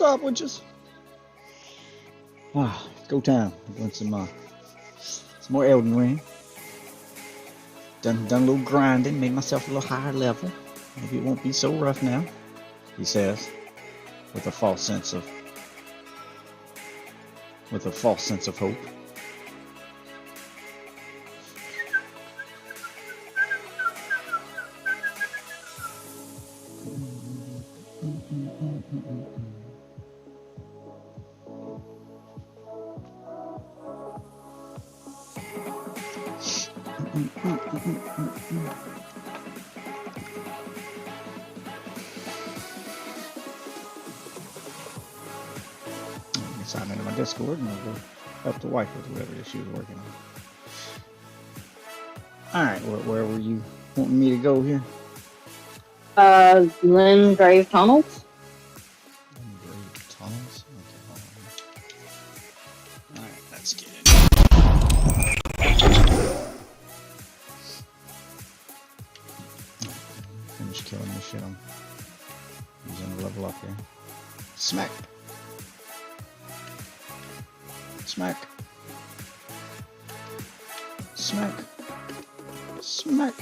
what's up with you? Ah, go time. I'm doing some more Elden Ring. Done a little grinding, made myself a little higher level. Maybe it won't be so rough now, he says, with a false sense of hope. Sign into my Discord and I'll go help the wife with whatever she was working on. Alright, where were you wanting me to go here? Limgrave Tunnels. Limgrave Tunnels? Okay, hold on. Alright, let's get it. Finish killing this shit. I'm using to level up here. Smack! Smack! Smack! Smack!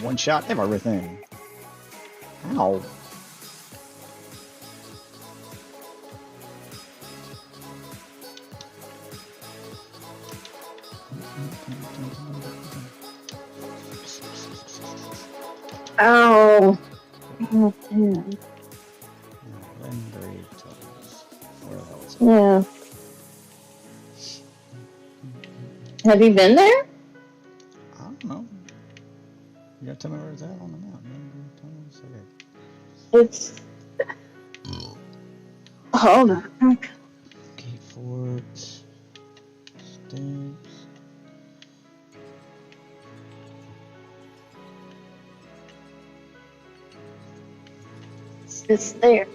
One shot everything. Ow. Oh. Oh, man. Yeah. Have you been there? I don't know. You gotta tell me where it's at on the map. It's. Hold on. Gate Fort. Steps. It's there.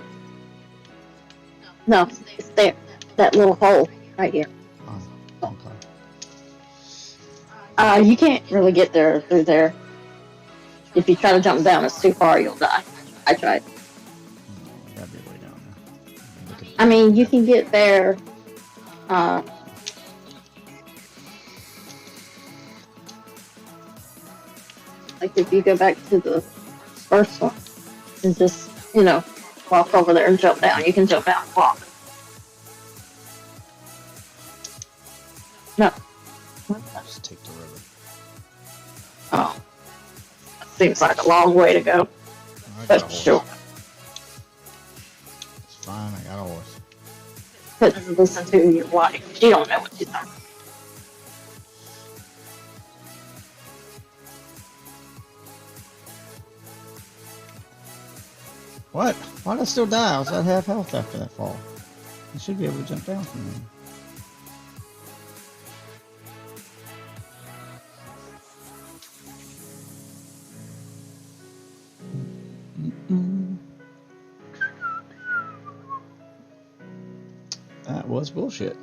No, it's there. That little hole right here. Oh, okay. You can't really get there through there. If you try to jump down, it's too far, you'll die. I tried. That'd be way down there. I mean, you can get there. Like if you go back to the first one and just, walk over there and jump down. You can jump down and walk. No. Just take the river. Oh. Seems like a long way to go. But sure. It's fine, I got a horse. Couldn't listen to your wife. She don't know what she's talking about. What? Why did I still die? I was at half health after that fall. I should be able to jump down from there. That was bullshit.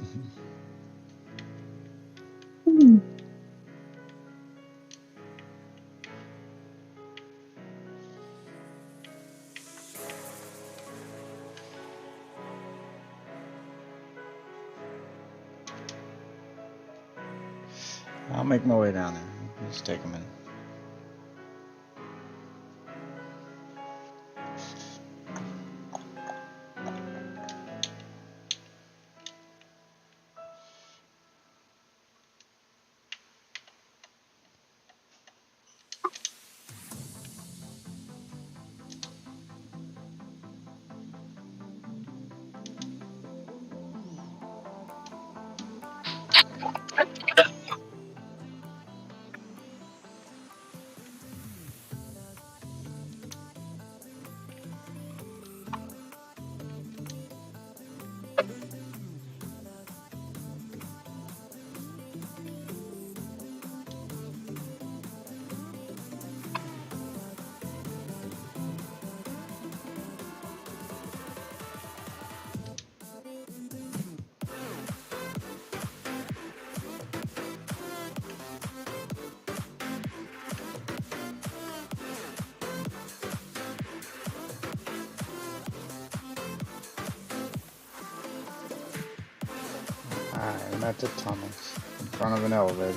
I'll make my way down there. Just take a minute. looking at the tunnels in front of an elevator.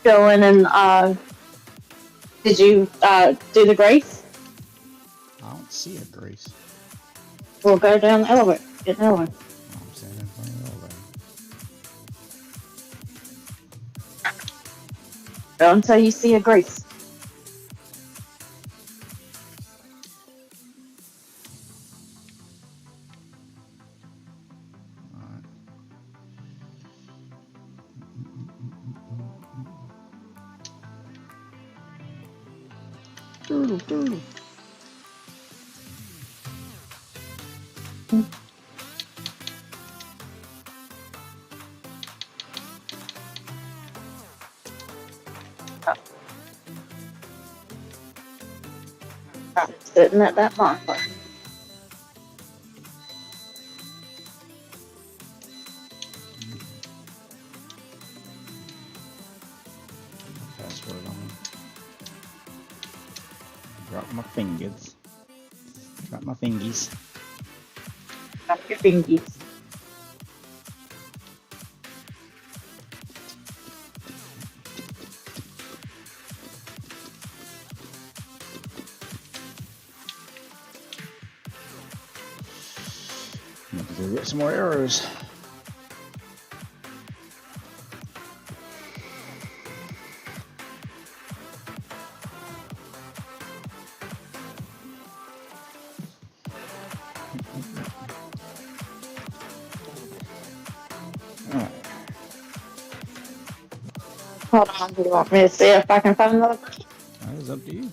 Go in and did you do the grace? I don't see a Grace. We'll go down the elevator. Get an elevator. I'm standing in front of the elevator. Go until you see a grace. Alright. Doodle, doodle. I'm sitting at that bonfire. Password on me. Drop my fingers. Drop my fingies. Drop your fingies. Need to go get some more arrows. Alright. Hold on. Do you want me to see if I can find another person? That is up to you.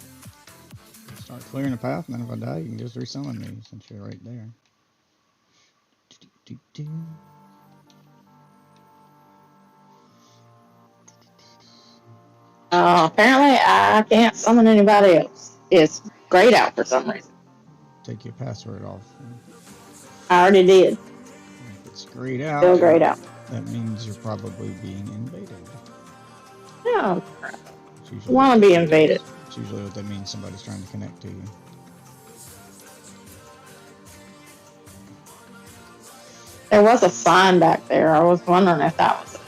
Start clearing the path, and then if I die, you can just resummon me since you're right there. Apparently I can't summon anybody else. It's grayed out for some reason. Take your password off. I already did. If it's grayed out, Still grayed out. that means you're probably being invaded. No. It's usually Want to be invaded. It's usually what that means. Somebody's trying to connect to you. There was a sign back there. I was wondering if that was it.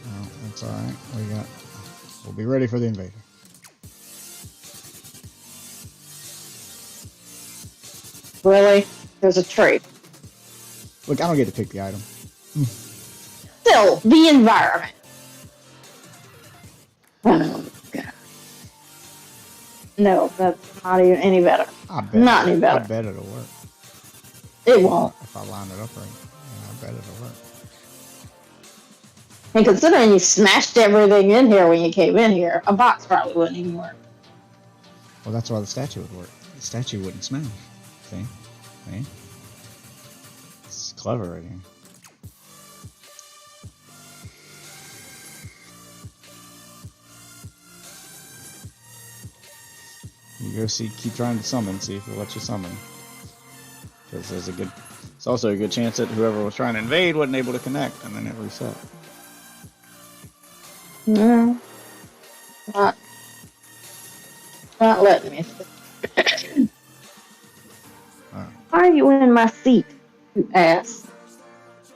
No, that's alright. We'll be ready for the invader. Really? There's a tree. Look, I don't get to pick the item. Still, the environment. Oh, God. No, that's not even any better. Not any better. I bet it'll work. It won't. If I line it up right. Yeah, I bet it'll work. And considering you smashed everything in here when you came in here, a box probably wouldn't even work. Well, that's why the statue would work. The statue wouldn't smash. See? See? It's clever right here. You go see, keep trying to summon, see if it'll let you summon. Because it's also a good chance that whoever was trying to invade wasn't able to connect, and then it reset. No. Not letting me. Alright. Why are you in my seat, you ass?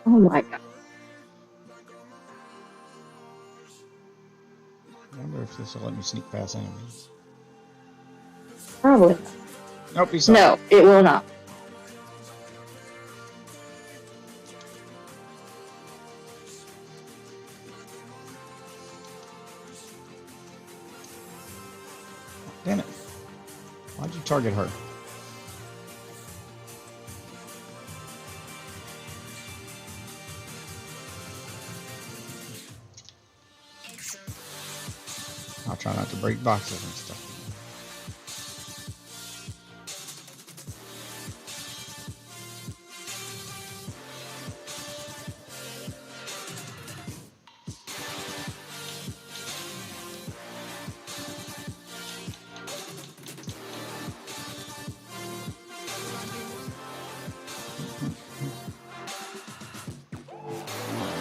Oh my God. I wonder if this will let me sneak past enemies. Probably not. Nope, he saw. No, it will not. Damn it. Why'd you target her? I'll try not to break boxes and stuff.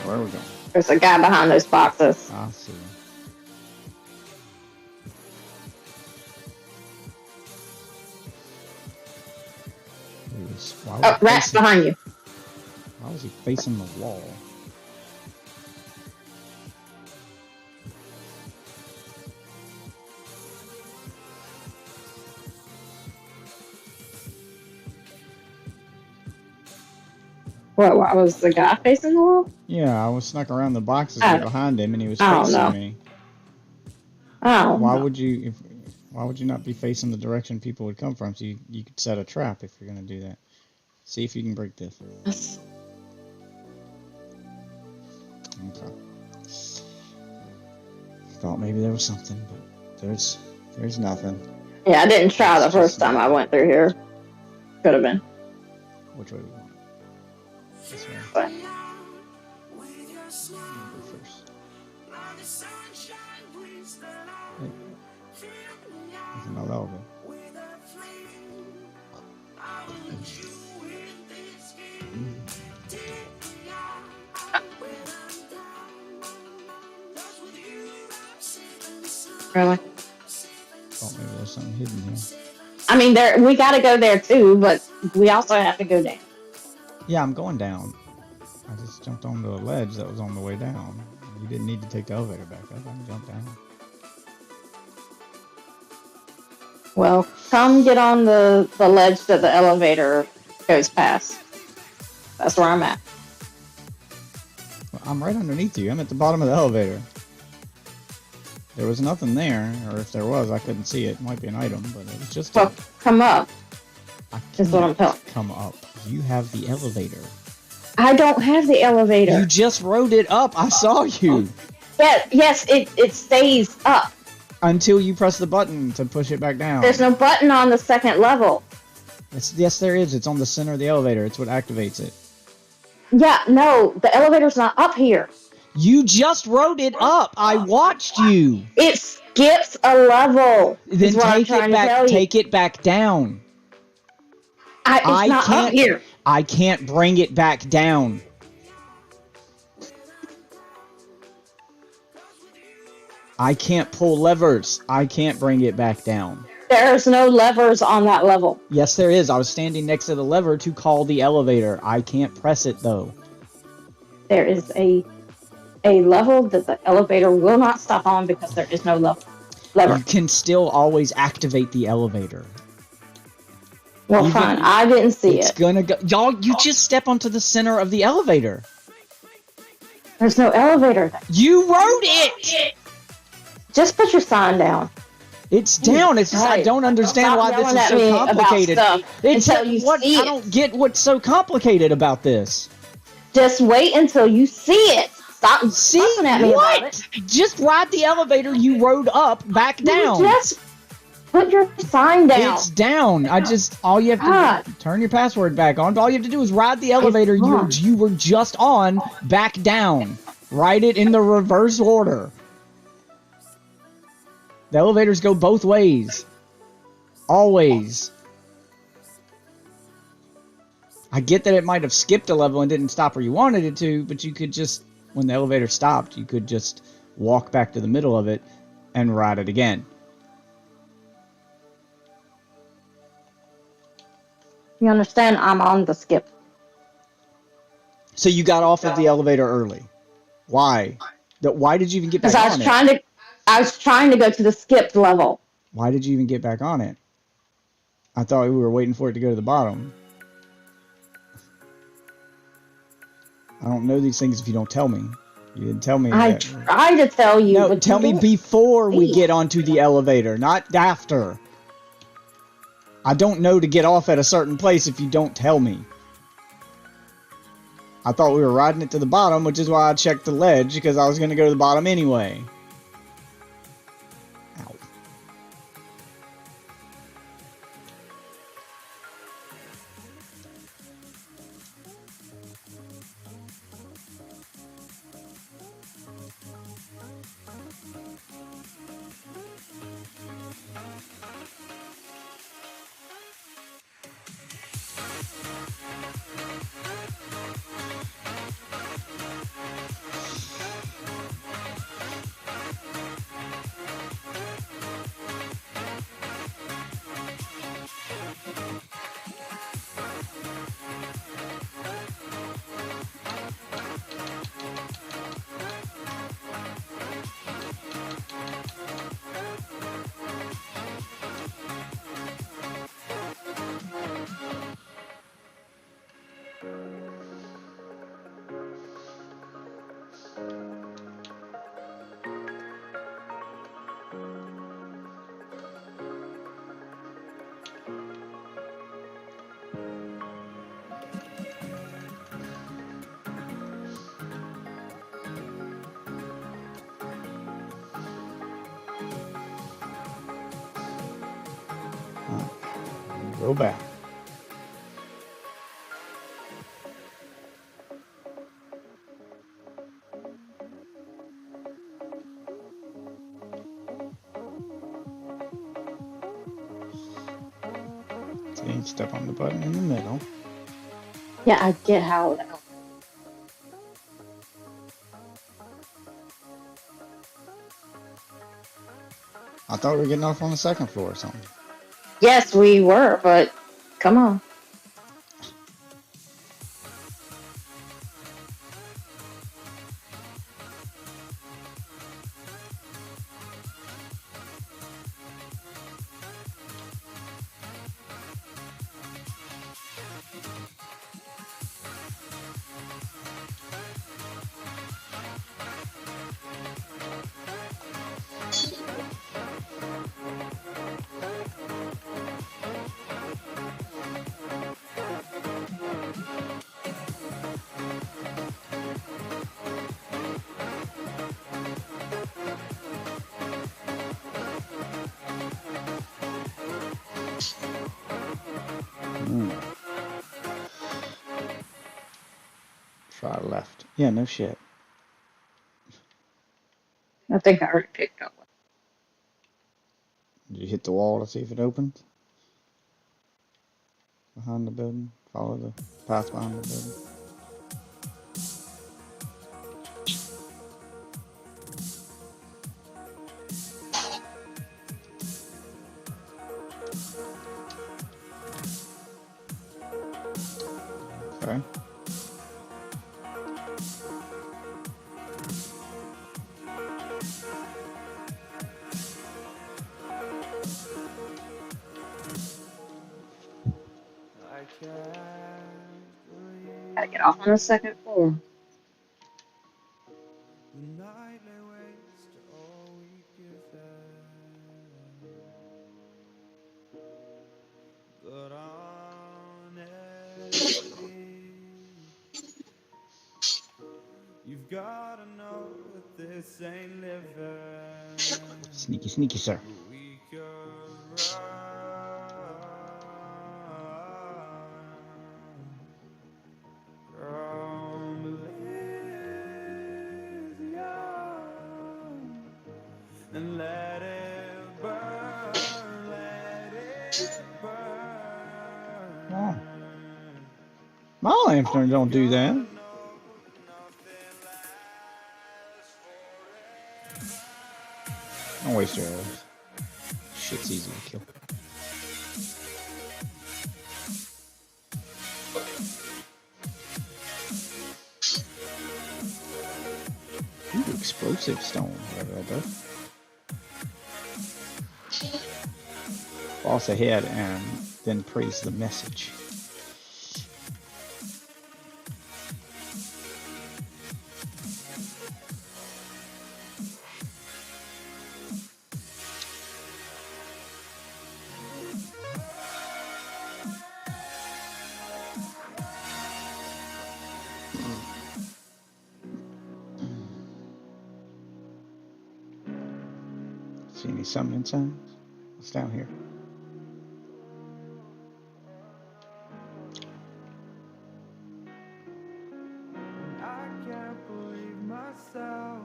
Where are we going? There's a guy behind those boxes. I see. Why was Oh, he rat's facing, behind you. why was he facing the wall? What? Why was the guy facing the wall? Yeah, I was snuck around the boxes I right don't, behind him, and he was I don't facing know. me. I don't Why know. would you? Why would you not be facing the direction people would come from? So you could set a trap if you're gonna do that. See if you can break this. That's- Okay. Thought maybe there was something, but there's nothing. Yeah, I didn't try the It's first just time I nothing. went through here. Could have been, Which way do you want? This way. but You go first. Hey, there's another elevator. really. Thought maybe there's something hidden here. I mean, we got to go there too, but we also have to go down. Yeah, I'm going down. I just jumped onto a ledge that was on the way down. You didn't need to take the elevator back up. I can jump down. Well, come get on the ledge that the elevator goes past. That's where I'm at. Well, I'm right underneath you. I'm at the bottom of the elevator. There was nothing there, or if there was, I couldn't see it. It might be an item, but it was just Well, come up. I Is what I'm can't telling. come up. You have the elevator. I don't have the elevator. You just rode it up. I saw you. Yeah, yes, it stays up. Until you press the button to push it back down. There's no button on the second level. Yes, there is. It's on the center of the elevator. It's what activates it. Yeah, no, the elevator's not up here. You just rode it up. I watched you. It skips a level. Then is what I'm take trying it to tell back. you. Take it back down. It's I not up can't- here. I can't bring it back down. I can't pull levers. I can't bring it back down. There's no levers on that level. Yes, there is. I was standing next to the lever to call the elevator. I can't press it, though. There is a level that the elevator will not stop on because there is no lever. You can still always activate the elevator. Well, even- fine. I didn't see It's it. gonna go. Y'all, you just step onto the center of the elevator. There's no elevator there. You rode it! Just put your sign down. It's down. It's just, I Right. don't understand Stop why this yelling is at so me about complicated. stuff It's until you what see I it. don't get what's so complicated about this. Just wait until you see it. Stop See fussing at me about what? it. Just ride the elevator you rode up back down. Just put your sign down. It's down. All you have to God. do, turn your password back on. All you have to do is ride the elevator on. you were just on back down. Ride it in the reverse order. The elevators go both ways. Always. I get that it might have skipped a level and didn't stop where you wanted it to, but you could just, when the elevator stopped, you could just walk back to the middle of it and ride it again. You understand? I'm on the skip. So you got off of the elevator early. Why? Why did you even get back Because on it? I was trying to go to the skipped level. Why did you even get back on it? I thought we were waiting for it to go to the bottom. I don't know these things if you don't tell me. You didn't tell me I that. tried to tell you. No, but tell you me didn't. before we see. get onto the elevator, not after. I don't know to get off at a certain place if you don't tell me. I thought we were riding it to the bottom, which is why I checked the ledge, because I was going to go to the bottom anyway. Ow. Go back. So you step on the button in the middle. Yeah, I get how. I thought we were getting off on the second floor or something. Yes, we were, but come on. Try left. Yeah, no shit. I think I already picked up one. Did you hit the wall to see if it opened? Behind the building? Follow the path behind the building. Okay. Gotta get off on the second floor. You've gotta know that this ain't living. Sneaky, sneaky, sir. We could run. From Elysium and let it burn, let it burn. Oh. My lantern don't do that. Don't waste your arrows. Shit's easy to kill. Ooh, explosive stone, whatever that does. Boss ahead and then praise the message. See any summoning signs? What's down here? I can't believe myself.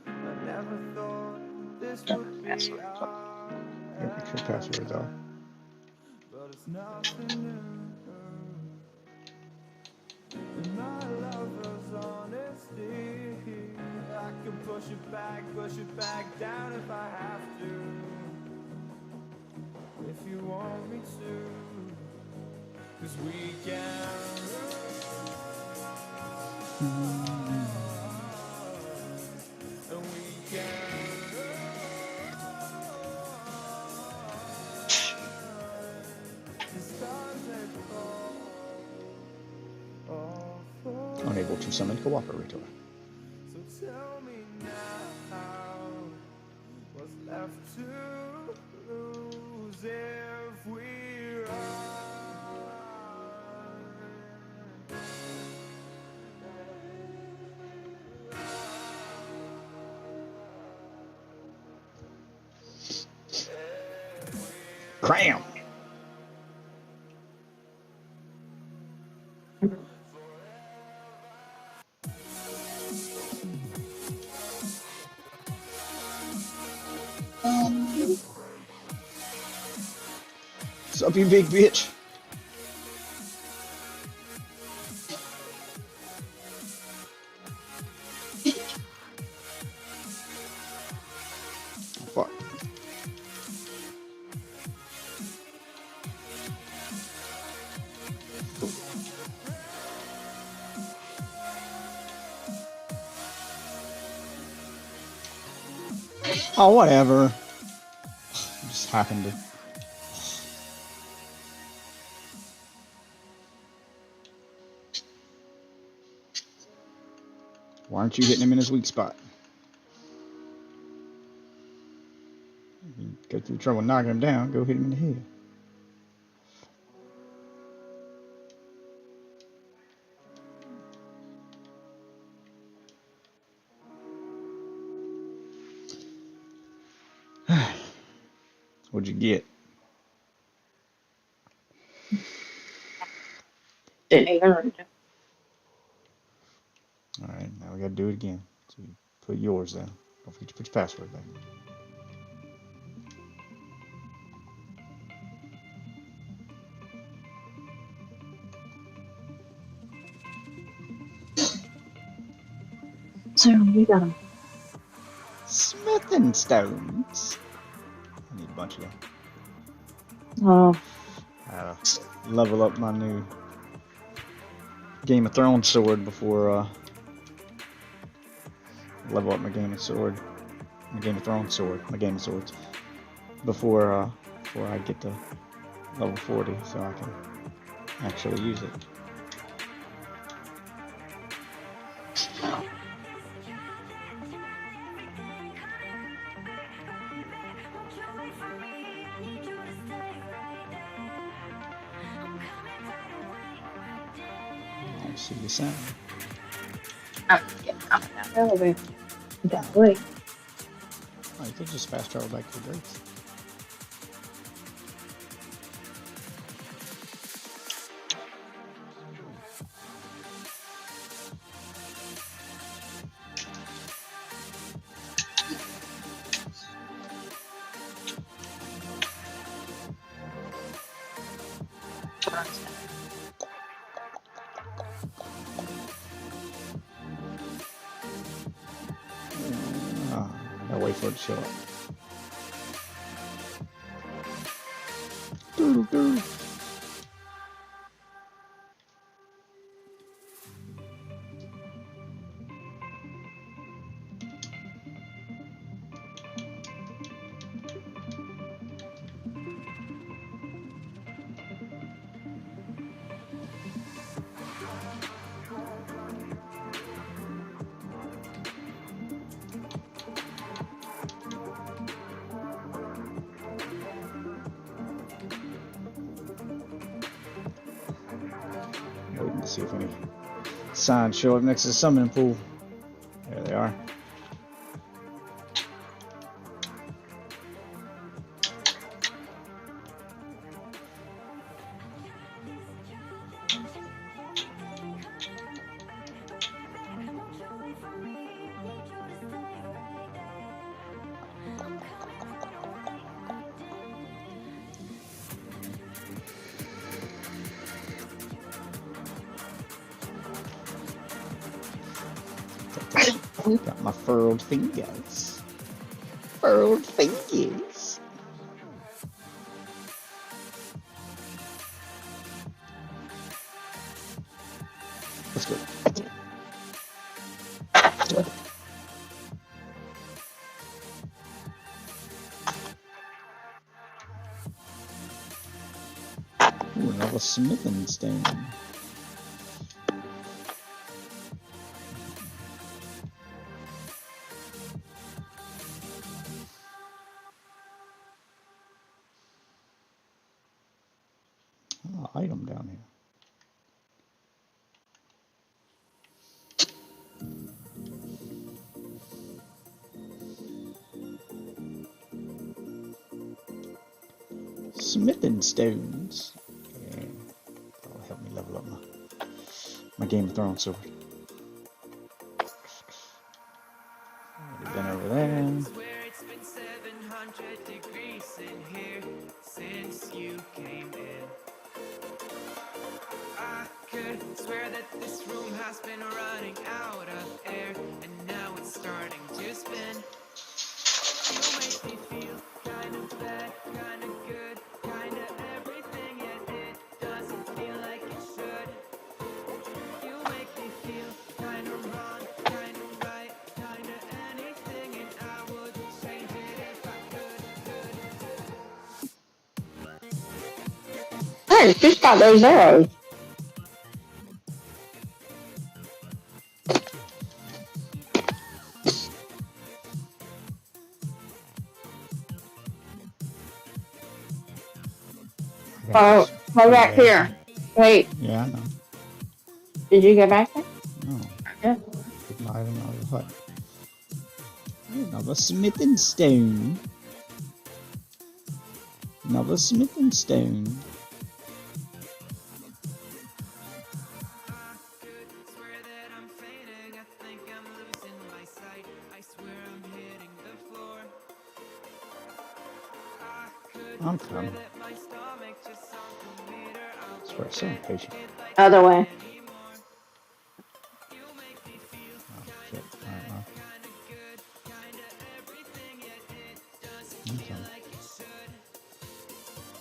I never thought this would be our Yeah, make sure passwords off. but it's nothing new. And my lover's honesty, I can push it back down if I have to. If you want me to, 'cause we can run, and we can run. The stars they fall for. Unable to summon cooperator. So tell me now, what's left to lose if we run? Cram! What's up, you big bitch? Fuck. Oh, whatever. Just happened to. Why aren't you hitting him in his weak spot? You go through trouble knocking him down, go hit him in the head. What'd you get? Didn't even read it. Alright, now we gotta do it again. So you put yours down. Don't forget to put your password back. So we got them. Smithing stones. I need a bunch of them. Oh, I gotta level up my new Game of Thrones sword before level up my Game of Sword. My Game of Thrones sword. My Game of Swords. Before I get to level 40 so I can actually use it. I'll see you soon. I'm getting out of that elevator. That way. Oh, you could just fast travel back to the Greats. I'll wait for it to show up. Doodle doo. Waiting to see if any signs show up next to the summoning pool. There they are. Got my furrowed fingers. Furrowed fingers. Let's go. Ooh, another smithing stone. Oh, item down here. Smithing stones. Okay. That'll help me level up my My Game of Thrones sword. Already been over there. Swear it's been 700 degrees in here since you came in. I could swear that this room has been running out of air, and now it's starting to spin. You make me feel kind of bad, kind of good, kind of everything, yet it doesn't feel like it should. You make me feel kind of wrong, kind of right, kind of anything, and I would change it if I could. Hey, she's got those arrows. Oh, hold back here. Wait, Yeah, I know. did you get back there? No. Yeah. Put my item out of the hut. Another smithing stone. Another smithing stone. Swear that I'm fainting, I think I'm losing my sight. I swear I'm hitting the floor. I could I'm swear coming. that my stomach just sunk a meter. I'll I swear, so impatient. Other way. anymore. You make me feel Oh, shit. Alright, well. kind of good, kind of everything, yet it doesn't I'm feel coming. like it should.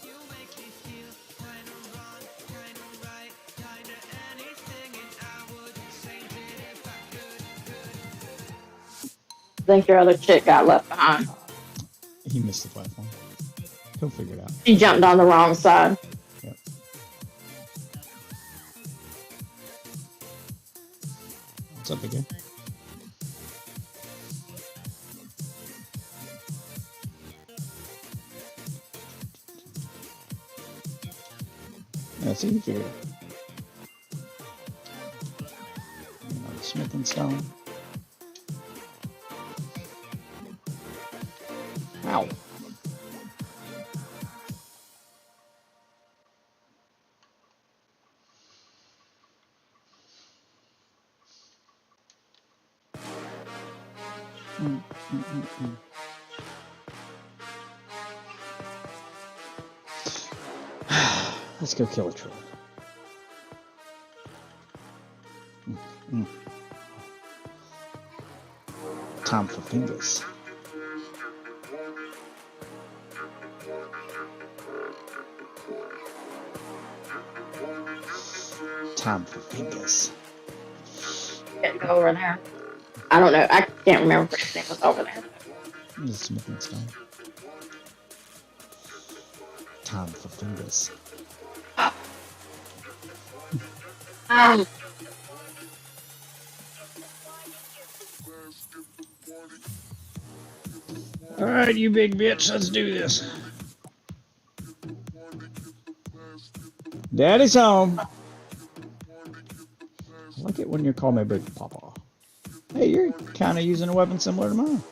You make me feel kind of wrong, kind of right, kind of anything, and I would change it if I could. I think your other chick got left behind. He missed the platform. He'll figure it out. She jumped on the wrong side. Yep. What's up again? Yeah, see, he figured it out. Another smithing stone. Ow. Let's go kill a troll. Time for fingers. Time for fingers. Can't go over there. I don't know. I can't remember if anything was over there. The smithing stone. Time for fingers. Um, Alright, you big bitch, let's do this. Daddy's home. I like it when you call me Big Papa. Hey, you're kind of using a weapon similar to mine.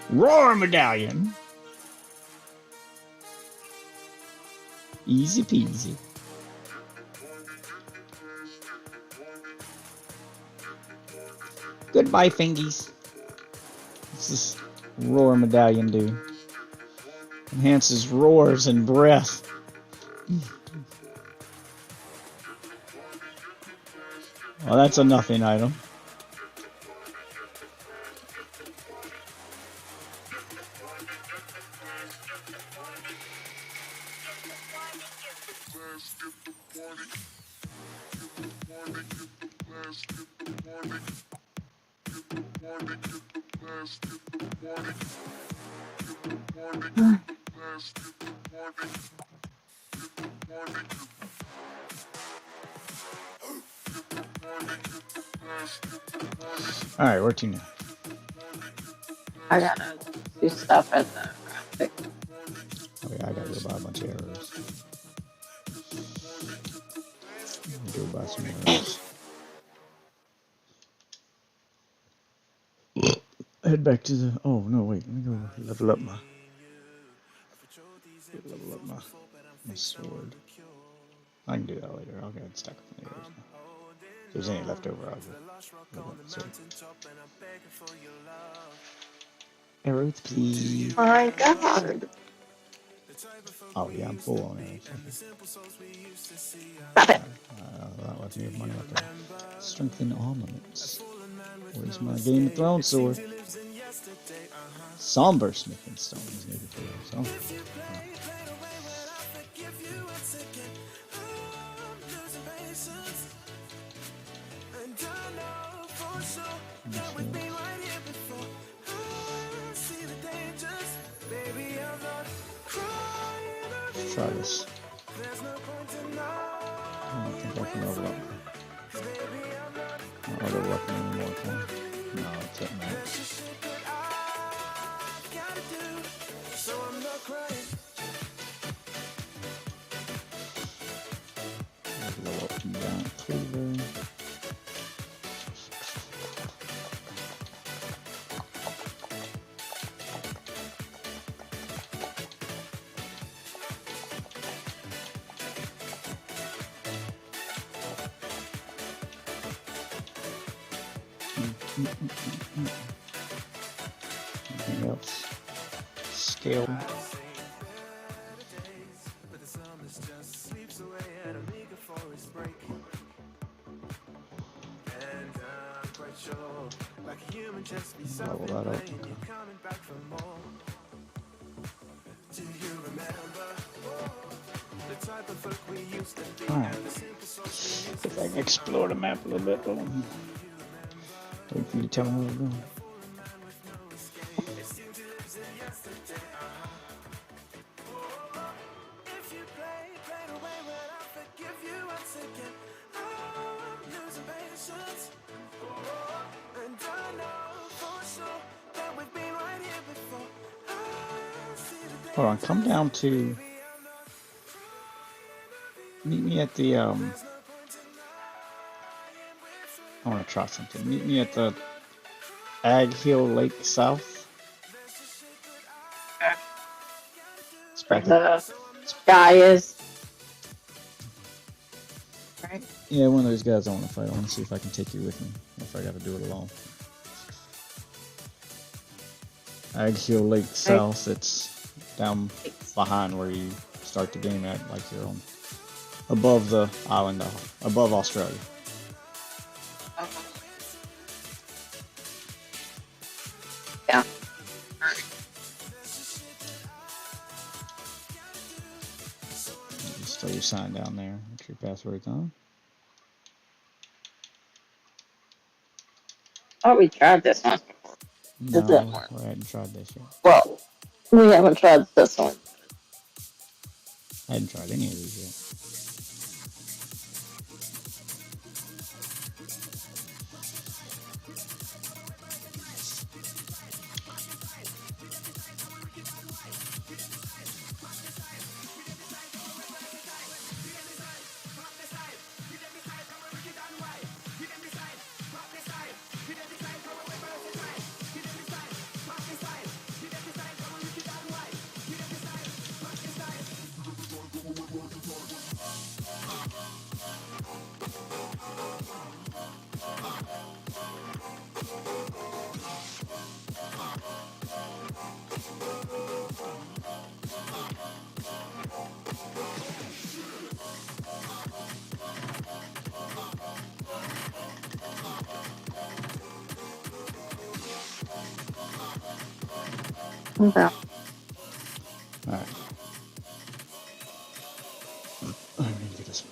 Roar medallion. Easy peasy. Goodbye, fingies. What's this roar medallion do? Enhances roars and breath. Well, that's a nothing item. Alright, where to now? I gotta do stuff at the graphic. Oh yeah, I gotta go buy a bunch of arrows. Go buy some arrows. Head back to the. Oh no, wait. Let me go level up my sword. I can do that later. I'll go ahead and stack up the arrows now. If there's any left over, I'll go. Arrows, please. My God. Oh yeah, I'm full on arrows. Stop it. That lets me have money up there. Strengthen armaments. Where's my Game of Thrones sword? Somber smithing stone is needed for this. Oh. Let's try this. I don't think I can level up. I don't level up anymore, can I? No, it's at max. Level up to giant cleaver. Anything else? Scale. Level that up. Alright. If I can explore the map a little bit. Wait for you to tell me where we're going. Hold on, come down to. Meet me at the I want to try something. Meet me at the Ag Hill Lake South. It's back The guy is. Right? Yeah, one of those guys I want to fight. I want to see if I can take you with me, or if I got to do it alone. Ag Hill Lake South. It's down behind where you start the game at, like you're on above the island, above Australia. Yeah. Just throw your sign down there. Make sure your password's on. Oh, we tried this one. No, Did that work? I hadn't tried this yet. Well, we haven't tried this one. I hadn't tried any of these yet. Okay. Alright. I'm gonna get this way.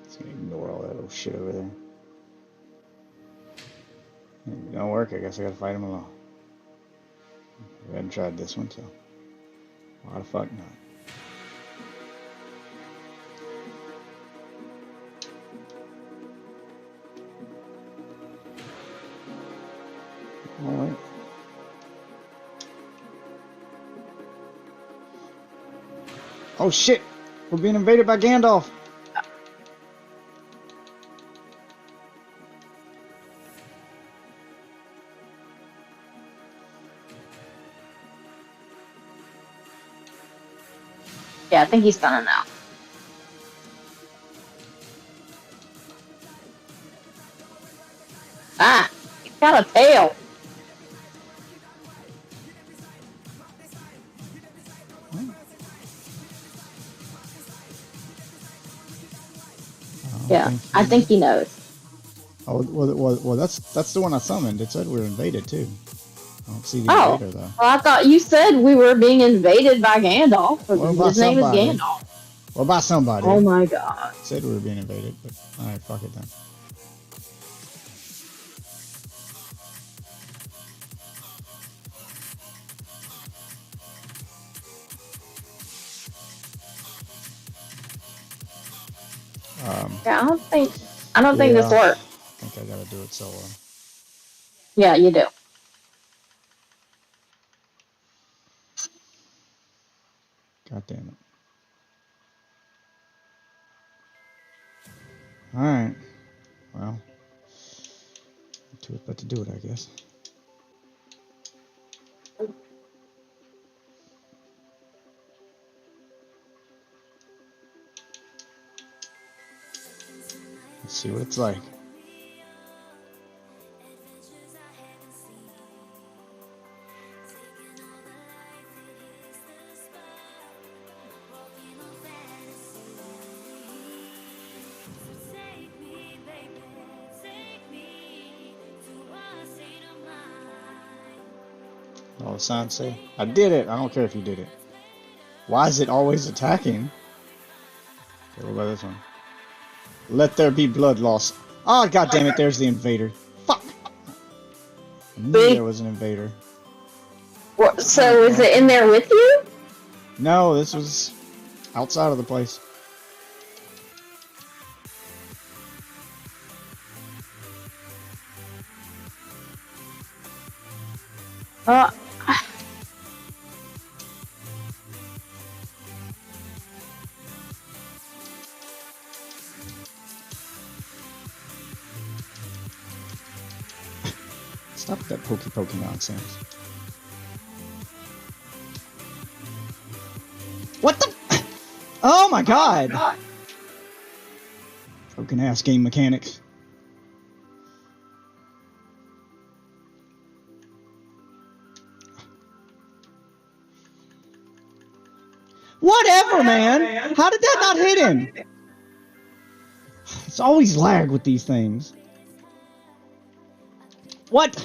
Just gonna ignore all that old shit over there. If it don't work, I guess I gotta fight him alone. I hadn't tried this one, so why the fuck not? Oh shit! We're being invaded by Gandalf. Yeah, I think he's gonna now. Ah, he's got a tail. Yeah, I think he knows. Oh, well, that's the one I summoned. It said we were invaded too. I don't see the Oh, invader though. well, I thought you said we were being invaded by Gandalf. Well, by His name is somebody. Gandalf. Well, by somebody. Oh my god. It said we were being invaded, but alright, fuck it then. Yeah, I don't think this works. I think I gotta do it solo. Yeah, you do. God damn it. Alright. Well. To it but to do it, I guess. Let's see what it's like. All the signs say, I did it. I don't care if you did it. Why is it always attacking? Okay, what about this one? Let there be blood loss. Oh, god damn it, there's the invader. Fuck! I knew there was an invader. What, so is it in there with you? No, this was outside of the place. Stop that pokey nonsense. What the? Oh my god! Broken ass game mechanics. Whatever, man! How did that not hit him? It's always lag with these things. What?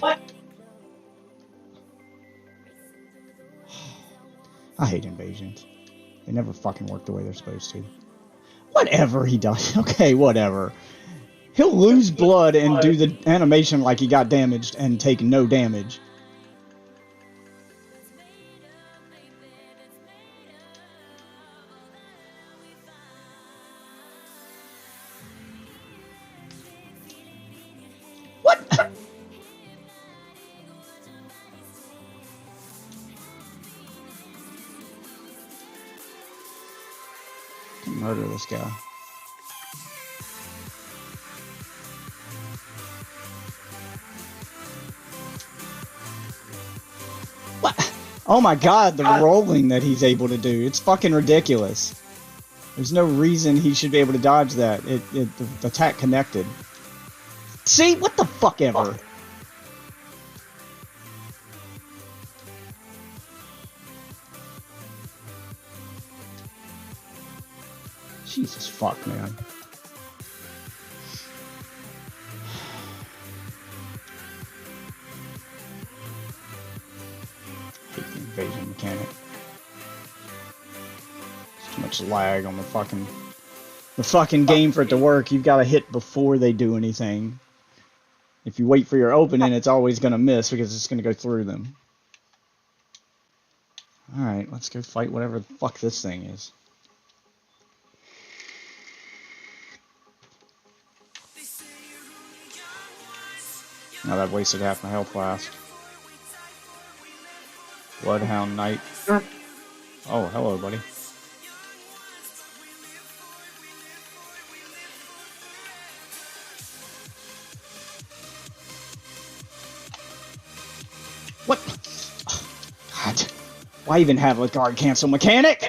I hate invasions. They never fucking work the way they're supposed to. Whatever he does. Okay, whatever. He'll lose blood and do the animation like he got damaged and take no damage. What? Murder this guy. What? Oh my god, the rolling that he's able to do. It's fucking ridiculous. There's no reason he should be able to dodge that. The attack connected. See? What the fuck ever? Jesus fuck, man. Hate the invasion mechanic. There's too much lag on the fucking game for it to work. You've got to hit before they do anything. If you wait for your opening, it's always going to miss because it's going to go through them. Alright, let's go fight whatever the fuck this thing is. Now that wasted half my health last. Bloodhound Knight. Oh, hello, buddy. Why even have a guard cancel mechanic?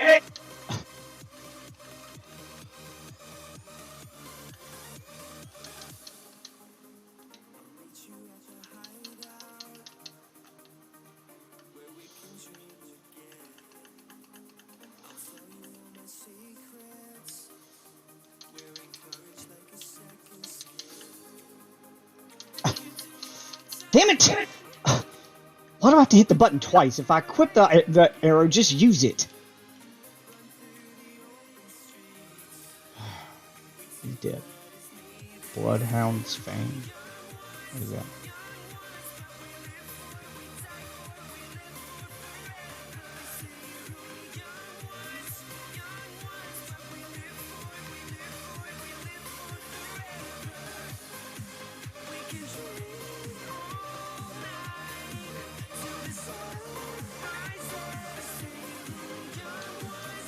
Damn it! Why do I have to hit the button twice? If I equip the arrow, just use it. He's dead. Bloodhound's Fang. What is that?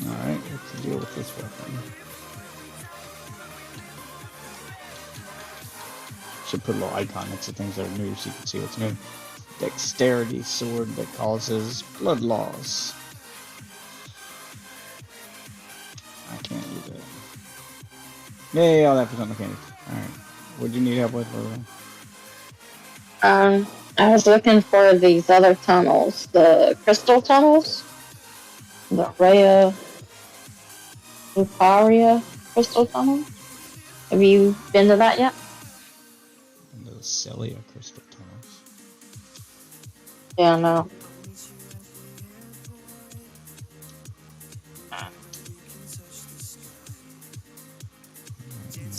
Alright, what's the deal with this weapon? Should put a little icon next to things that are new so you can see what's new. Dexterity sword that causes blood loss. I can't use it. Yay, all that for something mechanic. Alright. What do you need help with, Lily? I was looking for these other tunnels, the crystal tunnels, the Rhea Lucaria crystal tunnel. Have you been to that yet? And the Celia crystal tunnels. Yeah, no.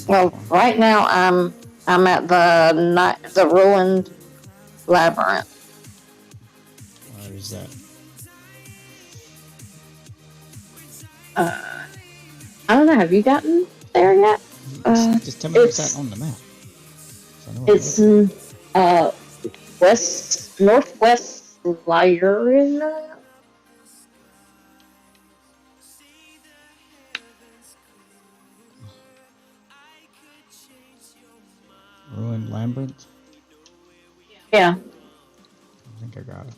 Well, right now I'm at the ruined labyrinth. Where is that? I don't know. Have you gotten there yet? Just tell me where's that on the map. So I know where it It's is. northwest Lyria. Ruined Labyrinth? Yeah. I think I got it.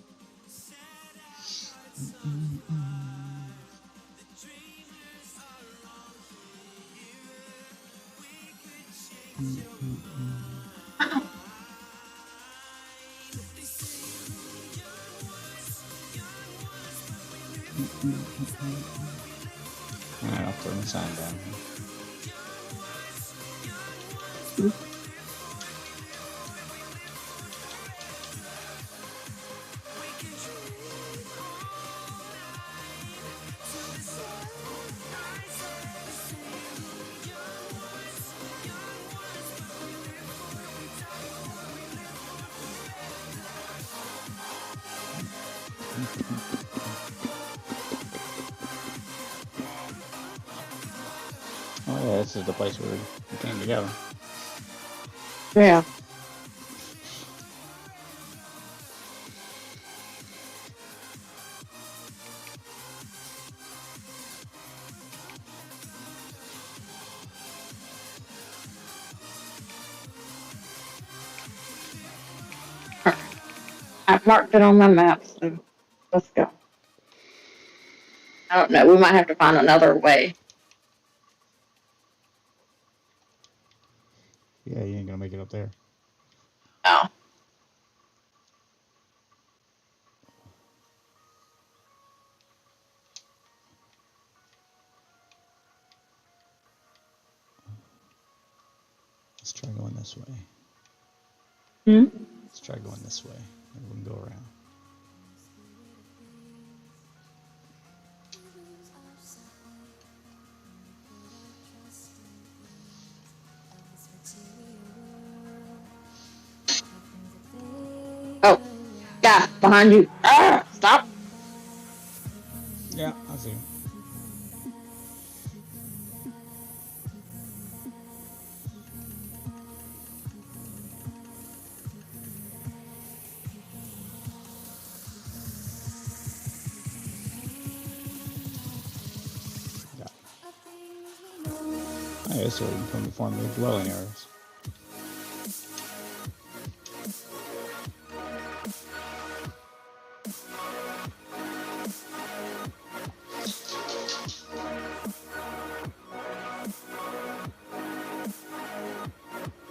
Alright, I'll throw the sign down here. Oh yeah, this is the place where we came together. Yeah. I've marked it on my map, so let's go. I don't know. We might have to find another way. Yeah, you ain't gonna make it up there. No. Let's try going this way. Hmm? Let's try going this way. Maybe we can go around. Oh, yeah, behind you. Ah, stop. Yeah, I see. Yeah. Oh, yeah, so we can come to form the dwelling areas.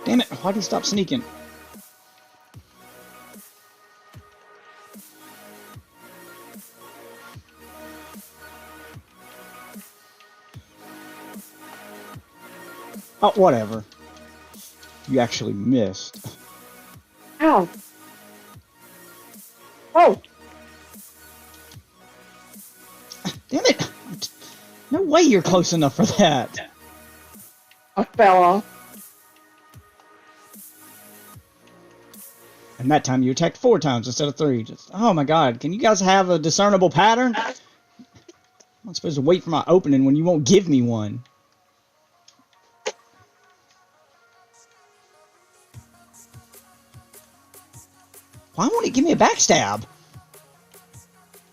Damn it, why'd he stop sneaking? Oh, whatever. You actually missed. Ow. Oh, Damn it! No way you're close enough for that. I fell off. And that time you attacked 4 times instead of 3. Just, oh my god, can you guys have a discernible pattern? I'm not supposed to wait for my opening when you won't give me one. Why won't it give me a backstab?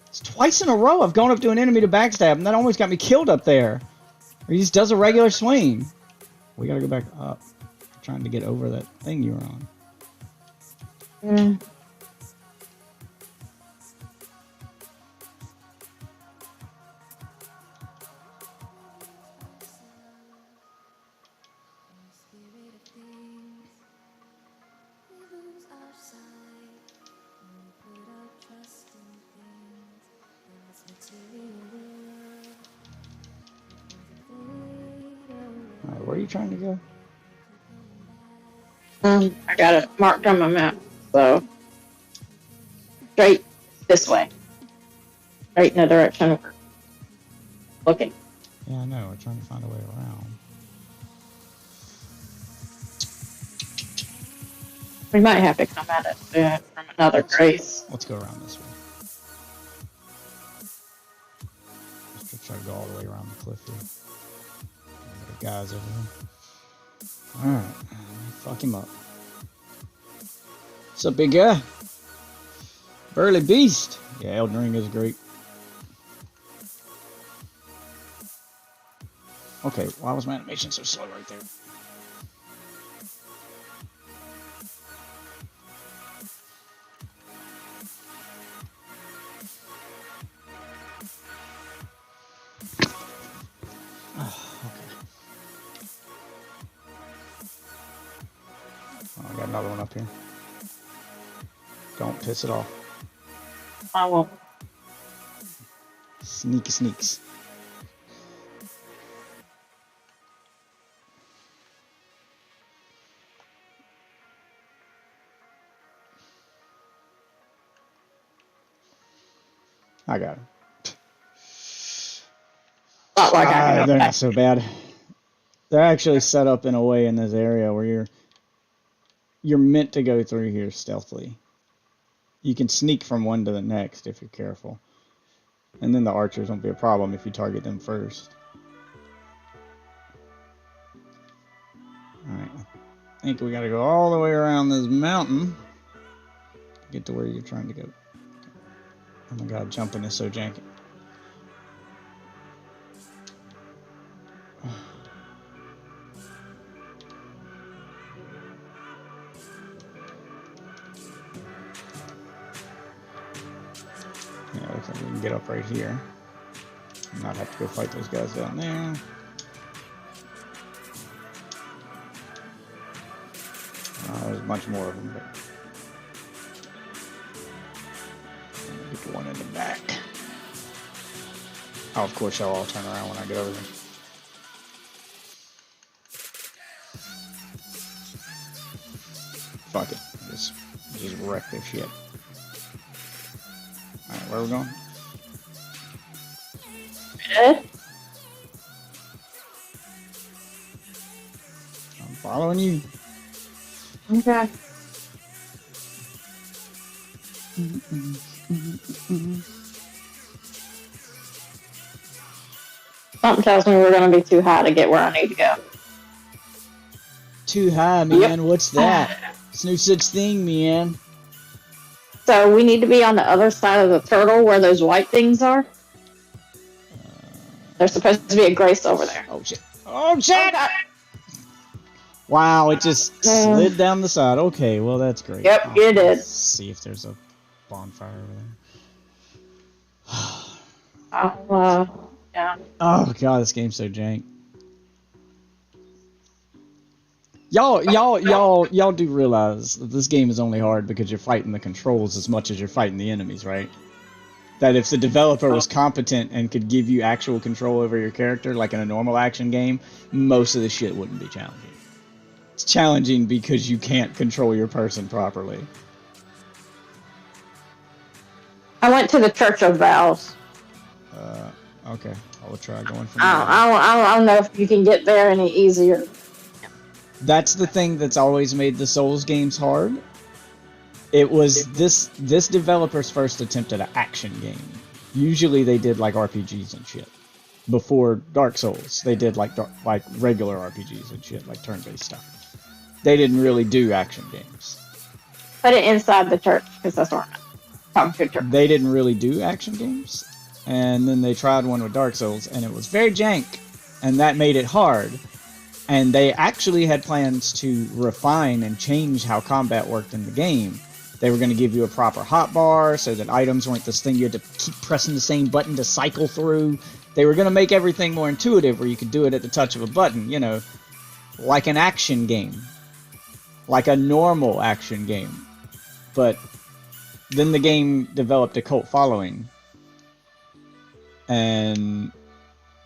It's twice in a row I've gone up to an enemy to backstab, and that almost got me killed up there. Or he just does a regular swing. We gotta go back up. I'm trying to get over that thing you were on. Mm. Alright, where are you trying to go? I got it marked on my map, so straight this way. Straight in the direction we're looking. Yeah, I know. We're trying to find a way around. We might have to come at it from another grace. Let's go around this way. Let's try to go all the way around the cliff here. There are guys over here. Alright. Fuck him up. What's up, big guy? Burly beast. Yeah, Elden Ring is great. Okay, why was my animation so slow right there? Oh, I got another one up here. Don't piss it off. I won't. Sneaky sneaks. I got him. Not like I can. They're not so bad. They're actually set up in a way in this area where you're meant to go through here stealthily. You can sneak from one to the next if you're careful. And then the archers won't be a problem if you target them first. Alright. I think we gotta go all the way around this mountain to get to where you're trying to go. Oh my god, jumping is so janky. Yeah, looks like we can get up right here. And not have to go fight those guys down there. There's a bunch more of them, but get the one in the back. Oh, of course, y'all all turn around when I get over there. Fuck it. Just wreck their shit. Alright, where are we going? Good. I'm following you. Okay. Something tells me we're going to be too high to get where I need to go. Too high, man. Yep. What's that? There's no such thing, man. So we need to be on the other side of the turtle where those white things are. There's supposed to be a grace over there. Oh, shit. Oh, shit! God. Wow, it just slid down the side. Okay, well, that's great. Yep, it Let's is. see if there's a bonfire over there. Yeah. Oh, God, this game's so jank. Y'all do realize that this game is only hard because you're fighting the controls as much as you're fighting the enemies, right? That if the developer was competent and could give you actual control over your character, like in a normal action game, most of the shit wouldn't be challenging. It's challenging because you can't control your person properly. I went to the Church of Vows. Okay, I'll try going from there. I don't know if you can get there any easier. That's the thing that's always made the Souls games hard. It was this developer's first attempt at an action game. Usually they did like RPGs and shit. Before Dark Souls, they did like regular RPGs and shit, like turn-based stuff. They didn't really do action games. Put it inside the church, because that's where I'm talking to the church. They didn't really do action games. And then they tried one with Dark Souls, and it was very jank. And that made it hard. And they actually had plans to refine and change how combat worked in the game. They were going to give you a proper hotbar so that items weren't this thing you had to keep pressing the same button to cycle through. They were going to make everything more intuitive where you could do it at the touch of a button, you know, like an action game. Like a normal action game. But then the game developed a cult following. And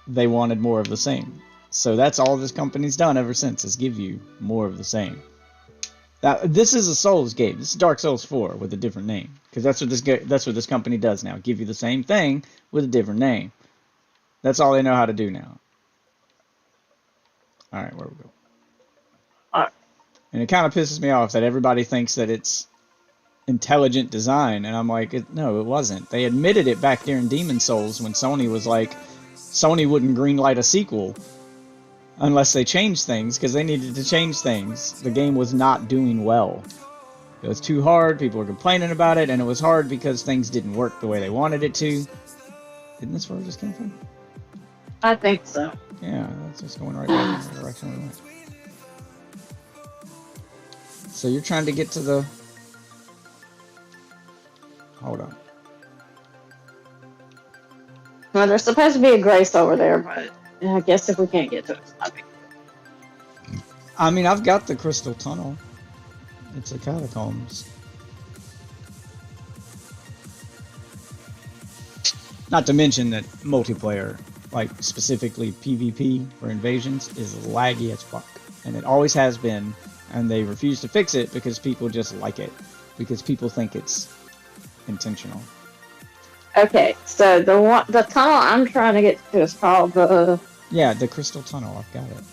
they wanted more of the same. So that's all this company's done ever since, is give you more of the same. Now, this is a Souls game. This is Dark Souls 4 with a different name, because that's what this company does now. Give you the same thing with a different name. That's all they know how to do now. All right, where we go. And it kind of pisses me off that everybody thinks that it's intelligent design, and I'm like, no, it wasn't. They admitted it back during Demon Souls when Sony was like, Sony wouldn't greenlight a sequel unless they changed things, because they needed to change things. The game was not doing well. It was too hard, people were complaining about it, and it was hard because things didn't work the way they wanted it to. Isn't this where it just came from? I think so. Yeah, that's just going right back in the direction we went. So you're trying to get to the... Hold on. Well, there's supposed to be a grace over there, but I guess if we can't get to it, it's not big. I mean, I've got the Crystal Tunnel. It's a catacombs. Not to mention that multiplayer, like specifically PvP for invasions, is laggy as fuck. And it always has been, and they refuse to fix it because people just like it. Because people think it's intentional. Okay, so the tunnel I'm trying to get to is called the... Yeah, the Crystal Tunnel, I've got it.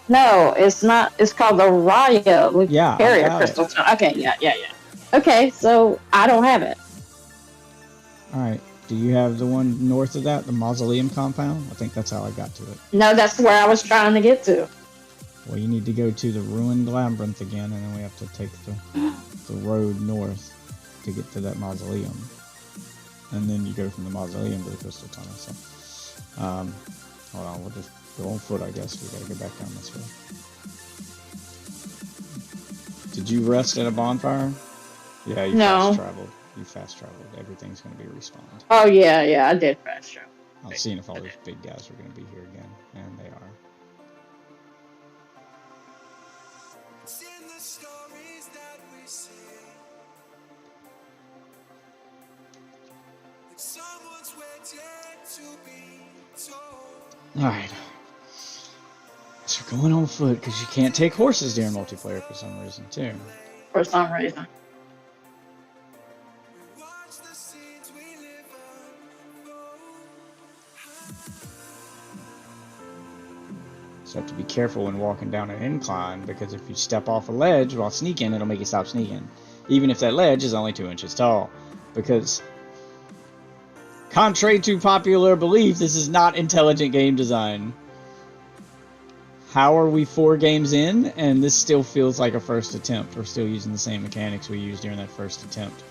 No, it's not. It's called the Raya Lucaria Crystal Tunnel. Okay, yeah. Okay, so I don't have it. Alright, do you have the one north of that, the Mausoleum compound? I think that's how I got to it. No, that's where I was trying to get to. Well, you need to go to the Ruined Labyrinth again, and then we have to take the road north to get to that Mausoleum. And then you go from the Mausoleum to the Crystal Tunnel, so... hold on, we'll just go on foot, I guess. We gotta go back down this way. Did you rest at a bonfire? Yeah, you fast traveled. You fast traveled. Everything's gonna be respawned. Oh, yeah, I did fast travel. I was seeing if all those big guys were gonna be here again, and they are. It's in the stories that we see. Like someone's waiting to be told. Alright. So we're going on foot, because you can't take horses during multiplayer for some reason, too. For some reason. We watch the scenes we live So you have to be careful when walking down an incline, because if you step off a ledge while sneaking, it'll make you stop sneaking. Even if that ledge is only 2 inches tall. Because, contrary to popular belief, this is not intelligent game design. How are we 4 games in, and this still feels like a first attempt? We're still using the same mechanics we used during that first attempt.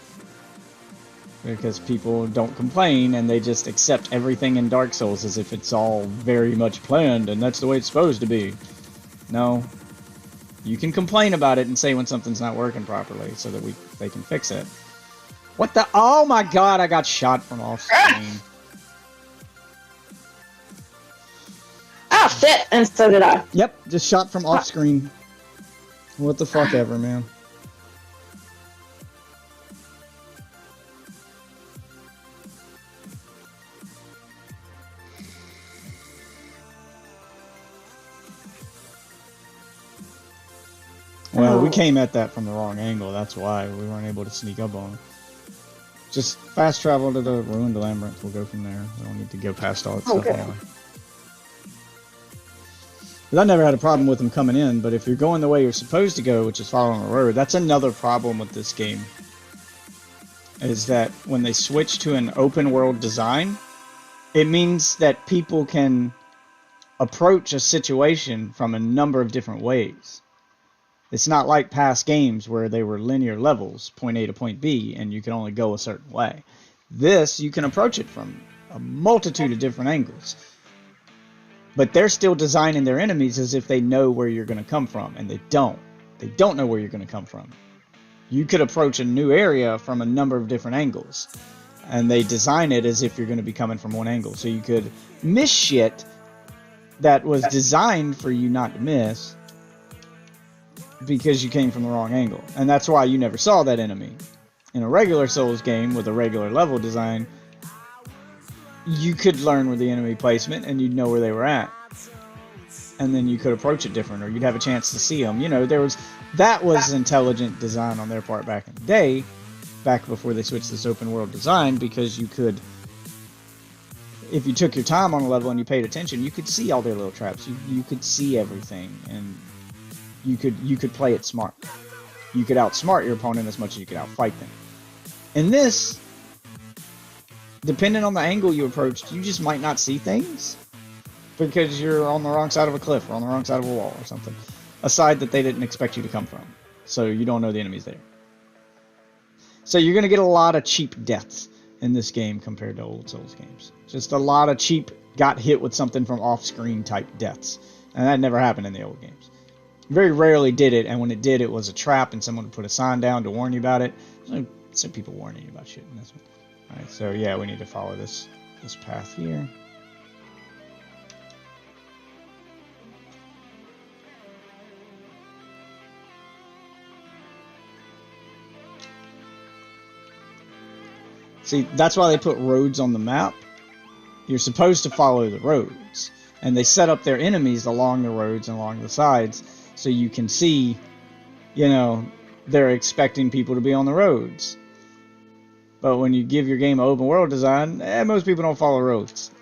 Because people don't complain, and they just accept everything in Dark Souls as if it's all very much planned, and that's the way it's supposed to be. No. You can complain about it and say when something's not working properly, so that they can fix it. What the? Oh my god, I got shot from off screen. Oh shit, and so did I. Yep, just shot from off screen. What the fuck ever, man. Well, we came at that from the wrong angle. That's why we weren't able to sneak up on them. Just fast travel to the ruined labyrinth. We'll go from there. We don't need to go past all that stuff anyway. 'Cause I never had a problem with them coming in, but if you're going the way you're supposed to go, which is following the road, that's another problem with this game. Is that when they switch to an open world design, it means that people can approach a situation from a number of different ways. It's not like past games where they were linear levels, point A to point B, and you can only go a certain way. This, you can approach it from a multitude of different angles. But they're still designing their enemies as if they know where you're going to come from, and they don't. They don't know where you're going to come from. You could approach a new area from a number of different angles, and they design it as if you're going to be coming from one angle. So you could miss shit that was designed for you not to miss, because you came from the wrong angle. And that's why you never saw that enemy. In a regular Souls game with a regular level design, you could learn where the enemy placement and you'd know where they were at. And then you could approach it different, or you'd have a chance to see them. You know, that was intelligent design on their part back in the day, back before they switched this open world design, because you could, if you took your time on a level and you paid attention, you could see all their little traps. You could see everything, and you could play it smart. You could outsmart your opponent as much as you could outfight them. In this, depending on the angle you approached, you just might not see things because you're on the wrong side of a cliff or on the wrong side of a wall or something. A side that they didn't expect you to come from. So you don't know the enemy's there. So you're going to get a lot of cheap deaths in this game compared to old Souls games. Just a lot of cheap, got hit with something from off-screen type deaths. And that never happened in the old games. Very rarely did it, and when it did, it was a trap, and someone would put a sign down to warn you about it. So, some people warning you about shit in this one. Alright, so yeah, we need to follow this path here. See, that's why they put roads on the map. You're supposed to follow the roads. And they set up their enemies along the roads and along the sides, so you can see, you know, they're expecting people to be on the roads. But when you give your game an open world design, most people don't follow roads.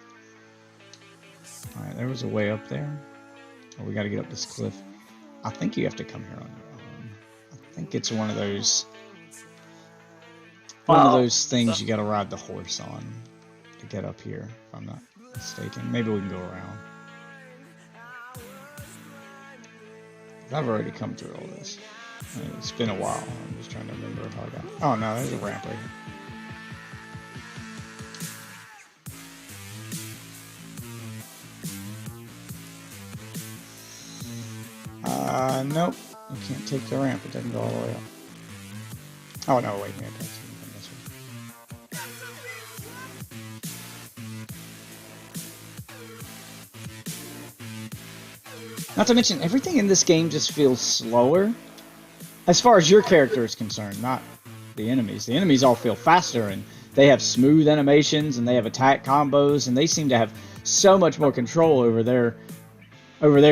Alright, there was a way up there. Oh, we gotta get up this cliff. I think you have to come here on your own. I think it's one of those things you gotta ride the horse on to get up here, if I'm not mistaken. Maybe we can go around. I've already come through all this. It's been a while. I'm just trying to remember how I got. Oh no, there's a ramp right here. Nope. You can't take the ramp. It doesn't go all the way up. Oh no, wait. Maybe that's this way. Not to mention, everything in this game just feels slower. As far as your character is concerned, not the enemies. The enemies all feel faster, and they have smooth animations, and they have attack combos, and they seem to have so much more control over their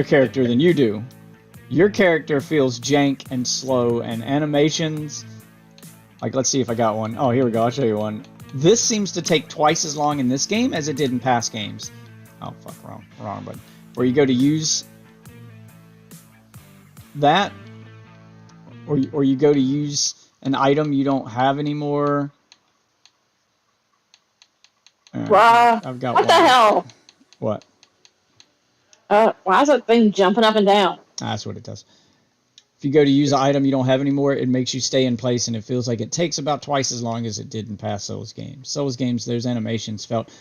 character than you do. Your character feels jank and slow, and animations... Like, let's see if I got one. Oh, here we go. I'll show you one. This seems to take twice as long in this game as it did in past games. Oh, fuck. Wrong button. Where you go to use that, or you go to use an item you don't have anymore. I've got what one. The hell? What? Why is that thing jumping up and down? That's what it does. If you go to use an item you don't have anymore, it makes you stay in place, and it feels like it takes about twice as long as it did in past Souls games. Souls games, those animations felt...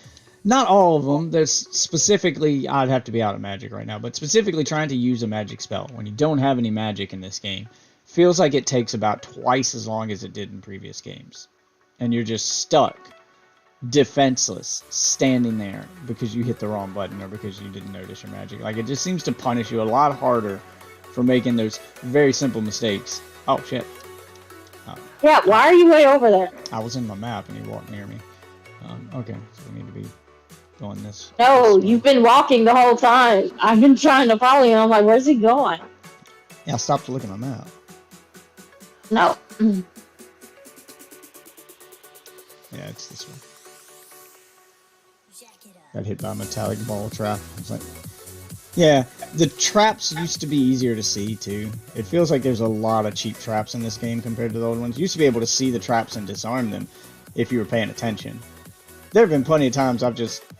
Not all of them. There's specifically... I'd have to be out of magic right now, but specifically trying to use a magic spell when you don't have any magic in this game. Feels like it takes about twice as long as it did in previous games. And you're just stuck, defenseless, standing there because you hit the wrong button or because you didn't notice your magic. Like, it just seems to punish you a lot harder for making those very simple mistakes. Oh shit! Yeah, why are you way over there? I was in my map and he walked near me. Okay, so we need to be going this. No, this way. you've been walking the whole time. I've been trying to follow you. I'm like, where's he going? Yeah, I stopped to look at my map. No. Yeah, it's this way. Got hit by a metallic ball trap. I was like, yeah, the traps used to be easier to see too. It feels like there's a lot of cheap traps in this game compared to the old ones. You used to be able to see the traps and disarm them if you were paying attention. There have been plenty of times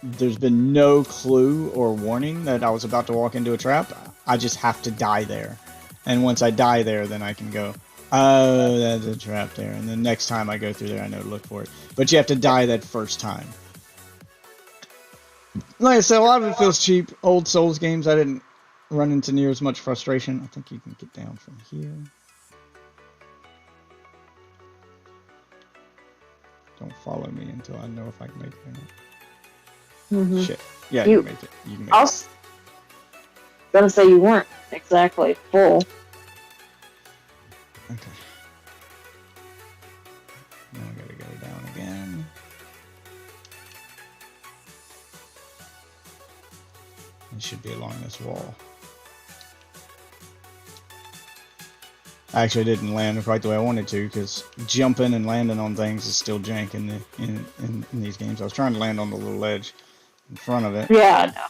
there's been no clue or warning that I was about to walk into a trap. I just have to die there. And once I die there, then I can go, oh, there's a trap there. And the next time I go through there, I know to look for it. But you have to die that first time. Like I said, a lot of it feels cheap. Old Souls games, I didn't run into near as much frustration. I think you can get down from here. Don't follow me until I know if I can make it or not. Shit. Yeah, you can make it. You can make I it. was gonna say you weren't exactly full. Okay. Now I gotta go down again. It should be along this wall. I actually didn't land quite the way I wanted to because jumping and landing on things is still jank in these games. I was trying to land on the little ledge in front of it. Yeah, I know.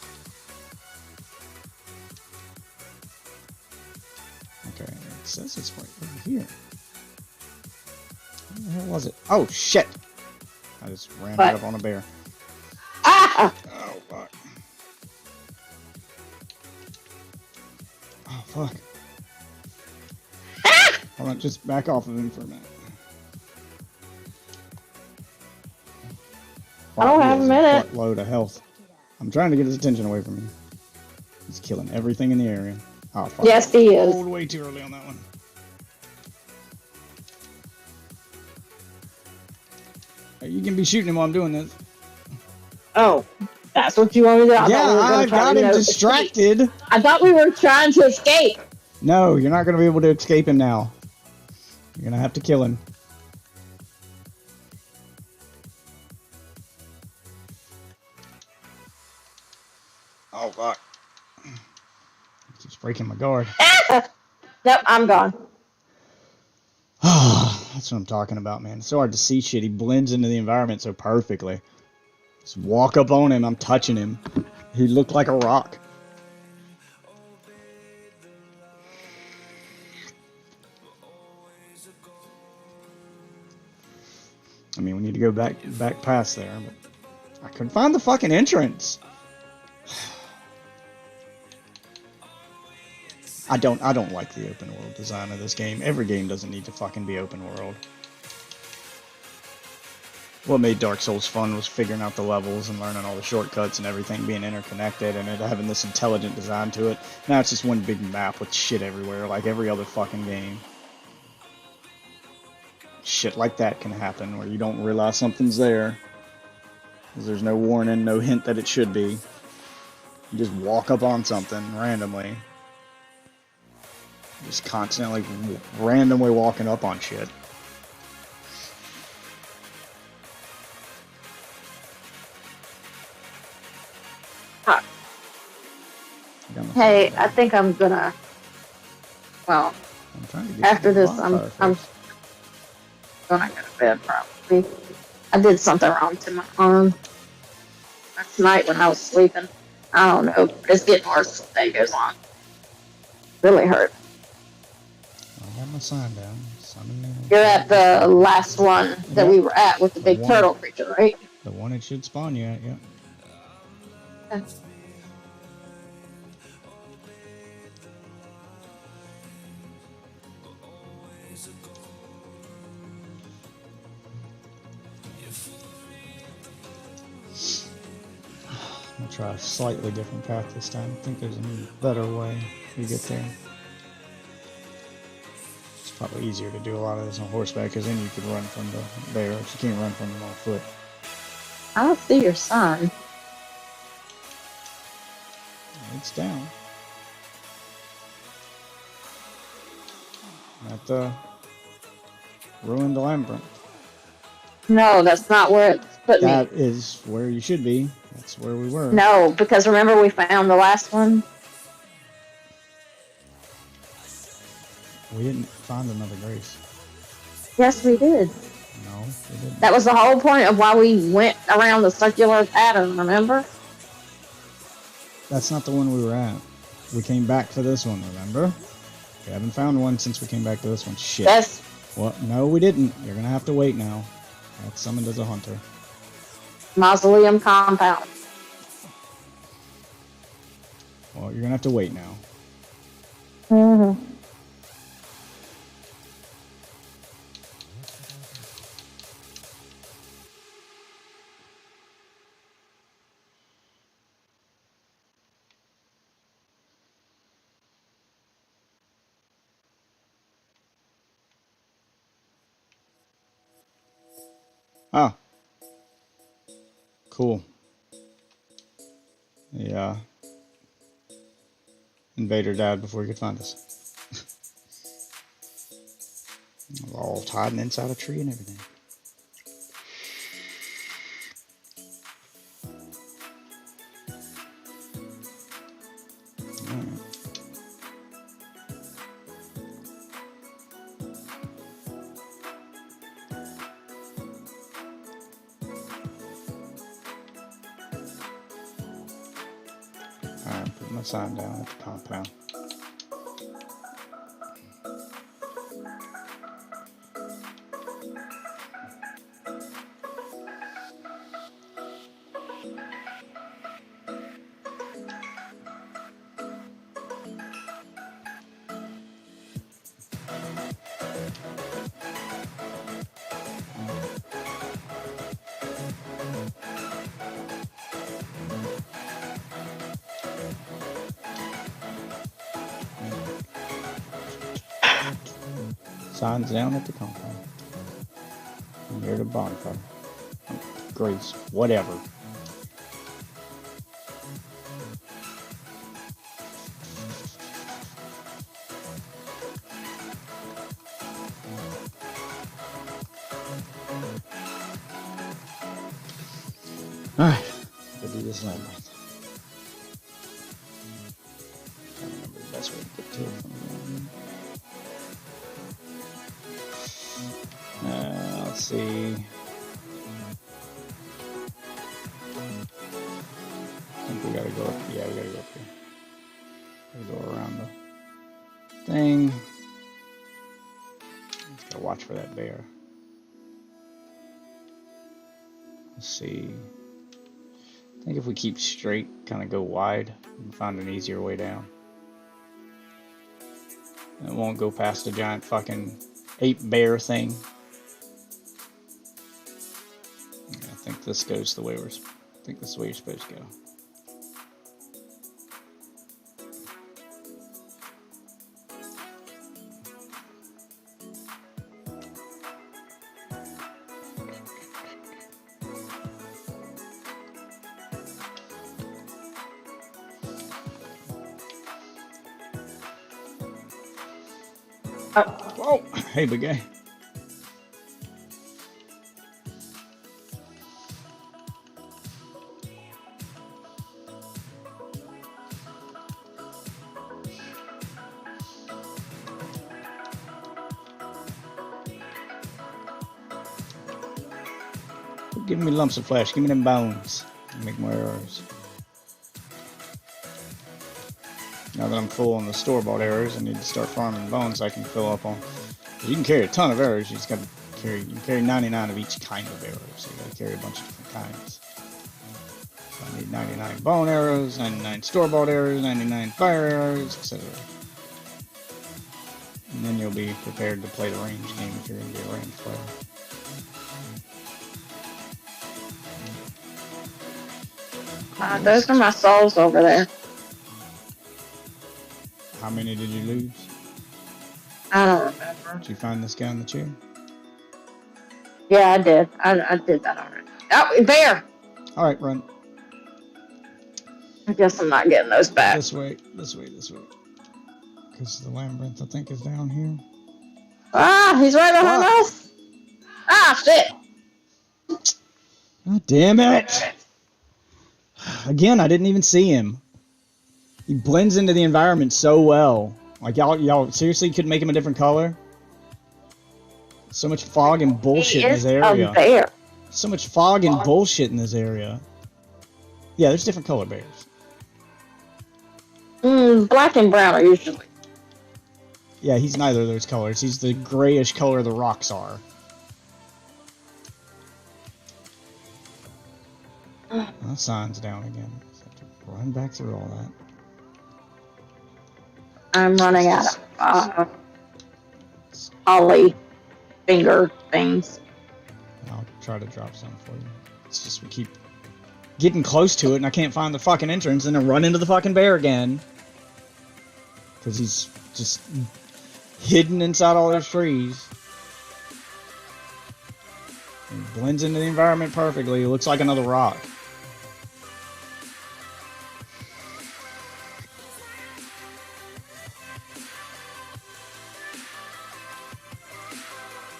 Okay, it says it's right over here. Where the hell was it? Oh shit! I just ran right up on a bear. Ah! Oh fuck. Oh fuck. Hold on, just back off of him for a minute. I don't have a minute. Load of health. I'm trying to get his attention away from me. He's killing everything in the area. Oh fuck. Yes, he is. Rolled way too early on that one. Hey, you can be shooting him while I'm doing this. Oh, that's what you wanted to do? Yeah, I got him distracted. I thought we were trying to escape. No, you're not going to be able to escape him now. You're going to have to kill him. Oh, fuck. He keeps breaking my guard. Yep, I'm gone. That's what I'm talking about, man. It's so hard to see shit. He blends into the environment so perfectly. Just walk up on him. I'm touching him. He looked like a rock. I mean, we need to go back past there, but I couldn't find the fucking entrance. I don't like the open world design of this game. Every game doesn't need to fucking be open world. What made Dark Souls fun was figuring out the levels and learning all the shortcuts and everything being interconnected and it having this intelligent design to it. Now it's just one big map with shit everywhere, like every other fucking game. Shit like that can happen where you don't realize something's there. Because there's no warning, no hint that it should be. You just walk up on something randomly. Just constantly, randomly walking up on shit. Hey, I think I'm gonna. Well, after this, I'm gonna go to bed probably. I did something wrong to my arm last night when I was sleeping. I don't know. It's getting worse as the day goes on. Really hurt. I have my sign down. You're at the last one that we were at with the big turtle creature, right? The one it should spawn you at, yeah. Okay. I'm gonna try a slightly different path this time. I think there's a better way to get there. It's probably easier to do a lot of this on horseback because then you could run from the bears. You can't run from them on foot. I don't see your sign. It's down. At the ruined labyrinth. No, that's not where it put me. That is where you should be. That's where we were. No, because remember we found the last one? We didn't find another Grace. Yes, we did. No, we didn't. That was the whole point of why we went around the circular pattern, remember? That's not the one we were at. We came back for this one, remember? We haven't found one since we came back to this one. Shit. That's What? No, we didn't. You're gonna have to wait now. That's summoned as a hunter. Mausoleum Compound. Well, you're gonna have to wait now. Mm-hmm. Ah. Cool. Yeah. Invader died before he could find us. We're all tied inside a tree and everything. Alright. Alright, put my sign down at the compound. Signs down at the compound. Near the bonfire. Grace, whatever. Alright, we'll do this labyrinth. I don't remember the best way to get to it from here. Let's see. I think we gotta go up. Yeah, we gotta go up here. Gotta go around the thing. Just gotta watch for that bear. Let's see. I think if we keep straight, kind of go wide, we can find an easier way down. It won't go past the giant fucking ape bear thing. I think this goes the way I think this is the way you're supposed to go. Whoa! Hey, big guy. Give me lumps of flesh. Give me them bones. Make more arrows. Now that I'm full on the store-bought arrows, I need to start farming bones so I can fill up on. You can carry a ton of arrows. You just got to carry. You can carry 99 of each kind of arrows. So you got to carry a bunch of different kinds. So I need 99 bone arrows, 99 store-bought arrows, 99 fire arrows, etc. And then you'll be prepared to play the range game if you're going to be a range player. Those are my souls over there. How many did you lose? I don't remember. Did you find this guy in the chair? Yeah, I did. I did that already. Oh, bear! Alright, run. I guess I'm not getting those back. This way, this way, this way. Because the labyrinth, I think, is down here. Ah, he's right behind Fuck. us. Ah, shit. God damn it! Again, I didn't even see him. He blends into the environment so well. Like y'all seriously could make him a different color? So much fog and bullshit He in this is a area. bear. So much fog and bullshit in this area. Yeah, there's different color bears. Black and brown are usually. Yeah, he's neither of those colors. He's the grayish color the rocks are. That sign's down again. So I have to run back through all that. I'm running out of holly finger things. I'll try to drop some for you. It's just we keep getting close to it and I can't find the fucking entrance and then run into the fucking bear again. Because he's just hidden inside all those trees. He blends into the environment perfectly. He looks like another rock.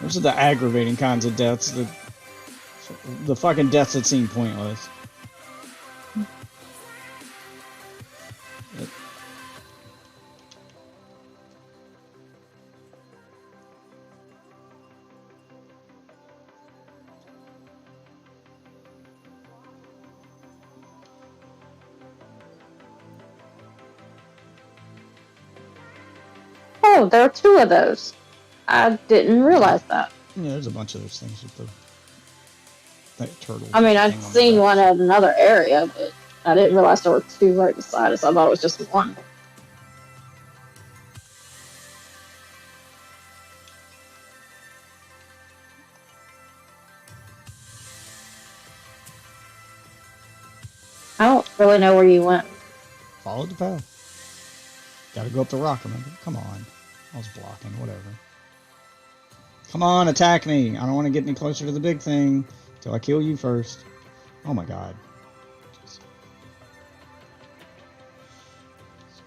Those are the aggravating kinds of deaths. The fucking deaths that seem pointless. Oh, there are two of those. I didn't realize that. Yeah, there's a bunch of those things with that turtle. I mean, I've thing on seen the one back. at another area, but I didn't realize there were two right beside us. I thought it was just one. I don't really know where you went. Follow the path. Gotta go up the rock, remember? Come on. I was blocking, whatever. Come on, attack me! I don't want to get any closer to the big thing till I kill you first. Oh my god. Just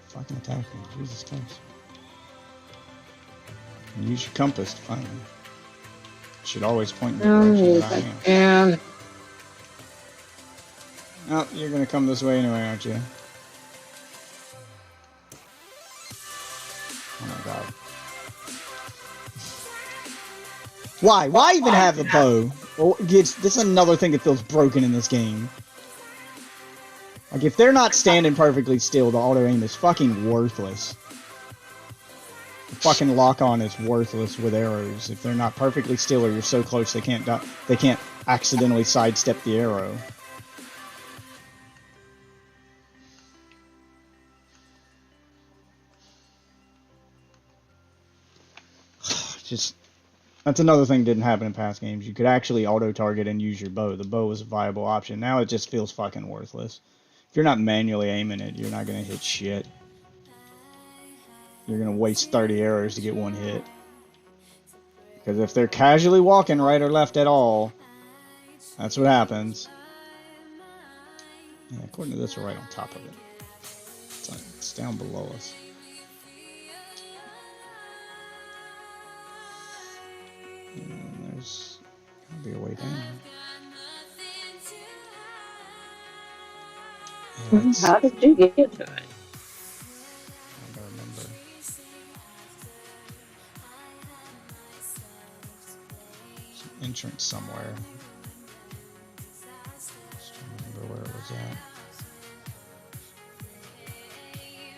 fucking attack me, Jesus Christ. And use your compass to find me. It should always point in the direction that I am. And Oh, you're gonna come this way anyway, aren't you? Oh my god. Why? Why even have the bow? Well, this is another thing that feels broken in this game. Like, if they're not standing perfectly still, the auto-aim is fucking worthless. The fucking lock-on is worthless with arrows. If they're not perfectly still or you're so close they can't accidentally sidestep the arrow. Just, that's another thing that didn't happen in past games. You could actually auto-target and use your bow. The bow was a viable option. Now it just feels fucking worthless. If you're not manually aiming it, you're not going to hit shit. You're going to waste 30 arrows to get one hit. Because if they're casually walking right or left at all, that's what happens. Yeah, according to this, we're right on top of it. It's down below us. And there's gotta be a way down. Yeah, how did you get to it? I don't remember. Some entrance somewhere. Just trying to remember where it was at.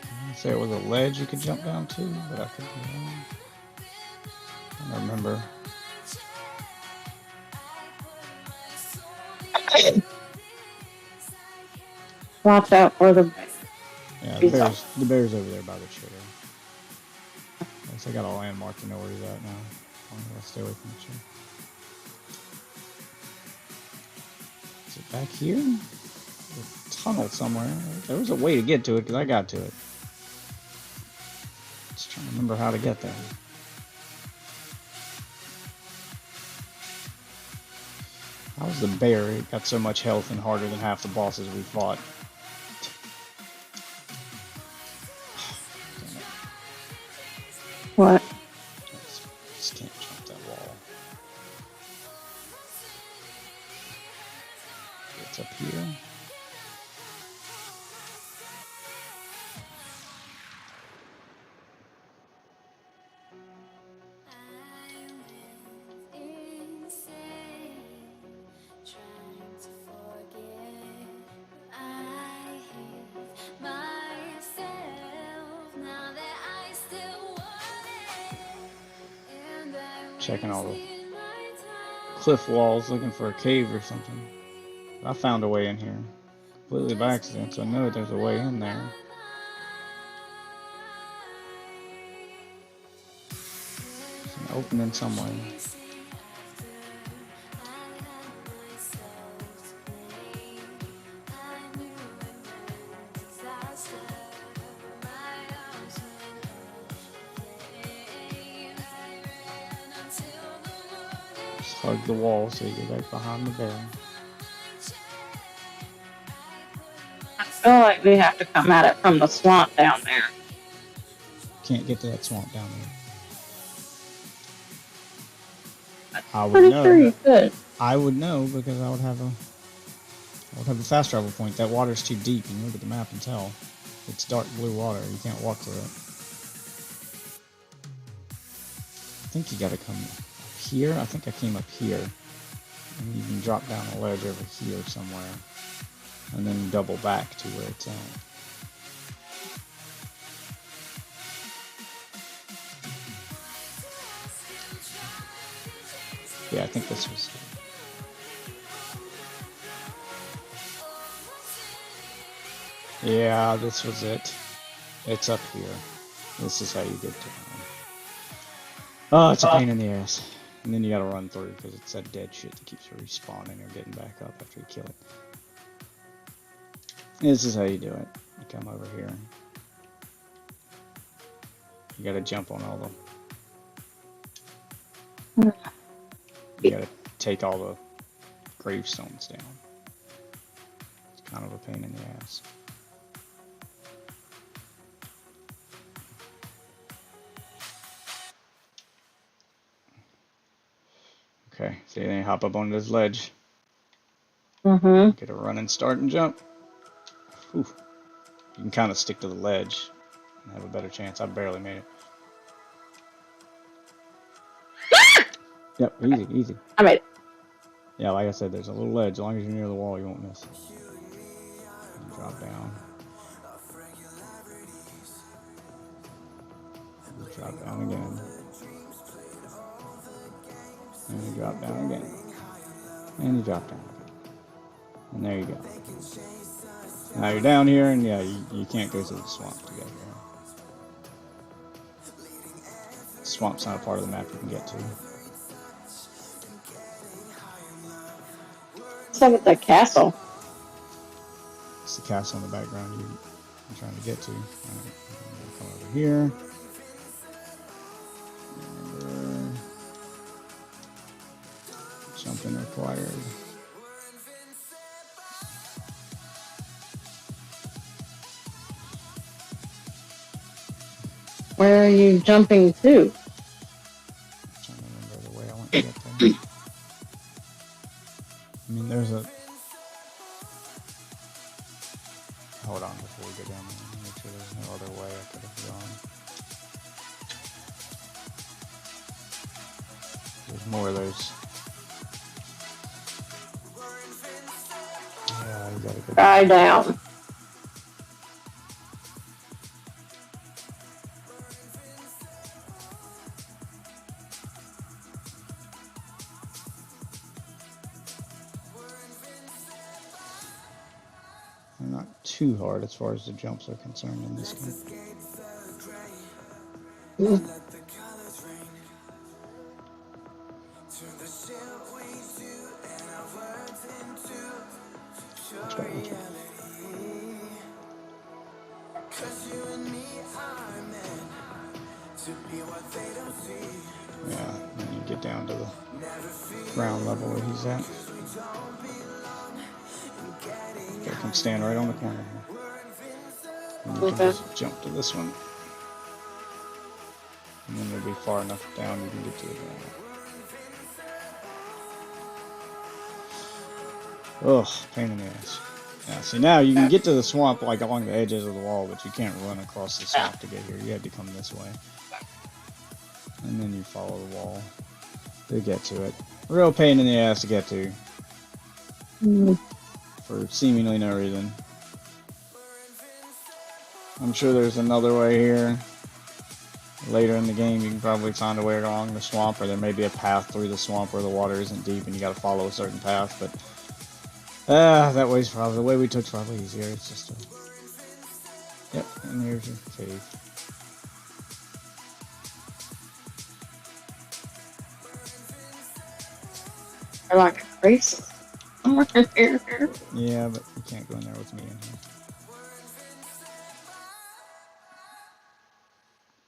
I want to say it was a ledge you could jump down to, but I could be wrong. I don't remember. Watch out for the Yeah, He's the bear's over there by the trigger. I guess I got a landmark to know where he's at now. I'm gonna stay away from the tree. Is it back here? A tunnel somewhere. There was a way to get to it because I got to it. Just trying to remember how to get there. How's the bear? It got so much health and harder than half the bosses we fought. what? Just checking all the cliff walls, looking for a cave or something. I found a way in here, completely by accident, so I know there's a way in there. There's an opening somewhere. Just hug the wall so you get right behind the barrel. I feel like we have to come at it from the swamp down there. Can't get to that swamp down there. I would Pretty know. sure you could. I would know because I would have a fast travel point. That water's too deep. You can look at the map and tell. It's dark blue water. You can't walk through it. I think you gotta come up here. I think I came up here. And you can drop down a ledge over here somewhere. And then double back to where it's at. Yeah, I think this was... Yeah, this was it. It's up here. This is how you get to it. Oh, it's a pain in the ass. And then you gotta run through because it's that dead shit that keeps respawning or getting back up after you kill it. This is how you do it. You come over here. You gotta jump on all the... You gotta take all the gravestones down. It's kind of a pain in the ass. Okay, so then you hop up on this ledge. Mm-hmm. Get a run and start and jump. Whew. You can kind of stick to the ledge and have a better chance. I barely made it. Yep, easy, easy. I made it. Yeah, like I said, there's a little ledge. As long as you're near the wall, you won't miss. And drop down. You drop down again. And you drop down again. And you drop down again. And there you go. Now you're down here, and yeah, you can't go through the swamp to get here. The swamp's not a part of the map you can get to. What's up with the castle? It's the castle in the background you're trying to get to. Alright, come over here. Remember, jumping required. Where are you jumping to? I'm trying to remember the way I want to get there. I mean, there's a... Hold on before we go down there. Make sure there's no other way I could have gone. There's more of those. Yeah, you gotta go Try down. They're not too hard as far as the jumps are concerned in this game. Watch out, watch out. Yeah, then you get down to the ground level where he's at. You can stand right on the corner here. And you can just jump to this one. And then you'll be far enough down you can get to the ground. Ugh, pain in the ass. Yeah, see now you can get to the swamp like along the edges of the wall, but you can't run across the swamp to get here. You had to come this way. And then you follow the wall to get to it. Real pain in the ass to get to. For seemingly no reason. I'm sure there's another way here. later in the game, you can probably find a way along the swamp, or there may be a path through the swamp where the water isn't deep and you got to follow a certain path. But that way's probably the way we took's probably easier. It's just a yep. And here's your cave. They're like a race. Here. Yeah, but you can't go in there with me in here.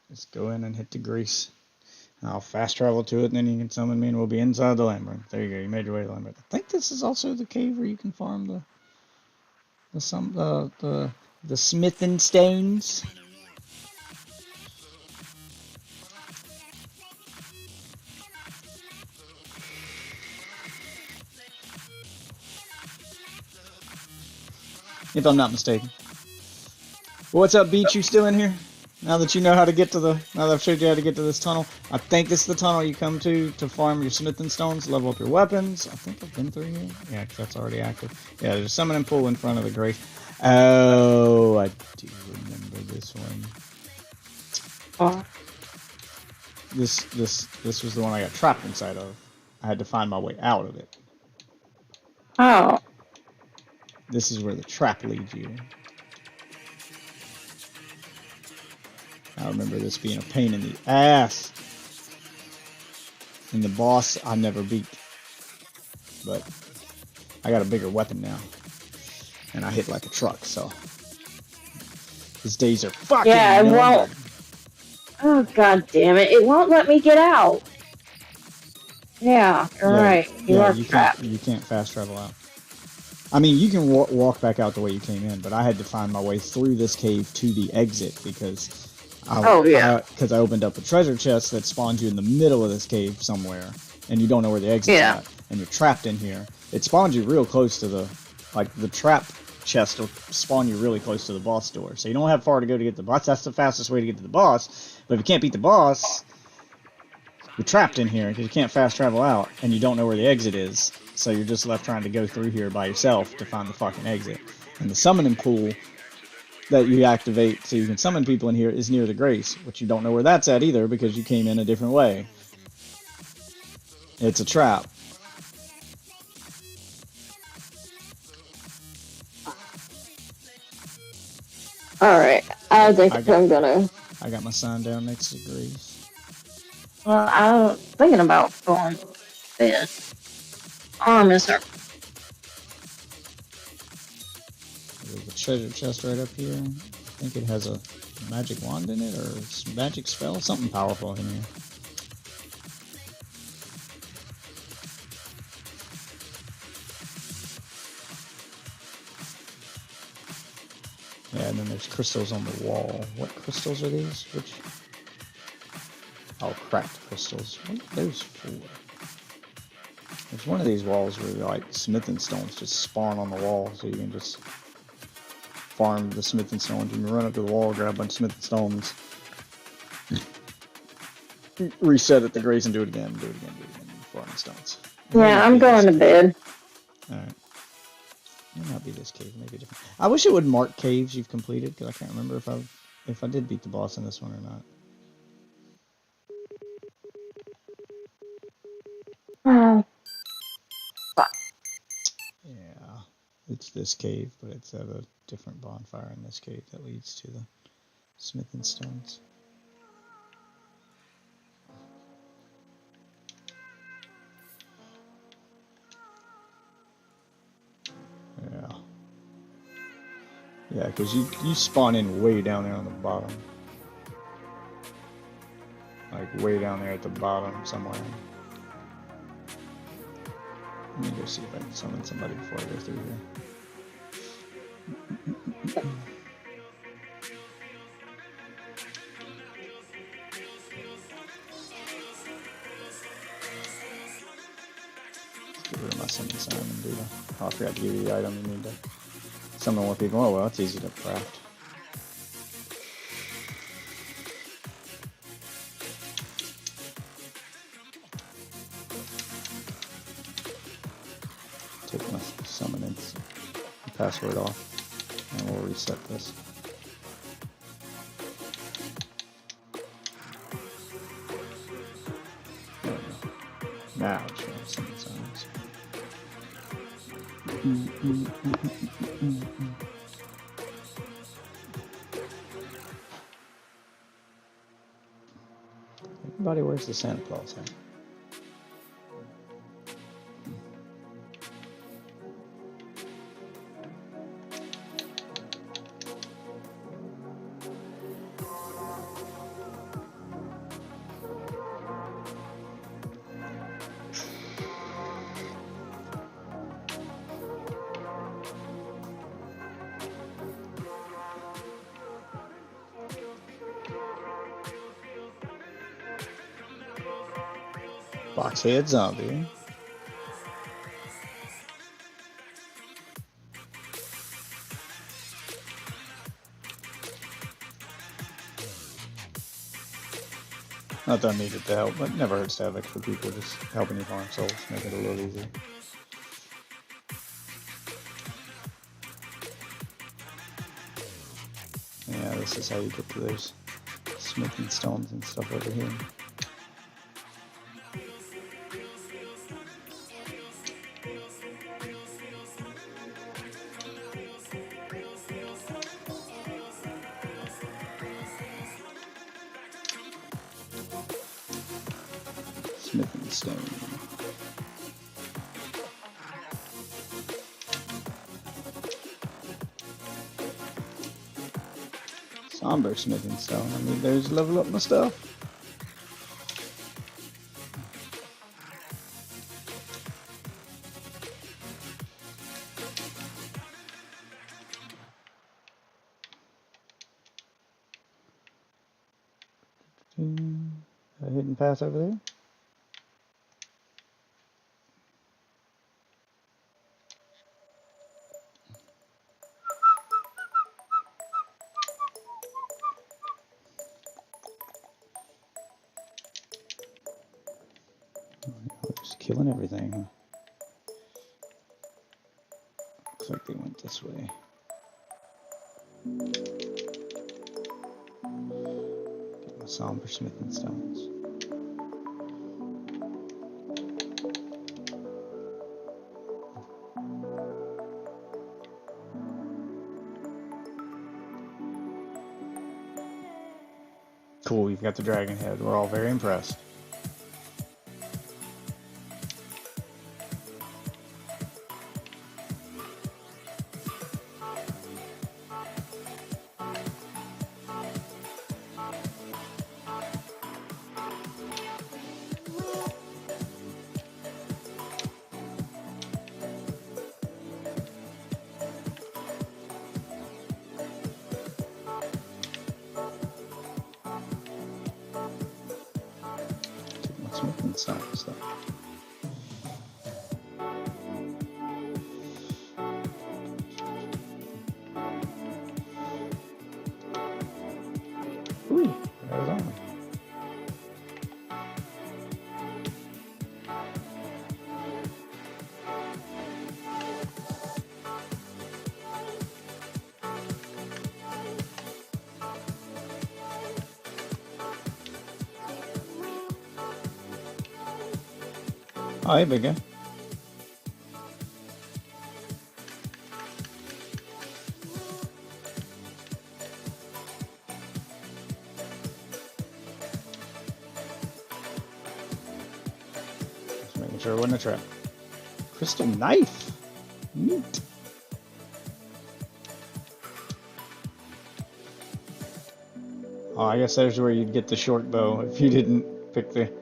Just go in and hit the grease. I'll fast travel to it, and then you can summon me, and we'll be inside the labyrinth. There you go. You made your way to the labyrinth. I think this is also the cave where you can farm the smithing stones. If I'm not mistaken. Well, what's up, Beach? You still in here? Now that you know how to get to now that I've showed you how to get to this tunnel, I think this is the tunnel you come to farm your smithing stones, level up your weapons. I think I've been through here. Yeah, because that's already active. Yeah, there's a summoning pool in front of the grave. Oh, I do remember this one. Oh. This was the one I got trapped inside of. I had to find my way out of it. Oh. This is where the trap leads you. I remember this being a pain in the ass. And the boss I never beat. But I got a bigger weapon now. And I hit like a truck, so his days are fucking yeah, it won't. Oh, god damn it. It won't let me get out. Yeah, you're right. You are trapped. You can't fast travel out. I mean, you can walk back out the way you came in, but I had to find my way through this cave to the exit because I opened up a treasure chest that spawns you in the middle of this cave somewhere, and you don't know where the exit's at, and you're trapped in here. It spawns you real close to the trap chest will spawn you really close to the boss door, so you don't have far to go to get the boss. That's the fastest way to get to the boss, but if you can't beat the boss, you're trapped in here because you can't fast travel out, and you don't know where the exit is, so you're just left trying to go through here by yourself to find the fucking exit. And the summoning pool that you activate so you can summon people in here is near the grace, which you don't know where that's at either because you came in a different way. It's a trap. Alright, I think I'm gonna... I got my sign down next to grace. Well, I'm thinking about going this. Oh, miss her. There's a treasure chest right up here. I think it has a magic wand in it, or a magic spell, something powerful in here. Yeah, and then there's crystals on the wall. What crystals are these? Which? Oh, cracked crystals. What are those for? There's one of these walls where like smithing stones just spawn on the wall, so you can just farm the smithing stones. You can run up to the wall, grab a bunch of smithing stones, reset at the grace, and do it again, farm the stones. Yeah, I'm going to bed. Alright. May not be this cave, maybe different. I wish it would mark caves you've completed, because I can't remember if I did beat the boss in this one or not. Yeah, it's this cave, but it's at a different bonfire in this cave that leads to the smithing stones. Yeah. Yeah, because you spawn in way down there on the bottom. Like way down there at the bottom somewhere. Let me go see if I can summon somebody before I go through here. Let's get rid of my summon sign and do the... Oh, I forgot to give you the item you need to summon more people. Oh well, that's easy to craft. Take my summon password off, and we'll reset this. Now it's showing some signs. Everybody, where's the Santa Claus hat? Boxhead zombie. Not that I needed the help, but it never hurts to have extra people just helping you farm souls, make it a little easier. Yeah, this is how you get to those smithing stones and stuff over here. Smithing stone. Somber smithing stone. I need those to level up my stuff. A hidden path over there. Just killing everything, huh? Looks like they went this way. Get my somber smithing stones. Cool, you've got the dragon head. We're all very impressed. Smithing stone stuff. Ooh, that was on. Oh, hey, big guy. Just making sure it wasn't a trap. Crystal knife. Neat. Oh, I guess there's where you'd get the short bow if you didn't pick the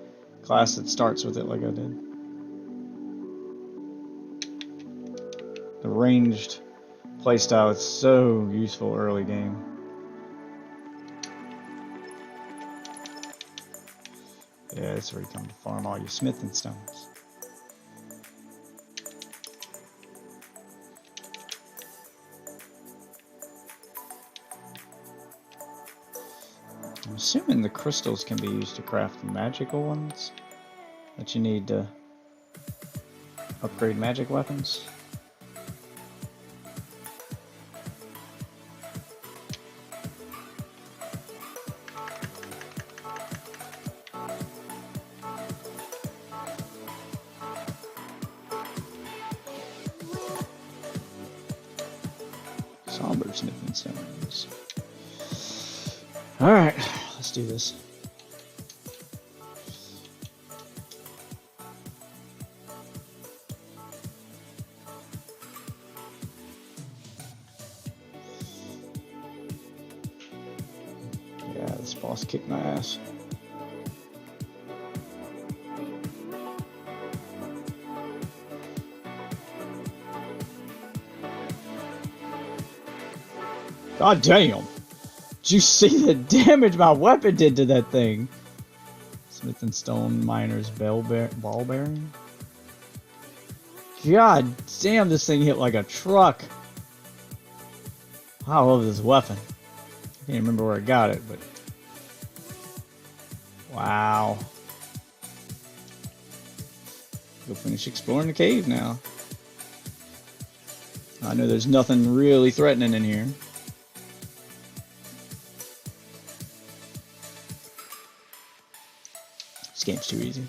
class that starts with it like I did. The ranged playstyle is so useful early game. Yeah, that's where you come to farm all your smithing stones. I'm assuming the crystals can be used to craft the magical ones that you need to upgrade magic weapons. Somber smithing stones. Alright, let's do this. Yeah, this boss kicked my ass. God damn! Did you see the damage my weapon did to that thing? Smith and Stone Miner's ball bearing. God damn, this thing hit like a truck. I love this weapon. I can't remember where I got it, but wow. Go finish exploring the cave now. I know there's nothing really threatening in here. This game's too easy.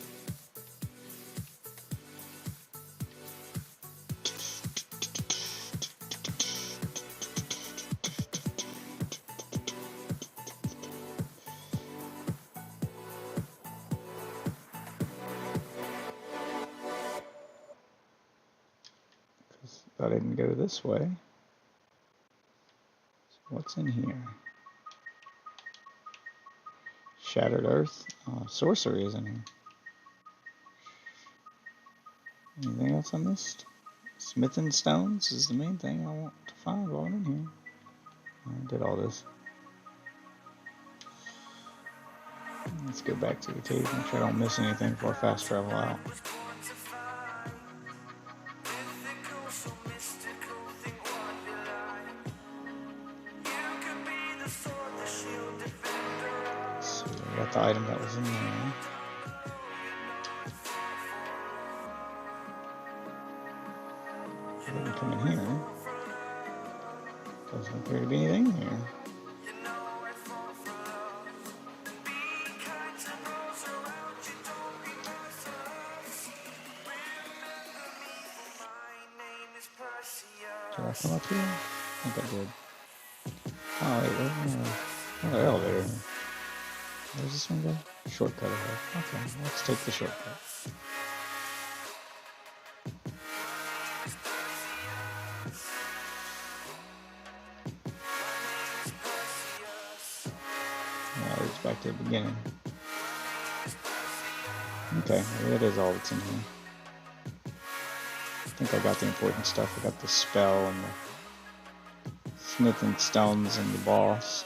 I didn't go this way. So what's in here? Shattered Earth. Oh, sorcery is in here. Anything else I missed? Smithing stones is the main thing I want to find while I'm in here. I did all this. Let's go back to the cave, make sure I don't miss anything before I fast travel out. So I got the item that was in there. I didn't come in here. Doesn't appear to be anything here. Did I come up here? I think I did. Oh, wait, where's another elevator here? Where's this one go? Shortcut ahead. Okay, let's take the shortcut. Yeah, it's back to the beginning. Okay, that is all that's in here. I think I got the important stuff. I got the spell and the smithing stones and the boss.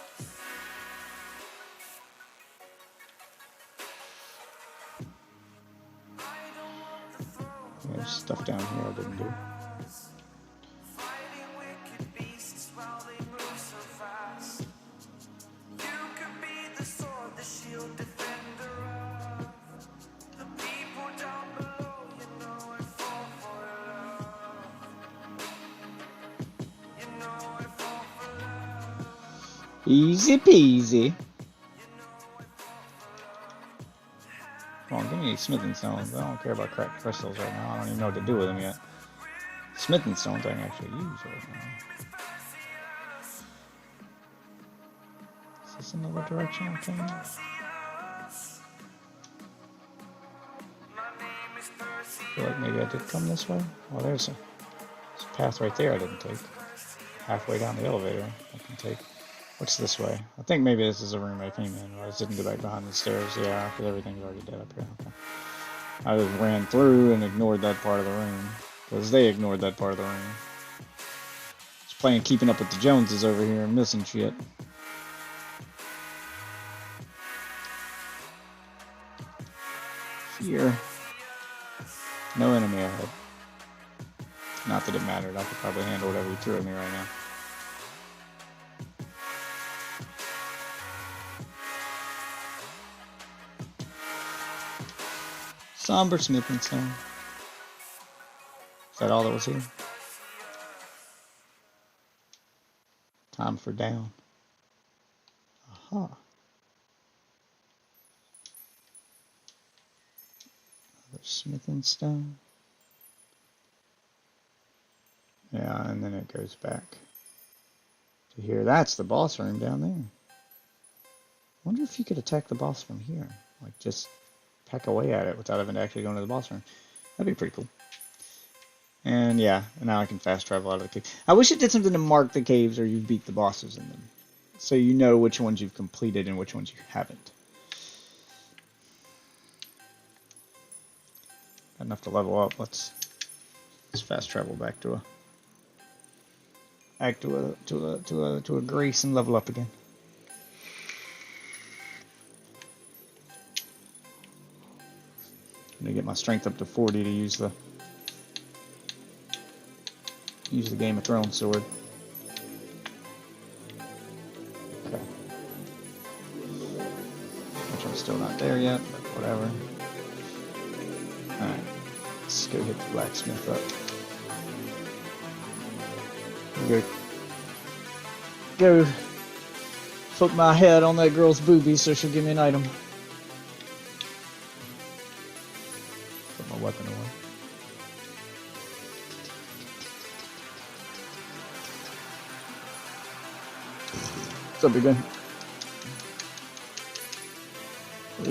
There's stuff down here I didn't do. Easy peasy. Come on, give me smithing stones. I don't care about cracked crystals right now. I don't even know what to do with them yet. Smithing stones I can actually use right now. Is this another direction I can? I feel like maybe I did come this way. Well, there's a path right there I didn't take. Halfway down the elevator I can take. What's this way? I think maybe this is a room I came in. I just didn't go back behind the stairs. Yeah, because everything's already dead up here. Okay. I just ran through and ignored that part of the room. Because they ignored that part of the room. Just playing keeping up with the Joneses over here and missing shit. Here. No enemy ahead. Not that it mattered. I could probably handle whatever he threw at me right now. Somber smithing stone. Is that all that was here? Time for down. Aha. Another smithing stone. Yeah, and then it goes back. To here, that's the boss room down there. Wonder if you could attack the boss from here. Like, just peck away at it without even actually going to the boss room. That'd be pretty cool. And yeah, now I can fast travel out of the cave. I wish it did something to mark the caves or you beat the bosses in them. So you know which ones you've completed and which ones you haven't. Got enough to level up. Let's fast travel back to a grace and level up again. I'm gonna get my strength up to 40 to use the Game of Thrones sword. Okay. Which I'm still not there yet, but whatever. Alright. Let's go hit the blacksmith up. Go fuck my head on that girl's boobies so she'll give me an item. Put my weapon away. What's up, big guy?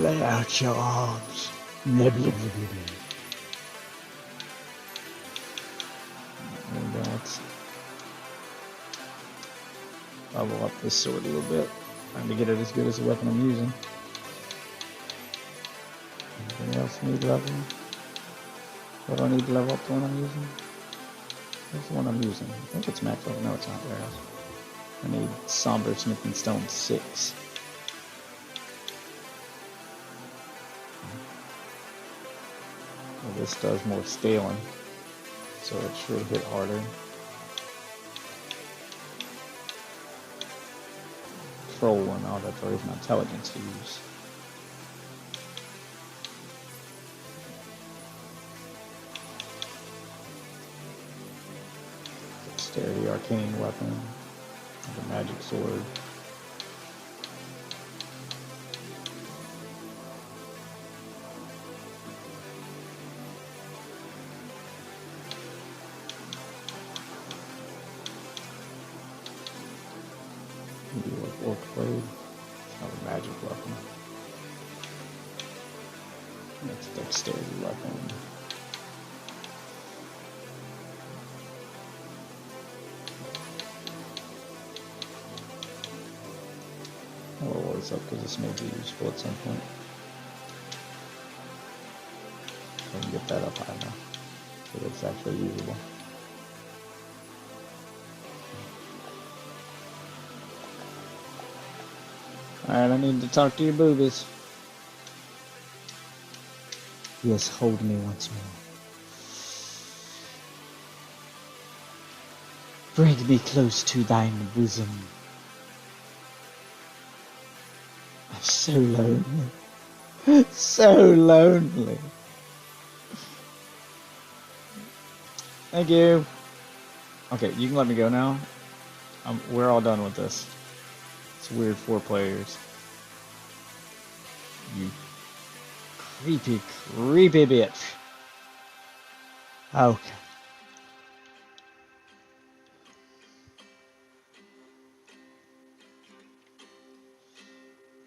Lay out your arms. Blah, blah, blah, blah, blah. And that's level up this sword a little bit. Trying to get it as good as the weapon I'm using. Anything else need leveling? What do I need to level up the one I'm using? What's the one I'm using? I think it's max level. No, it's not. There it is. I need Somber Smithing Stone 6. Well, this does more scaling, so it should hit harder. Control one, oh, that's always my intelligence to use. Dexterity, arcane weapon. The magic sword. Maybe like Orc Blade. It's not a magic weapon. That's a dexterity weapon. I'll lower this up because this may be useful at some point. I can get that up high enough so that it's actually usable. Alright, I need to talk to your boobies. Yes, hold me once more. Bring me close to thine bosom. I'm so lonely. So lonely. Thank you. Okay, you can let me go now. We're all done with this. It's weird 4 players. You creepy, creepy bitch. Okay.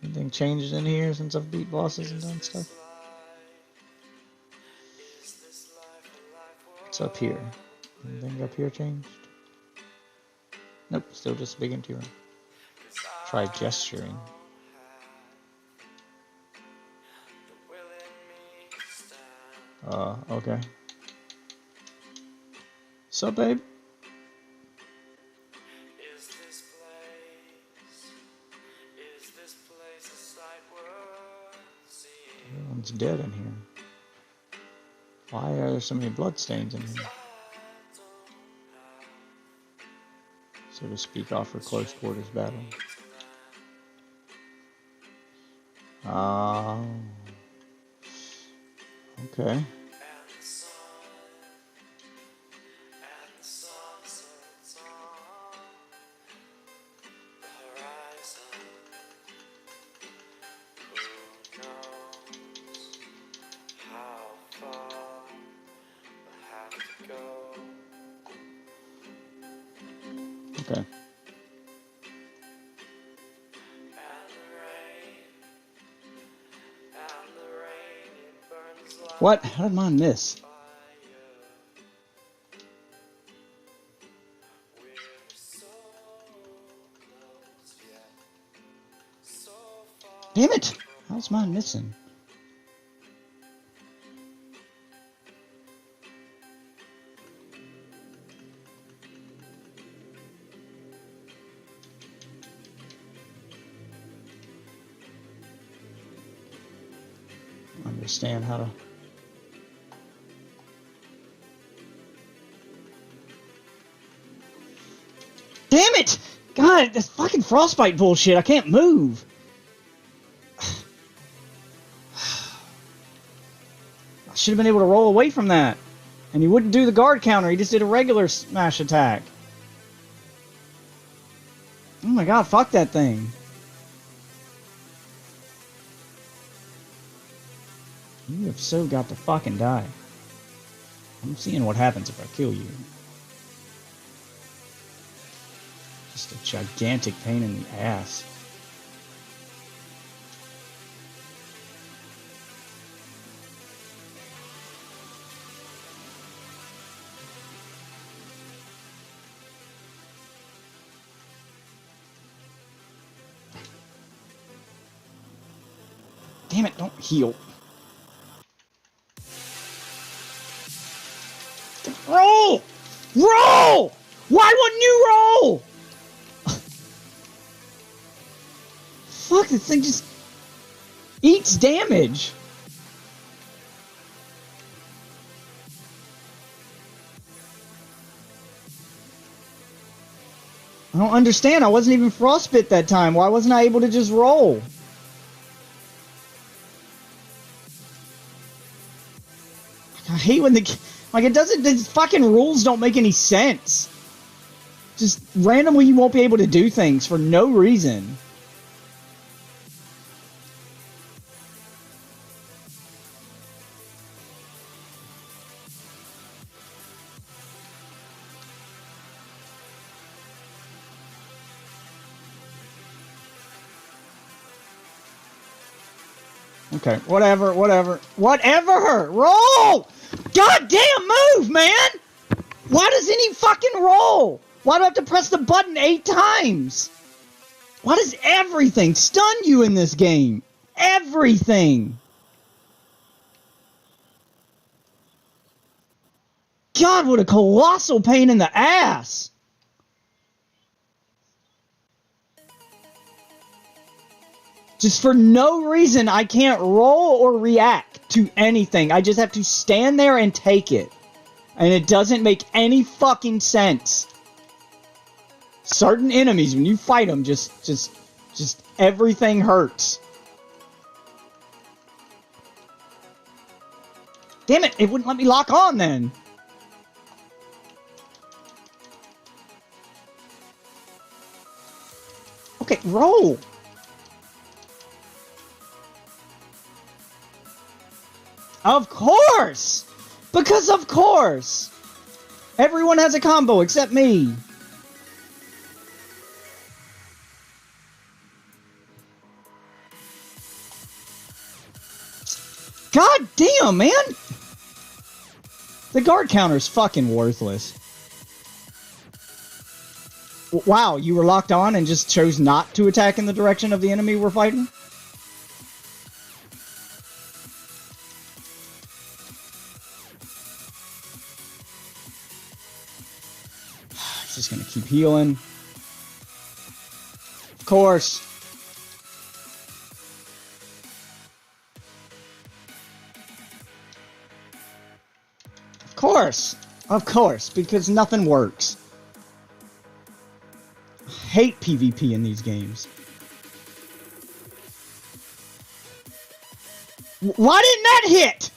Anything changed in here since I've beat bosses and done stuff? What's up here? Anything up here changed? Nope, still just big empty room. Try gesturing. Okay. Sup, babe? Everyone's dead in here. Why are there so many bloodstains in here? So to speak, offer close quarters battle. Oh. Okay. Okay. What? How did mine miss? Damn it! How's mine missing? Understand how to. Damn it! God, this fucking frostbite bullshit. I can't move. I should have been able to roll away from that. And he wouldn't do the guard counter. He just did a regular smash attack. Oh my god, fuck that thing. You have so got to fucking die. I'm seeing what happens if I kill you. Just a gigantic pain in the ass. Damn it, don't heal. Roll! Roll! Why wouldn't you roll? Fuck, this thing just eats damage. I don't understand. I wasn't even frostbit that time. Why wasn't I able to just roll? I hate when like, it doesn't, these fucking rules don't make any sense. Just randomly you won't be able to do things for no reason. Okay, whatever. Roll! Goddamn move, man! Why doesn't he fucking roll? Why do I have to press the button 8 times? Why does everything stun you in this game? Everything! God, what a colossal pain in the ass! Just for no reason, I can't roll or react to anything. I just have to stand there and take it. And it doesn't make any fucking sense. Certain enemies, when you fight them, just everything hurts. Damn it, it wouldn't let me lock on then. Okay, roll. Of course! Because of course! Everyone has a combo except me. God damn, man! The guard counter's fucking worthless. Wow, you were locked on and just chose not to attack in the direction of the enemy we're fighting? Just gonna keep healing. Of course. Of course. Of course, because nothing works. I hate PvP in these games. Why didn't that hit?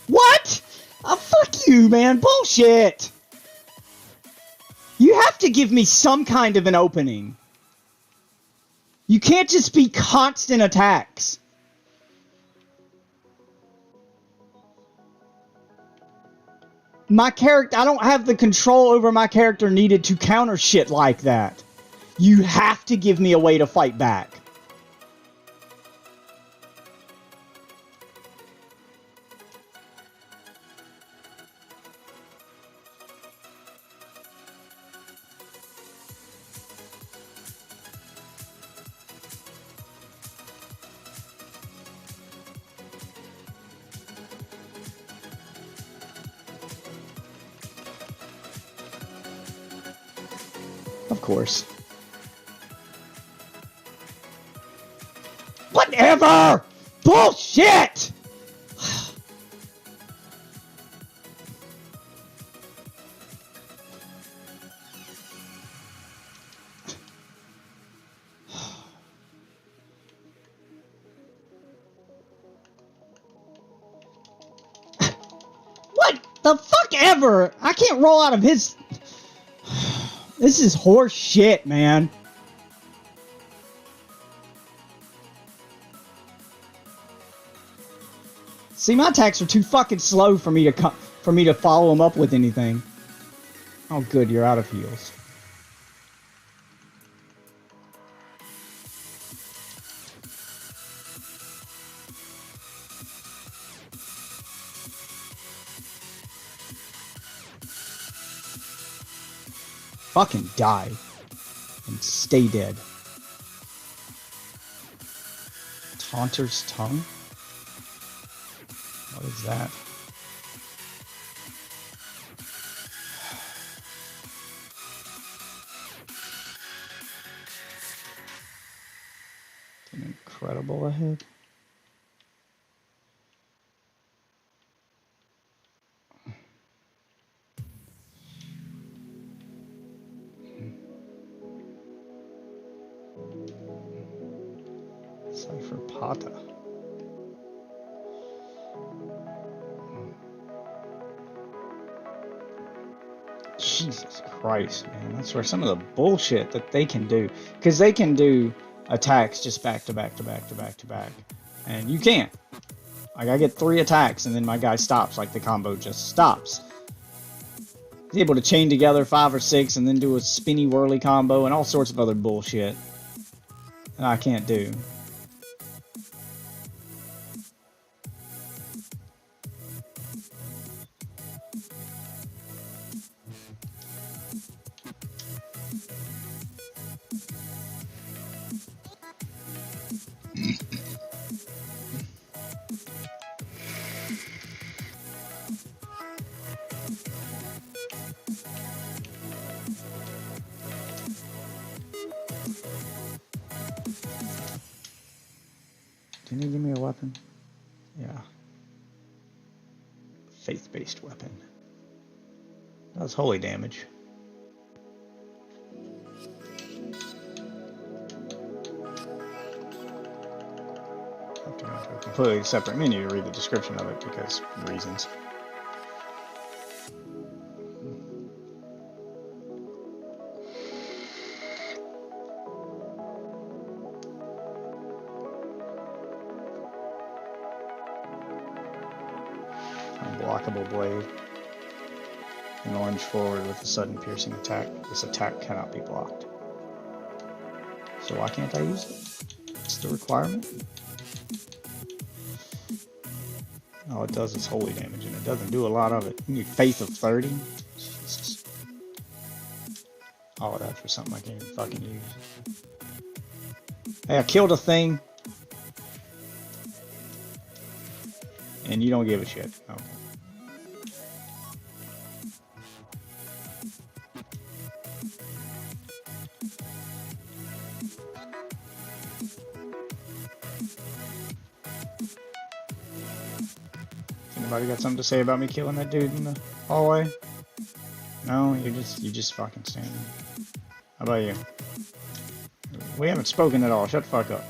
What? Oh, fuck you, man. Bullshit. You have to give me some kind of an opening. You can't just be constant attacks. My character, I don't have the control over my character needed to counter shit like that. You have to give me a way to fight back. Of course. Whatever! Bullshit! What the fuck ever? I can't roll out of his... This is horse shit, man. See, my attacks are too fucking slow for me to follow him up with anything. Oh, good, you're out of heals. Fucking die. And stay dead. Taunter's Tongue? What is that? An incredible ahead. Cypher Pata. Jesus Christ, man. That's where some of the bullshit that they can do. Because they can do attacks just back to back to back to back to back. And you can't. Like, I get 3 attacks and then my guy stops. Like, the combo just stops. He's able to chain together 5 or 6 and then do a spinny whirly combo and all sorts of other bullshit that I can't do. Didn't he give me a weapon? Yeah. Faith-based weapon. Does holy damage. Have to go to a completely separate menu to read the description of it because reasons. Unblockable blade. And lunge forward with a sudden piercing attack. This attack cannot be blocked. So why can't I use it? It's the requirement. All it does is holy damage, and it doesn't do a lot of it. You need faith of 30? Jesus. All of that for something I can't even fucking use. Hey, I killed a thing. And you don't give a shit. Okay. Anybody got something to say about me killing that dude in the hallway? No, you just fucking standing. How about you? We haven't spoken at all. Shut the fuck up.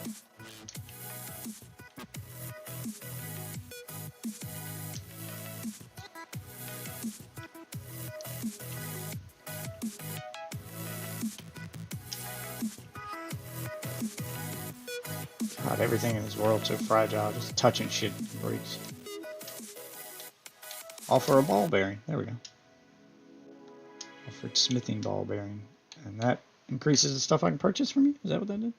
God, everything in this world's so fragile. Just touching shit breaks. Offer a ball bearing. There we go. Offered smithing ball bearing. And that increases the stuff I can purchase from you? Is that what that did?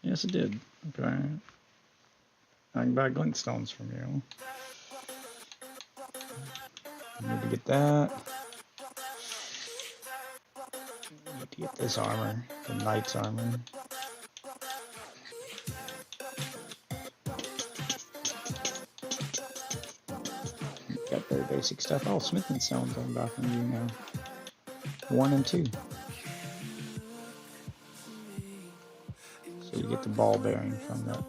Yes, it did. Okay. I can buy glintstones from you. I need to get that. I need to get this armor. The knight's armor. Got very basic stuff. Oh, smithing stones I can buy from you now. 1 and 2. So you get the ball bearing from that.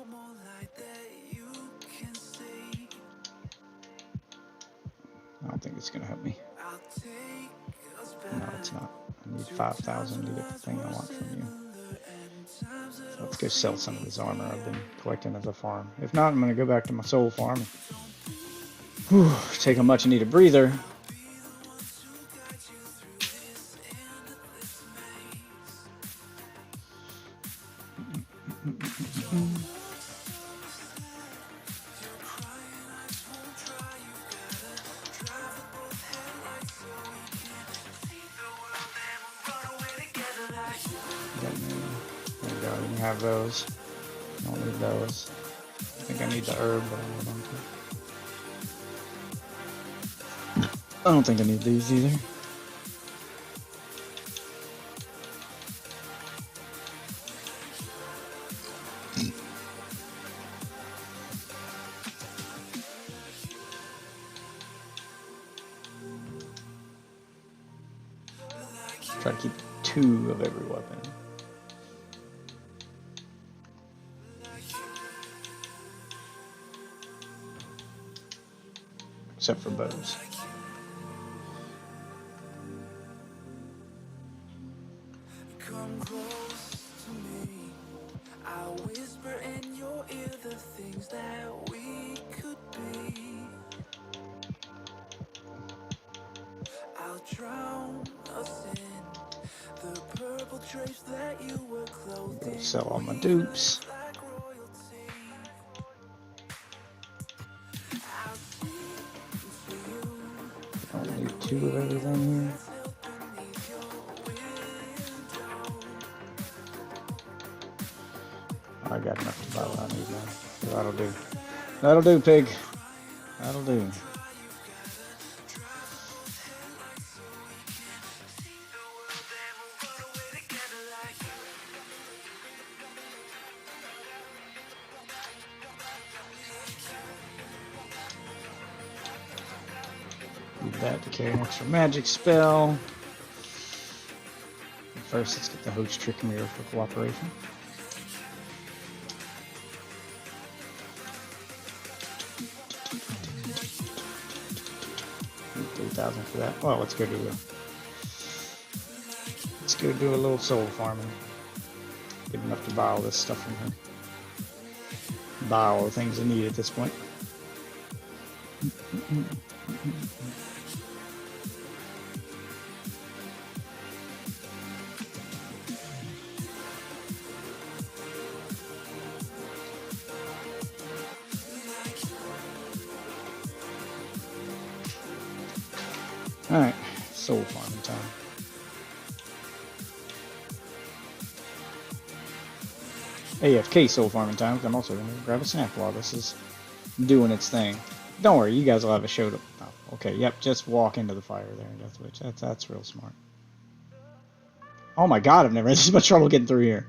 I don't think it's going to help me. No, it's not. I need 5,000 to get the thing I want from you. So let's go sell some of this armor I've been collecting as a farm. If not, I'm going to go back to my soul farm. Whew, take a much needed breather. There we go, you can have those. Don't need those. I think I need the herb, but I don't think. I don't think I need these either. Try to keep 2 of every weapon. Except for bows. Come close to me. I'll whisper in your ear the things that we could be. I'll drown us in the purple drapes that you were clothed in. Sell all my dupes. Like royalty. I'll sing to you. Don't need 2 of everything here. I got enough to buy what I need now. So that'll do. That'll do, pig. That'll do. Need that to carry an extra magic spell. First, let's get the Hoach Trick Mirror for cooperation. 3,000 for that. Well, let's go do a little soul farming. Get enough to buy all this stuff from her. Buy all the things I need at this point. Alright, soul farming time. AFK soul farming time, because I'm also going to grab a snack while this is doing its thing. Don't worry, you guys will have a show to... Oh, okay, yep, just walk into the fire there, Death Witch. That's real smart. Oh my god, I've never had this much trouble getting through here.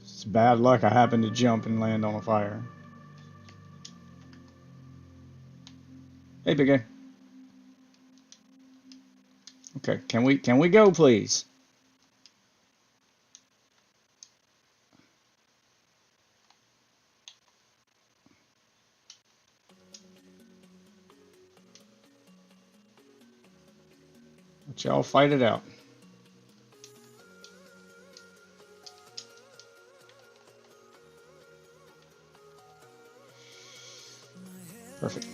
It's bad luck I happened to jump and land on a fire. Hey, big guy. Okay, can we go, please? Let y'all fight it out. Perfect.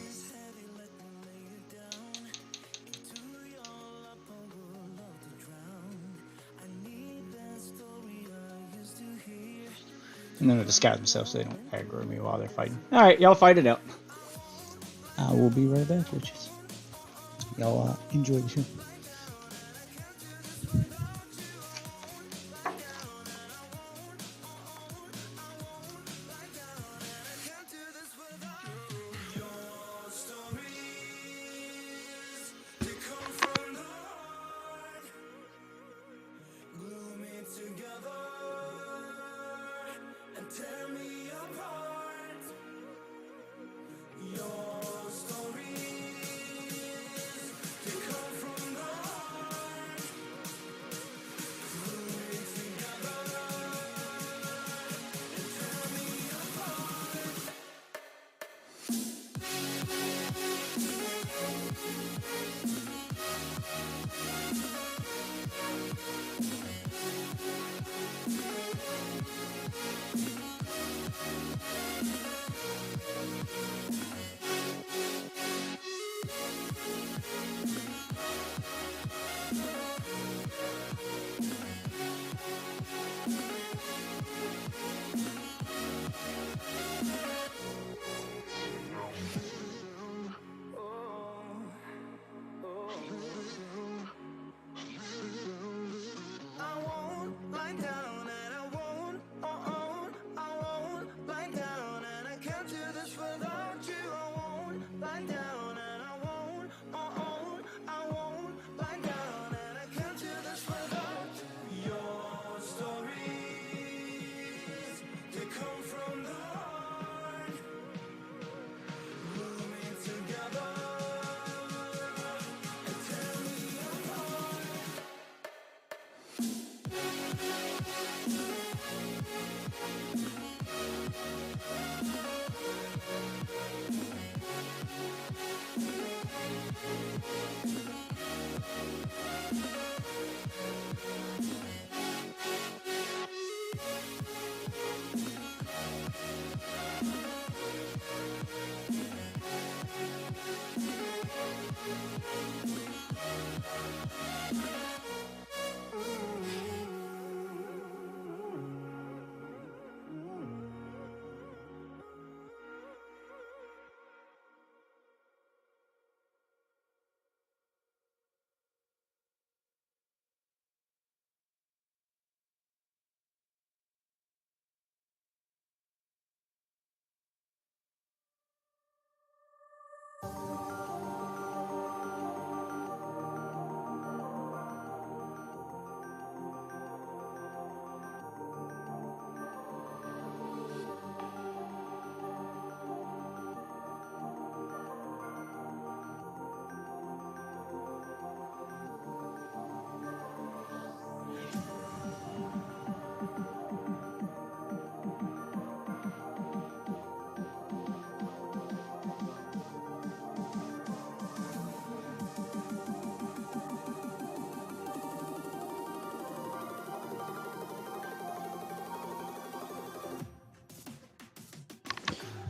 And then they disguise themselves so they don't aggro me while they're fighting. Alright, y'all fight it out. I will be right back, witches. Y'all enjoy the show.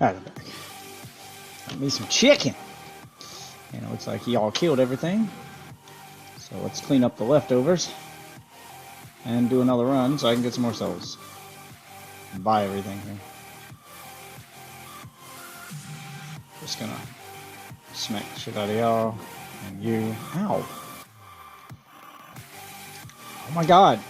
Alright, I'm back. Got me some chicken. And it looks like y'all killed everything. So let's clean up the leftovers. And do another run so I can get some more souls. And buy everything here. Just gonna smack the shit out of y'all. And you. Ow. Oh my god.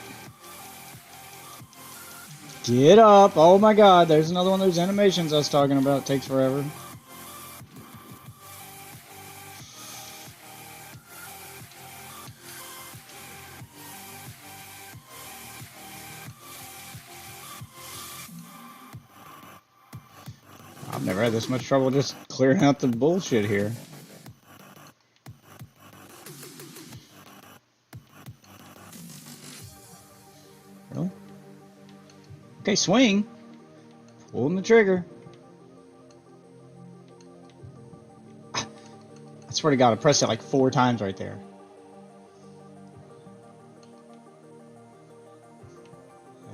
Get up! Oh my god, there's another one of those animations I was talking about. It takes forever. I've never had this much trouble just clearing out the bullshit here. Really? Okay, swing. Pulling the trigger. I swear to God, I pressed it like 4 times right there.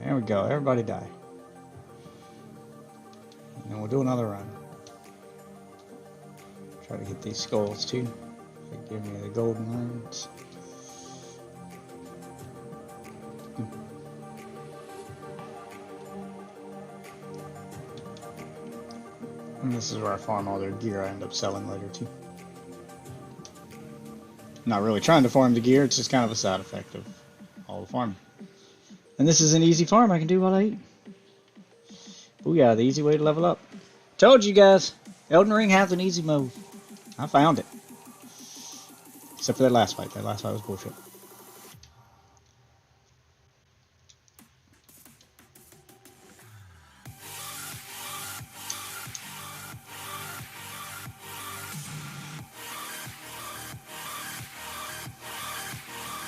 There we go. Everybody die. And then we'll do another run. Try to get these skulls too. They give me the golden runes. And this is where I farm all their gear I end up selling later too. Not really trying to farm the gear, it's just kind of a side effect of all the farming. And this is an easy farm I can do while I eat. Booyah, the easy way to level up. Told you guys, Elden Ring has an easy mode. I found it. Except for that last fight. That last fight was bullshit.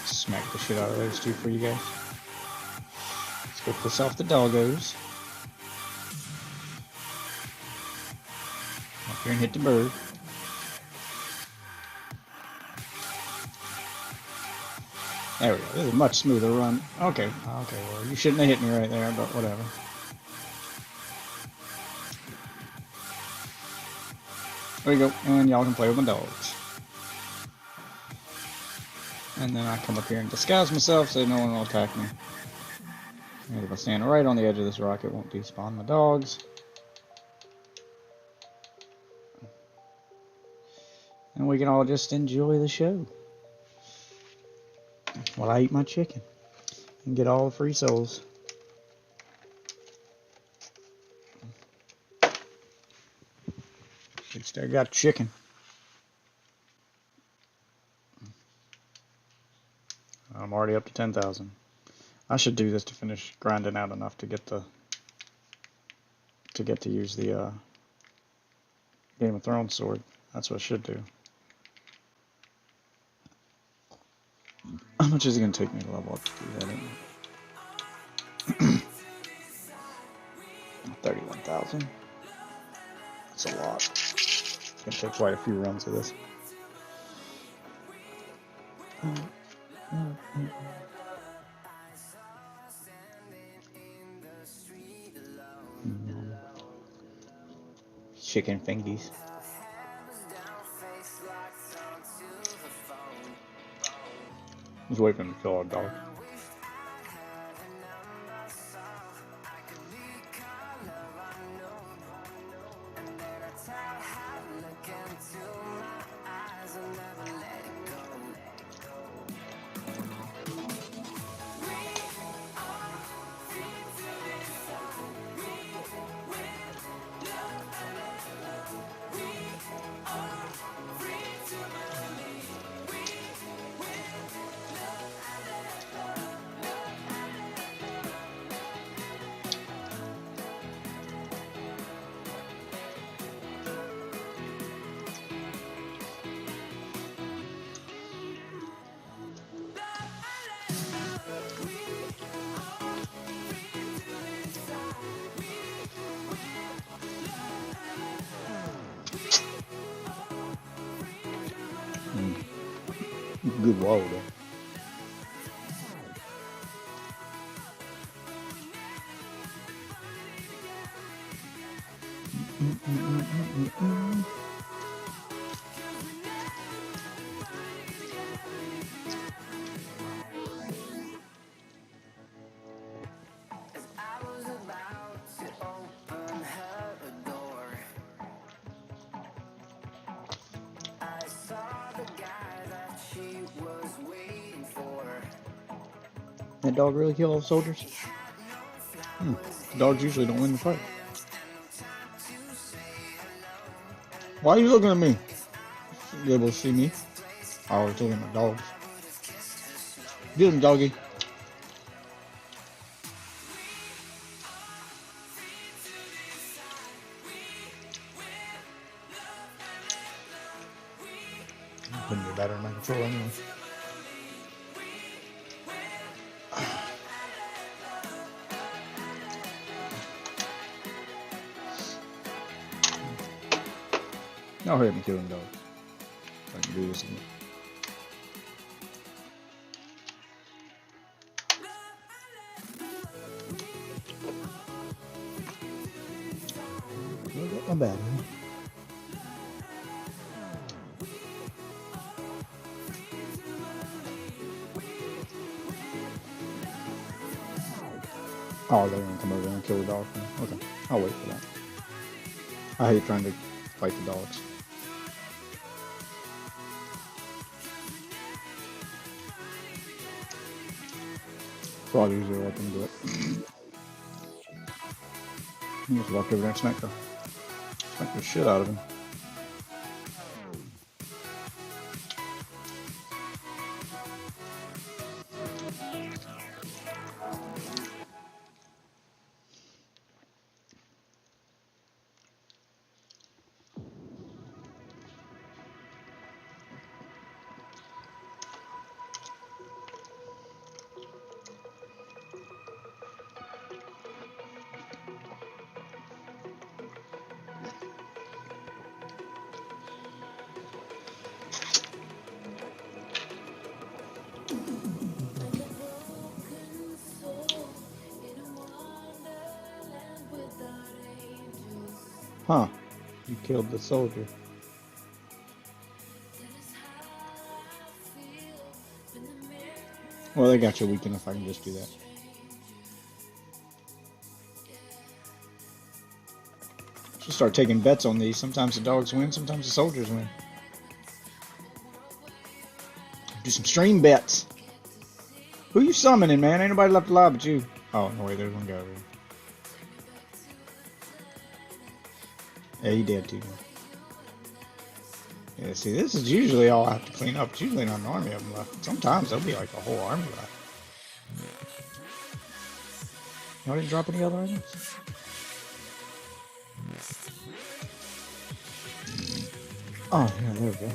Smack the shit out of those two for you guys. Let's go piss off the doggos. Up here and hit the bird. There we go. This is a much smoother run. Okay, well, you shouldn't have hit me right there, but whatever. There we go, and y'all can play with my dogs. And then I come up here and disguise myself so no one will attack me. And if I stand right on the edge of this rock, it won't despawn my dogs. And we can all just enjoy the show while I eat my chicken and get all the free souls. At least I got chicken. I'm already up to 10,000. I should do this to finish grinding out enough to get to use the Game of Thrones sword. That's what I should do. How much is it going to take me to level up to do that anyway? 31,000. That's a lot. It's going to take quite a few runs of this. Chicken fingies. Just wait for him to kill our dog. Good wall though. That dog really kill all the soldiers? Dogs usually don't win the fight. Why are you looking at me? You be able to see me? I was looking at my dogs. Get him, doggy. Couldn't be better in my control anyway. I'll hurry up and kill him, dog. I can do this again. Not bad, huh? Oh, they're gonna come over and kill the dog. Okay, I'll wait for that. I hate trying to fight the dogs. So I'll usually let them do it. You just walk over there and smack the shit out of him. Huh. You killed the soldier. Well, they got you weakened if I can just do that. Should start taking bets on these. Sometimes the dogs win, sometimes the soldiers win. Do some stream bets. Who you summoning, man? Ain't nobody left alive but you. Oh, no, wait, there's one guy over here. Yeah, he dead too. Yeah, see, this is usually all I have to clean up. It's usually not an army of them left. Sometimes there'll be like a whole army left. Y'all didn't drop any other items? Oh, yeah, there we go.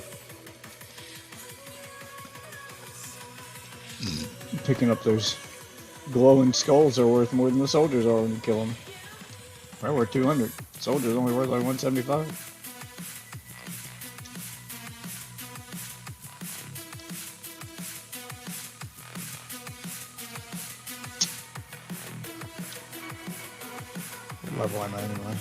Picking up those glowing skulls are worth more than the soldiers are when you kill them. They're worth 200. Soldiers only worth like 175. What level am I anyway?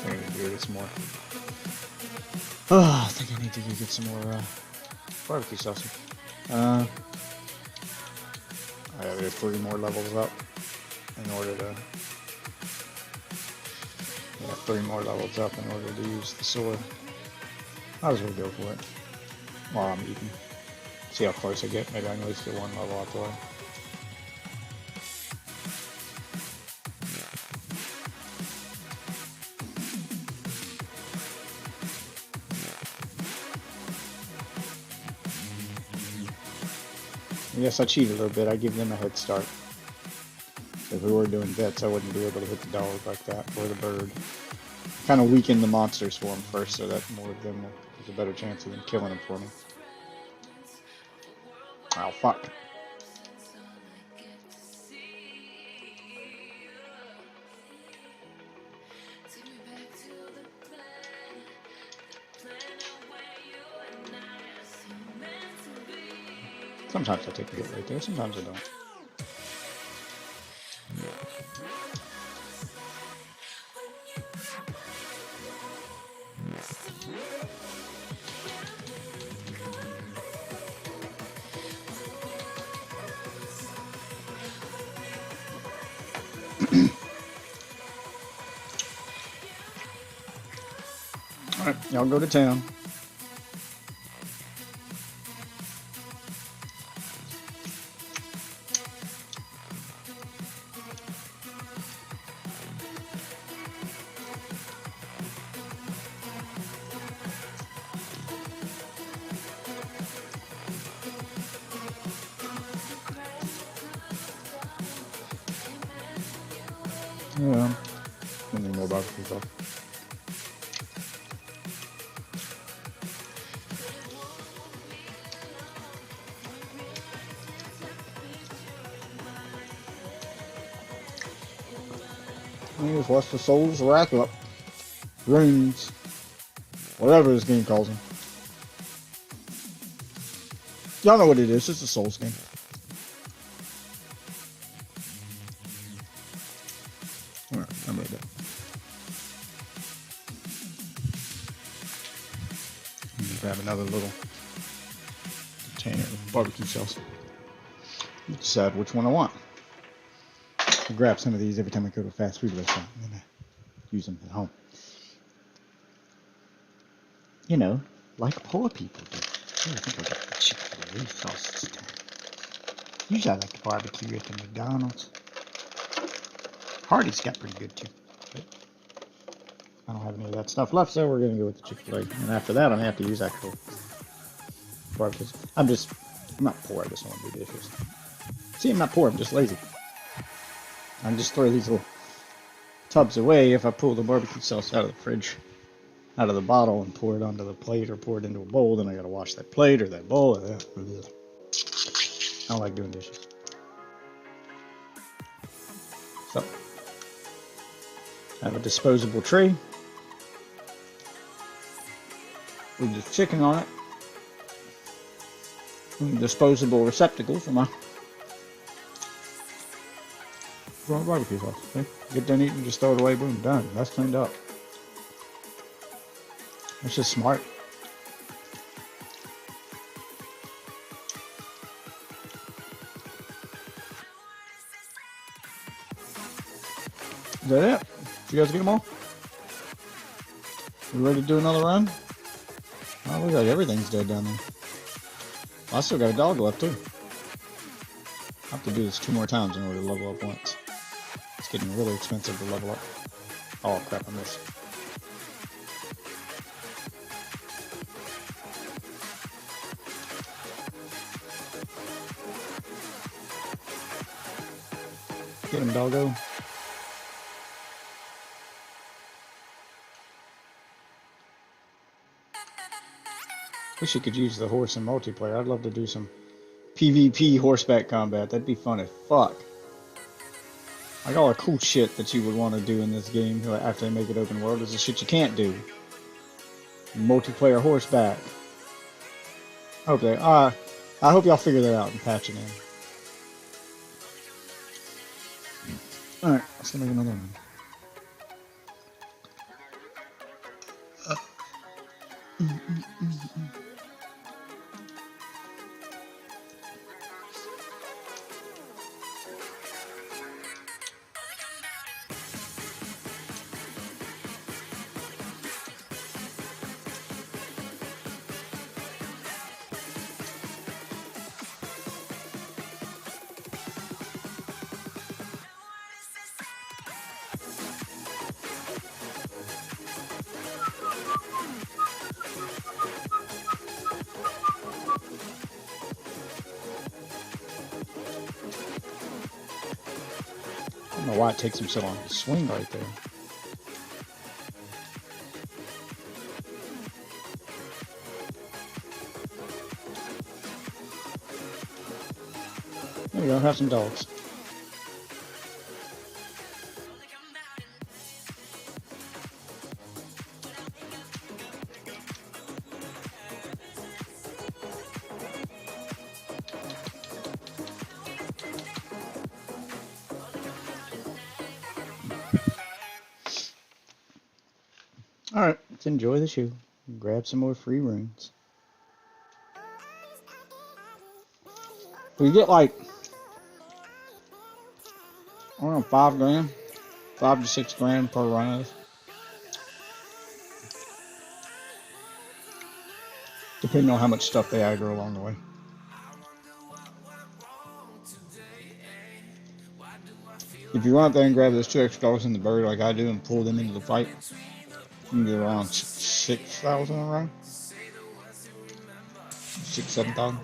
I need to do this more. Oh, I think I need to go get some more barbecue sausage. I gotta get 3 more levels up in order to. Yeah, 3 more levels up in order to use the sword. Might as well go for it while I'm eating. See how close I get. Maybe I can at least get 1 level out the way. Yes, I cheat a little bit. I give them a head start. If we were doing bets, I wouldn't be able to hit the dog like that, or the bird. Kind of weaken the monsters for them first, so that more of them will have a better chance of them killing them for me. Oh, fuck. Sometimes I take a hit right there, sometimes I don't. Alright, y'all go to town. Yeah, I need more barbecue sauce. You just watch the souls rack up. Runes. Whatever this game calls them. Y'all know what it is. It's a Souls game. Alright, I'm ready. Grab another little container of barbecue sauce. Decide which one I want. I grab some of these every time I go to a fast food restaurant, and then I use them at home. You know, like poor people do. Oh, I think I got the Chick-fil-A sauce this time. Usually I like the barbecue at the McDonald's. Hardee's got pretty good too. But I don't have any of that stuff left, so we're gonna go with the Chick-fil-A. And after that, I'm gonna have to use actual barbecue. I'm not poor. I just don't want to do dishes. See, I'm not poor. I'm just lazy. I just throw these little tubs away if I pull the barbecue sauce out of the fridge, out of the bottle, and pour it onto the plate or pour it into a bowl. Then I gotta wash that plate or that bowl. I don't like doing dishes. So, I have a disposable tray with the chicken on it. And a disposable receptacle for my barbecue sauce. Okay? Get done eating, just throw it away, boom, done. That's cleaned up. That's just smart. Is that it? Did you guys get them all? We ready to do another run? Oh, looks like everything's dead down there. I still got a dog left too. I have to do this 2 more times in order to level up once. It's getting really expensive to level up. Oh crap, I missed. Get him, doggo. Wish you could use the horse in multiplayer. I'd love to do some PvP horseback combat. That'd be fun as fuck. Like all the cool shit that you would want to do in this game after they make it open world is the shit you can't do. Multiplayer horseback. I hope y'all figure that out and patch it in. Alright, let's make another one. I don't know why it takes him so long to swing right there. There you go, have some dogs. Alright, let's enjoy the show. Grab some more free runes. We get like, I don't know, 5 grand? 5 to 6 grand per run of this. Depending on how much stuff they aggro along the way. If you run up there and grab those 2 extra dogs in the bird like I do and pull them into the fight, you can get around 6,000 a run. 6,000-7,000.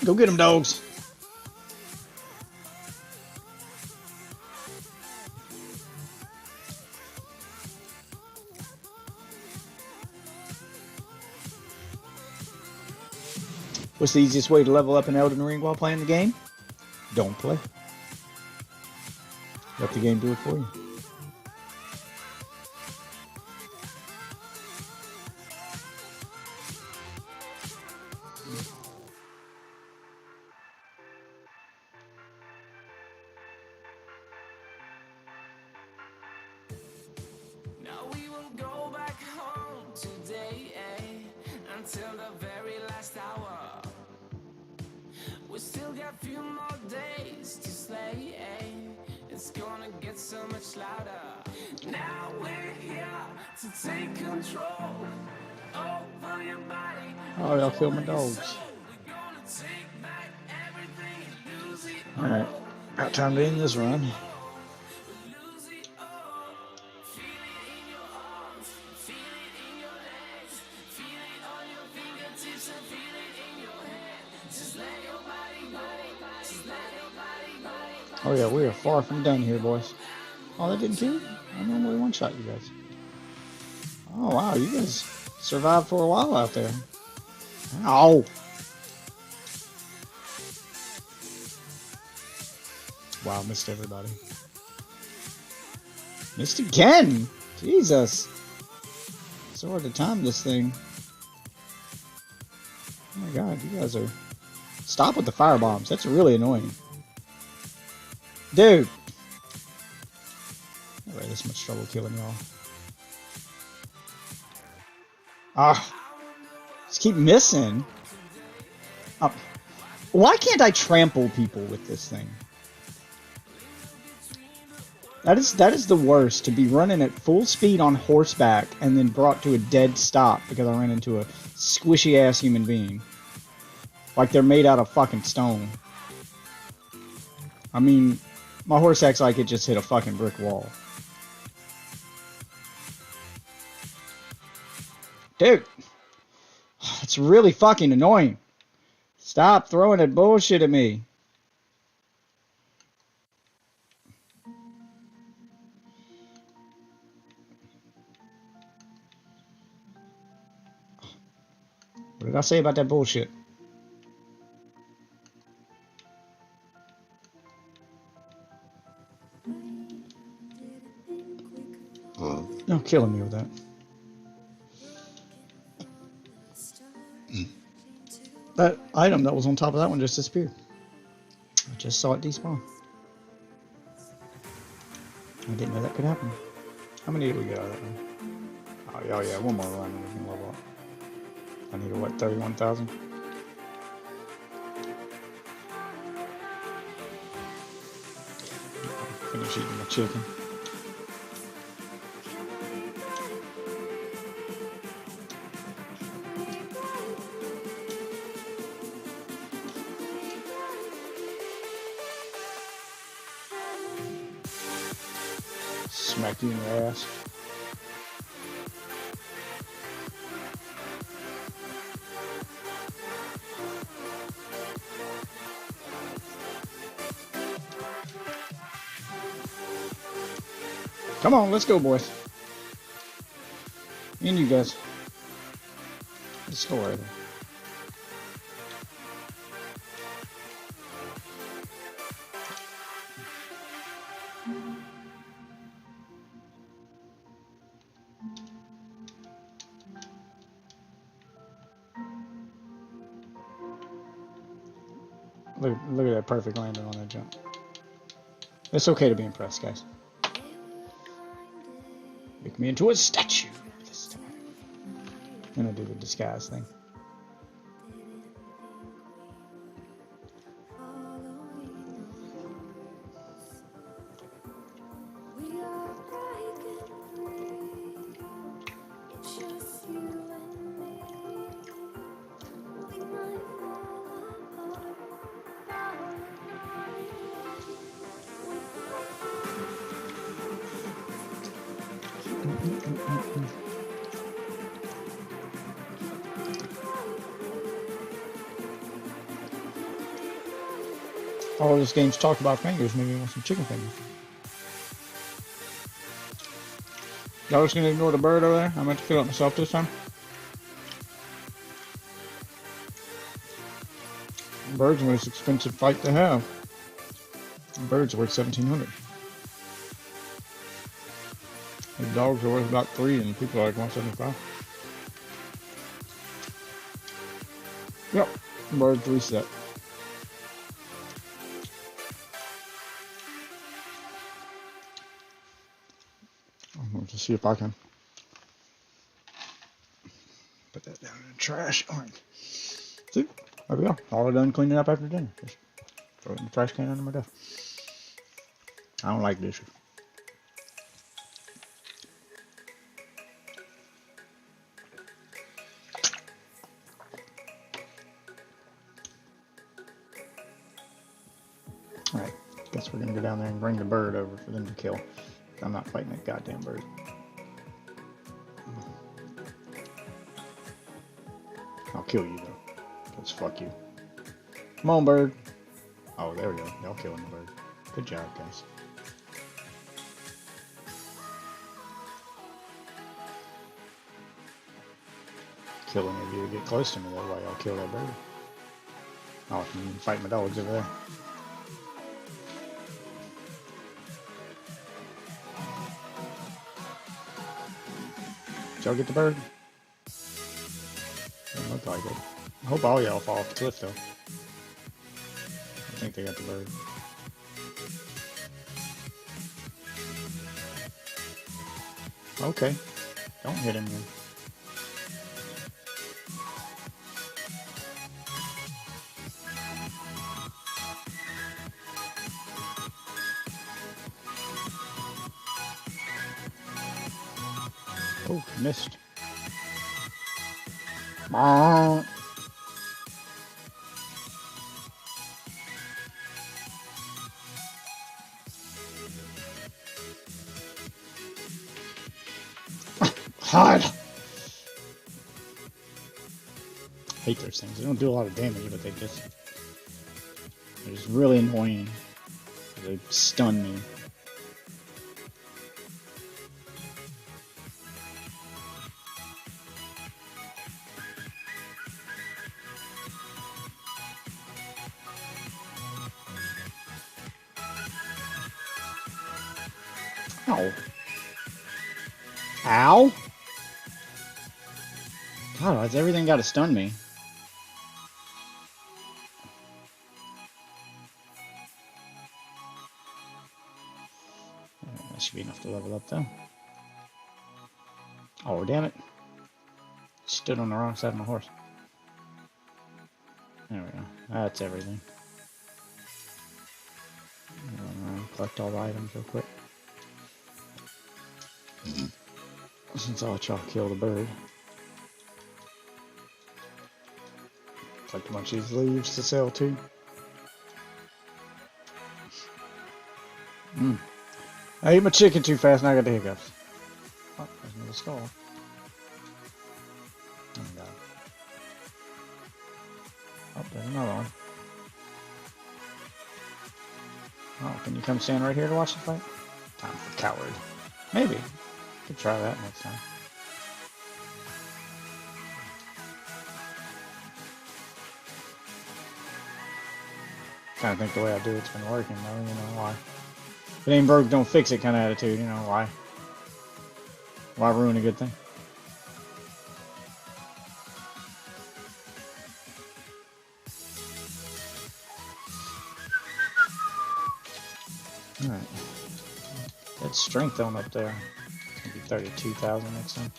Go get them, dogs. What's the easiest way to level up in Elden Ring while playing the game? don't play. Let the game do it for you. Now we won't go back home today, until the very last hour. We still got few more days to slay, it's gonna get so much louder. Now we're here to take control over your body. Oh, y'all killed my dogs. We're gonna take back everything and lose it all. Alright, got time to end this run. Lose it all. Feel it in your arms, feel it in your legs, feel it on your fingertips and feel it in your head. Just let your body go, just let your body go. Oh yeah, we are far from done here, boys. Oh, that didn't kill you? I normally one-shot you guys. Oh wow, you guys survived for a while out there. Ow! Wow, missed everybody. Missed again! Jesus! So hard to time this thing. Oh my god, you guys are... Stop with the fire bombs. That's really annoying. Dude! Never had this much trouble killing y'all. Ah! Just keep missing. Oh. Why can't I trample people with this thing? That is the worst, to be running at full speed on horseback and then brought to a dead stop because I ran into a squishy ass human being. Like they're made out of fucking stone. I mean, my horse acts like it just hit a fucking brick wall. Dude! It's really fucking annoying. Stop throwing that bullshit at me. What did I say about that bullshit? No, killing me with that. That item that was on top of that one just disappeared. I just saw it despawn. I didn't know that could happen. How many did we get out of that one? Oh yeah, one more run and we can level up. I need a what, 31,000? Finish eating my chicken. Smack you in your ass. Come on, let's go, boys. And you guys. Let's go right there. Look at that perfect landing on that jump. It's okay to be impressed, guys. Make me into a statue this time. I'm gonna do the disguise thing. All this game's talk about fingers, maybe you want some chicken fingers. Y'all just gonna ignore the bird over there? I'm going to kill it myself this time. Bird's the most expensive fight to have. Birds are worth 1,700. The dogs are worth about 3, and people are like 175. Yep, birds reset. I'm going to see if I can put that down in the trash. All right. See, there we go. All done cleaning up after dinner. Just throw it in the trash can under my desk. I don't like dishes. Alright, guess we're gonna go down there and bring the bird over for them to kill. I'm not fighting that goddamn bird. I'll kill you though. Because fuck you. Come on, bird. Oh, there we go. Y'all killing the bird. Good job, guys. Kill any of you to get close to me, that way I'll kill that bird. Oh, you can fight my dogs over there. Did y'all get the bird? Doesn't look like it. I hope all y'all fall off the cliff though. I think they got the bird. Okay. Don't hit him then. Oh, missed. Bonk. Hard. Hate those things. They don't do a lot of damage, but they're just really annoying. They stun me. Ow. Ow? God, why's everything got to stun me? That should be enough to level up, though. Oh, damn it. Stood on the wrong side of my horse. There we go. That's everything. Collect all the items real quick. Since I'll let y'all kill the bird. Collect a bunch of these leaves to sell too. I ate my chicken too fast and I got the hiccups. Oh, there's another skull. Oh my god. Oh, there's another one. Oh, can you come stand right here to watch the fight? Time for coward. Maybe. Could try that next time. Kind of think the way I do it's been working though, you know why. If it ain't broke, don't fix it kind of attitude, you know why. Why ruin a good thing? Alright. That strength on up there. It's gonna be 32,000 next time.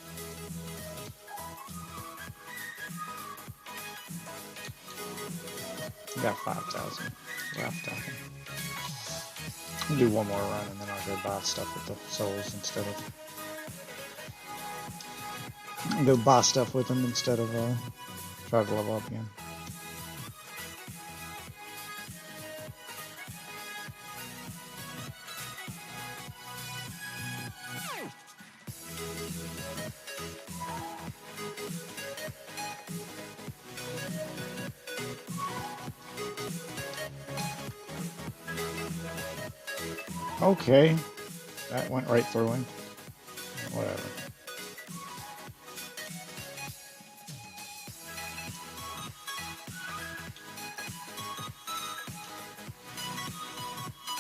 We got 5,000 left, I think. I'll do one more run and then I'll go buy stuff with the souls instead of... I'll go buy stuff with them instead of try to level up again. Okay, that went right through him. Whatever.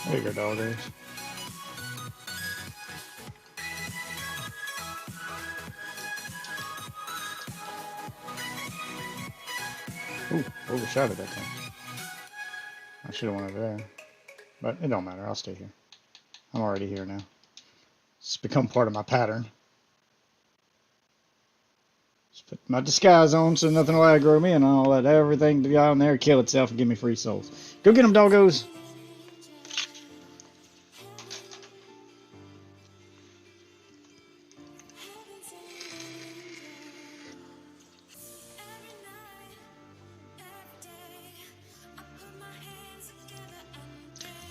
There you go, doggos. Ooh, overshot it that time. I should have went over there. But it don't matter, I'll stay here. I'm already here now. It's become part of my pattern. Just put my disguise on so nothing will aggro me, and I'll let everything down there kill itself and give me free souls. Go get them, doggos!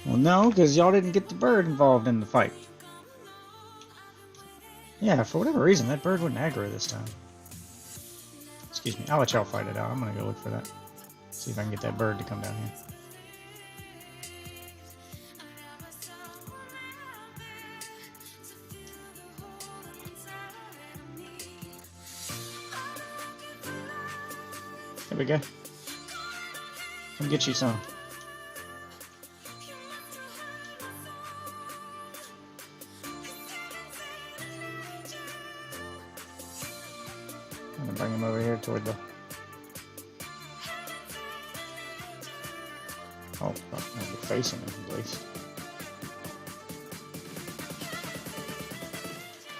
Well, no, because y'all didn't get the bird involved in the fight. Yeah, for whatever reason, that bird wouldn't aggro this time. Excuse me, I'll let y'all fight it out. I'm gonna go look for that. See if I can get that bird to come down here. There we go. Come get you some. I'm gonna bring him over here toward the... Oh, I'll be facing him at least.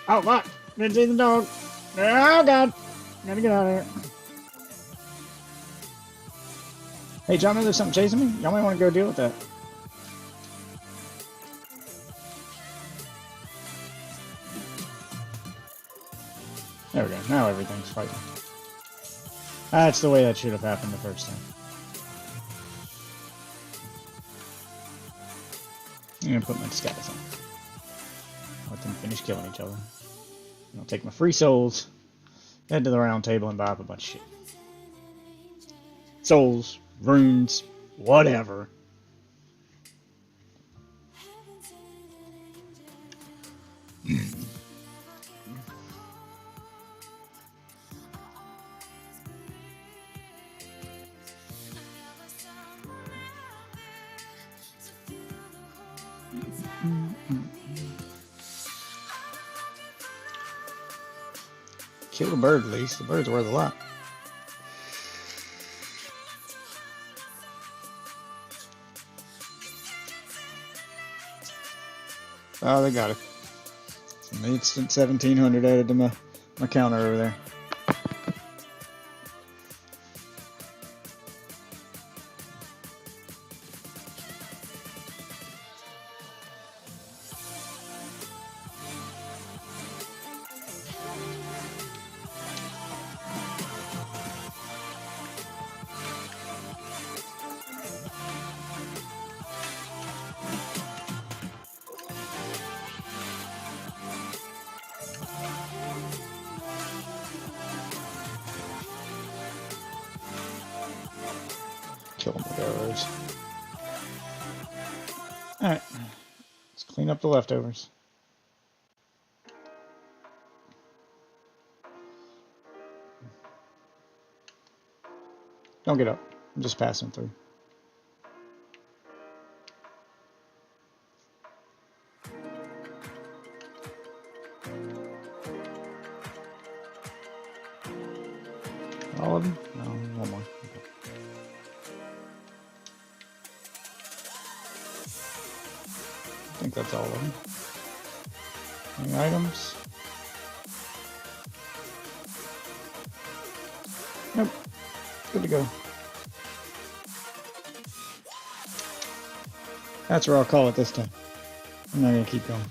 Oh, what? Didn't see the dog. Oh, God. Gotta get out of here. Hey, John, there's something chasing me? Y'all might want to go deal with that. There we go. Now everything's fighting. That's the way that should have happened the first time. I'm gonna put my disguise on. Let them finish killing each other. I'll take my free souls, head to the round table, and buy up a bunch of shit. Souls, runes, whatever. Kill the bird at least. The bird's worth a lot. Oh, they got it. An instant 1700 added to my counter over there. Kill them with arrows. Alright. Let's clean up the leftovers. Don't get up. I'm just passing through. All of them? No, one more. Okay. I think that's all of them. Any items? Nope. Good to go. That's where I'll call it this time. I'm not gonna keep going.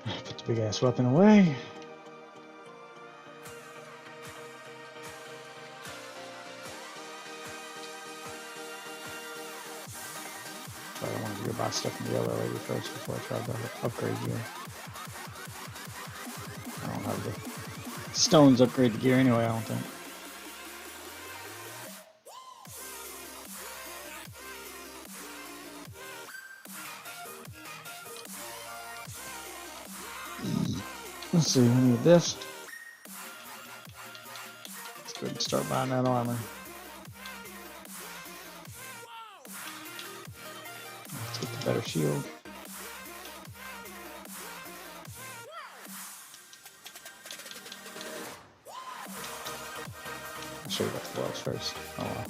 Put the big ass weapon away. But I wanted to go buy stuff from the other lady first before I tried to upgrade gear. I don't have the stones upgrade the gear anyway, I don't think. Let's see, I need this. Let's go ahead and start buying that armor. Let's get the better shield. I'll show you about the gloves first. Oh, well.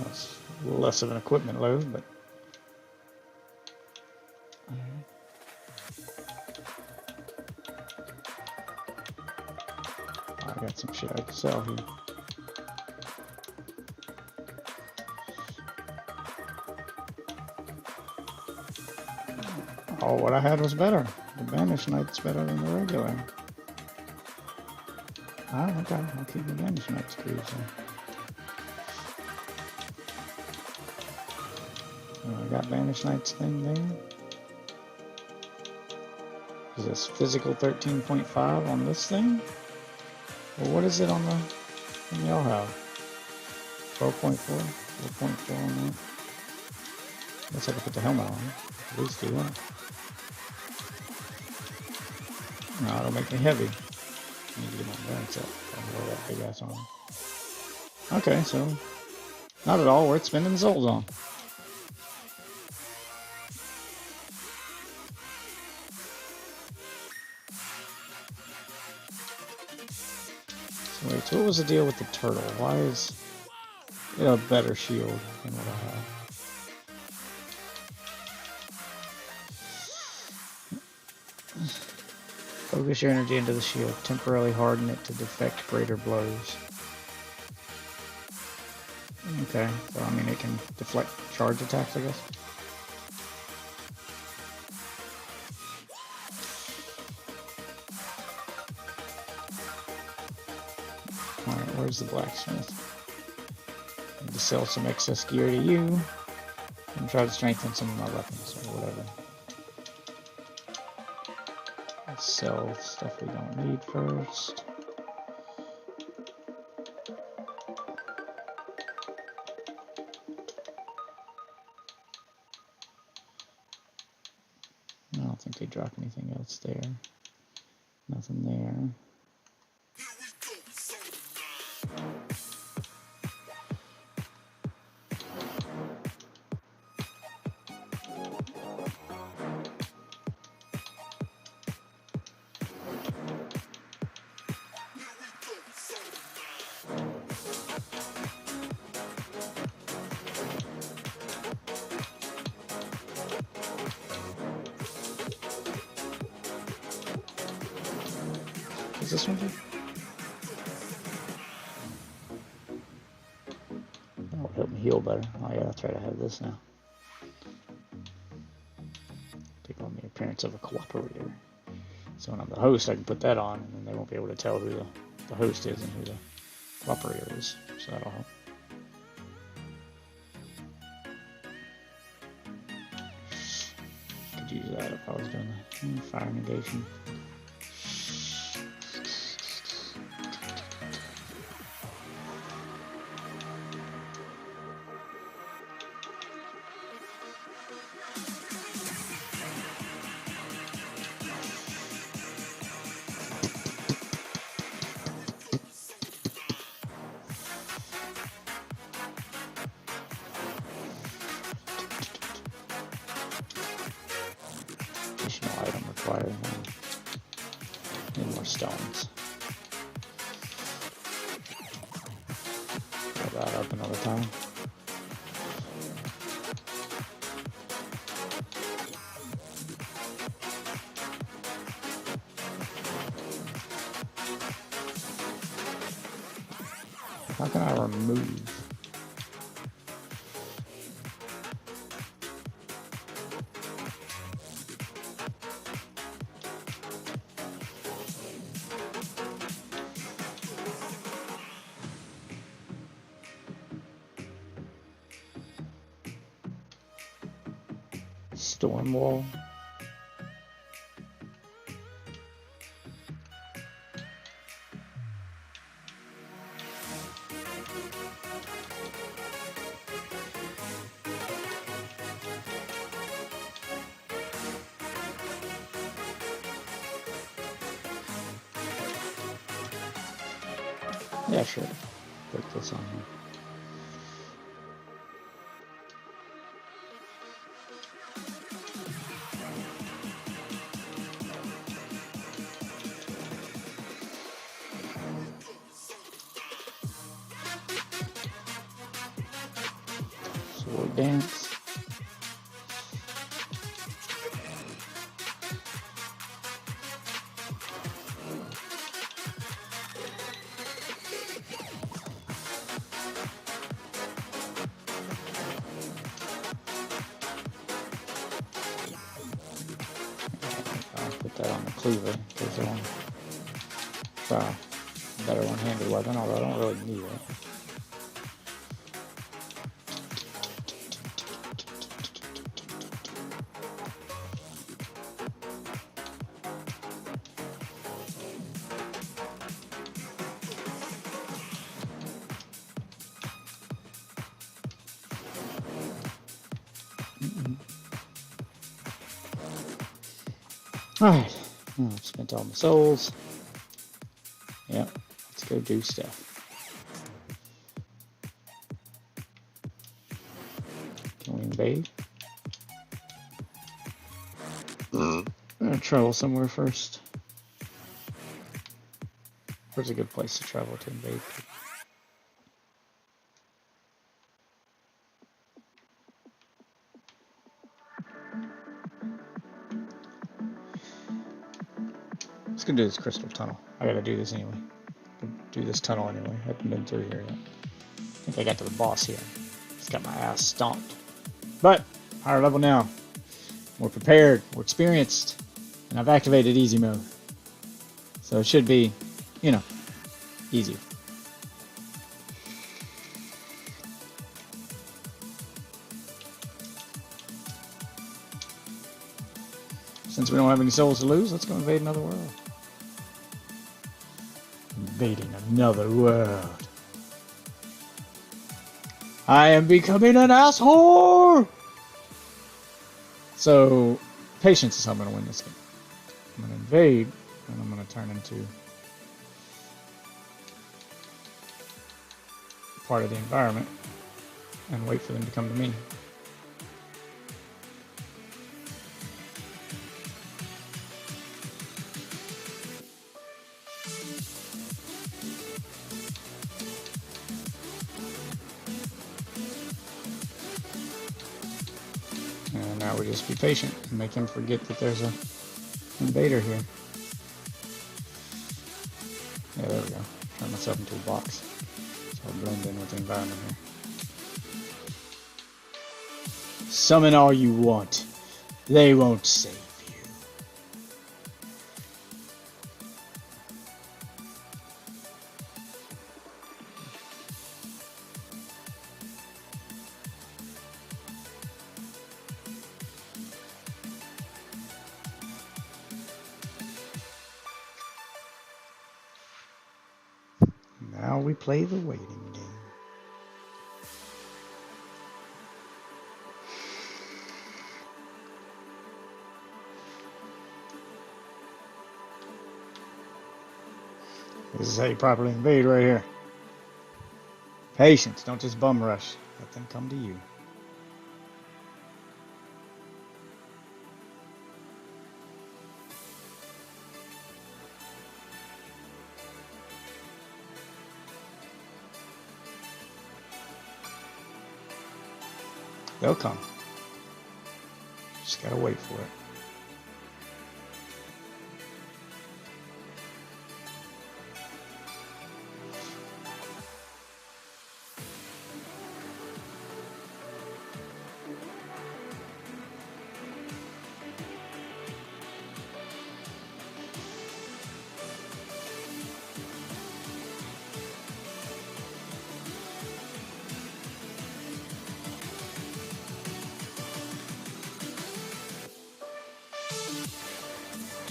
That's a little less of an equipment load, but I got some shit I can sell here. Oh, what I had was better. The Banish Knight's better than the regular. Ah, okay. I'll keep the Banish Knight's cruise. I got Banish Knight's thing there. Is this physical 13.5 on this thing? Well, what is it on the y'all have? 12.4? 4.4 on that? Guess I have to put the helmet on. At least do that. No, it'll make me heavy. I need to get my balance up. I'll wear that big ass on. Okay, so not at all worth spending souls on. So wait, so what was the deal with the turtle? Why is it a better shield than what I have? Focus your energy into the shield. Temporarily harden it to deflect greater blows. Okay, so I mean it can deflect charge attacks, I guess. Alright, where's the blacksmith? Need to sell some excess gear to you and try to strengthen some of my weapons or whatever. Let's sell stuff we don't need first. I don't think they drop anything else there. Nothing there. Is this one good? That'll help me heal better. Oh yeah, that's right, I have this now. Take on the appearance of a cooperator. So when I'm the host, I can put that on, and then they won't be able to tell who the host is and who the cooperator is. So that'll help. Could use that if I was doing the fire negation. Additional item required. Need more stones. Fill that up another time. How can I remove? Storm wall. Yeah, sure. Put this on here. Sword dance. I'll put that on the cleaver because I want to try a better one-handed weapon, although I don't really need it. Alright, I've spent all my souls. Yep, let's go do stuff. Can we invade? I'm gonna travel somewhere first. Where's a good place to travel to invade? Let's go do this crystal tunnel. I gotta do this anyway. Do this tunnel anyway. I haven't been through here yet. I think I got to the boss here. Just got my ass stomped. But, higher level now. More prepared, more experienced. And I've activated easy mode. So it should be, you know, easier. Since we don't have any souls to lose, let's go invade another world. Invading another world. I am becoming an asshole! So, patience is how I'm going to win this game. I'm going to invade, and I'm going to turn into part of the environment and wait for them to come to me. And now we just be patient and make him forget that there's an invader here. Yeah, there we go. Turn myself into a box. So I'll blend in with the environment here. Summon all you want. They won't save you. Now we play the waiting game. This is how you properly invade right here. Patience, don't just bum rush. Let them come to you. They'll come. Just gotta wait for it.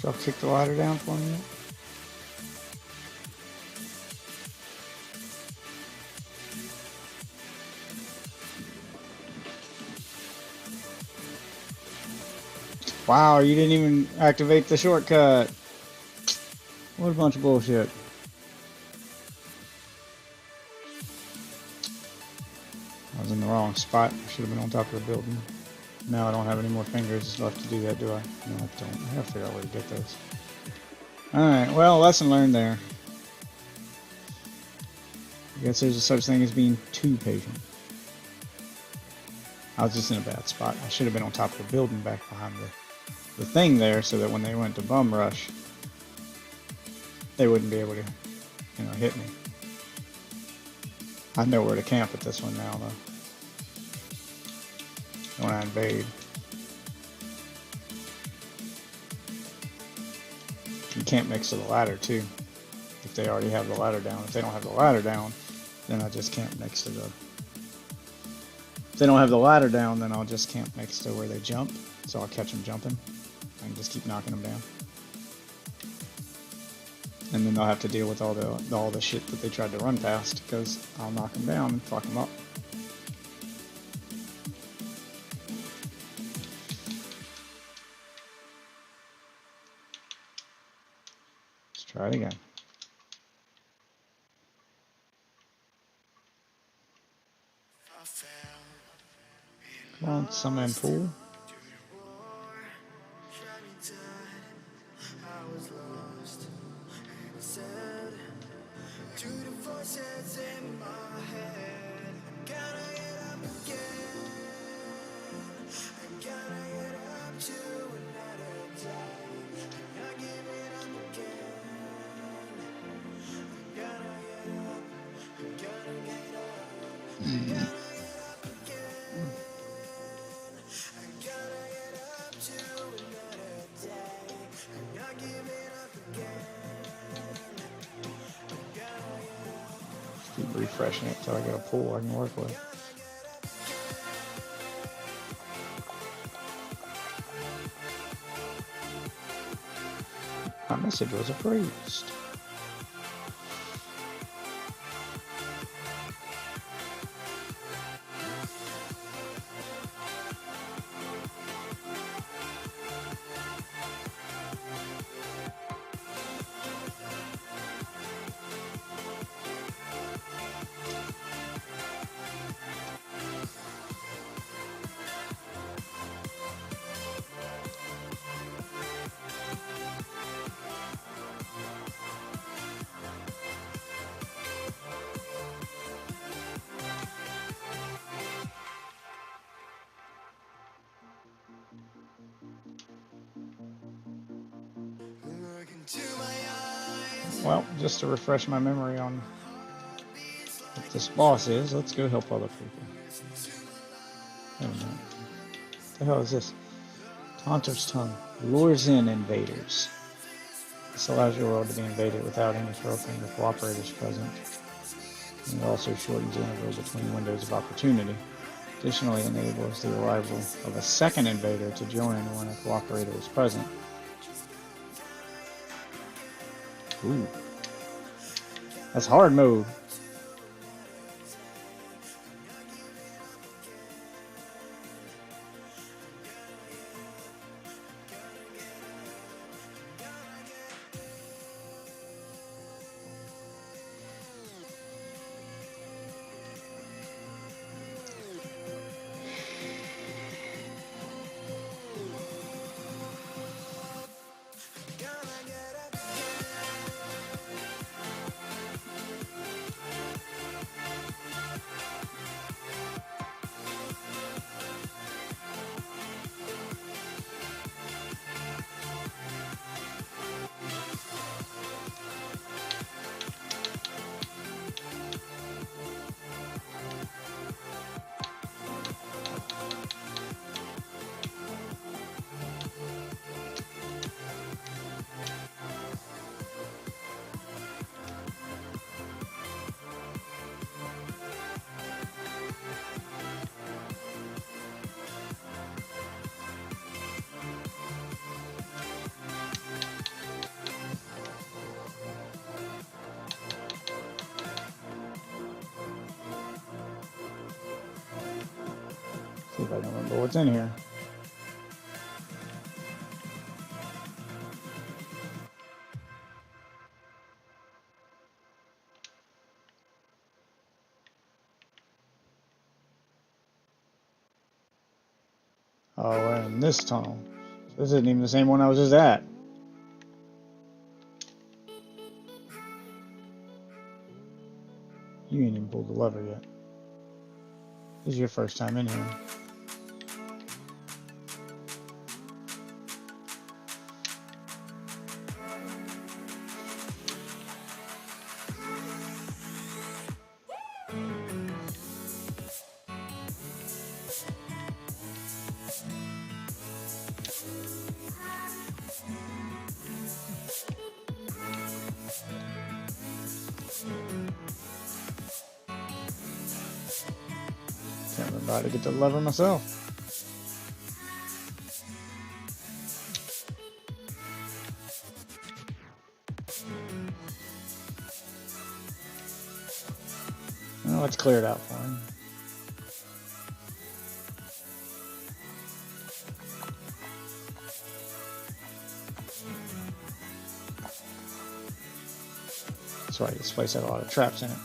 Y'all kick the ladder down for me yet? Wow, you didn't even activate the shortcut. What a bunch of bullshit. was in the wrong spot. I should have been on top of the building. Now I don't have any more fingers left to do that, do I? No, I don't. I gotta figure out where to get those. Alright, well, lesson learned there. I guess there's a such thing as being too patient. I was just in a bad spot. I should have been on top of the building back behind the thing there so that when they went to bum rush, they wouldn't be able to, you know, hit me. I know where to camp at this one now, though. When I invade. You can't mix to the ladder, too. If they already have the ladder down. If they don't have the ladder down, then I just can't mix to the... If they don't have the ladder down, then I'll just can't mix to where they jump. So I'll catch them jumping. I can just keep knocking them down. And then they'll have to deal with all the shit that they tried to run past, because I'll knock them down and fuck them up. Let's try it again. Come on, Summerman Pool. Keep refreshing it until I get a pool I can work with. My message was a priest. Well, just to refresh my memory on what this boss is, let's go help other people. Wait a minute. What the hell is this? Taunter's Tongue lures in invaders. This allows your world to be invaded without any threatening or cooperators present. And it also shortens the interval between windows of opportunity. Additionally, enables the arrival of a second invader to join when a cooperator is present. Ooh. That's hard mode. See if I can remember what's in here. Oh, we're in this tunnel. This isn't even the same one I was just at. You ain't even pulled the lever yet. This is your first time in here. Can't remember how to get the lever myself. Oh, let's clear it out for him. That's right, this place had a lot of traps in it.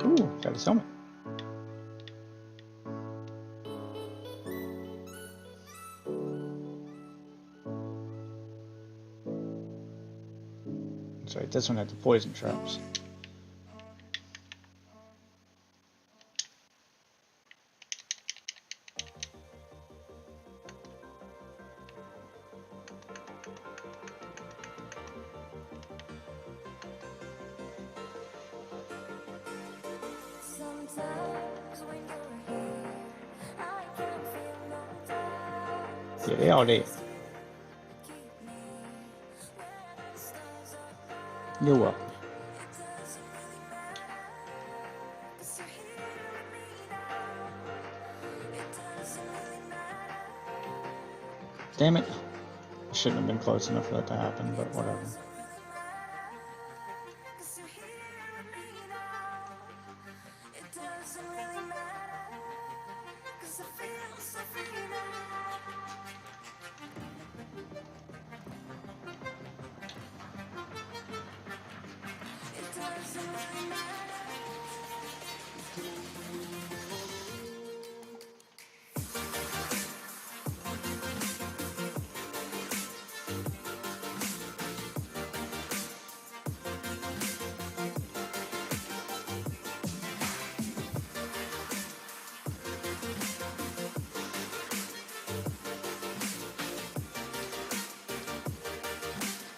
Ooh, got his helmet. That's right, this one had the poison traps. Yeah, they all dead. You're welcome. Damn it. I shouldn't have been close enough for that to happen, but whatever.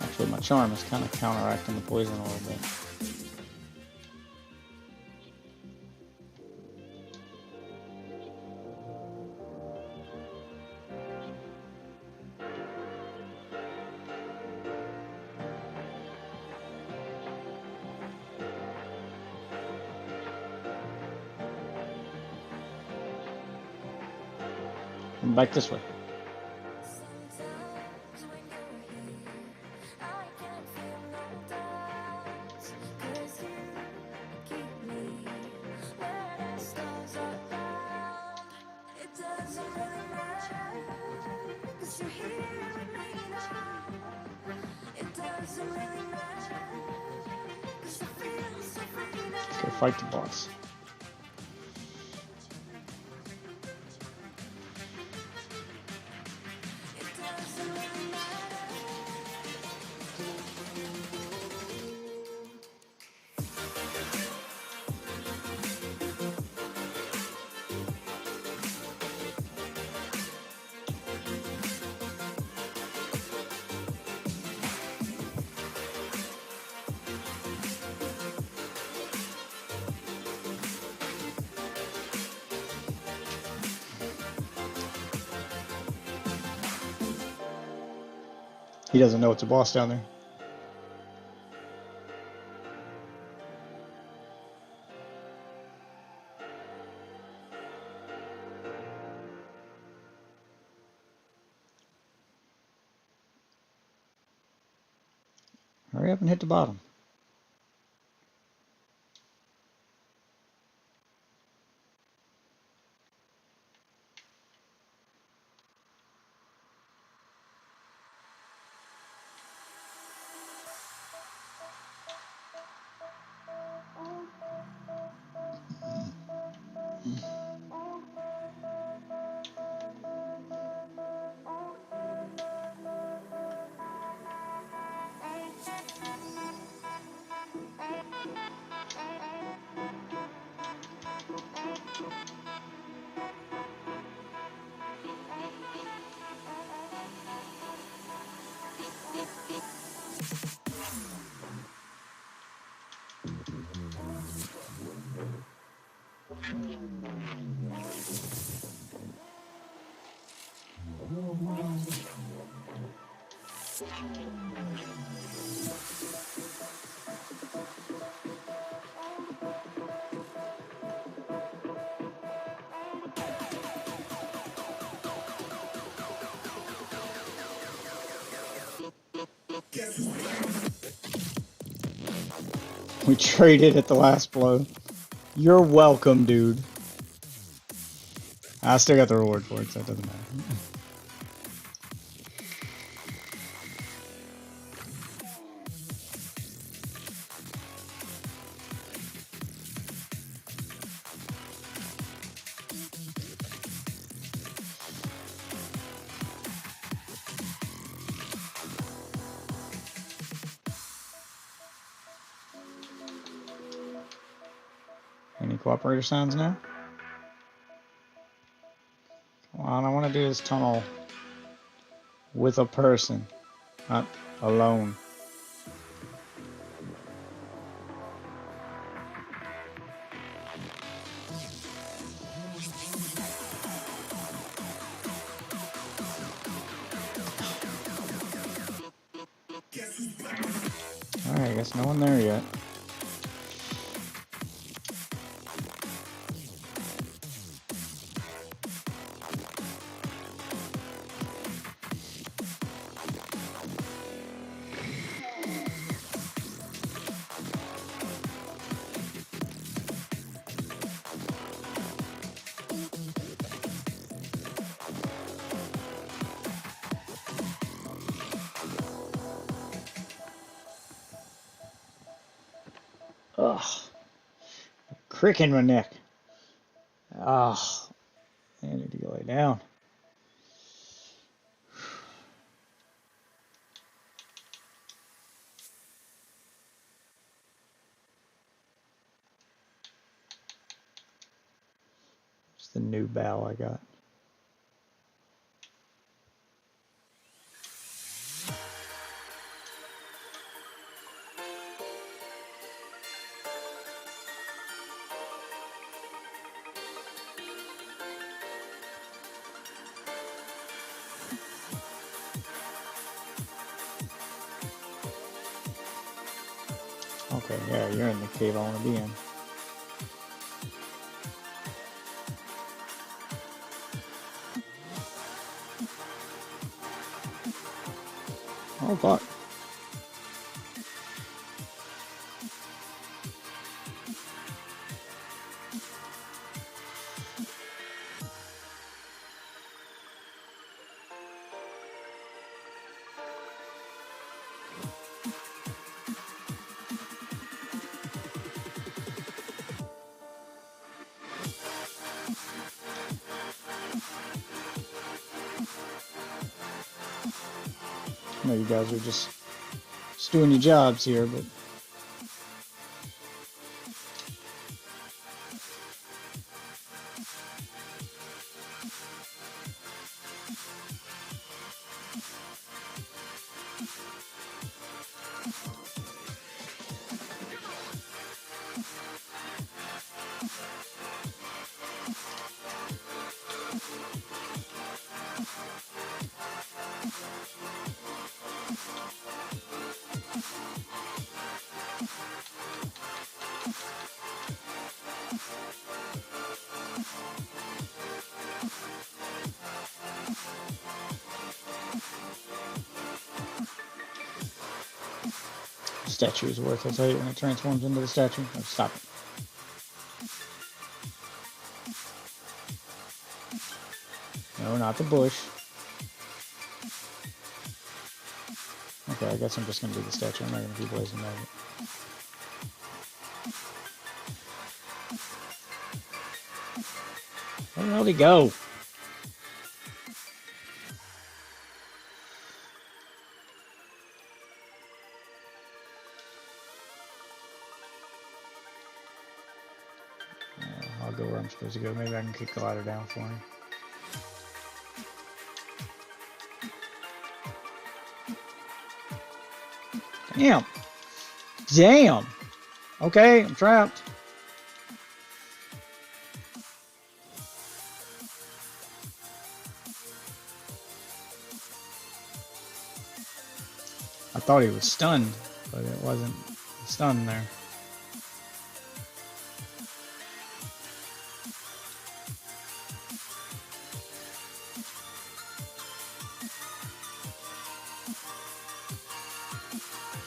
Actually, my charm is kind of counteracting the poison a little bit. Back this way. Let's go fight the boss. He doesn't know it's a boss down there. Hurry up and hit the bottom. We traded at the last blow. You're welcome, dude. I still got the reward for it, so it doesn't matter. Any cooperator signs now? Come on, I want to do this tunnel with a person, not alone. Alright, I guess no one there yet. Ugh. A crick in my neck. Ugh. I need to go lay down. It's the new bow I got. Okay, yeah, you're in the cave I want to be in. Oh fuck. I know you guys are just doing your jobs here, but the statue is worthless. I hate when it transforms into the statue. Oh, stop it. No, not the bush. Okay, I guess I'm just gonna do the statue. I'm not gonna do Blazing Magnet. Where the hell did he go? I'll go where I'm supposed to go. Maybe I can kick the ladder down for him. Damn. Damn. Okay, I'm trapped. I thought he was stunned, but it wasn't stunned there.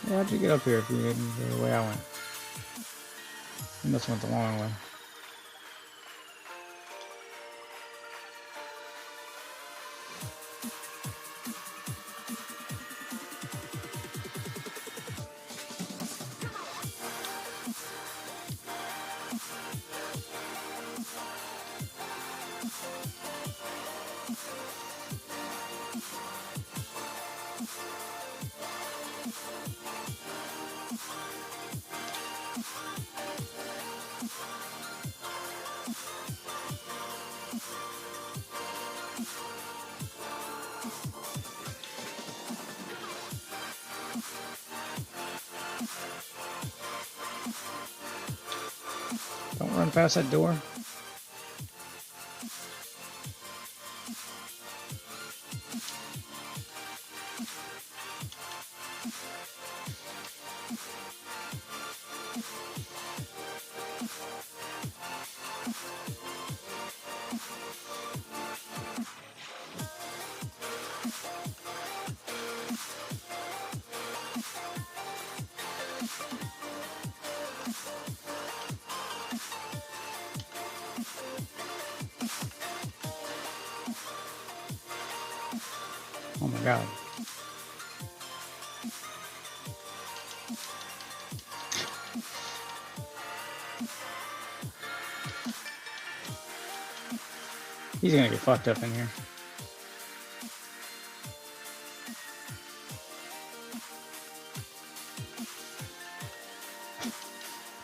Yeah, how'd you get up here if you didn't go the way I went? You must have went the long way. Don't run past that door. Oh my god. He's gonna get fucked up in here.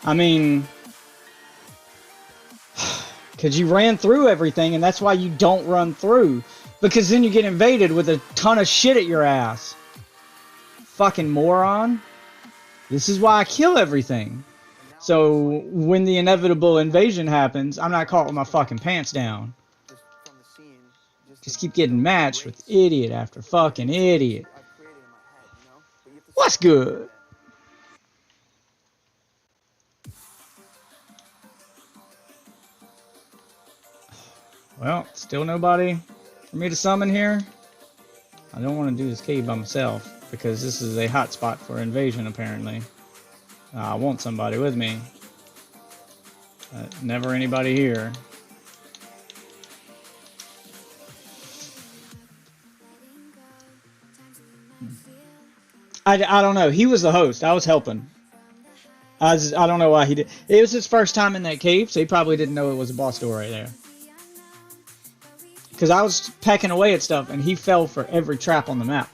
I mean, because you ran through everything, and that's why you don't run through. Because then you get invaded with a ton of shit at your ass. Fucking moron. This is why I kill everything. So when the inevitable invasion happens, I'm not caught with my fucking pants down. Just keep getting matched with idiot after fucking idiot. What's good? Well, still nobody for me to summon here. I don't want to do this cave by myself. because this is a hotspot for invasion, apparently. I want somebody with me. Never anybody here. I don't know. He was the host. I was helping. I don't know why he did. It was his first time in that cave, so he probably didn't know it was a boss door right there. Because I was pecking away at stuff, and he fell for every trap on the map.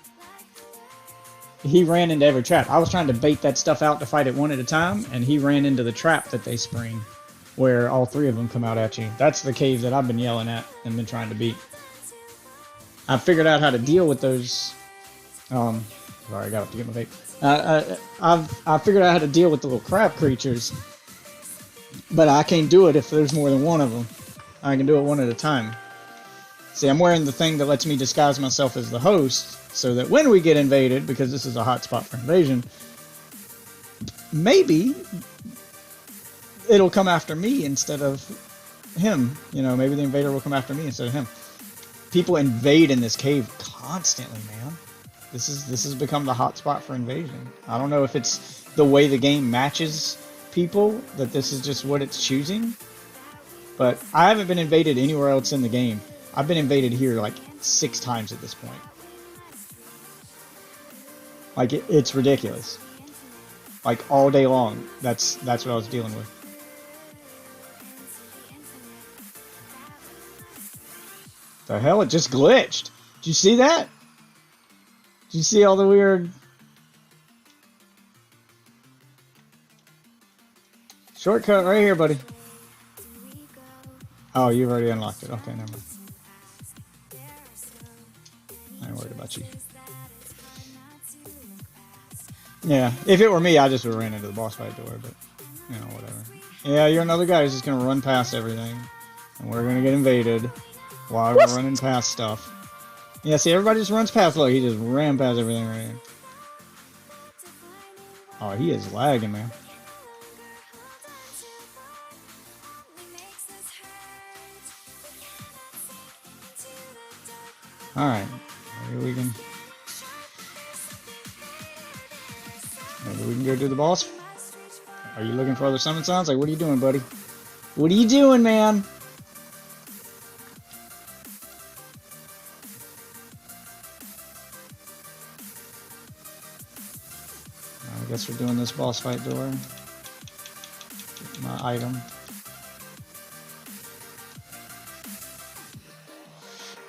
He ran into every trap. I was trying to bait that stuff out to fight it one at a time, and he ran into the trap that they spring, where all three of them come out at you. That's the cave that I've been yelling at and been trying to beat. I figured out how to deal with those. Sorry, I got up to get my vape. I figured out how to deal with the little crab creatures, but I can't do it if there's more than one of them. I can do it one at a time. See, I'm wearing the thing that lets me disguise myself as the host, so that when we get invaded, because this is a hot spot for invasion, maybe it'll come after me instead of him. You know, maybe the invader will come after me instead of him. People invade in this cave constantly, man. This has become the hot spot for invasion. I don't know if it's the way the game matches people, that this is just what it's choosing. But I haven't been invaded anywhere else in the game. I've been invaded here like 6 times at this point. Like it's ridiculous. Like all day long. That's what I was dealing with. The hell, it just glitched. Did you see that? Did you see all the weird... Shortcut right here, buddy. Oh, you've already unlocked it. Okay, never mind. I ain't worried about you. Yeah, if it were me, I just would have ran into the boss fight door, but, you know, whatever. Yeah, you're another guy who's just gonna run past everything, and we're gonna get invaded while we're running past stuff. Yeah, see, everybody just runs past. Look, he just ran past everything right here. Oh, he is lagging, man. Alright, maybe we can go do the boss. Are you looking for other summon sounds? Like, what are you doing, buddy? What are you doing, man? I guess we're doing this boss fight door. Get my item.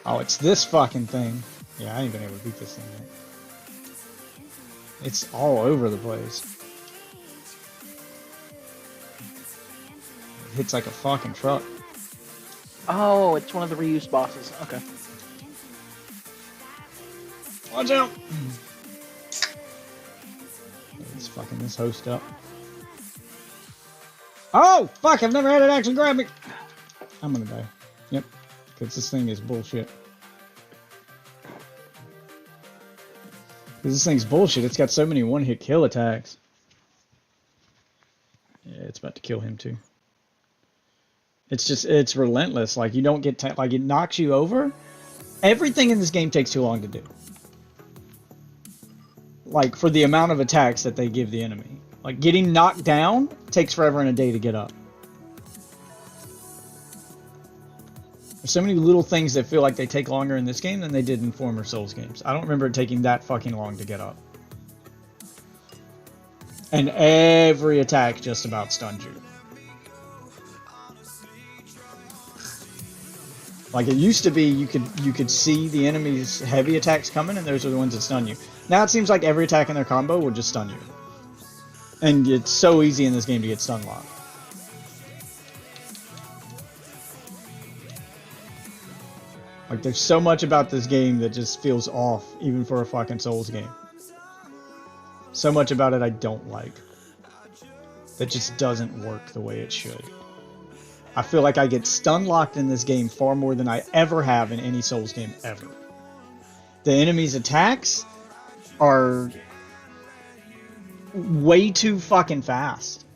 Oh, it's this fucking thing. Yeah, I ain't been able to beat this thing yet. It's all over the place. It hits like a fucking truck. Oh, it's one of the reused bosses. Okay. Watch out! It's fucking this host up. Oh, fuck! I've never had it actually grab me! I'm gonna die. Yep. Because this thing is bullshit. Because this thing's bullshit. It's got so many one-hit kill attacks. Yeah, it's about to kill him too. It's just, it's relentless. Like, you don't get, like, it knocks you over. Everything in this game takes too long to do. Like, for the amount of attacks that they give the enemy. Like, getting knocked down takes forever and a day to get up. There's so many little things that feel like they take longer in this game than they did in former Souls games. I don't remember it taking that fucking long to get up. And every attack just about stuns you. Like it used to be, you could see the enemy's heavy attacks coming, and those are the ones that stun you. Now it seems like every attack in their combo will just stun you. And it's so easy in this game to get stun locked. Like, there's so much about this game that just feels off, even for a fucking Souls game. So much about it I don't like. That just doesn't work the way it should. I feel like I get stun locked in this game far more than I ever have in any Souls game ever. The enemy's attacks are way too fucking fast.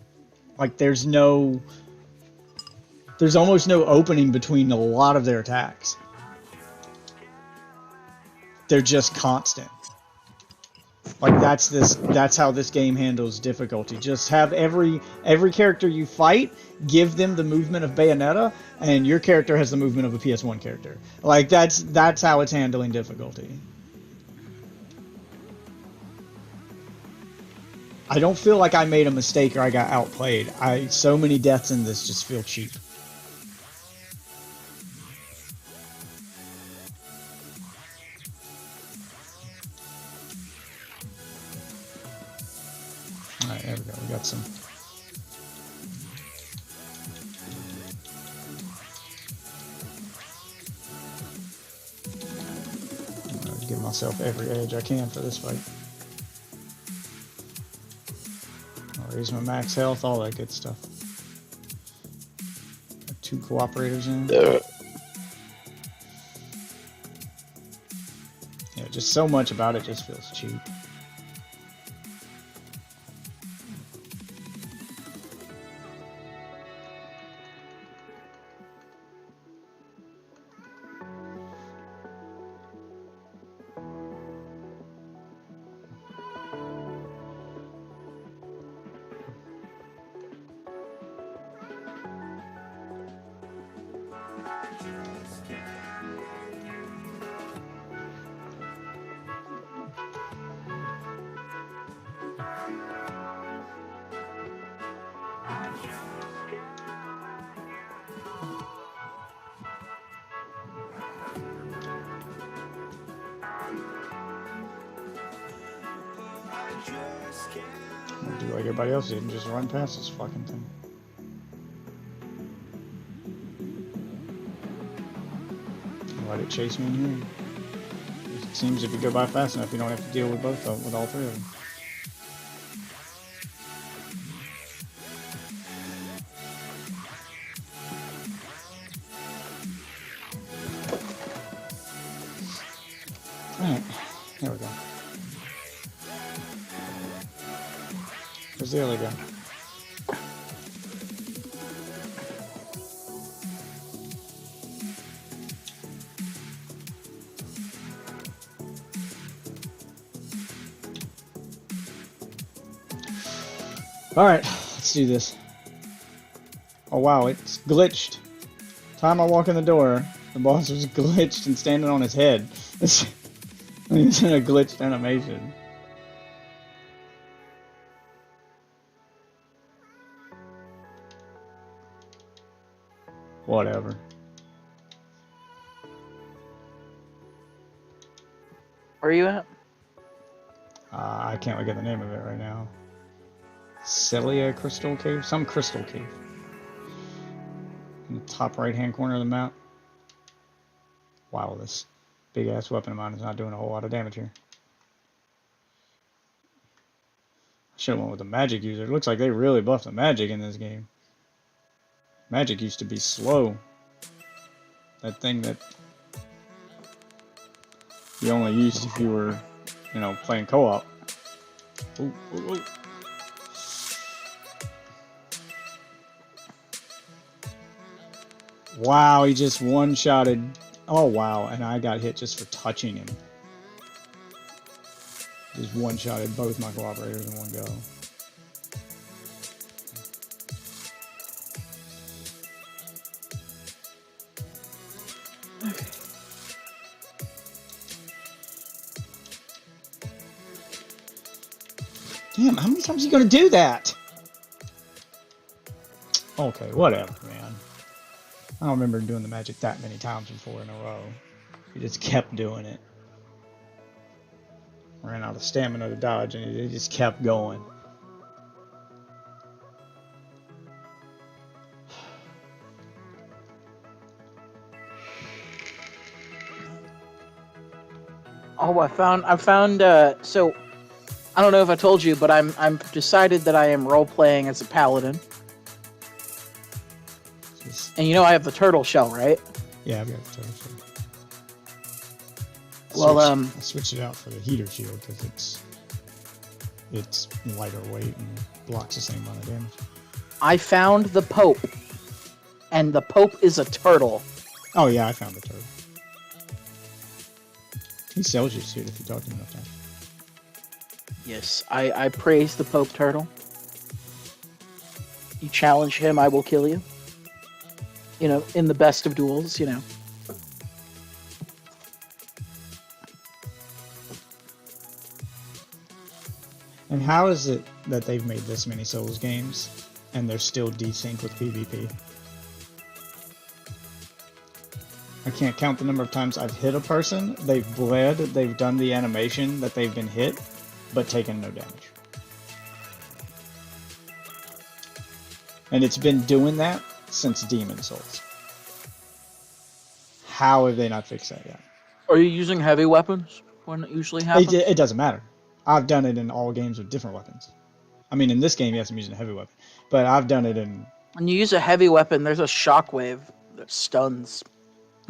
Like, there's almost no opening between a lot of their attacks. They're just constant. Like that's how this game handles difficulty. Just have every character you fight give them the movement of Bayonetta, and your character has the movement of a PS1 character. Like that's how it's handling difficulty. I don't feel like I made a mistake or I got outplayed. So many deaths in this just feel cheap. Alright, there we go. We got some. I'm gonna give myself every edge I can for this fight. I'll raise my max health, all that good stuff. Got 2 cooperators in. Yeah, just so much about it just feels cheap. I'll do like everybody else did and just run past this fucking thing. Let it chase me in here. It seems if you go by fast enough, you don't have to deal with both of them, with all 3 of them. Alright, there we go. Where's the other guy? Alright, let's do this. Oh wow, it's glitched. Time I walk in the door, the boss was glitched and standing on his head. It's in a glitched animation. Whatever. Where are you at? I can't look at the name of it right now. Celia Crystal Cave? Some crystal cave. In the top right hand corner of the map. Wow, this big ass weapon of mine is not doing a whole lot of damage here. I should have went with the magic user. It looks like they really buffed the magic in this game. Magic used to be slow. That thing that you only used if you were, you know, playing co-op. Ooh, ooh, ooh. Wow, he just one-shotted. Oh, wow, and I got hit just for touching him. Just one-shotted both my cooperators in one go. Damn, how many times are you gonna do that? Okay, whatever, man. I don't remember doing the magic that many times before in a row. He just kept doing it. Ran out of stamina to dodge and he just kept going. Oh, I found, so, I don't know if I told you, but I'm decided that I am role-playing as a paladin. And you know I have the turtle shell, right? Yeah, I've got the turtle shell. Well, I switched it out for the heater shield because it's lighter weight and blocks the same amount of damage. I found the Pope, and the Pope is a turtle. Oh yeah, I found the turtle. He sells you shit if you talk to him enough time. Yes, I praise the Pope Turtle. You challenge him, I will kill you. You know, in the best of duels, you know. And how is it that they've made this many Souls games and they're still desync with PvP? I can't count the number of times I've hit a person, they've bled, they've done the animation that they've been hit, but taken no damage. And it's been doing that since Demon Souls. How have they not fixed that yet? Are you using heavy weapons when it usually happens? It doesn't matter. I've done it in all games with different weapons. I mean, in this game, yes, I'm using a heavy weapon. But I've done it in... When you use a heavy weapon, there's a shockwave that stuns.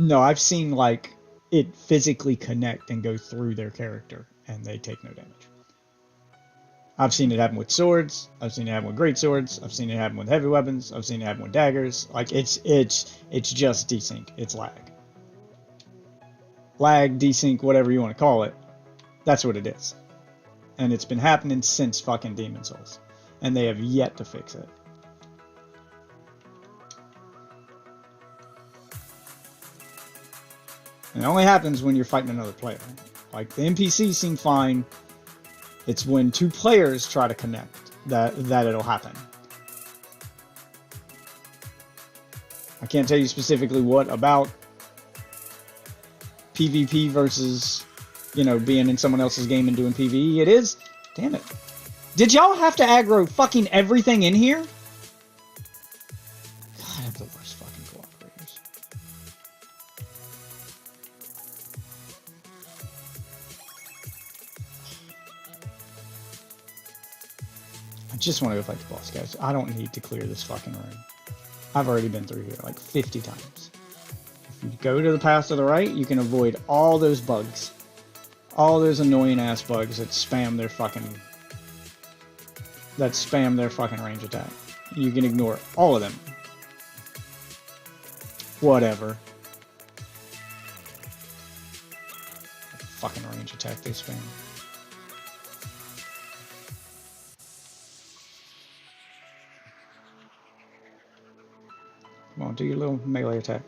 No, I've seen, like, it physically connect and go through their character, and they take no damage. I've seen it happen with swords. I've seen it happen with great swords. I've seen it happen with heavy weapons. I've seen it happen with daggers. Like, it's just desync. It's lag. Lag, desync, whatever you want to call it. That's what it is. And it's been happening since fucking Demon Souls. And they have yet to fix it. And it only happens when you're fighting another player. Like, the NPCs seem fine. It's when two players try to connect that it'll happen. I can't tell you specifically what about PvP versus, you know, being in someone else's game and doing PvE it is. Damn it. Did y'all have to aggro fucking everything in here? God, I have the worst fucking cooperators. I just want to go fight the boss, guys. I don't need to clear this fucking room. I've already been through here like 50 times. If you go to the path to the right, you can avoid all those bugs. All those annoying ass bugs that spam their fucking range attack. You can ignore all of them. Whatever. Fucking range attack they spam. Come on, do your little melee attack.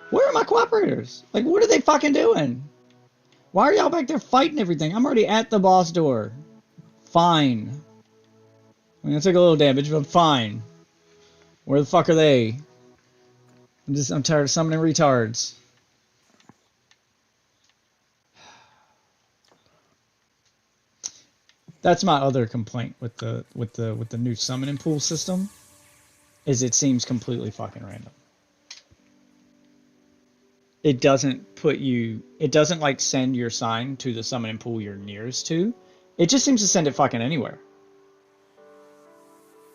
Where are my cooperators? Like, what are they fucking doing? Why are y'all back there fighting everything? I'm already at the boss door. Fine. I mean, I took a little damage, but fine. Where the fuck are they? I'm tired of summoning retards. That's my other complaint with the new summoning pool system, is it seems completely fucking random. It doesn't like send your sign to the summoning pool you're nearest to. It just seems to send it fucking anywhere.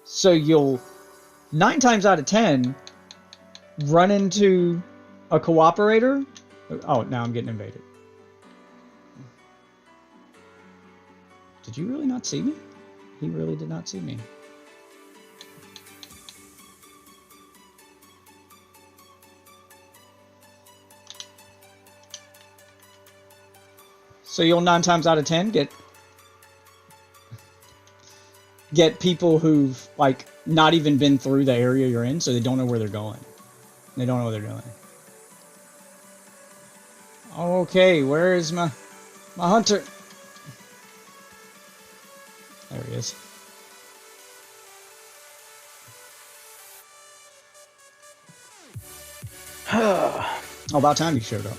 So you'll 9 times out of 10 run into a cooperator. Oh, now I'm getting invaded. Did you really not see me? He really did not see me. So you'll 9 times out of 10 get people who've like not even been through the area you're in, so they don't know where they're going. They don't know what they're doing. Okay, where is my hunter? There he is. Oh, about time you showed up.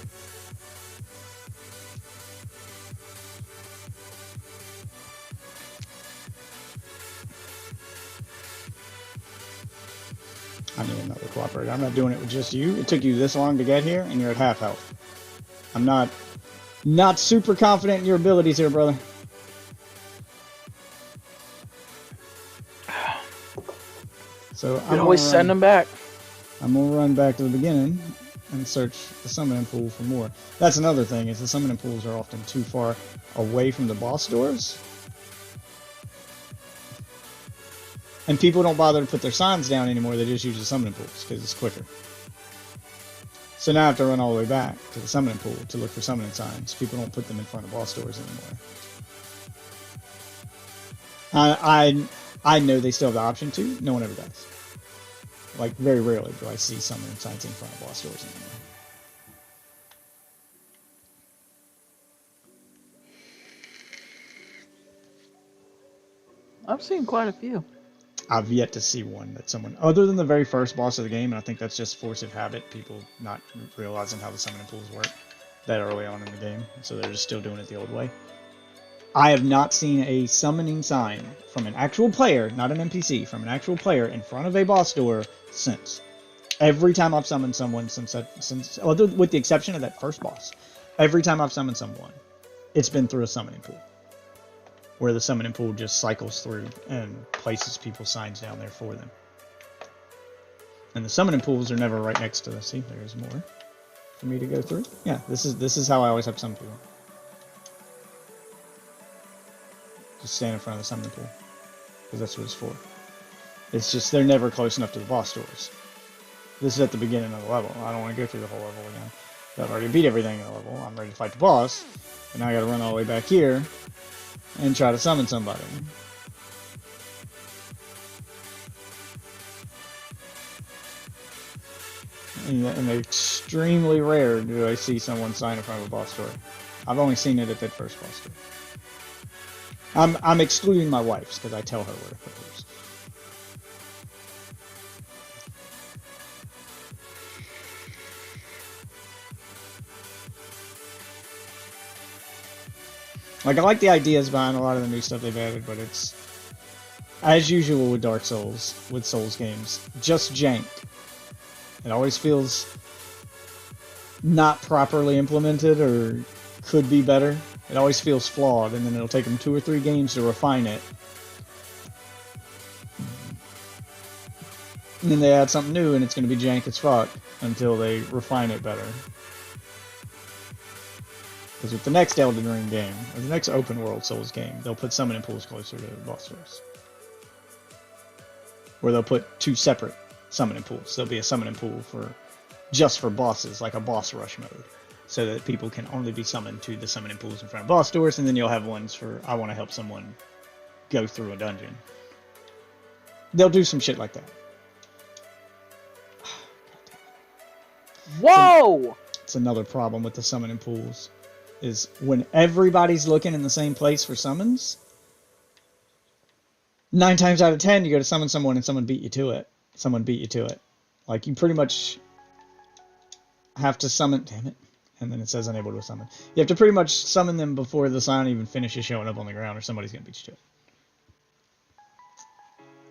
I need another cooperator. I'm not doing it with just you. It took you this long to get here, and you're at half health. I'm not super confident in your abilities here, brother. So You can always send them back. I'm gonna run back to the beginning and search the summoning pool for more. That's another thing, is the summoning pools are often too far away from the boss doors. And people don't bother to put their signs down anymore. They just use the summoning pools because it's quicker. So now I have to run all the way back to the summoning pool to look for summoning signs. People don't put them in front of boss doors anymore. I know they still have the option to. No one ever does. Like, very rarely do I see summoning signs in front of boss doors anymore. I've seen quite a few. I've yet to see one that someone, other than the very first boss of the game, and I think that's just force of habit, people not realizing how the summoning pools work that early on in the game, so they're just still doing it the old way. I have not seen a summoning sign from an actual player, not an NPC, from an actual player in front of a boss door since. Every time I've summoned someone since with the exception of that first boss, every time I've summoned someone, it's been through a summoning pool, where the summoning pool just cycles through and places people's signs down there for them. And the summoning pools are never right next to the. See, there's more for me to go through. Yeah, this is how I always have summoned people. Just stand in front of the summoning pool, because that's what it's for. It's just they're never close enough to the boss doors. This is at the beginning of the level. I don't want to go through the whole level again. I've already beat everything in the level. I'm ready to fight the boss, and now I got to run all the way back here and try to summon somebody. And extremely rare do I see someone sign in front of a boss door. I've only seen it at that first boss door. I'm excluding my wife's because I tell her where to put hers. Like, I like the ideas behind a lot of the new stuff they've added, but it's, as usual with Dark Souls, with Souls games, just jank. It always feels not properly implemented or could be better. It always feels flawed, and then it'll take them 2 or 3 games to refine it. And then they add something new, and it's going to be jank as fuck until they refine it better. Because with the next Elden Ring game, or the next open world Souls game, they'll put summoning pools closer to the boss doors. Or they'll put 2 separate summoning pools. There'll be a summoning pool for just for bosses, like a boss rush mode, so that people can only be summoned to the summoning pools in front of boss doors, and then you'll have ones for, I want to help someone go through a dungeon. They'll do some shit like that. Whoa! It's another problem with the summoning pools, is when everybody's looking in the same place for summons, 9 times out of 10 you go to summon someone and someone beat you to it. Someone beat you to it. Like, you pretty much have to summon, damn it, and then it says unable to summon. You have to pretty much summon them before the sign even finishes showing up on the ground, or somebody's gonna beat you to it.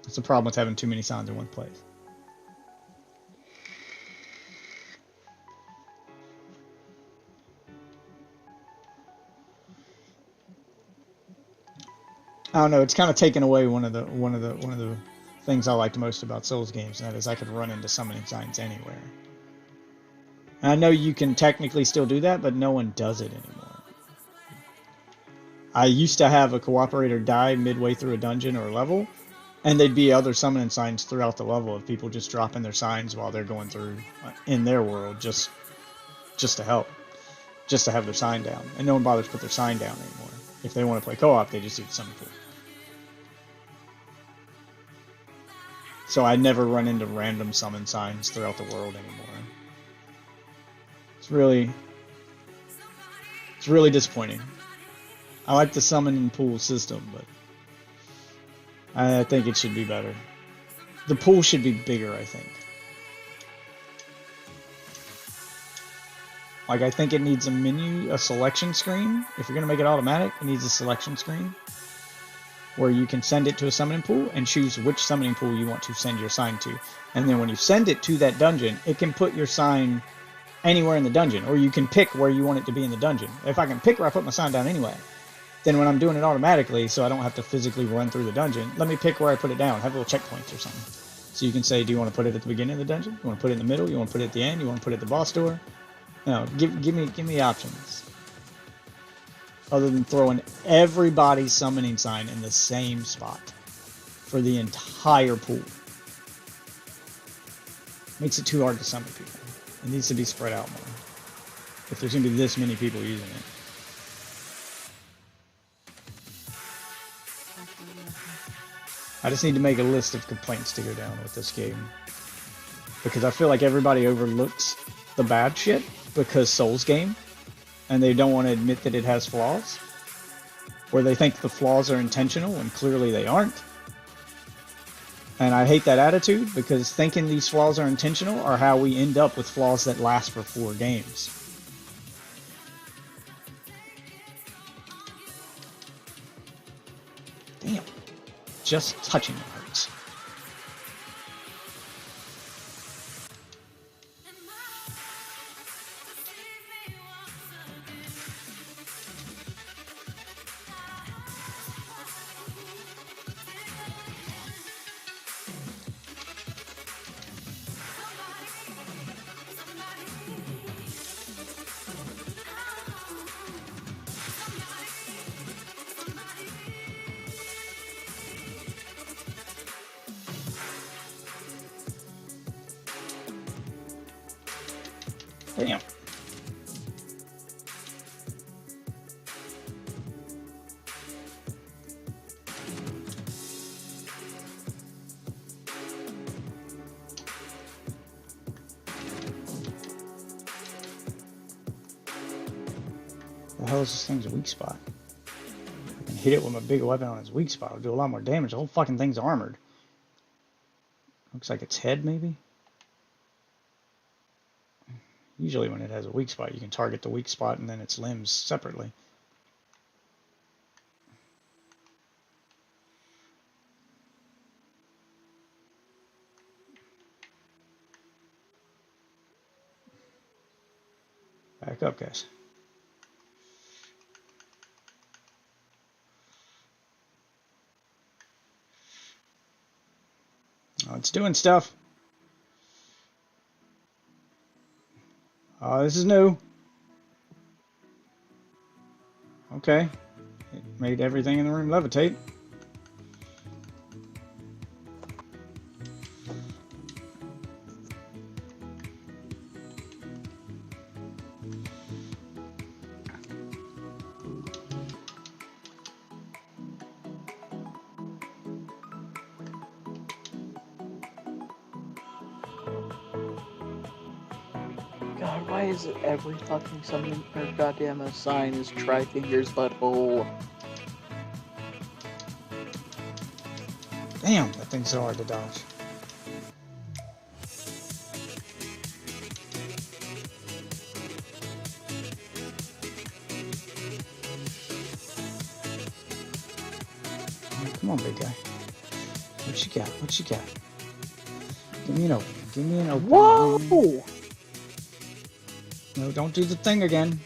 That's the problem with having too many signs in one place. I don't know. It's kind of taken away one of the things I liked most about Souls games, and that is I could run into summoning signs anywhere. And I know you can technically still do that, but no one does it anymore. I used to have a cooperator die midway through a dungeon or a level, and there'd be other summoning signs throughout the level of people just dropping their signs while they're going through in their world just to help, just to have their sign down, and no one bothers to put their sign down anymore. If they want to play co-op, they just do the summon pool. So I never run into random summon signs throughout the world anymore. It's really disappointing. I like the summon and pool system, but I think it should be better. The pool should be bigger, I think. Like, I think it needs a selection screen. If you're going to make it automatic, it needs a selection screen where you can send it to a summoning pool and choose which summoning pool you want to send your sign to. And then when you send it to that dungeon, it can put your sign anywhere in the dungeon, or you can pick where you want it to be in the dungeon. If I can pick where I put my sign down anyway, then when I'm doing it automatically, so I don't have to physically run through the dungeon, let me pick where I put it down, have little checkpoints or something. So you can say, do you want to put it at the beginning of the dungeon? You want to put it in the middle? You want to put it at the end? You want to put it at the boss door? No, give me options. Other than throwing everybody's summoning sign in the same spot. for the entire pool. Makes it too hard to summon people. It needs to be spread out more. If there's going to be this many people using it. I just need to make a list of complaints to go down with this game. Because I feel like everybody overlooks the bad shit because Souls game. And they don't want to admit that it has flaws. Or they think the flaws are intentional when clearly they aren't. And I hate that attitude because thinking these flaws are intentional are how we end up with flaws that last for 4 games. Damn. Just touching it hurts. Damn. The hell is this thing's weak spot? I can hit it with my big weapon on its weak spot. It'll do a lot more damage. The whole fucking thing's armored. Looks like its head, maybe? Usually when it has a weak spot, you can target the weak spot and then its limbs separately. Back up, guys. Oh, it's doing stuff. Oh, this is new. Okay. It made everything in the room levitate. God, why is it every fucking summon or goddamn sign is Tri-Finger's butthole? Damn, that thing's so hard to dodge. Oh, come on, big guy. What you got? What you got? Give me an open. Give me an open. Whoa! No, don't do the thing again.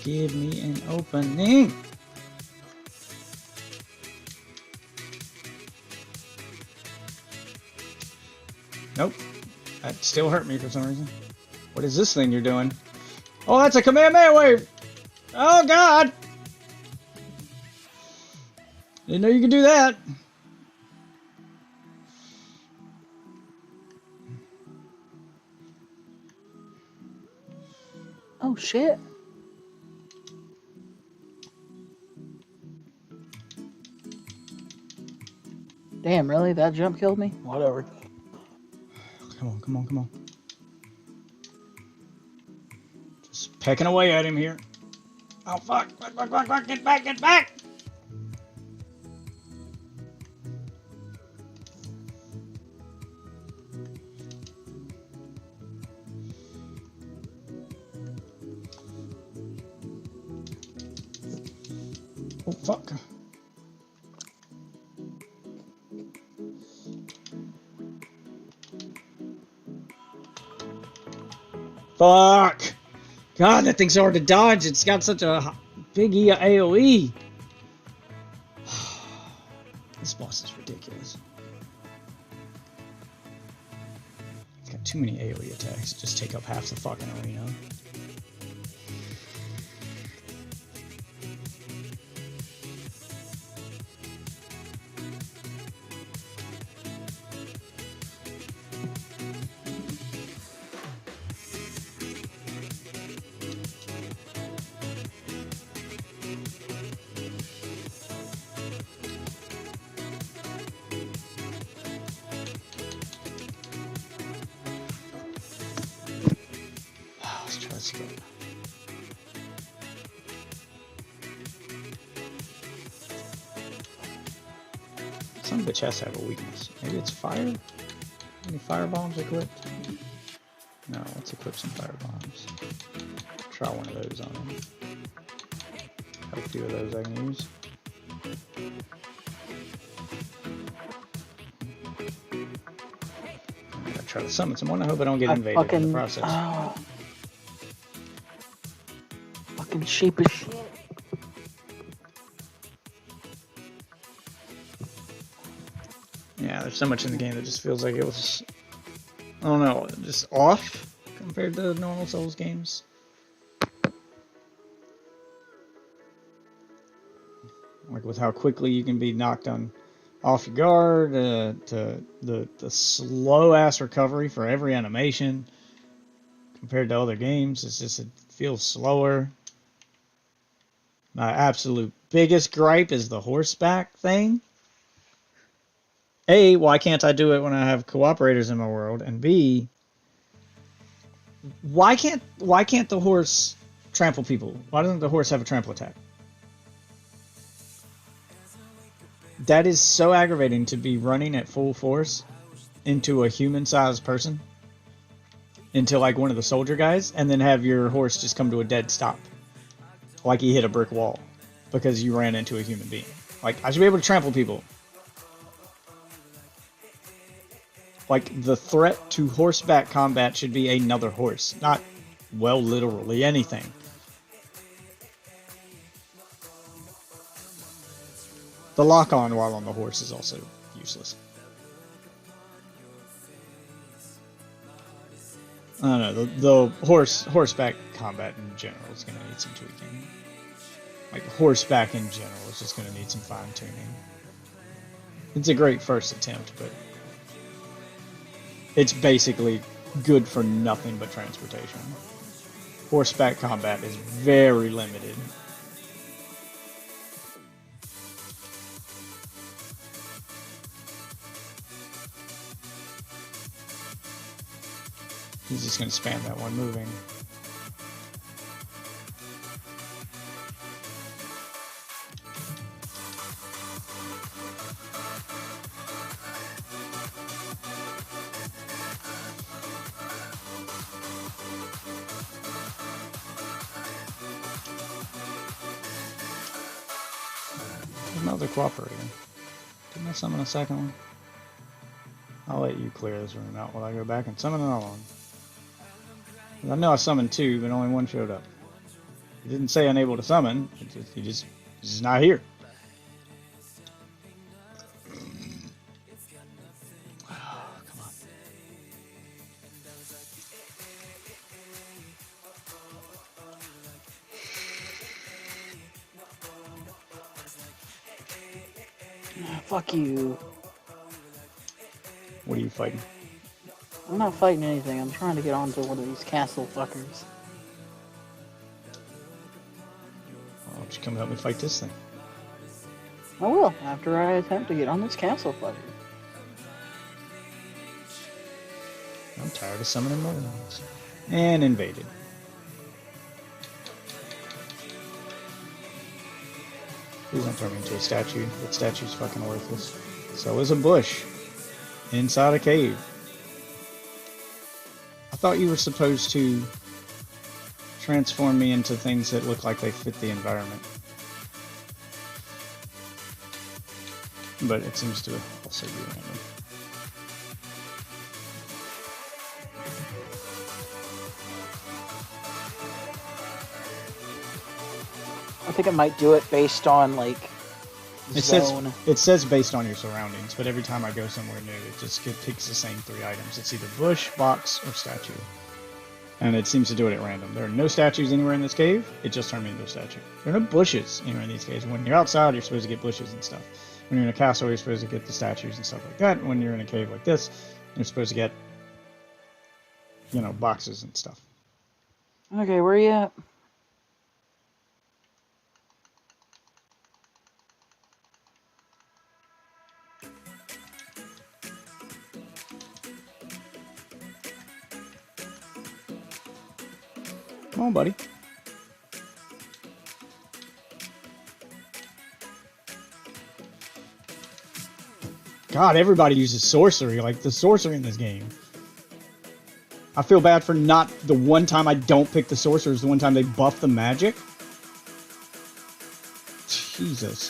Give me an opening. Nope. That still hurt me for some reason. What is this thing you're doing? Oh, that's a Kamehameha wave! Oh, God! Didn't know you could do that. Oh, shit. Damn, really? That jump killed me? Whatever. Come on, come on, come on. Just pecking away at him here. Oh, fuck, fuck, fuck, fuck, fuck, get back, get back! Oh, fuck. Fuck! God, that thing's hard to dodge. It's got such a big AoE. This boss is ridiculous. It's got too many AoE attacks. Just take up half the fucking arena. Let's go. Some bitch has to have a weakness. Maybe it's fire? Any fire bombs equipped? No, let's equip some fire bombs. Try one of those on him. Have a few of those I can use. I gotta try to summon someone. I hope I don't get invaded in the process. Oh, fucking sheep as shit. Yeah, there's so much in the game that just feels like it was, I don't know, just off compared to normal Souls games. Like with how quickly you can be knocked off your guard, to the slow ass recovery for every animation compared to other games. It's just, it feels slower. My absolute biggest gripe is the horseback thing. A, why can't I do it when I have cooperators in my world? And B, why can't the horse trample people? Why doesn't the horse have a trample attack? That is so aggravating, to be running at full force into a human-sized person, into like one of the soldier guys, and then have your horse just come to a dead stop, like he hit a brick wall because you ran into a human being. Like, I should be able to trample people. Like, the threat to horseback combat should be another horse, not, well, literally anything. The lock-on while on the horse is also useless. I don't know, the horseback combat in general is going to need some tweaking. Like, horseback in general is just going to need some fine-tuning. It's a great first attempt, but it's basically good for nothing but transportation. Horseback combat is very limited. He's just going to spam that one moving. Another cooperator. Didn't I summon a second one? I'll let you clear this room out while I go back and summon another one. I know I summoned two, but only one showed up. He didn't say unable to summon. He's just not here. Oh, come on. Fuck you. What are you fighting? I'm not fighting anything. I'm trying to get onto one of these castle fuckers. Why don't you come help me fight this thing? I will, after I attempt to get on this castle fucker. I'm tired of summoning more ones. And invaded. Please don't turn me into a statue. That statue's fucking worthless. So is a bush. Inside a cave. I thought you were supposed to transform me into things that look like they fit the environment. But it seems to also be random. I think I might do it based on, like, It zone. says based on your surroundings, but every time I go somewhere new, it just picks the same three items. It's either bush, box, or statue. And it seems to do it at random. There are no statues anywhere in this cave. It just turned me into a statue. There are no bushes anywhere in these caves. When you're outside, you're supposed to get bushes and stuff. When you're in a castle, you're supposed to get the statues and stuff like that. When you're in a cave like this, you're supposed to get, you know, boxes and stuff. Okay, where you at? Come on, buddy. God, everybody uses sorcery. Like, the sorcery in this game. I feel bad for not the one time I don't pick the sorcerers, the one time they buff the magic. Jesus.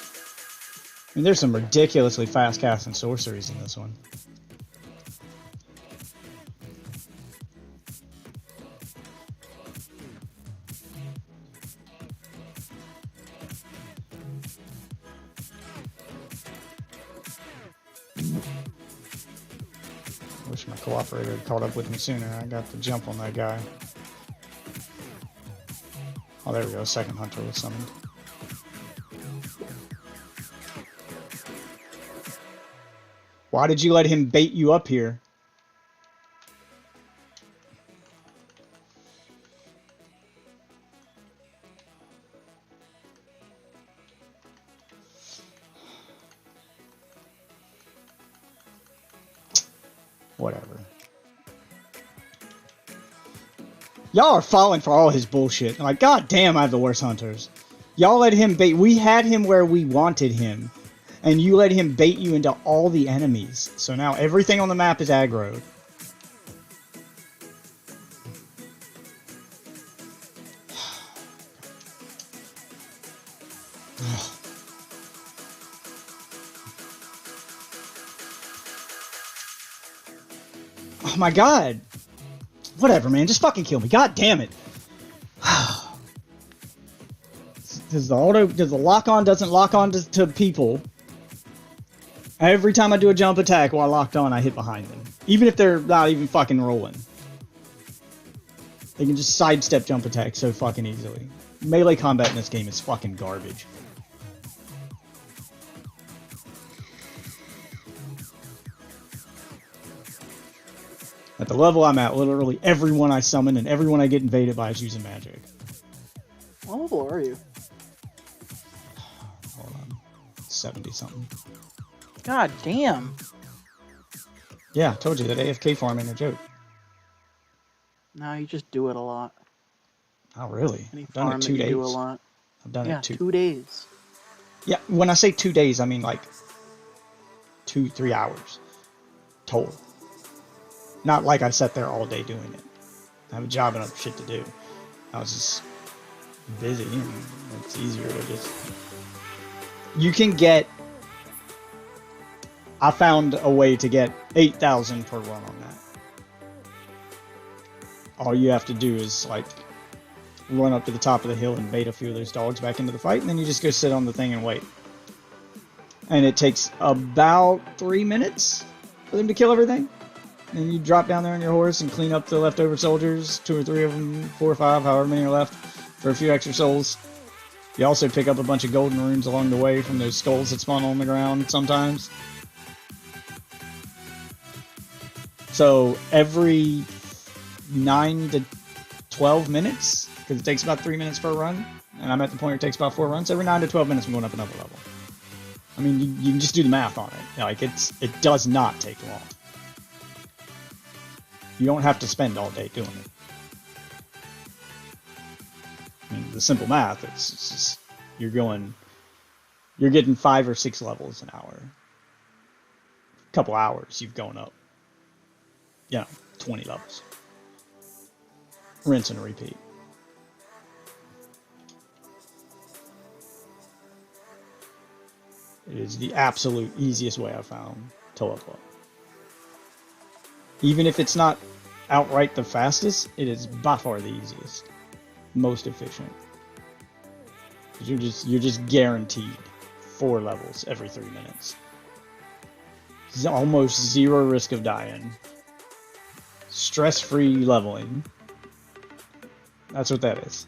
I mean, there's some ridiculously fast casting sorceries in this one. Wish my cooperator had caught up with me sooner. I got the jump on that guy. Oh, there we go. Second hunter was summoned. Why did you let him bait you up here? Whatever. Y'all are falling for all his bullshit. Like, god damn, I have the worst hunters. Y'all let him bait. We had him where we wanted him. And you let him bait you into all the enemies. So now everything on the map is aggroed. Oh my god. Whatever, man. Just fucking kill me. God damn it. Does the lock-on doesn't lock on to people. Every time I do a jump attack while locked on, I hit behind them. Even if they're not even fucking rolling. They can just sidestep jump attacks so fucking easily. Melee combat in this game is fucking garbage. At the level I'm at, literally everyone I summon and everyone I get invaded by is using magic. What level are you? Hold on. 70-something. God damn. Yeah, I told you that AFK farm ain't a joke. No, you just do it a lot. Oh, really? Any I've done farm it that 2 you days. do a lot. I've done Yeah, it 2 days. Yeah, when I say 2 days, I mean like 2-3 hours total. Not like I sat there all day doing it. I have a job and other shit to do. I was just busy, and it's easier to just... You can get... I found a way to get 8,000 per run on that. All you have to do is, like, run up to the top of the hill and bait a few of those dogs back into the fight, and then you just go sit on the thing and wait. And it takes about 3 minutes for them to kill everything. And you drop down there on your horse and clean up the leftover soldiers, 2 or 3 of them, 4 or 5, however many are left, for a few extra souls. You also pick up a bunch of golden runes along the way from those skulls that spawn on the ground sometimes. So every 9 to 12 minutes, because it takes about 3 minutes per run, and I'm at the point where it takes about 4 runs, every 9 to 12 minutes I'm going up another level. I mean, you can just do the math on it. Like, it does not take long. You don't have to spend all day doing it. I mean, the simple math, it's just, you're getting 5 or 6 levels an hour. A couple hours, you've gone up, 20 levels. Rinse and repeat. It is the absolute easiest way I've found to level up. Even if it's not outright the fastest, it is by far the easiest. Most efficient. You're just guaranteed 4 levels every 3 minutes. Almost 0 risk of dying. Stress-free leveling. That's what that is.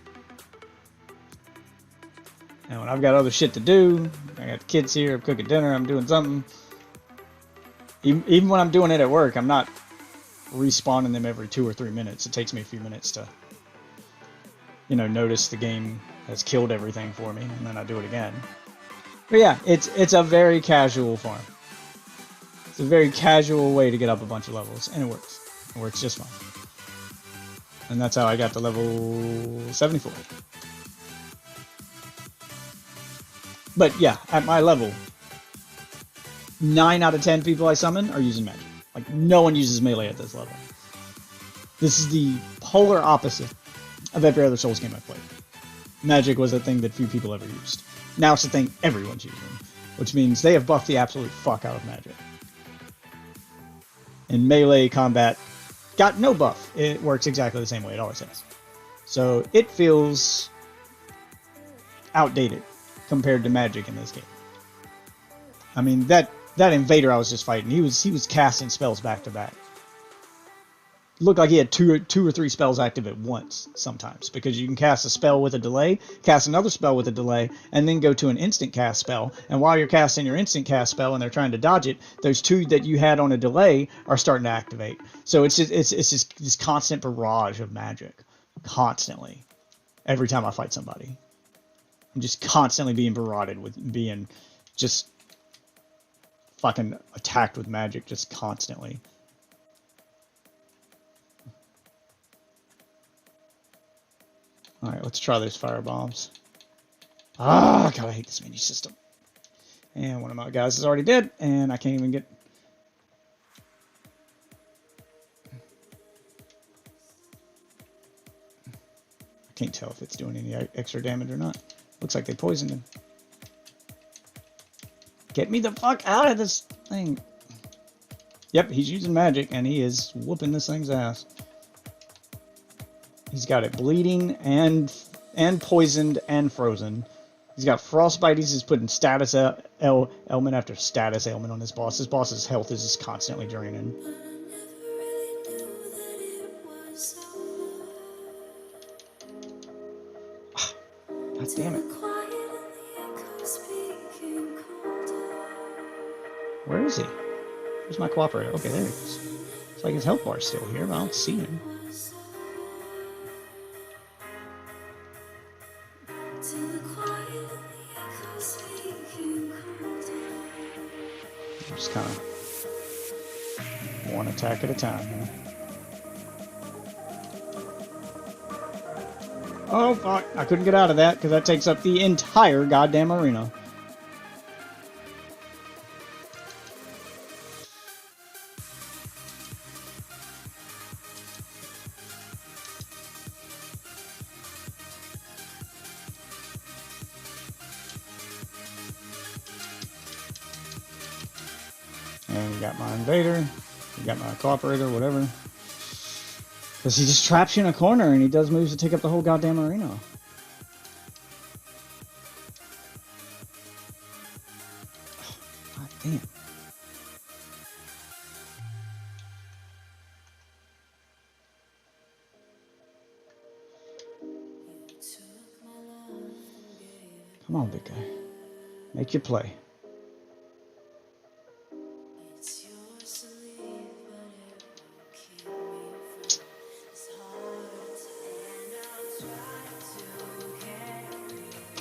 And when I've got other shit to do, I got the kids here, I'm cooking dinner, I'm doing something. Even when I'm doing it at work, I'm not respawning them every 2 or 3 minutes. It takes me a few minutes to, notice the game has killed everything for me, and then I do it again. But yeah, it's a very casual farm. It's a very casual way to get up a bunch of levels, and it works. It works just fine. And that's how I got to level 74. But yeah, at my level, 9 out of 10 people I summon are using magic. Like, no one uses melee at this level. This is the polar opposite of every other Souls game I've played. Magic was a thing that few people ever used. Now it's a thing everyone's using, which means they have buffed the absolute fuck out of magic. And melee combat got no buff. It works exactly the same way it always has. So it feels outdated compared to magic in this game. I mean, that invader I was just fighting, he was casting spells back to back. Looked like he had two or three spells active at once sometimes, because you can cast a spell with a delay, cast another spell with a delay, and then go to an instant cast spell. And while you're casting your instant cast spell and they're trying to dodge it, those two that you had on a delay are starting to activate. So it's just this constant barrage of magic, constantly. Every time I fight somebody, I'm just constantly being barraged with being just fucking attacked with magic, just constantly. Alright, let's try those fire bombs. Ah, God, I hate this menu system. And one of my guys is already dead, and I can't even get... I can't tell if it's doing any extra damage or not. Looks like they poisoned him. Get me the fuck out of this thing. Yep, he's using magic, and he is whooping this thing's ass. He's got it bleeding and poisoned and frozen. He's got frostbite. He's just putting status ailment after status ailment on this boss. This boss's health is just constantly draining. God damn it. Where is he? Where's my cooperator? Okay, there he is. It's like his health bar's still here, but I don't see him. Just kind of one attack at a time, huh? Oh fuck, I couldn't get out of that because that takes up the entire goddamn arena. And you got my invader, you got my cooperator, whatever. Because he just traps you in a corner and he does moves to take up the whole goddamn arena. God damn. Come on, big guy. Make your play.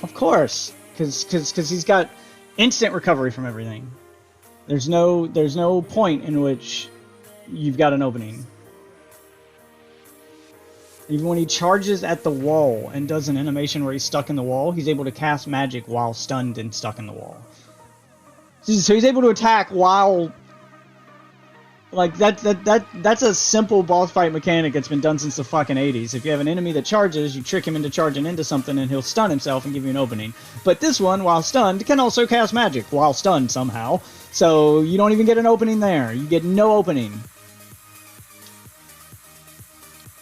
Of course, because he's got instant recovery from everything. There's no point in which you've got an opening. Even when he charges at the wall and does an animation where he's stuck in the wall, he's able to cast magic while stunned and stuck in the wall. So he's able to attack while... Like, that's a simple boss fight mechanic that's been done since the fucking 80s. If you have an enemy that charges, you trick him into charging into something and he'll stun himself and give you an opening. But this one, while stunned, can also cast magic while stunned somehow. So you don't even get an opening there. You get no opening.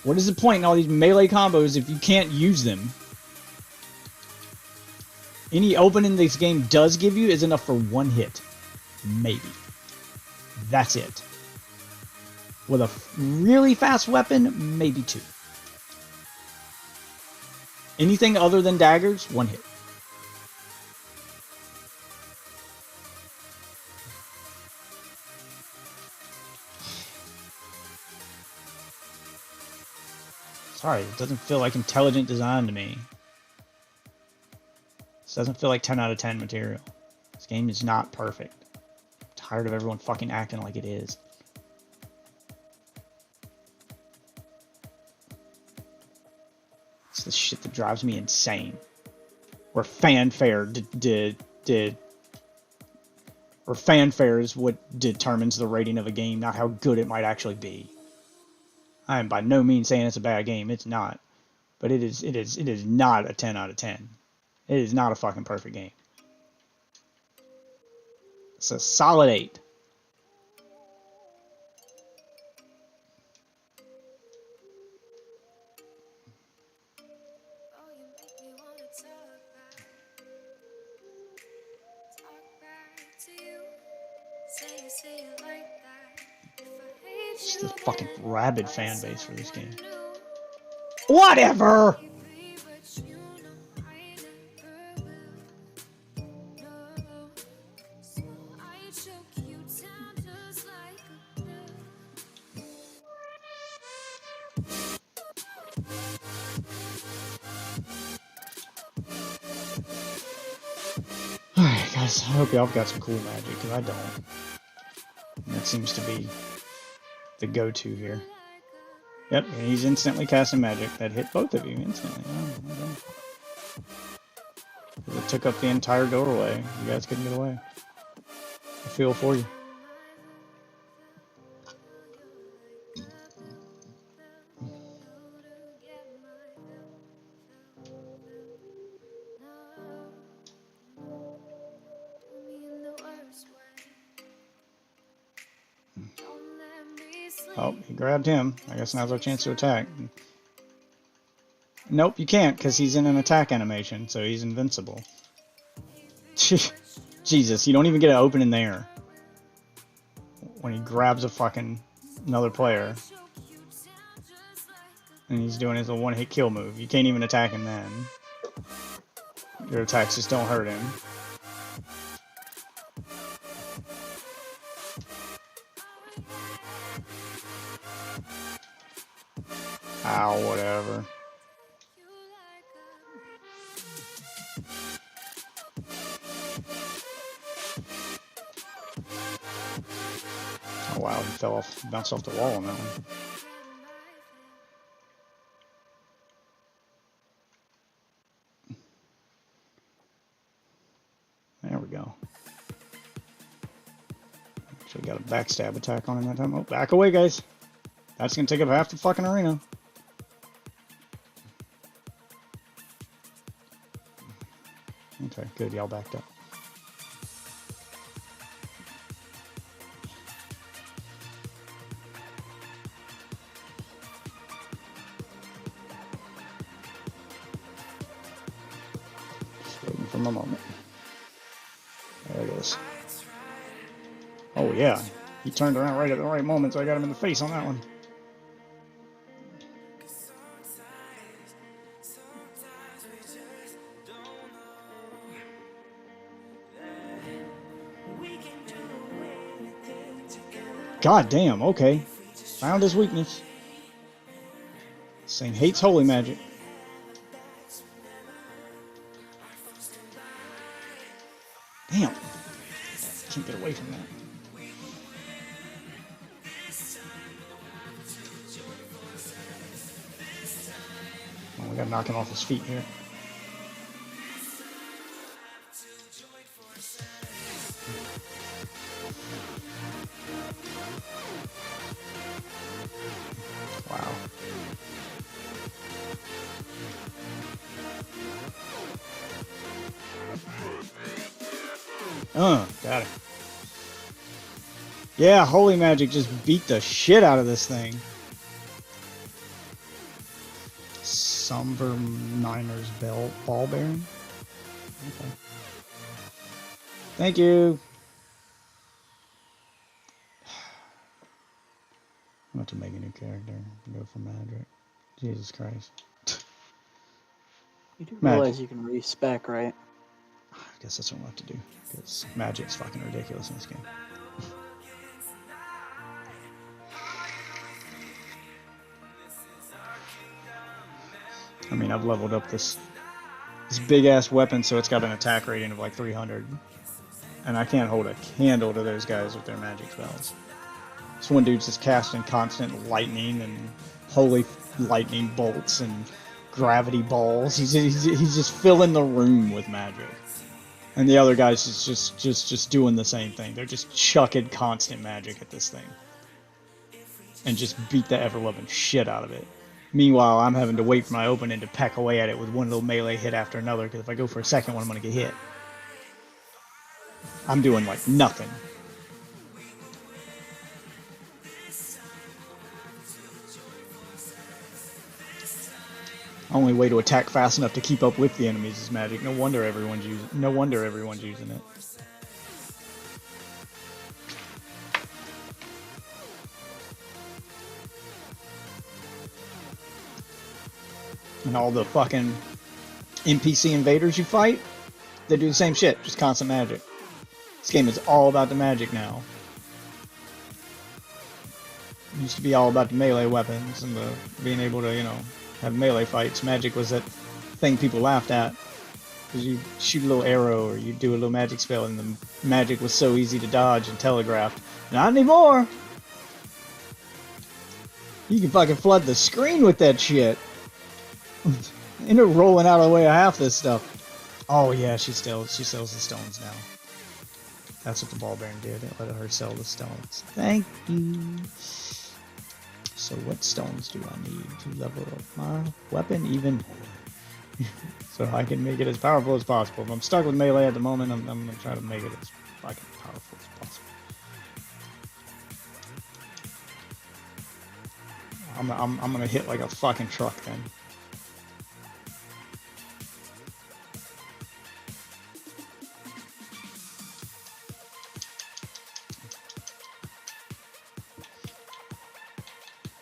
What is the point in all these melee combos if you can't use them? Any opening this game does give you is enough for one hit. Maybe. That's it. With a really fast weapon, maybe two. Anything other than daggers, one hit. Sorry, it doesn't feel like intelligent design to me. This doesn't feel like 10 out of 10 material. This game is not perfect. I'm tired of everyone fucking acting like it is. the shit that drives me insane. Where fanfare or fanfare is what determines the rating of a game, not how good it might actually be. I am by no means saying it's a bad game. It's not. But it is not a 10 out of 10. It is not a fucking perfect game. It's a solid 8. It's the fucking rabid fan base for this game. Whatever! Alright guys, I hope y'all got some cool magic, because I don't. And that seems to be the go-to here. Yep, and he's instantly casting magic that hit both of you instantly. Oh, okay. It took up the entire doorway. You guys couldn't get away. I feel for you. Oh, he grabbed him. I guess now's our chance to attack. Nope, you can't, because he's in an attack animation, so he's invincible. Jesus, you don't even get an open in there. When he grabs a fucking another player. And he's doing his one-hit kill move. You can't even attack him then. Your attacks just don't hurt him. Ow, whatever. Oh wow, he fell off, bounced off the wall on that one. There we go. Actually got a backstab attack on him that time. Oh, back away, guys. That's gonna take up half the fucking arena. Okay, good, y'all backed up. Just waiting for my moment. There it is. Oh yeah, he turned around right at the right moment, so I got him in the face on that one. God damn, okay. Found his weakness. This thing hates holy magic. Damn. Can't get away from that. Oh, we gotta knock him off his feet here. Got it. Yeah, holy magic just beat the shit out of this thing. Somber Miner's Ball Bearing? Okay. Thank you. I'm about to make a new character and go for magic. Jesus Christ. You do realize you can respec, right? I guess that's what I'm about to do, because magic's fucking ridiculous in this game. I mean, I've leveled up this big ass weapon, so it's got an attack rating of like 300, and I can't hold a candle to those guys with their magic spells. This one dude's just casting constant lightning and holy lightning bolts and gravity balls. He's just filling the room with magic. And the other guys just doing the same thing. They're just chucking constant magic at this thing. And just beat the ever-loving shit out of it. Meanwhile, I'm having to wait for my opening to peck away at it with one little melee hit after another, because if I go for a second one, I'm going to get hit. I'm doing, like, nothing. Only way to attack fast enough to keep up with the enemies is magic. No wonder everyone's using it. And all the fucking NPC invaders you fight, they do the same shit, just constant magic. This game is all about the magic now. It used to be all about the melee weapons and the being able to, you know, have melee fights. Magic was that thing people laughed at. Because you shoot a little arrow or you do a little magic spell and the magic was so easy to dodge and telegraphed. Not anymore! You can fucking flood the screen with that shit. End up rolling out of the way of half this stuff. Oh yeah, she sells the stones now. That's what the ball bearing did. It let her sell the stones. Thank you. So what stones do I need to level up my weapon even more? So I can make it as powerful as possible. If I'm stuck with melee at the moment, I'm going to try to make it as fucking powerful as possible. I'm going to hit like a fucking truck then.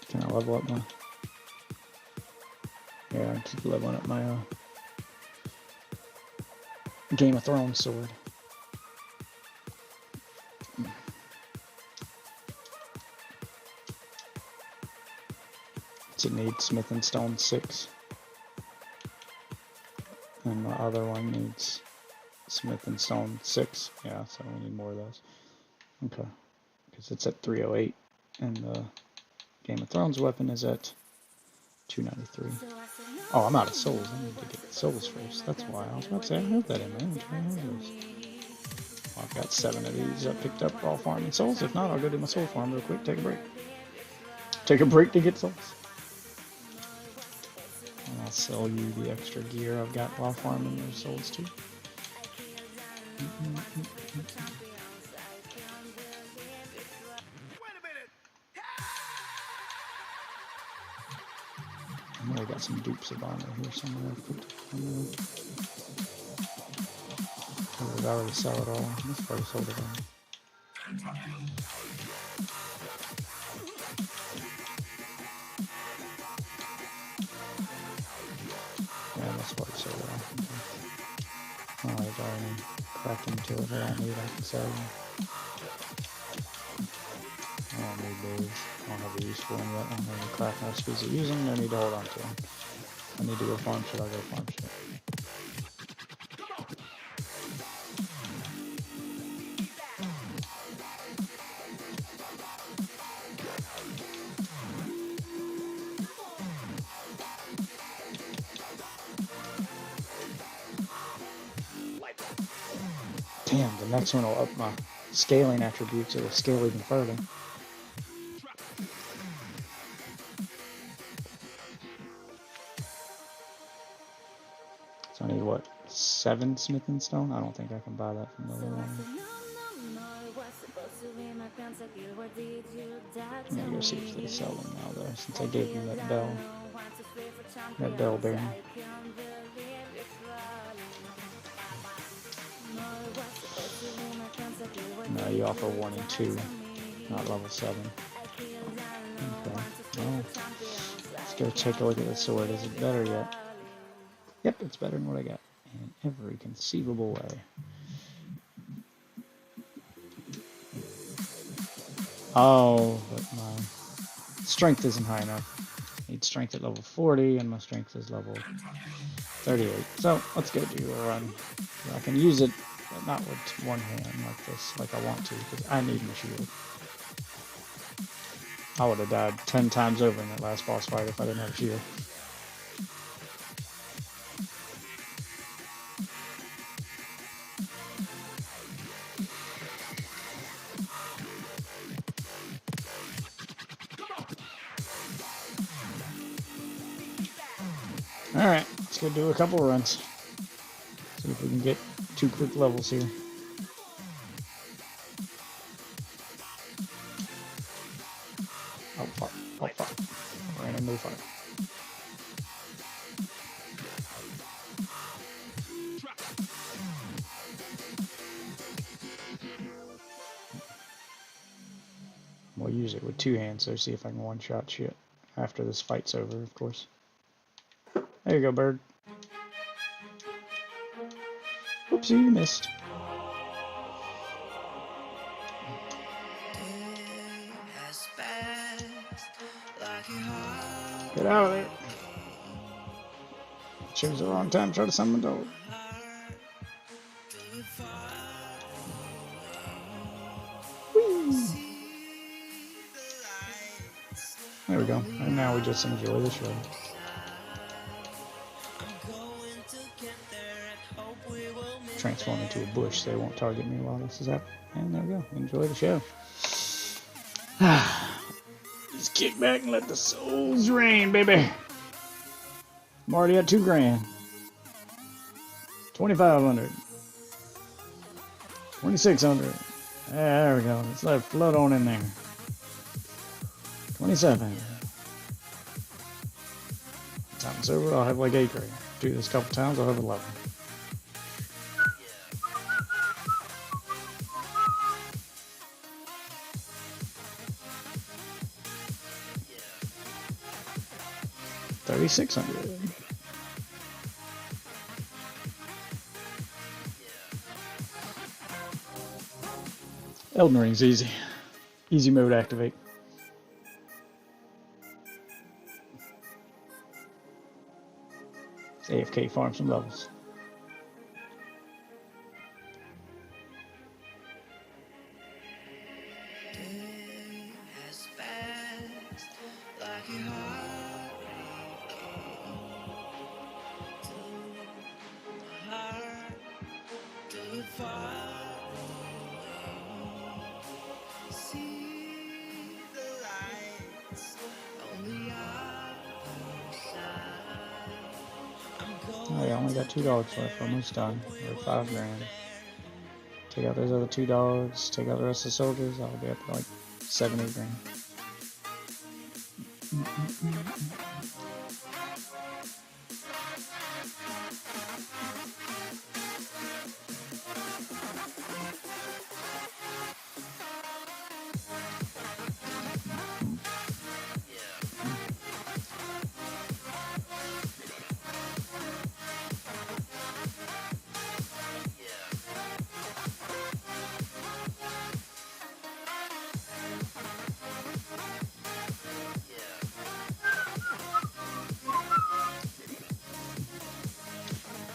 Can I level up my... Yeah, I keep leveling up my Game of Thrones sword. It needs Smith and Stone 6. And the other one needs Smith and Stone 6. Yeah, so we need more of those. Okay. Because it's at 308. And the Game of Thrones weapon is at 293. Oh, I'm out of souls. I need to get souls first. That's why. I was about to say, I have that in there. Well, I've got 7 of these I picked up while farming souls. If not, I'll go do my soul farm real quick. Take a break. Take a break to get souls. And I'll sell you the extra gear I've got while farming your souls too. I know I got some dupes of armor here somewhere. I've already sell it all. This probably sold it all. Yeah, that's what I sold it all. Oh, there's already cracking to it that I need. I can sell them. I don't need these. I don't have a use for them yet. I don't have any crafting recipes to use them. No need to hold on to them. I need to go farm shit. I'll go farm shit. Damn, the next one will up my scaling attributes. It'll scale even further. So I need what? 7 Smith and Stone? I don't think I can buy that from the other one. I'm gonna go see if they sell them now though, since I gave them that bell bearing. No, you offer 1 and 2, not level 7. Okay, well, let's go take a look at the sword. Is it better yet? Yep, it's better than what I got in every conceivable way. Oh, but my strength isn't high enough. I need strength at level 40, and my strength is level 38. So, let's go do a run. I can use it, but not with one hand like this, like I want to, because I need my shield. I would have died 10 times over in that last boss fight if I didn't have a shield. Alright, let's go do a couple runs. See if we can get 2 quick levels here. Oh fuck, oh fuck. Ran into the fire. We'll use it with 2 hands, so see if I can one-shot shit. After this fight's over, of course. There you go, bird. Oopsie, you missed. Get out of there. Chose the wrong time to try to summon the dog. There we go. And now we just enjoy the show. Transform into a bush so they won't target me while this is happening. And there we go. Enjoy the show. Just kick back and let the souls rain, baby. I'm already at 2 grand. 2,500. 2,600. There we go. Let's let it float on in there. 27. Time's over. I'll have like 8 grand. Do this a couple times. I'll have 11. $3,600. Elden Ring's easy. Easy mode activate. AFK farm some levels. Oh yeah, I only got 2 dogs left, almost done. We're 5 grand. Take out those other 2 dogs, take out the rest of the soldiers, I'll be up to like 7, 8 grand.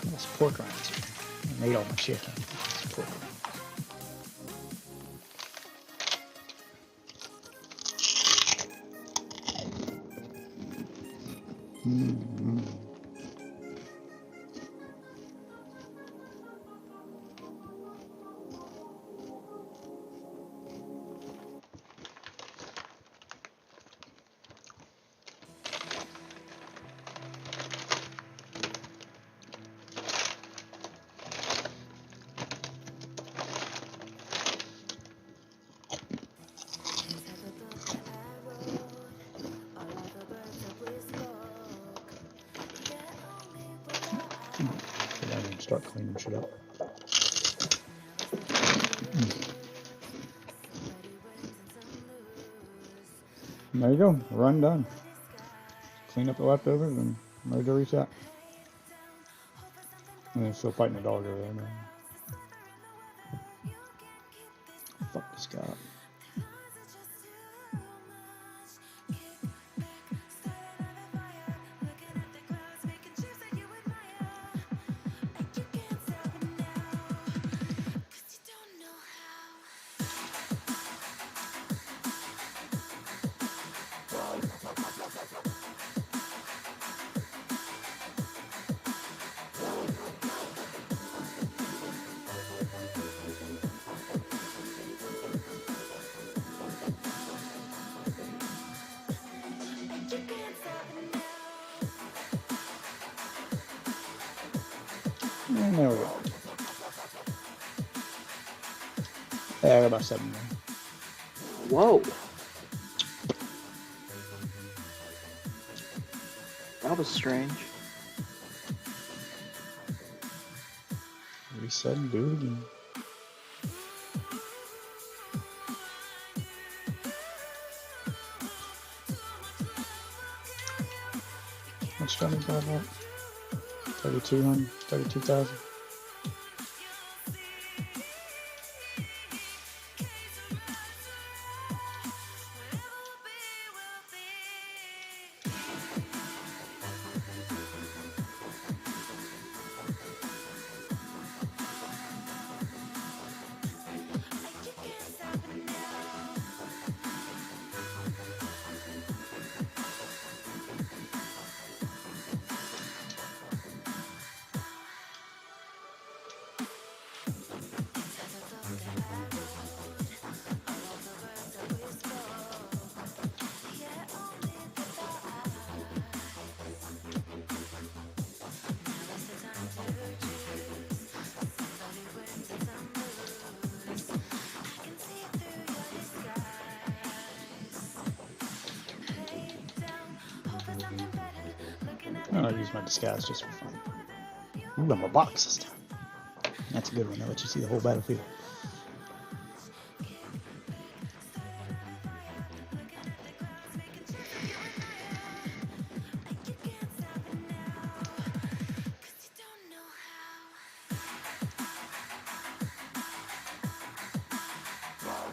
That's pork rinds here. I made all my chicken. It's pork rinds. I need to start cleaning shit up. There you go, run done. Clean up the leftovers and ready to reset. And then still fighting the dog over there, man. Fuck this guy up. And there we go. Yeah, I got about 7 more. Whoa. That was strange. Reset and do it again. How much time we got left? 3,200, 32,000. I'll use my disguise just for fun. Ooh, I'm a box this time. That's a good one. I'll let you see the whole battlefield.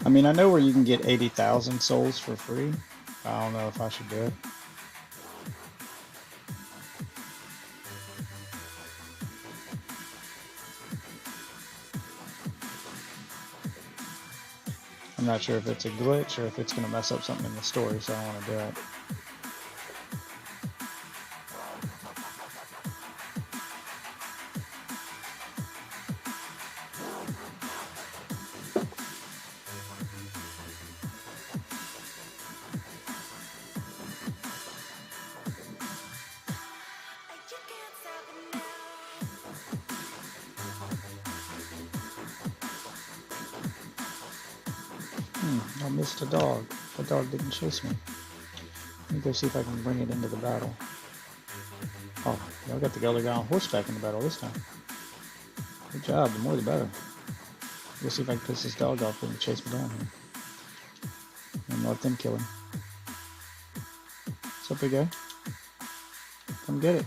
I mean, I know where you can get 80,000 souls for free. I don't know if I should do it. I'm not sure if it's a glitch or if it's going to mess up something in the story, so I don't want to do it. I missed a dog. The dog didn't chase me. Let me go see if I can bring it into the battle. Oh, y'all got the other guy on horseback in the battle this time. Good job. The more the better. We'll see if I can piss this dog off and chase me down here. And let them kill him. What's up, big guy? Come get it.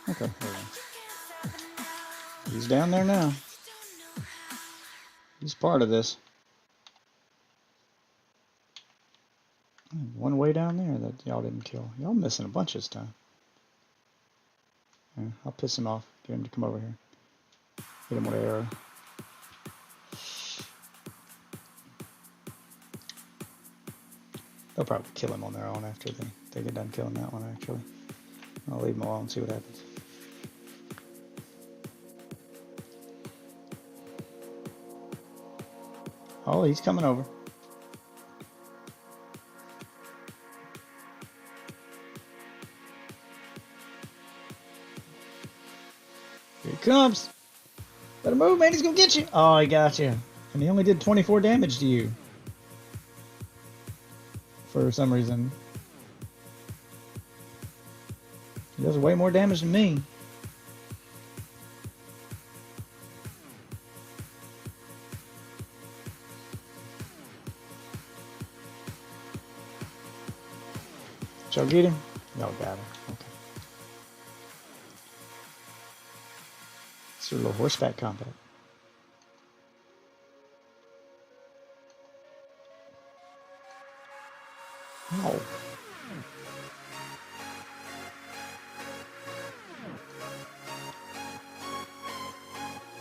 Okay, there we go. He's down there now. He's part of this. One way down there that y'all didn't kill. Y'all missing a bunch this time. Yeah, I'll piss him off. Get him to come over here. Hit him with an arrow. They'll probably kill him on their own after they get done killing that one, actually. I'll leave him alone and see what happens. Oh, he's coming over. Here he comes. Better move, man. He's gonna get you. Oh, he got you. And he only did 24 damage to you. For some reason. He does way more damage than me. Did y'all get him? Y'all got him. Okay. Let's do a little horseback combat. Oh.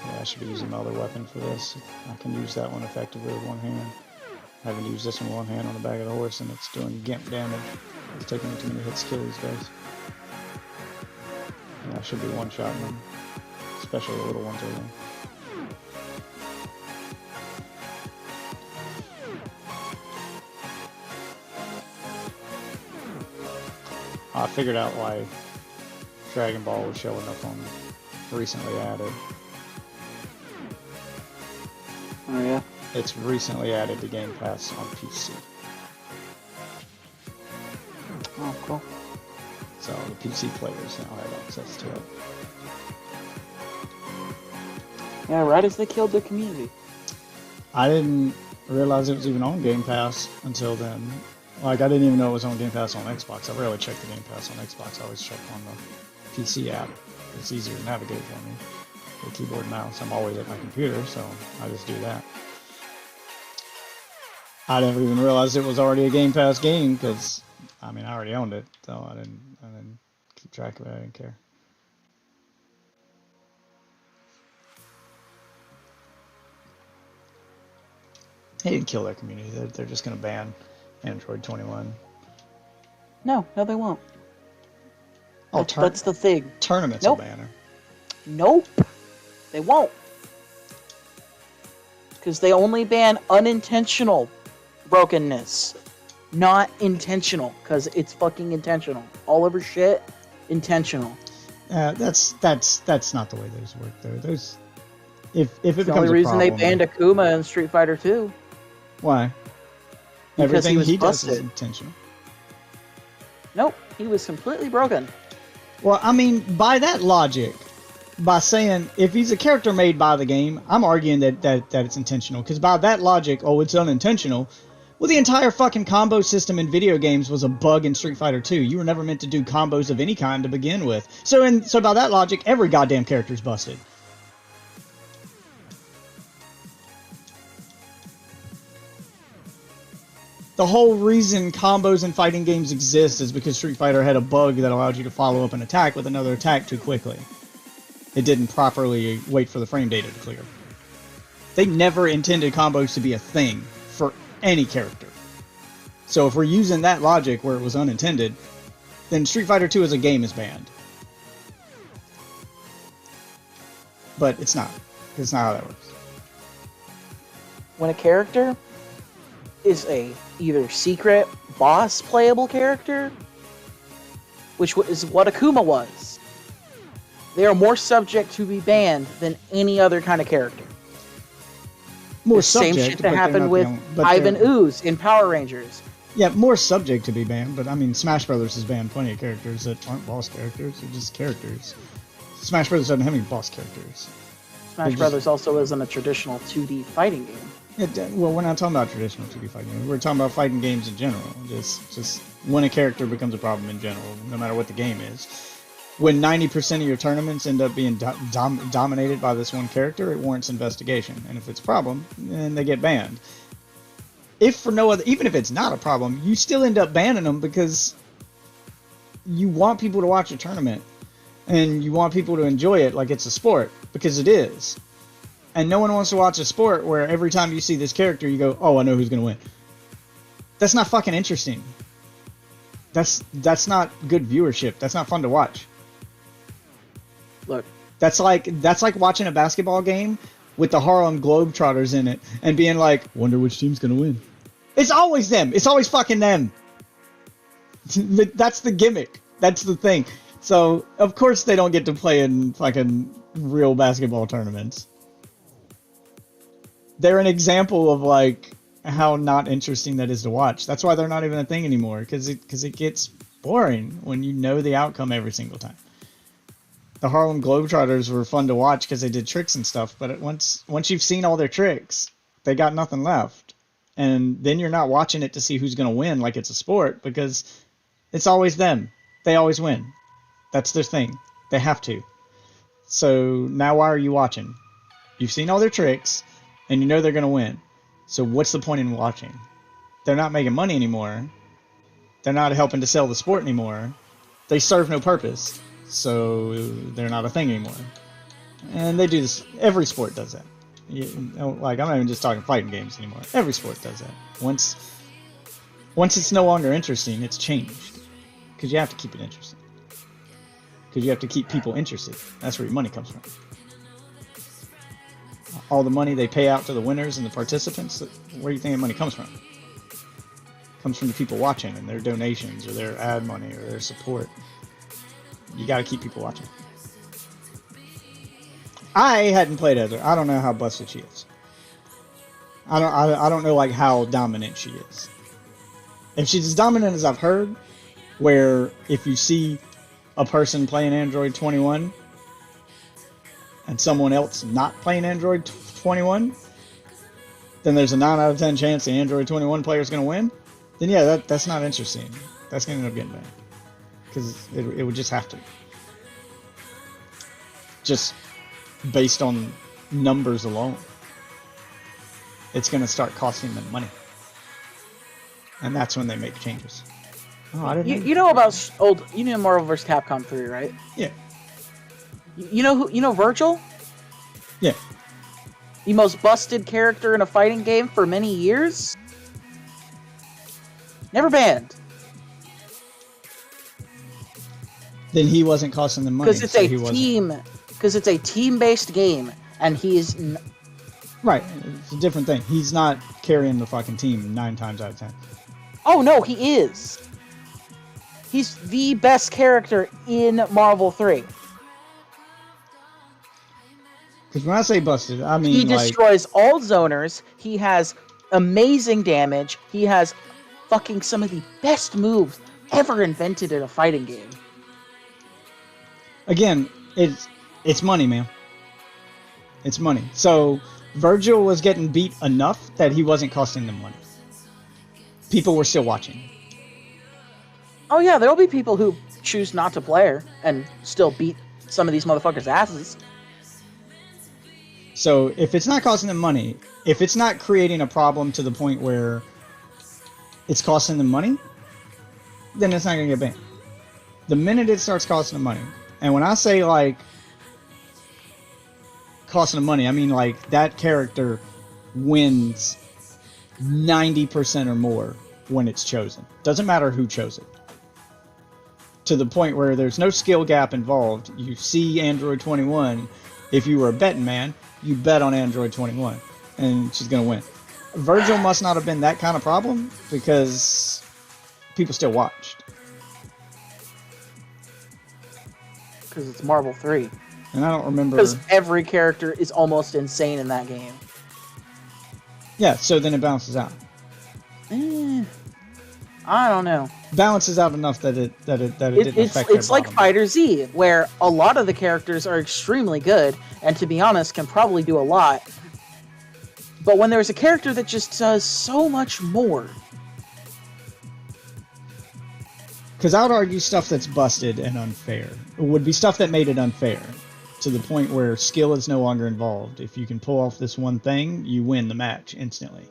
Yeah, I should be using my other weapon for this. I can use that one effectively with one hand. I haven't used this one with one hand on the back of the horse, and it's doing gimp damage. It's taking me too many hits to kill these guys. Yeah, I should be one-shotting them, especially the little ones over there. I figured out why Dragon Ball was showing up on recently added. Oh yeah. It's recently added to Game Pass on PC. Oh, cool. So the PC players now have access to it. Yeah, right as they killed the community. I didn't realize it was even on Game Pass until then. Like, I didn't even know it was on Game Pass on Xbox. I rarely check the Game Pass on Xbox. I always check on the PC app. It's easier to navigate for me. The keyboard and mouse. I'm always at my computer, so I just do that. I never even realized it was already a Game Pass game because, I mean, I already owned it, so I didn't keep track of it. I didn't care. They didn't kill their community. They're just going to ban Android 21. No, they won't. Oh, That's the thing. Tournaments Nope. will ban her. Nope. They won't. Because they only ban unintentional brokenness. Not intentional. Because it's fucking intentional. All over shit, intentional. That's not the way those work though. Those if it becomes The only a reason they problem, banned Akuma in Street Fighter 2. why? Because Everything he was does is busted. intentional. Nope, he was completely broken. Well, I mean, by that logic, by saying if he's a character made by the game, I'm arguing that it's intentional. Because by that logic, oh, it's unintentional. Well, the entire fucking combo system in video games was a bug in Street Fighter 2. You were never meant to do combos of any kind to begin with. So by that logic, every goddamn character's busted. The whole reason combos in fighting games exist is because Street Fighter had a bug that allowed you to follow up an attack with another attack too quickly. It didn't properly wait for the frame data to clear. They never intended combos to be a thing for any character. So if we're using that logic where it was unintended, then Street Fighter 2 as a game is banned. But it's not. It's not how that works. When a character is a either secret boss playable character, which is what Akuma was, they are more subject to be banned than any other kind of character. More The same subject, shit but that they're happened not with the only- but Ivan they're- Ooze in Power Rangers. Yeah, more subject to be banned, but I mean, Smash Brothers has banned plenty of characters that aren't boss characters, they're just characters. Smash Brothers doesn't have any boss characters. Smash just- Brothers also isn't a traditional 2D fighting game. Well, we're not talking about traditional 2D fighting games. We're talking about fighting games in general. Just when a character becomes a problem in general, no matter what the game is. When 90% of your tournaments end up being dominated by this one character, it warrants investigation. And if it's a problem, then they get banned. If for no other, even if it's not a problem, you still end up banning them because you want people to watch a tournament and you want people to enjoy it like it's a sport, because it is. And no one wants to watch a sport where every time you see this character, you go, oh, I know who's going to win. That's not fucking interesting. That's not good viewership. That's not fun to watch. Look, That's like watching a basketball game with the Harlem Globetrotters in it and being like, wonder which team's going to win. It's always them. It's always fucking them. That's the gimmick. That's the thing. So, of course they don't get to play in fucking real basketball tournaments. They're an example of like how not interesting that is to watch. That's why they're not even a thing anymore, because it gets boring when you know the outcome every single time. The Harlem Globetrotters were fun to watch because they did tricks and stuff, but once you've seen all their tricks, they got nothing left. And then you're not watching it to see who's going to win like it's a sport, because it's always them. They always win. That's their thing. They have to. So now why are you watching? You've seen all their tricks, and you know they're going to win. So what's the point in watching? They're not making money anymore. They're not helping to sell the sport anymore. They serve no purpose. So they're not a thing anymore. And they do this. Every sport does that. Like, I'm not even just talking fighting games anymore. Every sport does that. Once it's no longer interesting, it's changed. Because you have to keep it interesting. Because you have to keep people interested. That's where your money comes from. All the money they pay out to the winners and the participants, where do you think the money comes from? comes from the people watching and their donations or their ad money or their support. You got to keep people watching. I hadn't played Heather. I don't know how busted she is. I don't know like how dominant she is. If she's as dominant as I've heard, where if you see a person playing Android 21 and someone else not playing Android 21, then there's a 9 out of 10 chance the Android 21 player is going to win, then yeah, that's not interesting. That's going to end up getting banned. Because it would just have to. Just based on numbers alone. It's going to start costing them money. And that's when they make changes. Oh, I didn't You know about old... You know Marvel vs. Capcom 3, right? Yeah. You know Virgil? Yeah. The most busted character in a fighting game for many years? Never banned. Then he wasn't costing them money. Because it's a team... Because it's a team-based game, and he is... Right. It's a different thing. He's not carrying the fucking team 9 times out of 10. Oh, no, he is. He's the best character in Marvel 3. Because when I say busted, I mean He destroys all zoners. He has amazing damage. He has fucking some of the best moves ever invented in a fighting game. Again, it's money, man. It's money. So Virgil was getting beat enough that he wasn't costing them money. People were still watching. Oh yeah, there'll be people who choose not to play her and still beat some of these motherfuckers' asses. So if it's not costing them money, if it's not creating a problem to the point where it's costing them money, then it's not going to get banned. The minute it starts costing them money, and when I say like costing them money, I mean like that character wins 90% or more when it's chosen. Doesn't matter who chose it. To the point where there's no skill gap involved. You see Android 21, if you were a betting man, you bet on Android 21, and she's going to win. Virgil must not have been that kind of problem, because people still watched. Because it's Marvel 3. And I don't remember... Because every character is almost insane in that game. Yeah, so then it balances out. I don't know. Balances out enough that it didn't affect It's their like bottom. Fighter Z, where a lot of the characters are extremely good, and to be honest, can probably do a lot. But when there's a character that just does so much more... Because I would argue stuff that's busted and unfair would be stuff that made it unfair, to the point where skill is no longer involved. If you can pull off this one thing, you win the match instantly.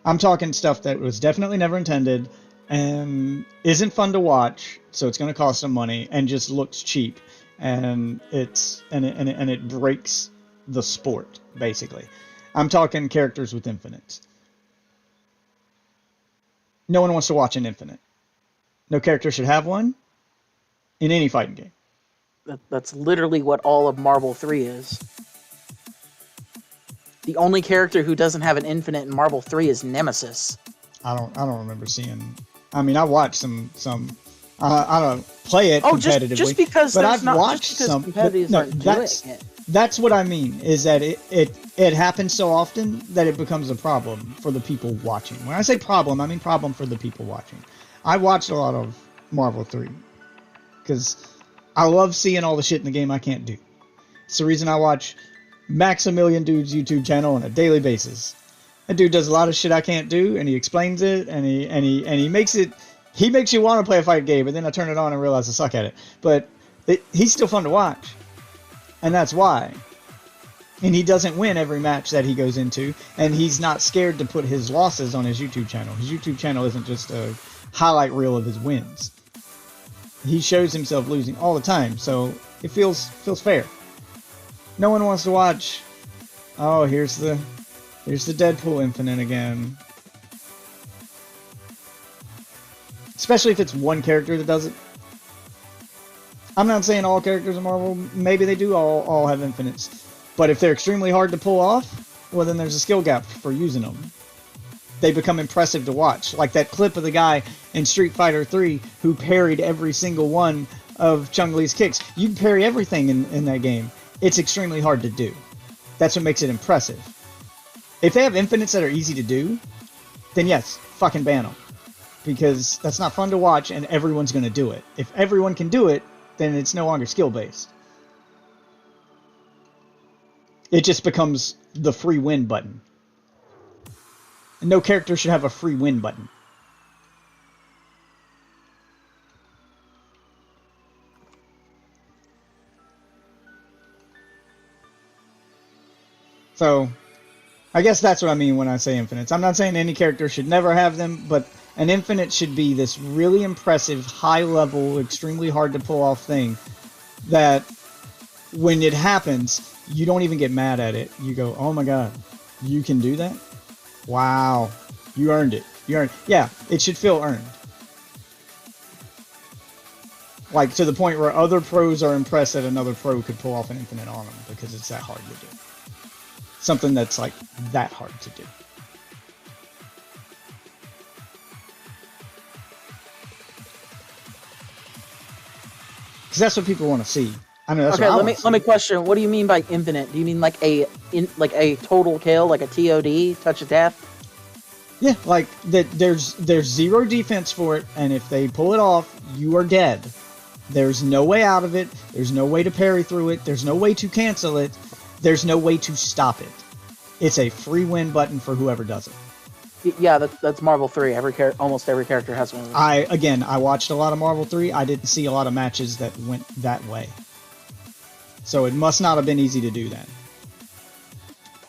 I'm talking stuff that was definitely never intended, and isn't fun to watch, so it's going to cost some money, and just looks cheap, and it breaks the sport, basically. I'm talking characters with infinites. No one wants to watch an infinite. No character should have one in any fighting game. That's literally what all of Marvel 3 is. The only character who doesn't have an infinite in Marvel 3 is Nemesis. I don't remember seeing. I mean, I watched some. I don't play it competitively. just because but there's I've not watched just because some. competitors No, aren't doing it. that's what I mean. Is that it happens so often that it becomes a problem for the people watching. When I say problem, I mean problem for the people watching. I watched a lot of Marvel 3 because I love seeing all the shit in the game I can't do. It's the reason I watch Maximilian Dude's YouTube channel on a daily basis. That dude does a lot of shit I can't do, and he explains it, and he makes it. He makes you want to play a fight game, and then I turn it on and realize I suck at it. But he's still fun to watch, and that's why. And he doesn't win every match that he goes into, and he's not scared to put his losses on his YouTube channel. His YouTube channel isn't just a highlight reel of his wins. He shows himself losing all the time, so it feels fair. No one wants to watch. Oh, here's the Deadpool Infinite again. Especially if it's one character that does it. I'm not saying all characters in Marvel. Maybe they do all have infinites. But if they're extremely hard to pull off, well then there's a skill gap for using them. they become impressive to watch. Like that clip of the guy in Street Fighter 3 who parried every single one of Chun-Li's kicks. You can parry everything in that game. It's extremely hard to do. That's what makes it impressive. If they have infinites that are easy to do, then yes, fucking ban them. Because that's not fun to watch and everyone's going to do it. If everyone can do it, then it's no longer skill-based. It just becomes the free win button. And no character should have a free win button. So, I guess that's what I mean when I say infinites. I'm not saying any character should never have them, but an infinite should be this really impressive, high-level, extremely hard to pull off thing that when it happens, you don't even get mad at it. You go, oh my god, you can do that? Wow, you earned it. You earned it. Yeah, it should feel earned. Like, to the point where other pros are impressed that another pro could pull off an infinite on them because it's that hard to do. Something that's, like, that hard to do. Because that's what people want to see. I mean, that's Okay, what I let want to me see. question. What do you mean by infinite? Do you mean like a total kill, like a TOD, touch of death? Yeah, like that. There's zero defense for it, and if they pull it off, you are dead. There's no way out of it. There's no way to parry through it. There's no way to cancel it. There's no way to stop it. It's a free win button for whoever does it. Yeah, that's Marvel 3. Almost every character has one of those. I watched a lot of Marvel 3. I didn't see a lot of matches that went that way. So it must not have been easy to do that.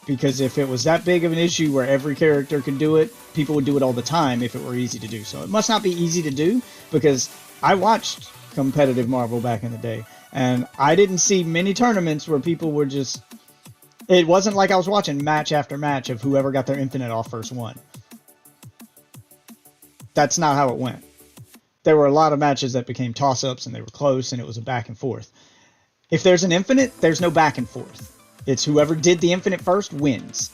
Because if it was that big of an issue where every character could do it, people would do it all the time if it were easy to do. So it must not be easy to do, because I watched competitive Marvel back in the day, and I didn't see many tournaments where people were just... It wasn't like I was watching match after match of whoever got their infinite off first one. That's not how it went. There were a lot of matches that became toss-ups, and they were close, and it was a back and forth. If there's an infinite, there's no back and forth. It's whoever did the infinite first wins.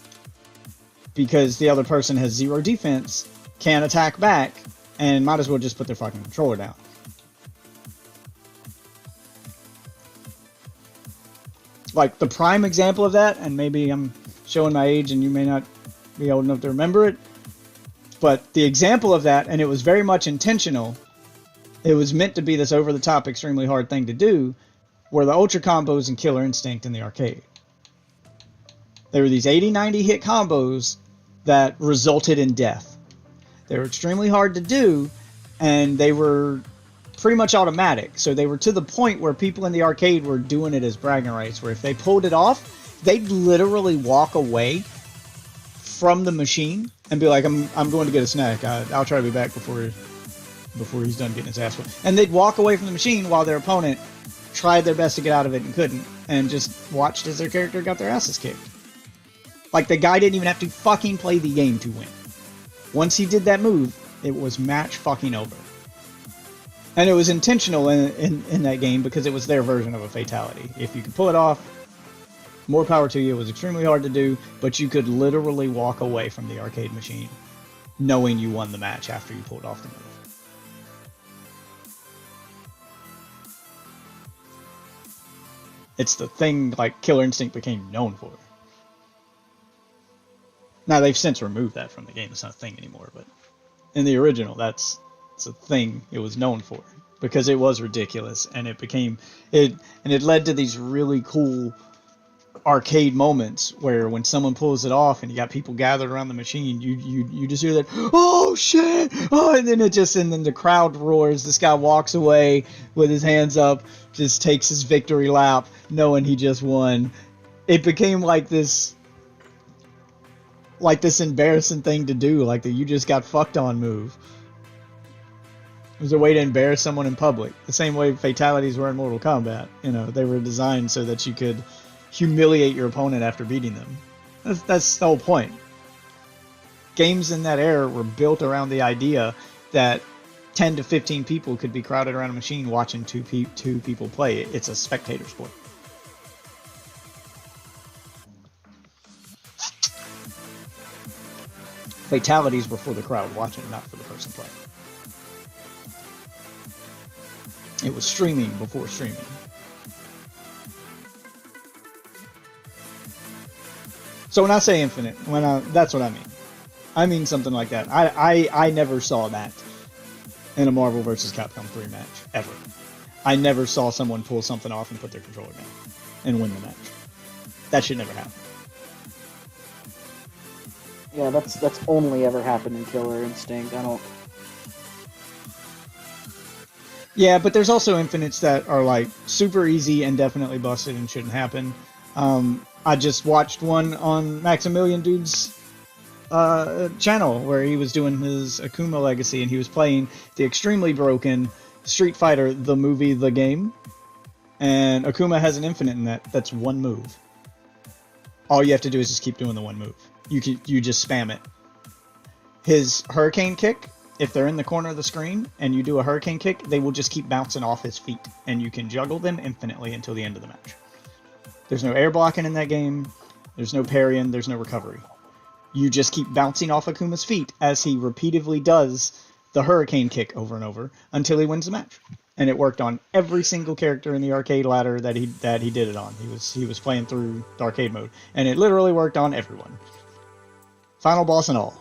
Because the other person has zero defense, can't attack back, and might as well just put their fucking controller down. Like, the prime example of that, and maybe I'm showing my age and you may not be old enough to remember it, but the example of that, and it was very much intentional, it was meant to be this over-the-top, extremely hard thing to do, were the Ultra Combos in Killer Instinct in the arcade. There were these 80-90 hit combos that resulted in death. They were extremely hard to do, and they were pretty much automatic. So they were to the point where people in the arcade were doing it as bragging rights, where if they pulled it off, they'd literally walk away from the machine and be like, I'm going to get a snack. I'll try to be back before he's done getting his ass whipped. And they'd walk away from the machine while their opponent tried their best to get out of it and couldn't, and just watched as their character got their asses kicked. Like, the guy didn't even have to fucking play the game to win. Once he did that move, it was match fucking over. And it was intentional in that game because it was their version of a fatality. If you could pull it off, more power to you. It was extremely hard to do, but you could literally walk away from the arcade machine knowing you won the match after you pulled off the move. It's the thing, like, Killer Instinct became known for. Now, they've since removed that from the game. It's not a thing anymore, but in the original, it's a thing it was known for. Because it was ridiculous, and it led to these really cool arcade moments where when someone pulls it off and you got people gathered around the machine, you just hear that, oh shit, oh, and then the crowd roars. This guy walks away with his hands up, just takes his victory lap, knowing he just won. It became like this embarrassing thing to do, like the you just got fucked on move. It was a way to embarrass someone in public. The same way fatalities were in Mortal Kombat. You know, they were designed so that you could humiliate your opponent after beating them. That's the whole point. Games in that era were built around the idea that 10 to 15 people could be crowded around a machine watching two people play. It's a spectator sport. Fatalities were for the crowd watching, not for the person playing. It was streaming before streaming. So when I say infinite, that's what I mean. I mean something like that. I never saw that in a Marvel vs. Capcom 3 match, ever. I never saw someone pull something off and put their controller down and win the match. That should never happen. Yeah, that's only ever happened in Killer Instinct. I don't. Yeah, but there's also infinites that are like super easy and definitely busted and shouldn't happen. I just watched one on Maximilian Dude's channel where he was doing his Akuma Legacy and he was playing the extremely broken Street Fighter the movie, the game, and Akuma has an infinite in that's one move. All you have to do is just keep doing the one move. You just spam it. His hurricane kick, if they're in the corner of the screen and you do a hurricane kick, they will just keep bouncing off his feet and you can juggle them infinitely until the end of the match. There's no air blocking in that game. There's no parrying. There's no recovery. You just keep bouncing off Akuma's feet as he repeatedly does the hurricane kick over and over until he wins the match. And it worked on every single character in the arcade ladder that he did it on. He was playing through the arcade mode, and it literally worked on everyone. Final boss and all.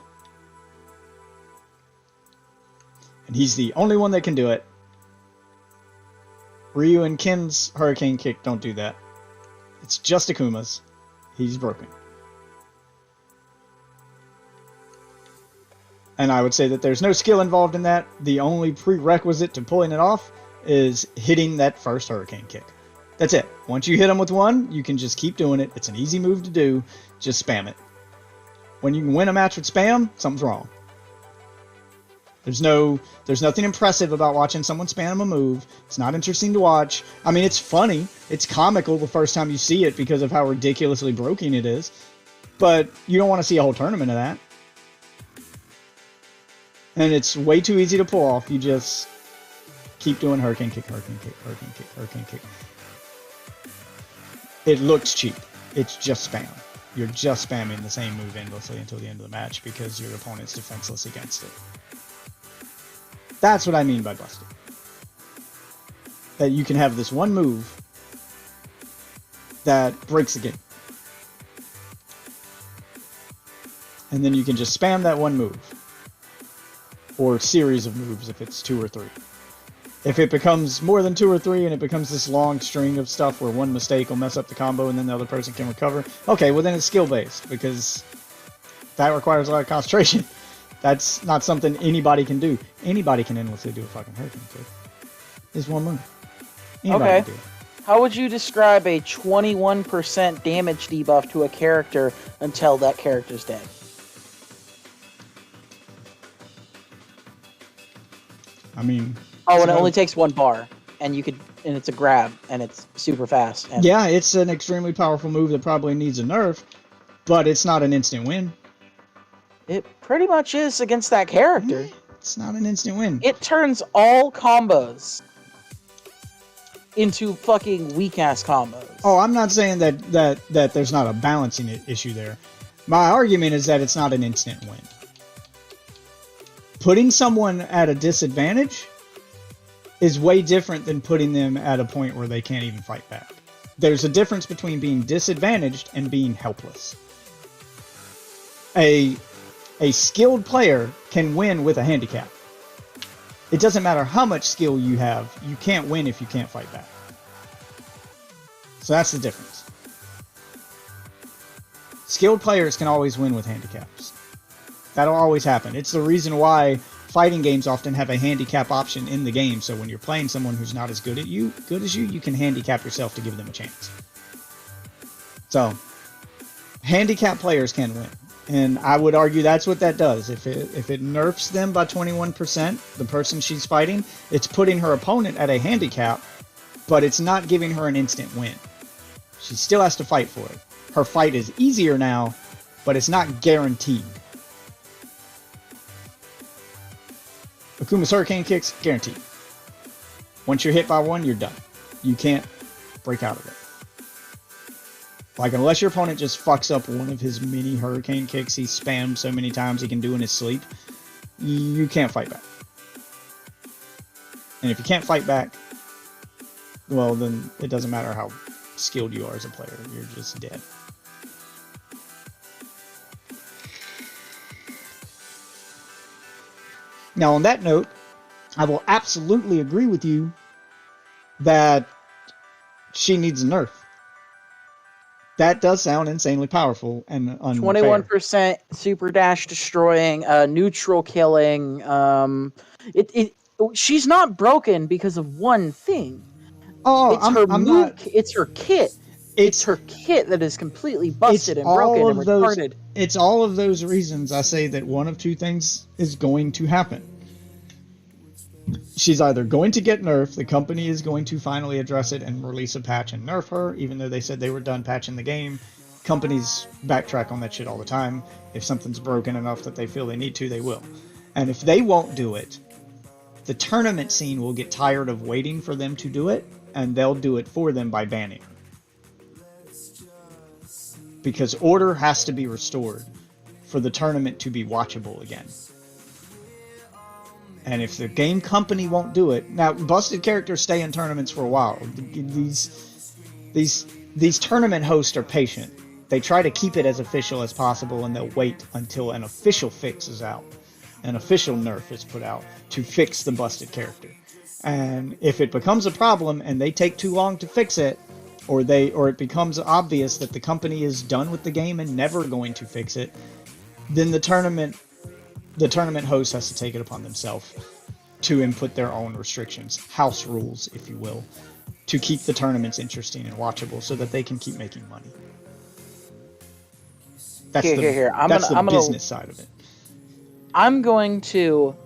And he's the only one that can do it. Ryu and Ken's hurricane kick don't do that. It's just Akuma's. He's broken. And I would say that there's no skill involved in that. The only prerequisite to pulling it off is hitting that first hurricane kick. That's it. Once you hit him with one, you can just keep doing it. It's an easy move to do. Just spam it. When you can win a match with spam, something's wrong. There's nothing impressive about watching someone spam a move. It's not interesting to watch. I mean, it's funny. It's comical the first time you see it because of how ridiculously broken it is. But you don't want to see a whole tournament of that. And it's way too easy to pull off. You just keep doing hurricane kick, hurricane kick, hurricane kick, hurricane kick. It looks cheap. It's just spam. You're just spamming the same move endlessly until the end of the match because your opponent's defenseless against it. That's what I mean by busted. That you can have this one move that breaks the game. And then you can just spam that one move. Or series of moves if it's 2 or 3. If it becomes more than 2 or 3 and it becomes this long string of stuff where one mistake will mess up the combo and then the other person can recover, okay, well then it's skill-based because that requires a lot of concentration. That's not something anybody can do. Anybody can endlessly do a fucking hurricane kick. It's one move. Anybody Okay. can do it. How would you describe a 21% damage debuff to a character until that character's dead? I mean... Oh, and it only takes 1 bar, and it's a grab, and it's super fast. And yeah, it's an extremely powerful move that probably needs a nerf, but it's not an instant win. it pretty much is against that character. It's not an instant win. It turns all combos into fucking weak-ass combos. Oh, I'm not saying that there's not a balancing issue there. My argument is that it's not an instant win. Putting someone at a disadvantage is way different than putting them at a point where they can't even fight back. There's a difference between being disadvantaged and being helpless. A skilled player can win with a handicap. It doesn't matter how much skill you have, you can't win if you can't fight back. So that's the difference. Skilled players can always win with handicaps. That'll always happen. It's the reason why fighting games often have a handicap option in the game, so when you're playing someone who's not as good as you, you can handicap yourself to give them a chance. So, handicap players can win. And I would argue that's what that does. If it nerfs them by 21%, the person she's fighting, it's putting her opponent at a handicap, but it's not giving her an instant win. She still has to fight for it. Her fight is easier now, but it's not guaranteed. Akuma's hurricane kicks, guaranteed. Once you're hit by one, you're done. You can't break out of it. Like, unless your opponent just fucks up one of his mini hurricane kicks he spammed so many times he can do in his sleep, you can't fight back. And if you can't fight back, well, then it doesn't matter how skilled you are as a player. You're just dead. Now, on that note, I will absolutely agree with you that she needs a nerf. That does sound insanely powerful and unfair. 21% super dash destroying, neutral killing. She's not broken because of one thing. Oh, It's her kit. It's her kit that is completely busted and broken and retarded. It's all of those reasons I say that one of two things is going to happen. She's either going to get nerfed, the company is going to finally address it and release a patch and nerf her, even though they said they were done patching the game. Companies backtrack on that shit all the time. If something's broken enough that they feel they need to, they will. And if they won't do it, the tournament scene will get tired of waiting for them to do it, and they'll do it for them by banning her. Because order has to be restored for the tournament to be watchable again. And if the game company won't do it, now busted characters stay in tournaments for a while. These tournament hosts are patient. They try to keep it as official as possible, and they'll wait until an official fix is out, an official nerf is put out to fix the busted character. And if it becomes a problem and they take too long to fix it, or it becomes obvious that the company is done with the game and never going to fix it, then the tournament host has to take it upon themselves to input their own restrictions, house rules, if you will, to keep the tournaments interesting and watchable so that they can keep making money. That's the business side of it. I'm going to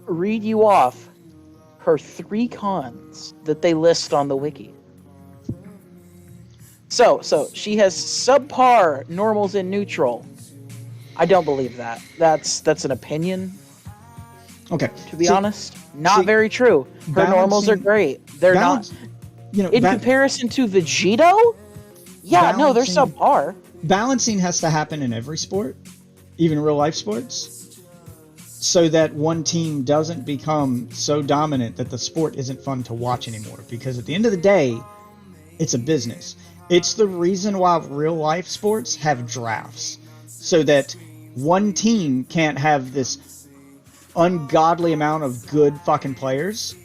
read you off her 3 cons that they list on the wiki. So she has subpar normals and neutral. I don't believe that. That's an opinion. Okay. To be honest, not very true. Her normals are great. They're not. In comparison to Vegito, no, they're subpar. Balancing has to happen in every sport, even real life sports, so that one team doesn't become so dominant that the sport isn't fun to watch anymore. Because at the end of the day, it's a business. It's the reason why real life sports have drafts, so that one team can't have this ungodly amount of good fucking players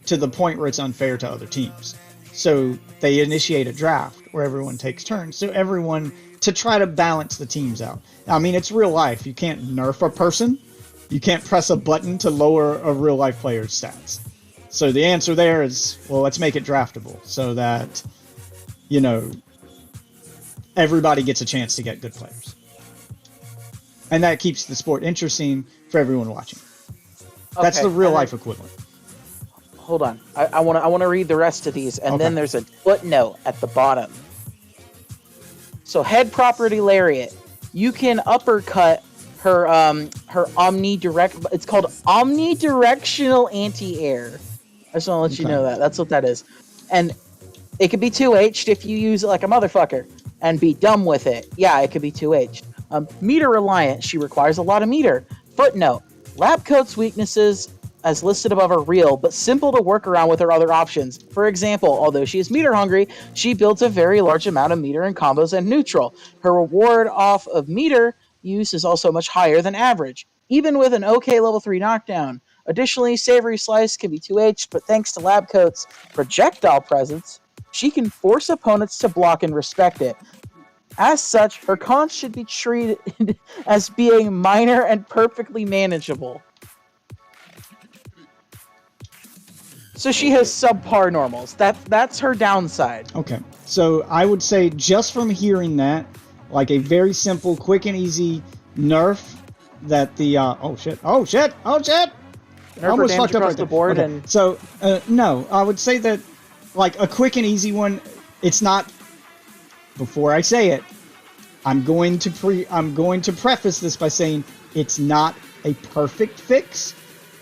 to the point where it's unfair to other teams. So they initiate a draft where everyone takes turns, so everyone, to try to balance the teams out. I mean, it's real life. You can't nerf a person. You can't press a button to lower a real life player's stats. So the answer there is, well, let's make it draftable so that, everybody gets a chance to get good players. And that keeps the sport interesting for everyone watching. That's the real life equivalent. Hold on. I want to read the rest of these, and then there's a footnote at the bottom. So head property lariat. You can uppercut her it's called omnidirectional anti-air. I just want to let you know that. That's what that is. And it could be 2H'd if you use it like a motherfucker and be dumb with it. Yeah, it could be 2H'd. Meter reliant. She requires a lot of meter. Footnote. Labcoat's weaknesses as listed above are real, but simple to work around with her other options. For example, although she is meter hungry, she builds a very large amount of meter in combos and neutral. Her reward off of meter use is also much higher than average, even with an okay level 3 knockdown. Additionally, Savory Slice can be 2H, but thanks to Labcoat's projectile presence, she can force opponents to block and respect it. As such, her cons should be treated as being minor and perfectly manageable. So she has subpar normals. That's her downside. Okay. So I would say, just from hearing that, like a very simple, quick and easy nerf that the oh shit. I almost fucked up right the board. Okay. And so no, I would say that like a quick and easy one. It's not. Before I say it, I'm going to preface this by saying it's not a perfect fix,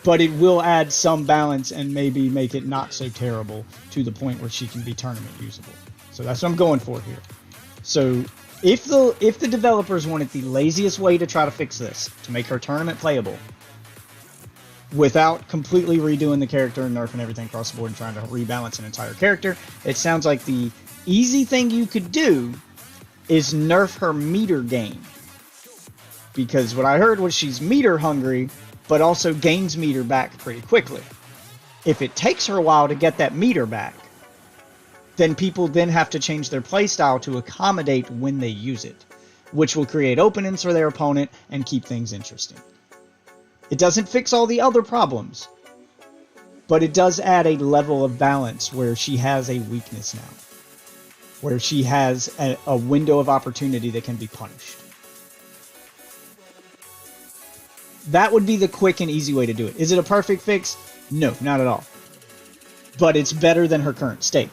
but it will add some balance and maybe make it not so terrible to the point where she can be tournament usable. So that's what I'm going for here. So if the developers wanted the laziest way to try to fix this, to make her tournament playable, without completely redoing the character and nerfing everything across the board and trying to rebalance an entire character, it sounds like the easy thing you could do is nerf her meter gain. Because what I heard was she's meter hungry, but also gains meter back pretty quickly. If it takes her a while to get that meter back, then people then have to change their playstyle to accommodate when they use it, which will create openings for their opponent and keep things interesting. It doesn't fix all the other problems, but it does add a level of balance where she has a weakness now, where she has a window of opportunity that can be punished. That would be the quick and easy way to do it. Is it a perfect fix? No, not at all. But it's better than her current state.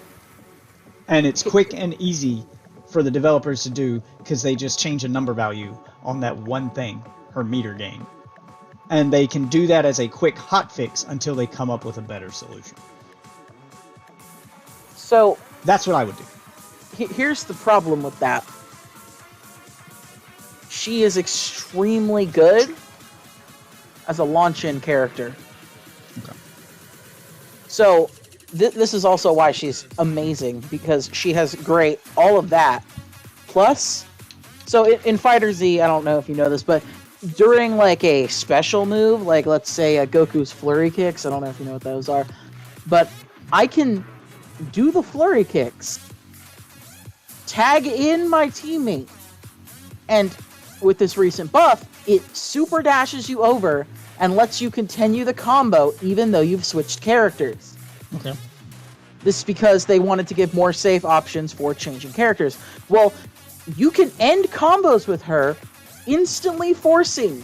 And it's quick and easy for the developers to do because they just change a number value on that one thing, her meter gain. And they can do that as a quick hot fix until they come up with a better solution. So that's what I would do. Here's the problem with that. She is extremely good as a launch-in character. Okay. So this is also why she's amazing, because she has great all of that. Plus, so in Fighter Z, I don't know if you know this, but during like a special move, like let's say Goku's flurry kicks, I don't know if you know what those are, but I can do the flurry kicks, tag in my teammate, and with this recent buff, it super dashes you over and lets you continue the combo even though you've switched characters. Okay. This is because they wanted to give more safe options for changing characters. Well, you can end combos with her, instantly forcing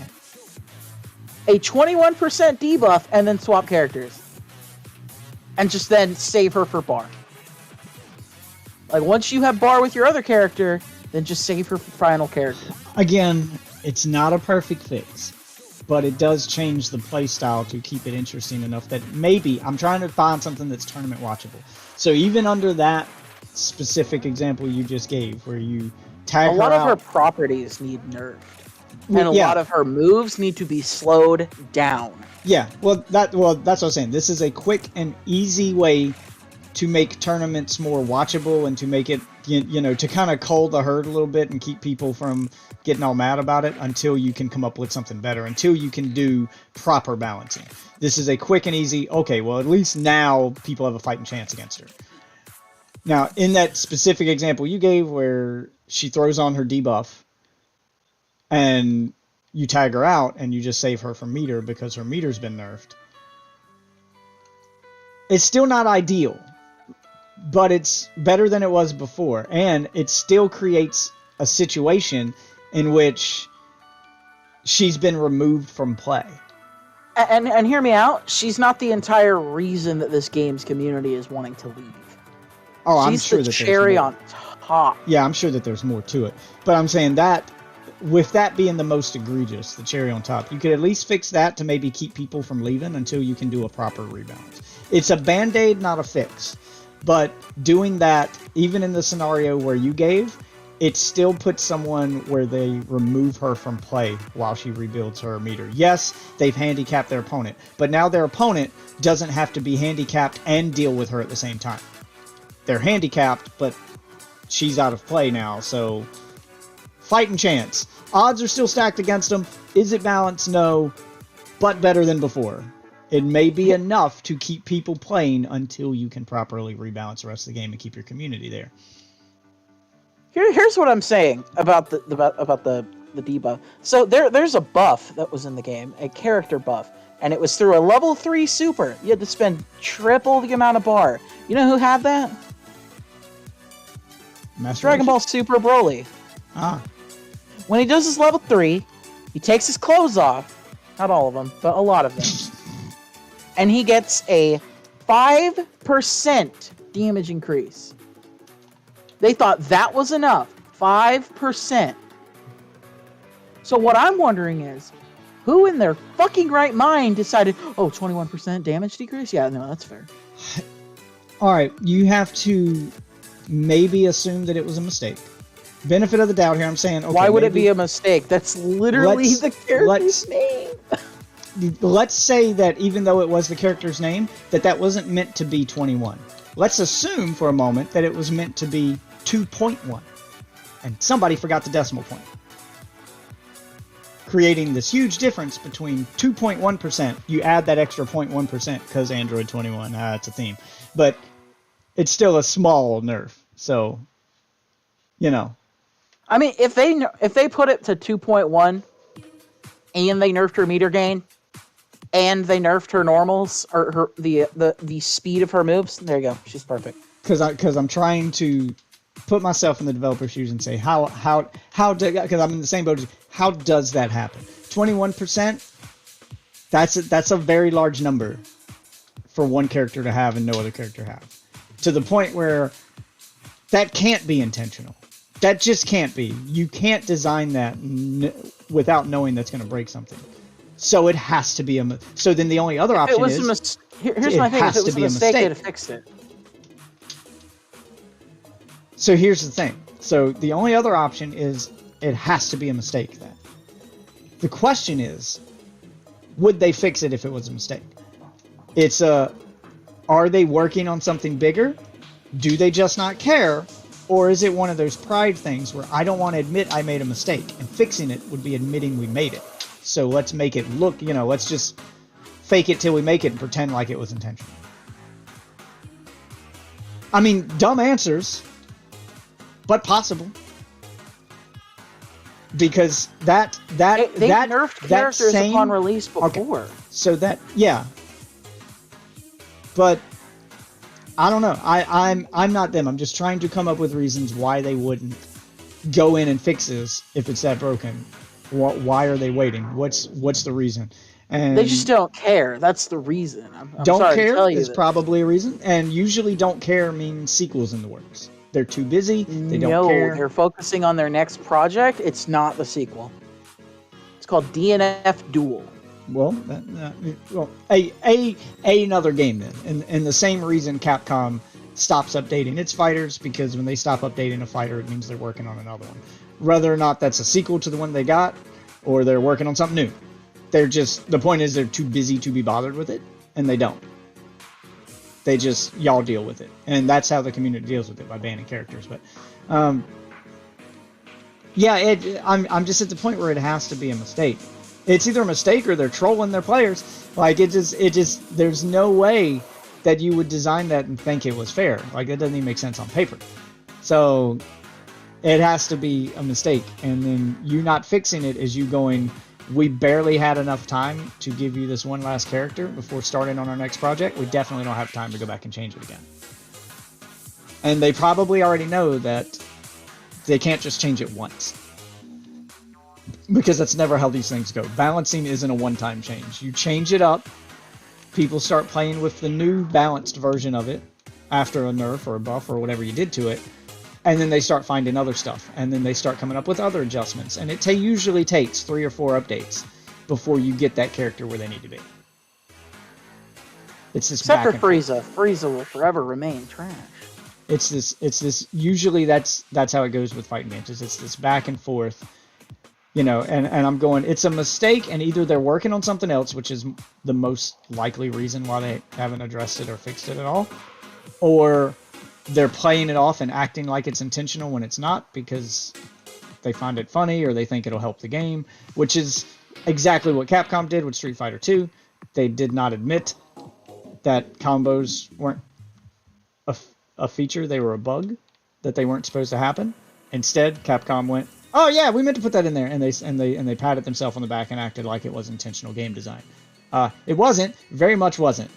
a 21% debuff and then swap characters. And just then save her for bar. Like, once you have bar with your other character, then just save her for final character. Again, it's not a perfect fix, but it does change the playstyle to keep it interesting enough that maybe I'm trying to find something that's tournament watchable. So even under that specific example you just gave, where you tag her out, a lot of her properties need nerfed, and a lot of her moves need to be slowed down. Yeah, that's what I was saying. This is a quick and easy way to make tournaments more watchable and to make it, you know, to kind of cull the herd a little bit and keep people from getting all mad about it until you can come up with something better, until you can do proper balancing. This is a quick and easy, okay, well, at least now people have a fighting chance against her. Now, in that specific example you gave where she throws on her debuff and you tag her out and you just save her from meter because her meter's been nerfed, it's still not ideal, but it's better than it was before, and it still creates a situation in which she's been removed from play. And hear me out, she's not the entire reason that this game's community is wanting to leave. Oh, I'm she's sure the that cherry there's more. on top. Yeah, I'm sure that there's more to it. But I'm saying that, with that being the most egregious, the cherry on top, you could at least fix that to maybe keep people from leaving until you can do a proper rebalance. It's a band-aid, not a fix. But doing that, even in the scenario where you gave, it still puts someone where they remove her from play while she rebuilds her meter. Yes, they've handicapped their opponent, but now their opponent doesn't have to be handicapped and deal with her at the same time. They're handicapped, but she's out of play now, so fighting chance. Odds are still stacked against them. Is it balanced? No, but better than before. It may be enough to keep people playing until you can properly rebalance the rest of the game and keep your community there. Here's what I'm saying about the debuff. So there's a buff that was in the game, a character buff, and it was through a level 3 super. You had to spend triple the amount of bar. You know who had that? Dragon Ball Super Broly. Ah. When he does his level 3, he takes his clothes off. Not all of them, but a lot of them. And he gets a 5% damage increase. They thought that was enough. 5%. So what I'm wondering is, who in their fucking right mind decided, oh, 21% damage decrease? Yeah, no, that's fair. Alright, you have to maybe assume that it was a mistake. Benefit of the doubt here, I'm saying, okay, Why would it maybe- be a mistake? That's literally Let's- the character's let's- name. let's say that even though it was the character's name, that wasn't meant to be 21. Let's assume for a moment that it was meant to be 2.1. And somebody forgot the decimal point. Creating this huge difference between 2.1%. You add that extra 0.1% because Android 21, it's a theme. But it's still a small nerf. So, you know. I mean, if they put it to 2.1 and they nerfed her meter gain and they nerfed her normals or the speed of her moves, there you go. She's perfect. Because I'm trying to put myself in the developer's shoes and say because I'm in the same boat as you, how does that happen? 21%. That's a very large number for one character to have and no other character have. To the point where that can't be intentional. That just can't be. You can't design that without knowing that's going to break something. So it has to be so then the only other option is here's my thing. If it was a mistake, they'd have fixed it. So here's the thing. So the only other option is it has to be a mistake then. The question is, would they fix it if it was a mistake? It's are they working on something bigger? Do they just not care? Or is it one of those pride things where I don't want to admit I made a mistake, and fixing it would be admitting we made it. So let's make it look, let's just fake it till we make it and pretend like it was intentional. I mean, dumb answers, but possible. Because They nerfed characters upon release before. Okay, so but I don't know. I'm not them. I'm just trying to come up with reasons why they wouldn't go in and fix this if it's that broken. Why are they waiting? What's the reason? And they just don't care. That's the reason. I'm don't sorry care to tell you is this. probably a reason. And usually don't care means sequels in the works. They're too busy. They don't care. They're focusing on their next project. It's not the sequel. It's called DNF Duel. Well, another game then, and the same reason Capcom stops updating its fighters, because when they stop updating a fighter, it means they're working on another one. Whether or not that's a sequel to the one they got, or they're working on something new, the point is they're too busy to be bothered with it, and they don't. They just y'all deal with it, and that's how the community deals with it, by banning characters. But I'm just at the point where it has to be a mistake. It's either a mistake or they're trolling their players. Like there's no way that you would design that and think it was fair. Like, that doesn't even make sense on paper. So it has to be a mistake, and then you not fixing it is you going, we barely had enough time to give you this one last character before starting on our next project. We definitely don't have time to go back and change it again. And they probably already know that they can't just change it once, because that's never how these things go. Balancing isn't a one-time change. You change it up, people start playing with the new balanced version of it after a nerf or a buff or whatever you did to it, and then they start finding other stuff, and then they start coming up with other adjustments, and it usually takes 3 or 4 updates before you get that character where they need to be. It's this Except for back and forth. Frieza. Frieza will forever remain trash. It's this usually that's how it goes with fighting games. It's this back and forth, and I'm going, it's a mistake, and either they're working on something else, which is the most likely reason why they haven't addressed it or fixed it at all, or they're playing it off and acting like it's intentional when it's not, because they find it funny or they think it'll help the game, which is exactly what Capcom did with Street Fighter 2. They did not admit that combos weren't a feature, they were a bug, that they weren't supposed to happen. Instead, Capcom went, oh yeah, we meant to put that in there, and they patted themselves on the back and acted like it was intentional game design. It wasn't, very much wasn't.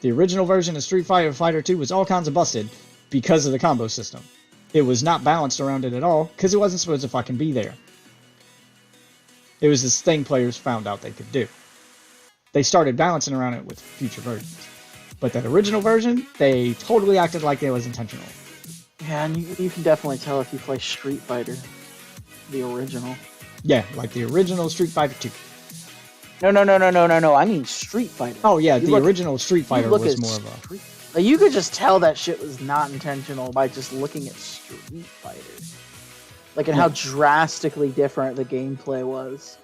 The original version of Street Fighter 2 was all kinds of busted because of the combo system. It was not balanced around it at all, because it wasn't supposed to fucking be there. It was this thing players found out they could do. They started balancing around it with future versions. But that original version, they totally acted like it was intentional. Yeah, and you can definitely tell if you play Street Fighter, the original. Yeah, like the original Street Fighter 2. No. I mean Street Fighter. Oh yeah, the original Street Fighter was more of a... Like, you could just tell that shit was not intentional by just looking at Street Fighter. Like, and how drastically different the gameplay was.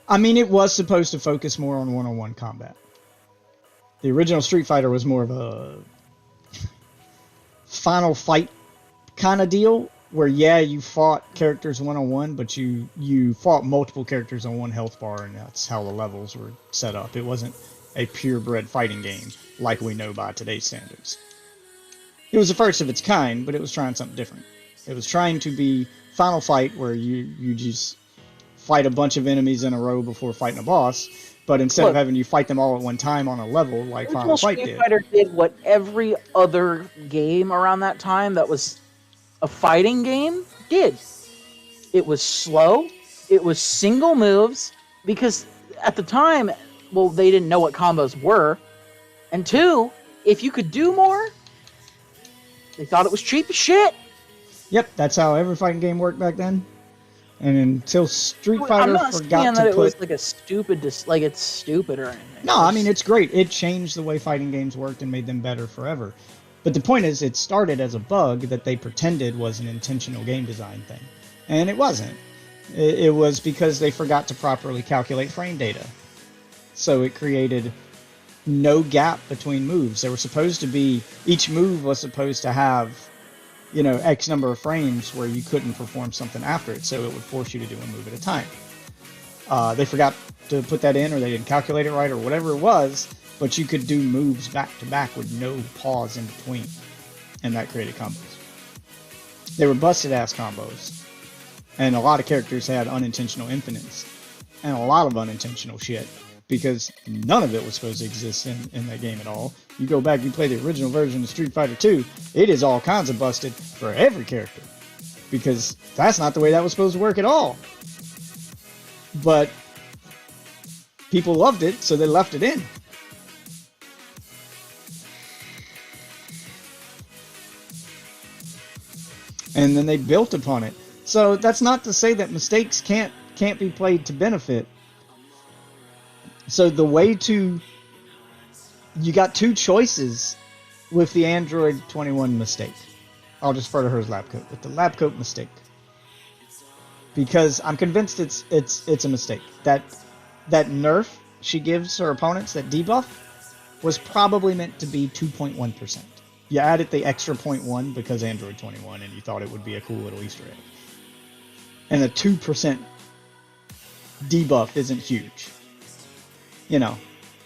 I mean, it was supposed to focus more on one-on-one combat. The original Street Fighter was more of a final fight kind of deal, where you fought characters one-on-one, but you fought multiple characters on one health bar, and that's how the levels were set up. It wasn't a purebred fighting game like we know by today's standards. It was the first of its kind, but it was trying something different. It was trying to be Final Fight, where you just fight a bunch of enemies in a row before fighting a boss, but instead of having you fight them all at one time on a level like Final Fight did. Street Fighter did what every other game around that time that was a fighting game did. It was slow. It was single moves, because at the time, well, they didn't know what combos were. And two, if you could do more, they thought it was cheap as shit. Yep, that's how every fighting game worked back then. And until Street Fighter I'm not forgot saying to that it put... was like a stupid, like it's stupid or anything. No, I mean, it's great. It changed the way fighting games worked and made them better forever. But the point is, it started as a bug that they pretended was an intentional game design thing. And it wasn't. It was because they forgot to properly calculate frame data. So it created no gap between moves. There were supposed to be... Each move was supposed to have, you know, X number of frames where you couldn't perform something after it, so it would force you to do a move at a time. They forgot to put that in, or they didn't calculate it right, or whatever it was, but you could do moves back to back with no pause in between, and that created combos. They were busted-ass combos, and a lot of characters had unintentional infinites, and a lot of unintentional shit, because none of it was supposed to exist in that game at all. You go back, you play the original version of Street Fighter 2, it is all kinds of busted for every character, because that's not the way that was supposed to work at all. But people loved it, so they left it in. And then they built upon it. So that's not to say that mistakes can't be played to benefit. So the way to... You got two choices with the Android 21 mistake. I'll just refer to her as lab coat. With the lab coat mistake. Because I'm convinced it's a mistake. That nerf she gives her opponents, that debuff, was probably meant to be 2.1%. You added the extra 0.1 because Android 21, and you thought it would be a cool little Easter egg. And a 2% debuff isn't huge. You know.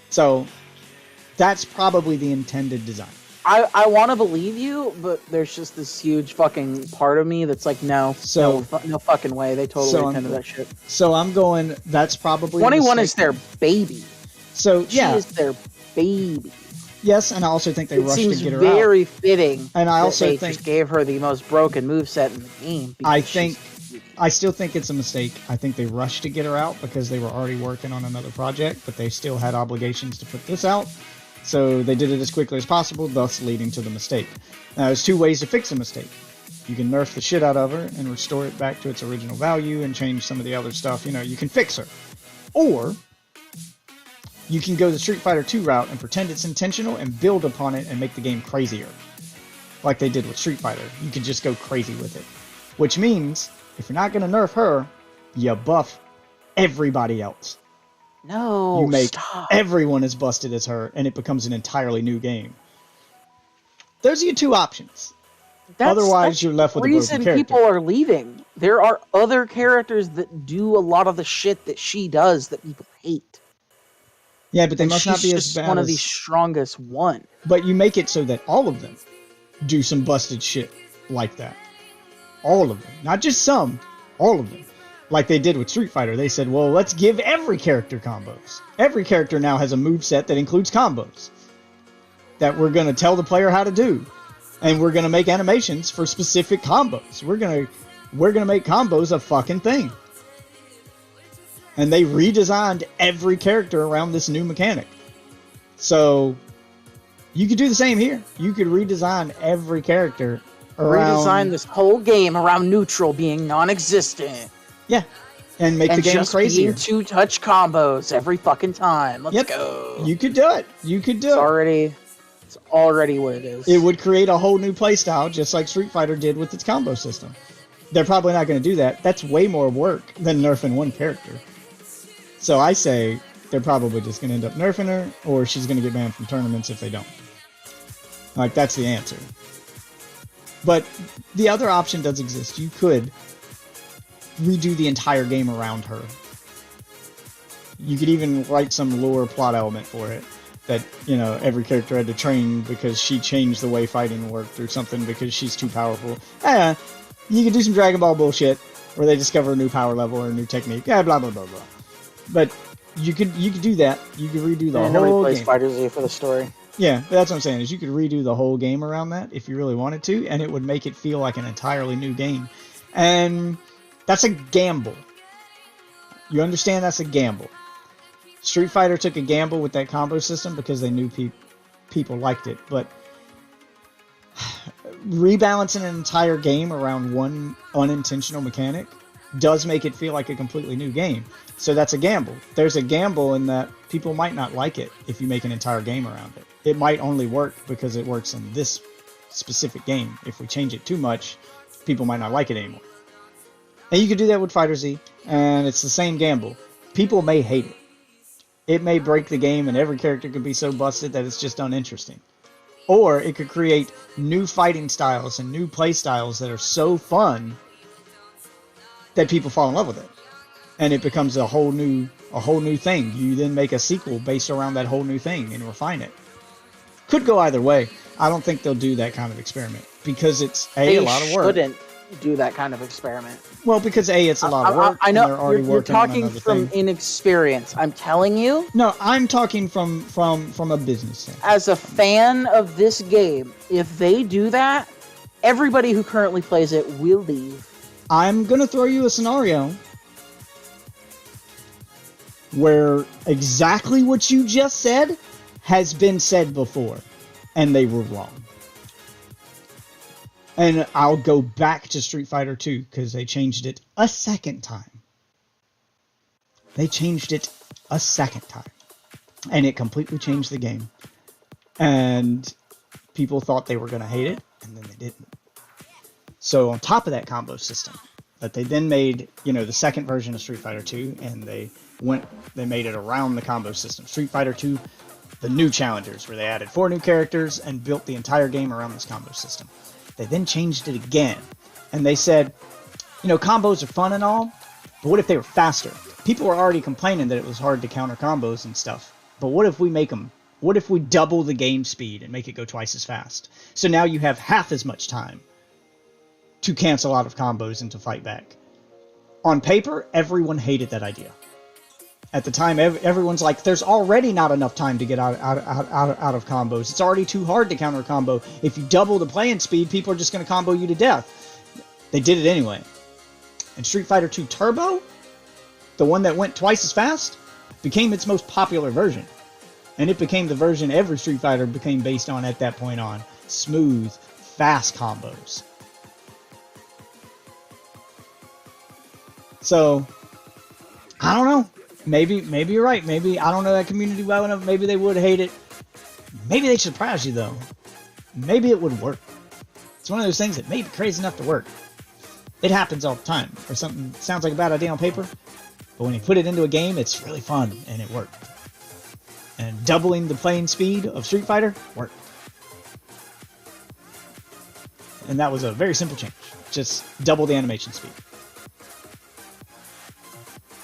So, that's probably the intended design. I want to believe you, but there's just this huge fucking part of me that's like, no fucking way. They totally intended that shit. So I'm going, that's probably 21 is their baby. So, yeah. She is their baby. Yes, and I also think they rushed to get her out. It seems very fitting. And I also they think just gave her the most broken moveset in the game. I still think it's a mistake. I think they rushed to get her out because they were already working on another project, but they still had obligations to put this out. So they did it as quickly as possible, thus leading to the mistake. Now, there's two ways to fix a mistake. You can nerf the shit out of her and restore it back to its original value and change some of the other stuff. You know, you can fix her. Or you can go the Street Fighter 2 route and pretend it's intentional and build upon it and make the game crazier. Like they did with Street Fighter. You can just go crazy with it. Which means, if you're not going to nerf her, you buff everybody else. No, you make stop. Everyone as busted as her, and it becomes an entirely new game. Those are your two options. Otherwise, you're left with a broken character. Reason people are leaving. There are other characters that do a lot of the shit that she does that people hate. Yeah, but they must not be as she's bad one as... of the strongest one. But you make it so that all of them do some busted shit like that. All of them. Not just some. All of them. Like they did with Street Fighter. They said, well, let's give every character combos. Every character now has a moveset that includes combos. That we're going to tell the player how to do. And we're going to make animations for specific combos. We're going to make combos a fucking thing. And they redesigned every character around this new mechanic. So, you could do the same here. You could redesign every character around... Redesign this whole game around neutral being non-existent. Yeah. and make the And game just crazier. being 2-touch combos every fucking time. Let's Yep. go. You could do it. You could do It's already what it is. it. It would create a whole new playstyle, just like Street Fighter did with its combo system. They're probably not going to do that. That's way more work than nerfing one character. So I say they're probably just going to end up nerfing her, or she's going to get banned from tournaments if they don't. Like, that's the answer. But the other option does exist. You could redo the entire game around her. You could even write some lore plot element for it. That, you know, every character had to train because she changed the way fighting worked or something because she's too powerful. You could do some Dragon Ball bullshit where they discover a new power level or a new technique. Blah, blah, blah, blah. But you could do that. You could redo the Nobody whole plays game. Fighter Z for the story. Yeah, but that's what I'm saying, is you could redo the whole game around that if you really wanted to, and it would make it feel like an entirely new game. And that's a gamble. You understand that's a gamble. Street Fighter took a gamble with that combo system because they knew people liked it, but rebalancing an entire game around one unintentional mechanic does make it feel like a completely new game. So that's a gamble. There's a gamble in that people might not like it if you make an entire game around it. It might only work because it works in this specific game. If we change it too much, people might not like it anymore. And you could do that with Fighter Z, and it's the same gamble. People may hate it. It may break the game, and every character could be so busted that it's just uninteresting. Or it could create new fighting styles and new play styles that are so fun that people fall in love with it. And it becomes a whole new thing. You then make a sequel based around that whole new thing and refine it. Could go either way. I don't think they'll do that kind of experiment because it's a lot of work. They shouldn't do that kind of experiment. Well, because it's a lot of work. I and know they're already you're working on talking another from thing. inexperience. I'm telling you, No, I'm talking from a business standpoint. as a fan of this game, if they do that, everybody who currently plays it will leave. I'm gonna throw you a scenario where exactly what you just said has been said before, and they were wrong. And I'll go back to Street Fighter 2 because they changed it a second time. They changed it a second time, and it completely changed the game. And people thought they were going to hate it, and then they didn't. So on top of that combo system, that they then made, the second version of Street Fighter 2, and they made it around the combo system. Street Fighter 2, the new challengers, where they added 4 new characters and built the entire game around this combo system. They then changed it again, and they said, combos are fun and all, but what if they were faster? People were already complaining that it was hard to counter combos and stuff, but what if we double the game speed and make it go twice as fast? So now you have half as much time to cancel out of combos and to fight back. On paper, everyone hated that idea. At the time, everyone's like, there's already not enough time to get out of combos. It's already too hard to counter a combo. If you double the playing speed, people are just going to combo you to death. They did it anyway. And Street Fighter 2 Turbo, the one that went twice as fast, became its most popular version. And it became the version every Street Fighter became based on at that point on. Smooth, fast combos. So, I don't know. Maybe you're right. Maybe I don't know that community well enough. Maybe they would hate it. Maybe they surprise you though. Maybe it would work. It's one of those things that may be crazy enough to work. It happens all the time. Or something sounds like a bad idea on paper, but when you put it into a game, it's really fun and it worked. And doubling the playing speed of Street Fighter worked. And that was a very simple change. Just double the animation speed.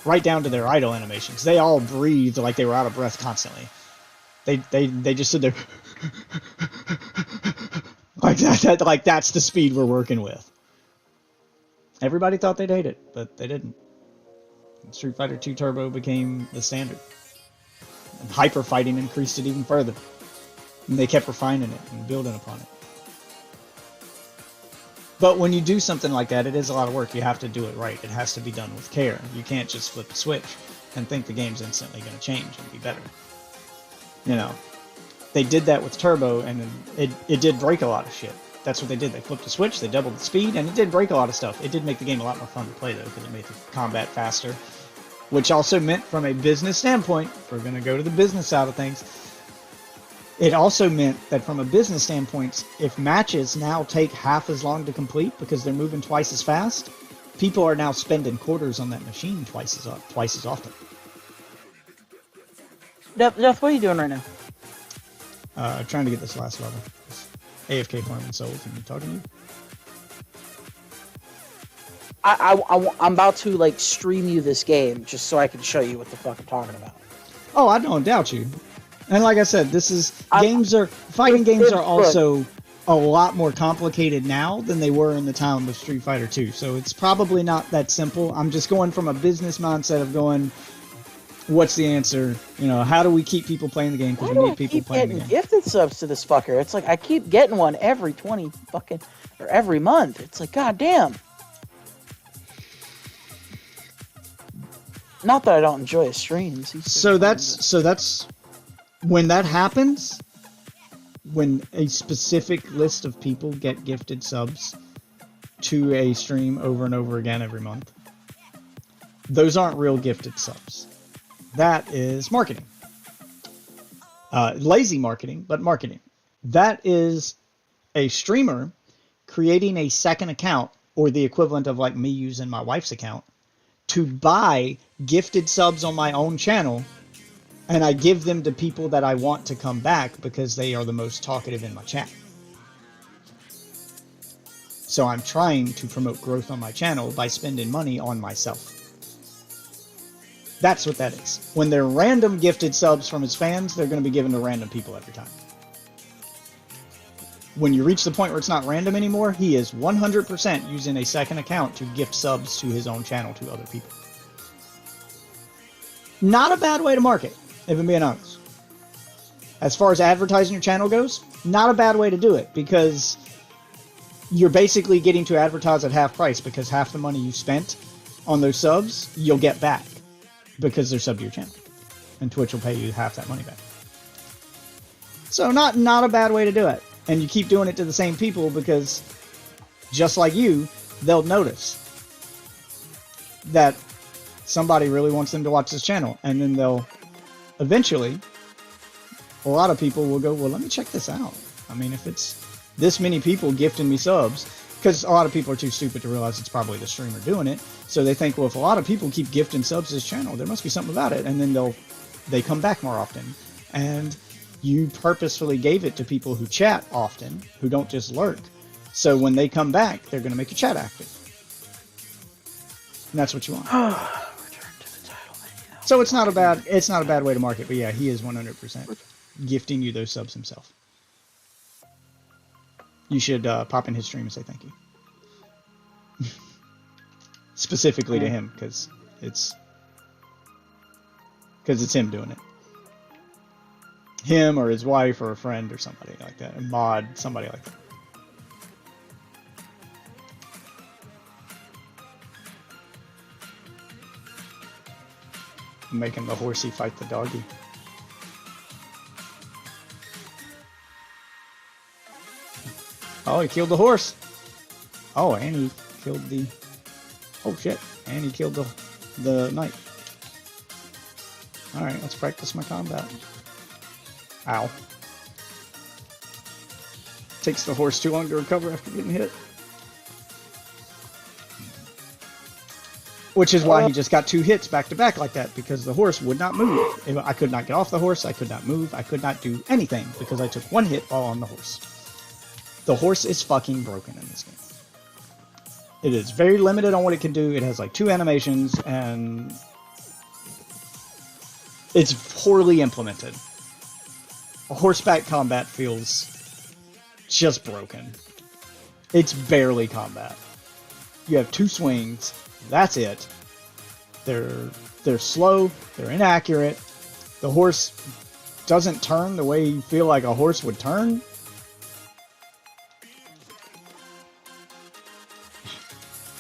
Right down to their idle animations. They all breathed like they were out of breath constantly. They just stood there like that. Like that's the speed we're working with. Everybody thought they'd hate it, but they didn't. Street Fighter 2 Turbo became the standard. And hyper fighting increased it even further. And they kept refining it and building upon it. But when you do something like that, it is a lot of work. You have to do it right. It has to be done with care. You can't just flip the switch and think the game's instantly going to change and be better. They did that with Turbo, and it did break a lot of shit. That's what they did. They flipped the switch, they doubled the speed, and it did break a lot of stuff. It did make the game a lot more fun to play, though, because it made the combat faster. Which also meant, from a business standpoint, if we're going to go to the business side of things, it also meant that from a business standpoint, if matches now take half as long to complete because they're moving twice as fast, people are now spending quarters on that machine twice as often. Death, what are you doing right now? Trying to get this last level. AFK farming souls and talking to you. I'm about to like stream you this game just so I can show you what the fuck I'm talking about. Oh, I don't doubt you. And like I said, fighting games it's are also a lot more complicated now than they were in the time of Street Fighter 2. So it's probably not that simple. I'm just going from a business mindset of going, what's the answer? You know, how do we keep people playing the game? Because we need people playing the game. Gifted subs to this fucker. It's like I keep getting one every 20 fucking or every month. It's like, god damn. Not that I don't enjoy his streams. So that's when that happens, when a specific list of people get gifted subs to a stream over and over again every month. Those aren't real gifted subs. That is marketing. Lazy marketing, but marketing. That is a streamer creating a second account, or the equivalent of like me using my wife's account, to buy gifted subs on my own channel, and I give them to people that I want to come back because they are the most talkative in my chat. So I'm trying to promote growth on my channel by spending money on myself. That's what that is. When they're random gifted subs from his fans, they're going to be given to random people every time. When you reach the point where it's not random anymore, he is 100% using a second account to gift subs to his own channel to other people. Not a bad way to market, if I'm being honest. As far as advertising your channel goes, not a bad way to do it, because you're basically getting to advertise at half price, because half the money you spent on those subs, you'll get back, because they're sub to your channel. And Twitch will pay you half that money back. So not a bad way to do it. And you keep doing it to the same people because, just like you, they'll notice that somebody really wants them to watch this channel. And then they'll eventually, a lot of people will go, well, let me check this out. I mean, if it's this many people gifting me subs, because a lot of people are too stupid to realize it's probably the streamer doing it. So they think, well, if a lot of people keep gifting subs to this channel, there must be something about it. And then they come back more often. And you purposefully gave it to people who chat often, who don't just lurk. So when they come back, they're going to make your chat active. And that's what you want. Return to the title menu. So it's not a bad way to market, but yeah, he is 100% gifting you those subs himself. You should pop in his stream and say thank you. Specifically to him, because it's him doing it. Him or his wife or a friend or somebody like that. A mod, somebody like that. Making the horsey fight the doggy. Oh, he killed the horse. Oh, and he killed the... Oh, shit. And he killed the knight. Alright, let's practice my combat. Ow. Takes the horse too long to recover after getting hit. Which is why he just got 2 hits back to back like that, because the horse would not move. I could not get off the horse, I could not move, I could not do anything, because I took 1 hit while on the horse. The horse is fucking broken in this game. It is very limited on what it can do. It has like 2 animations, and it's poorly implemented. Horseback combat feels just broken. It's barely combat. You have 2 swings. That's it. They're slow. They're inaccurate. The horse doesn't turn the way you feel like a horse would turn.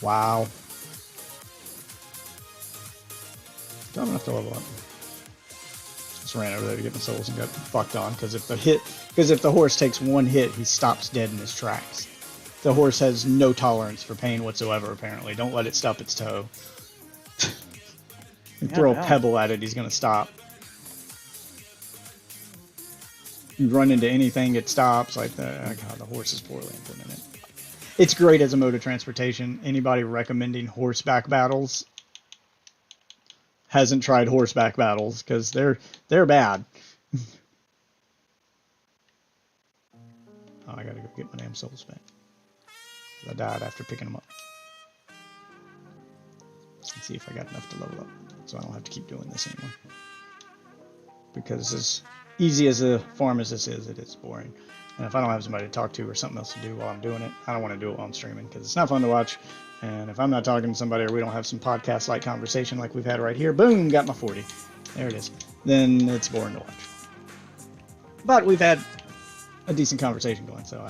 Wow. Don't have to level up. Just ran over there to get my souls and got fucked on because if the horse takes one hit, he stops dead in his tracks. The horse has no tolerance for pain whatsoever. Apparently, don't let it stub its toe. You throw a pebble at it, he's gonna stop. You run into anything, it stops. Like God, the horse is poorly implemented. It's great as a mode of transportation. Anybody recommending horseback battles hasn't tried horseback battles because they're bad. Oh, I gotta go get my damn souls back. I died after picking them up. Let's see if I got enough to level up, so I don't have to keep doing this anymore. Because as easy as a farm as this is, it is boring. And if I don't have somebody to talk to or something else to do while I'm doing it, I don't want to do it while I'm streaming because it's not fun to watch. And if I'm not talking to somebody or we don't have some podcast-like conversation like we've had right here, boom, got my 40. There it is. Then it's boring to watch. But we've had a decent conversation going, so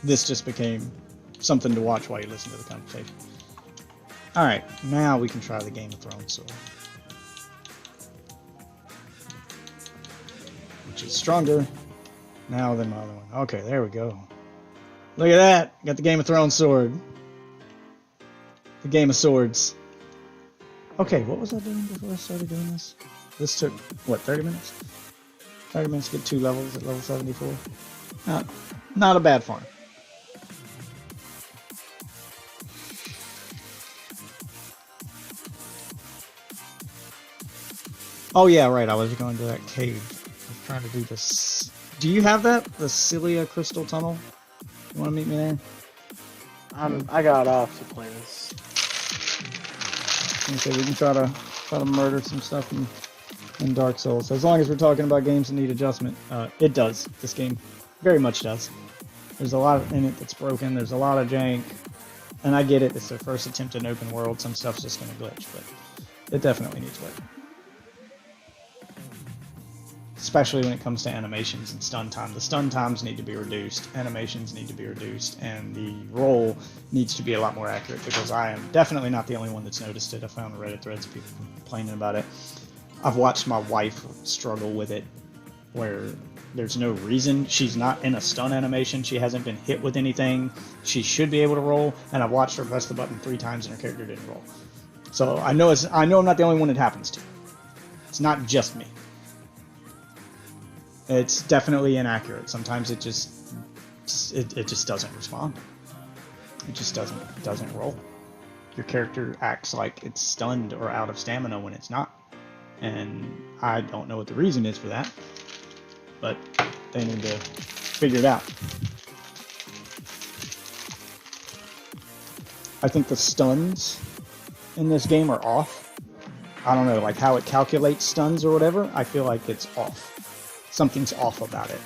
this just became something to watch while you listen to the conversation. Alright, now we can try the Game of Thrones sword. Which is stronger now than my other one. Okay, there we go. Look at that! Got the Game of Thrones sword. The Game of Swords. Okay, what was I doing before I started doing this? This took, what, 30 minutes? 30 minutes to get 2 levels at level 74. Not a bad farm. Oh yeah, right, I was going to that cave. I was trying to do this. Do you have that? The Cilia Crystal Tunnel? You want to meet me there? I got off to play this. Okay, we can try to murder some stuff in Dark Souls. As long as we're talking about games that need adjustment, it does. This game very much does. There's a lot in it that's broken. There's a lot of jank, and I get it. It's their first attempt at an open world. Some stuff's just gonna glitch, but it definitely needs work. Especially when it comes to animations and stun time. The stun times need to be reduced, animations need to be reduced, and the roll needs to be a lot more accurate because I am definitely not the only one that's noticed it. I found Reddit threads of people complaining about it. I've watched my wife struggle with it where there's no reason. She's not in a stun animation. She hasn't been hit with anything. She should be able to roll, and I've watched her press the button 3 times and her character didn't roll. So I know I'm not the only one it happens to. It's not just me. It's definitely inaccurate. Sometimes it just doesn't respond. It just doesn't roll. Your character acts like it's stunned or out of stamina when it's not. And I don't know what the reason is for that. But they need to figure it out. I think the stuns in this game are off. I don't know, like how it calculates stuns or whatever, I feel like it's off. Something's off about it.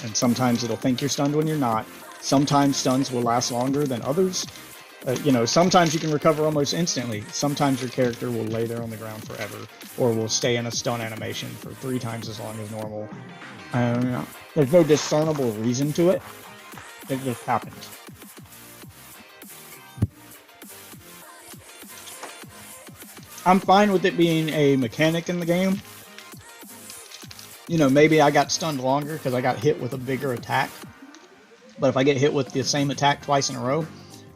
And sometimes it'll think you're stunned when you're not. Sometimes stuns will last longer than others. Sometimes you can recover almost instantly. Sometimes your character will lay there on the ground forever, or will stay in a stun animation for 3 times as long as normal. There's no discernible reason to it. It just happens. I'm fine with it being a mechanic in the game. Maybe I got stunned longer because I got hit with a bigger attack. But if I get hit with the same attack twice in a row,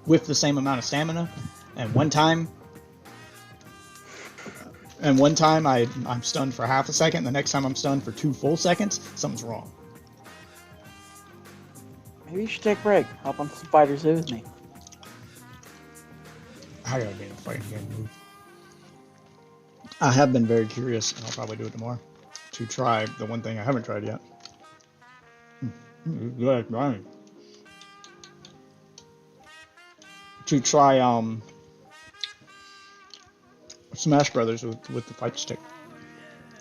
with the same amount of stamina, and one time I'm stunned for half a second, the next time I'm stunned for 2 full seconds, something's wrong. Maybe you should take a break. Hop on some Fighter Zoo with me. I gotta be in a fighting game mood. I have been very curious, and I'll probably do it tomorrow, to try the one thing I haven't tried yet. To try Smash Brothers with the fight stick.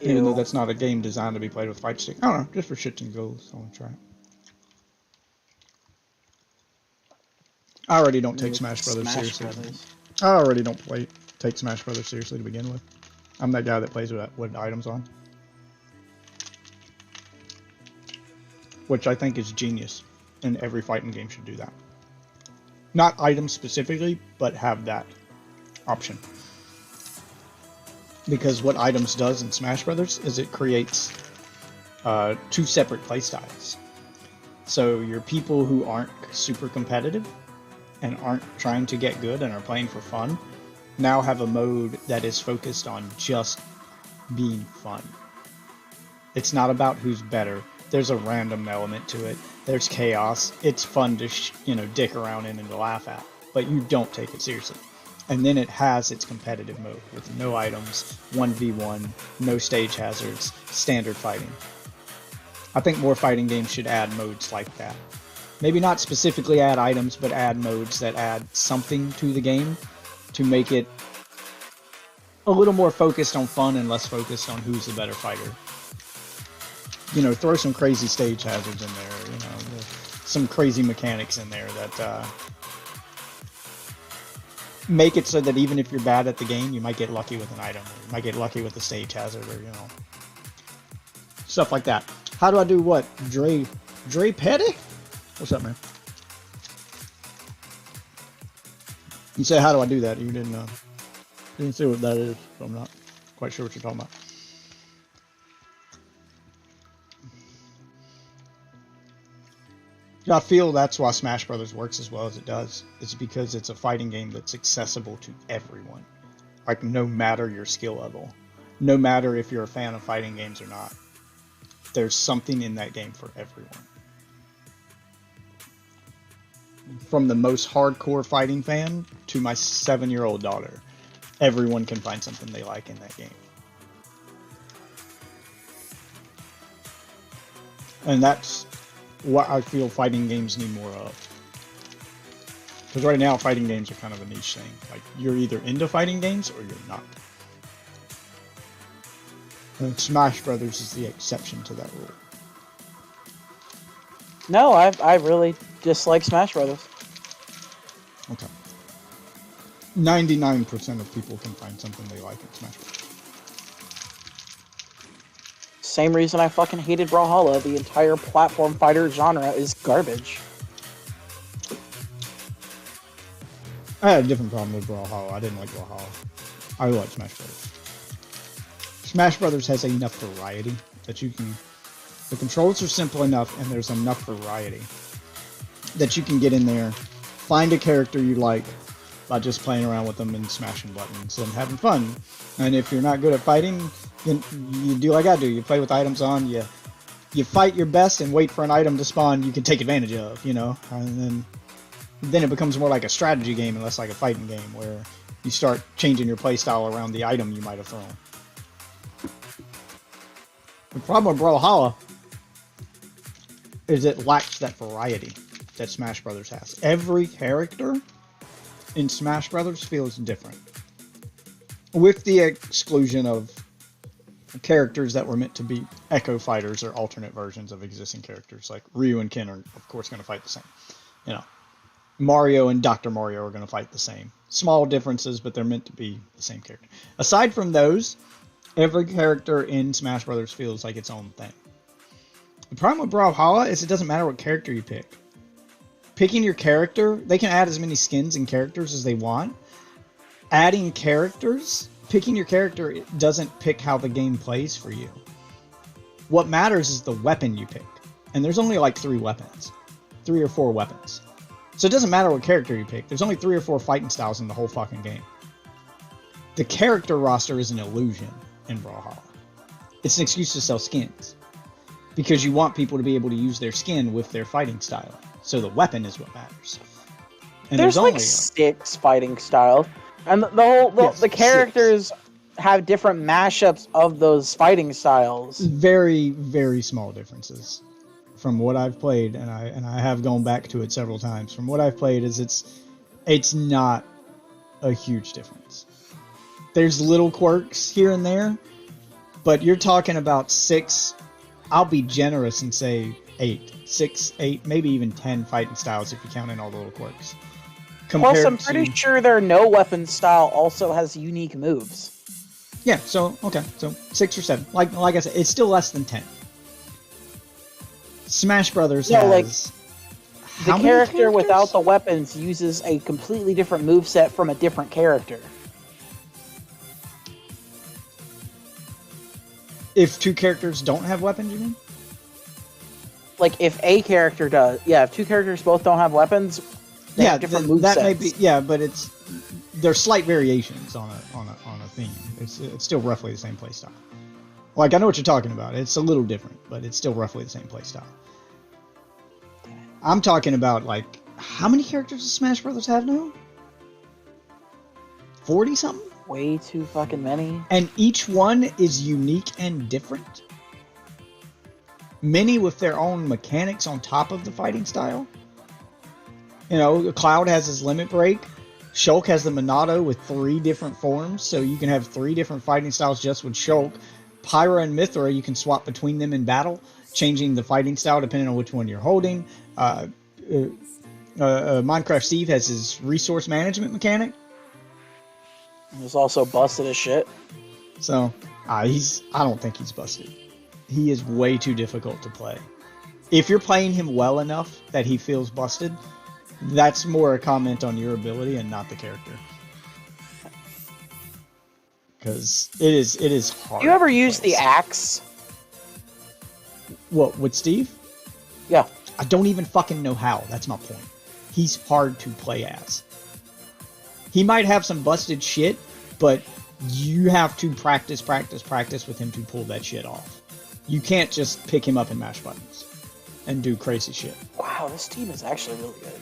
Ew. Even though that's not a game designed to be played with fight stick. I don't know, just for shits and giggles, I want to try it. I already don't take Smash Brothers seriously. I already don't take Smash Brothers seriously to begin with. I'm that guy that plays with items on. Which I think is genius, and every fighting game should do that. Not items specifically, but have that option. because what items does in Smash Brothers is it creates two separate playstyles. So your people who aren't super competitive and aren't trying to get good and are playing for fun now have a mode that is focused on just being fun. It's not about who's better. There's a random element to it. There's chaos. It's fun to dick around in and to laugh at, but you don't take it seriously. And then it has its competitive mode with no items, 1v1, no stage hazards, standard fighting. I think more fighting games should add modes like that. Maybe not specifically add items, but add modes that add something to the game to make it a little more focused on fun and less focused on who's the better fighter. Throw some crazy stage hazards in there, some crazy mechanics in there that make it so that even if you're bad at the game, you might get lucky with an item, or you might get lucky with a stage hazard, or stuff like that. How do I do what? Dre Petty? What's up, man? You say, how do I do that? You didn't see what that is, so I'm not quite sure what you're talking about. I feel that's why Smash Brothers works as well as it does. It's because it's a fighting game that's accessible to everyone. Like, no matter your skill level. No matter if you're a fan of fighting games or not. There's something in that game for everyone. From the most hardcore fighting fan to my 7-year-old daughter. Everyone can find something they like in that game. And that's what I feel fighting games need more of. Because right now, fighting games are kind of a niche thing. Like, you're either into fighting games or you're not. And Smash Brothers is the exception to that rule. No, I really dislike Smash Brothers. Okay. 99% of people can find something they like in Smash Brothers. Same reason I fucking hated Brawlhalla. The entire platform fighter genre is garbage. I had a different problem with Brawlhalla. I didn't like Brawlhalla. I like Smash Brothers. Smash Brothers has enough variety that you can... The controls are simple enough, and there's enough variety that you can get in there, find a character you like by just playing around with them and smashing buttons and having fun. And if you're not good at fighting, then you do like I do. You play with items on, you fight your best and wait for an item to spawn you can take advantage of, and then it becomes more like a strategy game and less like a fighting game where you start changing your playstyle around the item you might have thrown. The problem with Brawlhalla is it lacks that variety that Smash Brothers has. Every character in Smash Brothers feels different. With the exclusion of characters that were meant to be echo fighters or alternate versions of existing characters. Like Ryu and Ken are, of course, going to fight the same. Mario and Dr. Mario are going to fight the same. Small differences, but they're meant to be the same character. Aside from those, every character in Smash Brothers feels like its own thing. The problem with Brawlhalla is it doesn't matter what character you pick. Picking your character, they can add as many skins and characters as they want. Adding characters, picking your character doesn't pick how the game plays for you. What matters is the weapon you pick. And there's only like 3 weapons. 3 or 4 weapons. So it doesn't matter what character you pick. There's only 3 or 4 fighting styles in the whole fucking game. The character roster is an illusion in Brawlhalla. It's an excuse to sell skins. Because you want people to be able to use their skin with their fighting style. So the weapon is what matters. And there's like 6 fighting styles. And the characters 6. Have different mashups of those fighting styles. Very, very small differences. From what I've played, and I have gone back to it several times. From what I've played, is it's not a huge difference. There's little quirks here and there, but you're talking about 6. I'll be generous and say 8, 6, 8, maybe even 10 fighting styles if you count in all the little quirks. Plus, I'm pretty sure their no weapon style also has unique moves. Yeah, so 6 or 7. Like I said, it's still less than 10. Smash Brothers has... the character without the weapons uses a completely different moveset from a different character. If two characters don't have weapons, you mean? Like if a character does, yeah, if two characters both don't have weapons, they have different movesets. That may be, yeah, but there's slight variations on a theme. It's still roughly the same playstyle. Like, I know what you're talking about. It's a little different, but it's still roughly the same playstyle. I'm talking about, like, how many characters does Smash Brothers have now? 40 something? Way too fucking many. And each one is unique and different. Many with their own mechanics on top of the fighting style. You know, Cloud has his Limit Break. Shulk has the Monado with 3 different forms, so you can have 3 different fighting styles just with Shulk. Pyra and Mythra, you can swap between them in battle, changing the fighting style depending on which one you're holding. Minecraft Steve has his resource management mechanic. He's also busted as shit. So, I don't think he's busted. He is way too difficult to play. If you're playing him well enough that he feels busted, that's more a comment on your ability and not the character. Because it is hard. You ever use the axe? What, with Steve? Yeah. I don't even fucking know how. That's my point. He's hard to play as. He might have some busted shit, but you have to practice with him to pull that shit off. You can't just pick him up and mash buttons and do crazy shit. Wow, this team is actually really good.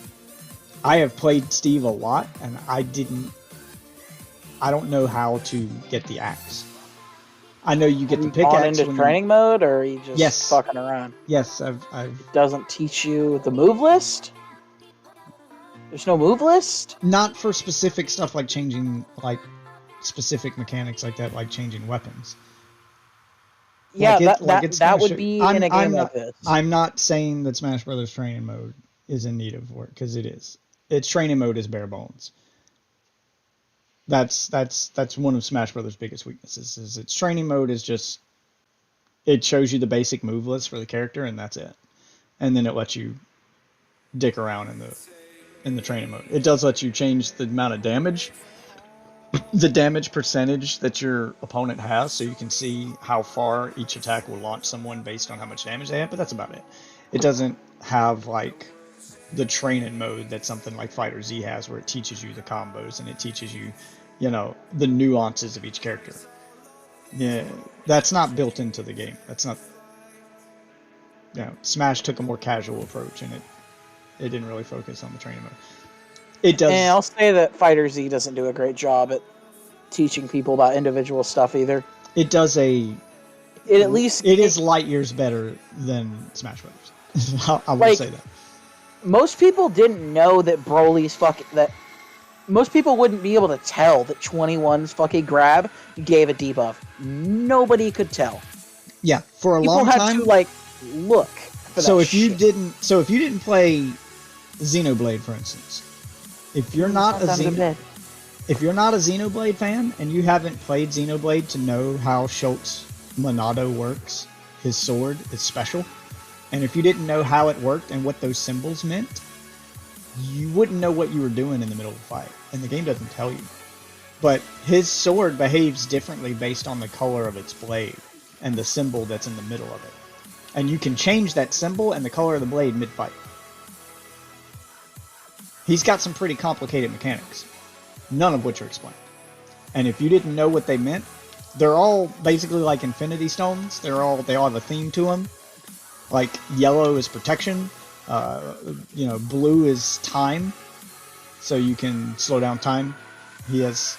I have played Steve a lot, and I don't know how to get the axe. I know you get the pickaxe on into training mode, or are you just fucking around? Yes, I've. It doesn't teach you the move list? There's no move list? Not for specific stuff like changing, like, specific mechanics like that, like changing weapons. Yeah, like that would be in a game like this. I'm not saying that Smash Brothers training mode is in need of work, because it is. Its training mode is bare bones. That's one of Smash Brothers' biggest weaknesses. Is its training mode is just, it shows you the basic move list for the character, and that's it. And then it lets you dick around in the training mode. It does let you change the amount of damage, the damage percentage that your opponent has, so you can see how far each attack will launch someone based on how much damage they have, but that's about it. It doesn't have, like, the training mode that something like Fighter Z has, where it teaches you the combos and it teaches you, you know, the nuances of each character. Yeah, that's not built into the game. That's not, you know, Smash took a more casual approach, and it didn't really focus on the training mode. It does. And I'll say that Fighter Z doesn't do a great job at teaching people about individual stuff either. It does It is light years better than Smash Brothers. I will say that. Most people didn't know that Broly's most people wouldn't be able to tell that 21's fucking grab gave a debuff. Nobody could tell. Yeah, for a people long had time. to, like, look for that if you didn't play Xenoblade, for instance, if you're not a Xenoblade fan and you haven't played Xenoblade to know how Shulk's Monado works, his sword is special. And if you didn't know how it worked and what those symbols meant, you wouldn't know what you were doing in the middle of a fight. And the game doesn't tell you. But his sword behaves differently based on the color of its blade and the symbol that's in the middle of it. And you can change that symbol and the color of the blade mid-fight. He's got some pretty complicated mechanics, none of which are explained. And if you didn't know what they meant, they're all basically like Infinity Stones. They all have a theme to them. Like, yellow is protection, blue is time, so you can slow down time. He has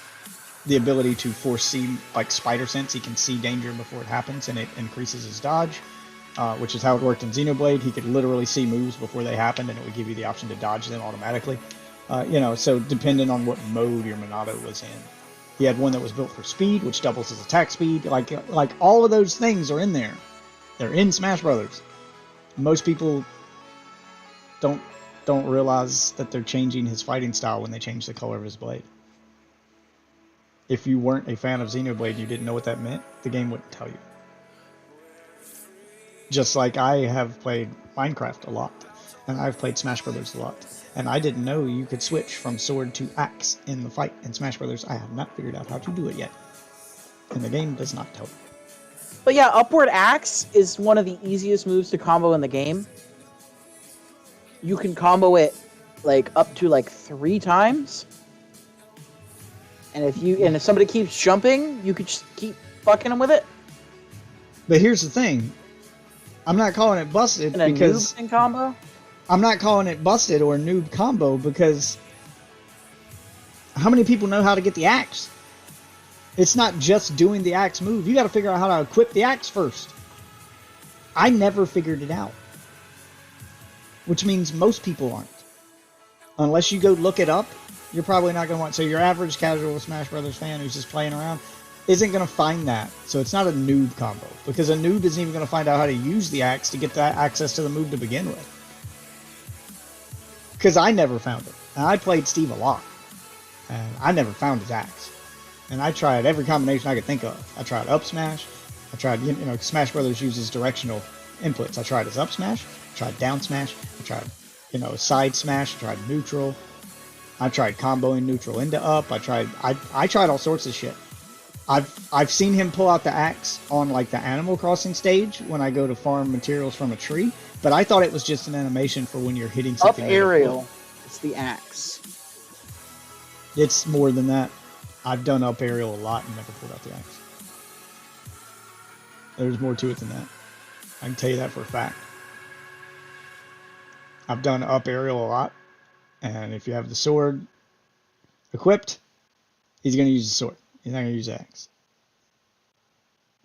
the ability to foresee, like spider sense. He can see danger before it happens, and it increases his dodge, which is how it worked in Xenoblade. He could literally see moves before they happened, and it would give you the option to dodge them automatically. So depending on what mode your Monado was in. He had one that was built for speed, which doubles his attack speed. Like all of those things are in there. They're in Smash Brothers. Most people don't realize that they're changing his fighting style when they change the color of his blade. If you weren't a fan of Xenoblade and you didn't know what that meant, the game wouldn't tell you. Just like I have played Minecraft a lot, and I've played Smash Brothers a lot, and I didn't know you could switch from sword to axe in the fight in Smash Brothers. I have not figured out how to do it yet, and the game does not tell you. But yeah, Upward Axe is one of the easiest moves to combo in the game. You can combo it like up to like 3 times. And if somebody keeps jumping, you could just keep fucking them with it. But here's the thing. I'm not calling it busted And a because noob combo. I'm not calling it busted or noob combo because how many people know how to get the axe? It's not just doing the axe move. You got to figure out how to equip the axe first. I never figured it out. Which means most people aren't. Unless you go look it up, you're probably not going to want. So your average casual Smash Brothers fan who's just playing around isn't going to find that. So it's not a noob combo. Because a noob isn't even going to find out how to use the axe to get that access to the move to begin with. Because I never found it. And I played Steve a lot. And I never found his axe. And I tried every combination I could think of. I tried up smash. I tried, you know, Smash Brothers uses directional inputs. I tried his up smash. I tried down smash. I tried, you know, side smash. I tried neutral. I tried comboing neutral into up. I tried all sorts of shit. I've seen him pull out the axe on like the Animal Crossing stage when I go to farm materials from a tree. But I thought it was just an animation for when you're hitting something. Up aerial. It's the axe. It's more than that. I've done up aerial a lot and never pulled out the axe. There's more to it than that. I can tell you that for a fact. I've done up aerial a lot, and if you have the sword equipped, he's going to use the sword. He's not going to use the axe.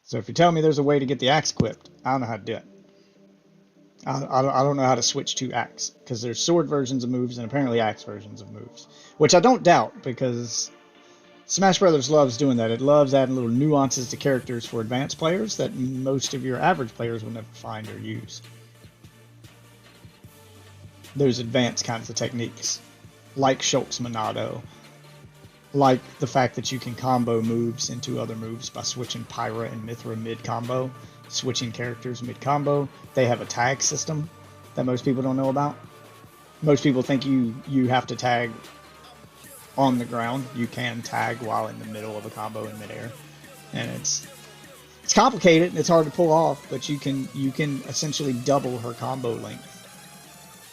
So if you tell me there's a way to get the axe equipped, I don't know how to do it. I don't know how to switch to axe, because there's sword versions of moves and apparently axe versions of moves, which I don't doubt, because Smash Brothers loves doing that. It loves adding little nuances to characters for advanced players that most of your average players will never find or use. Those advanced kinds of techniques, like Shulk's Monado, like the fact that you can combo moves into other moves by switching Pyra and Mithra mid-combo, switching characters mid-combo. They have a tag system that most people don't know about. Most people think you have to tag on the ground. You can tag while in the middle of a combo in midair, and it's complicated and it's hard to pull off. But you can essentially double her combo length.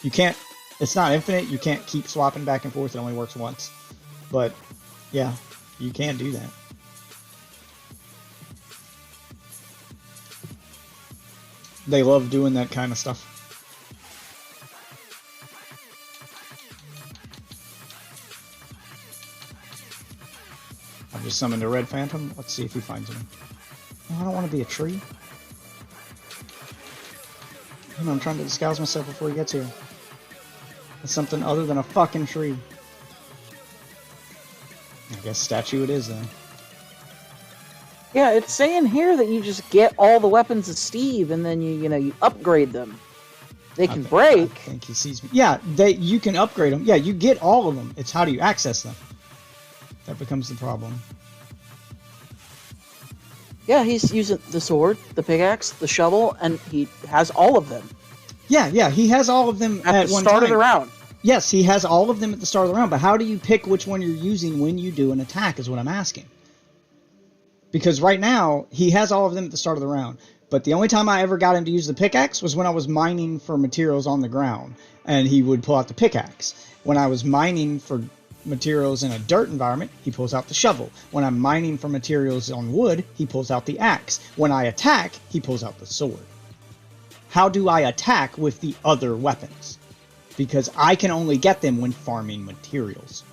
You can't. It's not infinite. You can't keep swapping back and forth. It only works once. But yeah, you can do that. They love doing that kind of stuff. I've just summoned a red phantom. Let's see if he finds him. Oh, I don't want to be a tree. I'm trying to disguise myself before he gets here. It's something other than a fucking tree. I guess statue it is then. Yeah, it's saying here that you just get all the weapons of Steve and then you upgrade them. They can break. I think he sees me. Yeah, you can upgrade them. Yeah, you get all of them. It's how do you access them? That becomes the problem. Yeah, he's using the sword, the pickaxe, the shovel, and he has all of them. Yeah, he has all of them at the one start time. of the round. Yes, he has all of them at the start of the round, but how do you pick which one you're using when you do an attack is what I'm asking. Because right now, he has all of them at the start of the round, but the only time I ever got him to use the pickaxe was when I was mining for materials on the ground, and he would pull out the pickaxe. When I was mining for materials in a dirt environment, he pulls out the shovel. When I'm mining for materials on wood, he pulls out the axe. When I attack, he pulls out the sword. How do I attack with the other weapons? Because I can only get them when farming materials.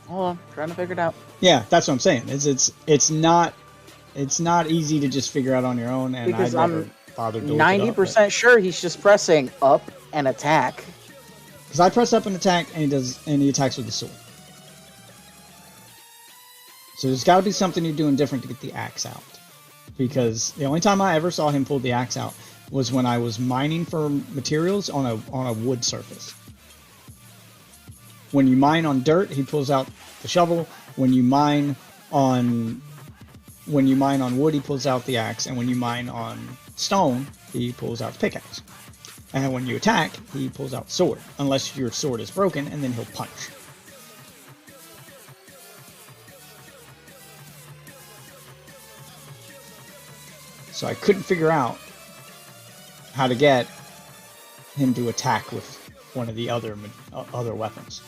Hold on, trying to figure it out. Yeah, that's what I'm saying. It's not easy to just figure out on your own, and Because I never bothered to look it up, 90% sure he's just pressing up and attack. because I press up and attack, and he attacks with the sword. So there's got to be something you're doing different to get the axe out. Because the only time I ever saw him pull the axe out was when I was mining for materials on a wood surface. When you mine on dirt, he pulls out the shovel. When you mine on wood, he pulls out the axe, and when you mine on stone, he pulls out the pickaxe. And when you attack, he pulls out the sword, unless your sword is broken, and then he'll punch. So I couldn't figure out how to get him to attack with one of the other weapons.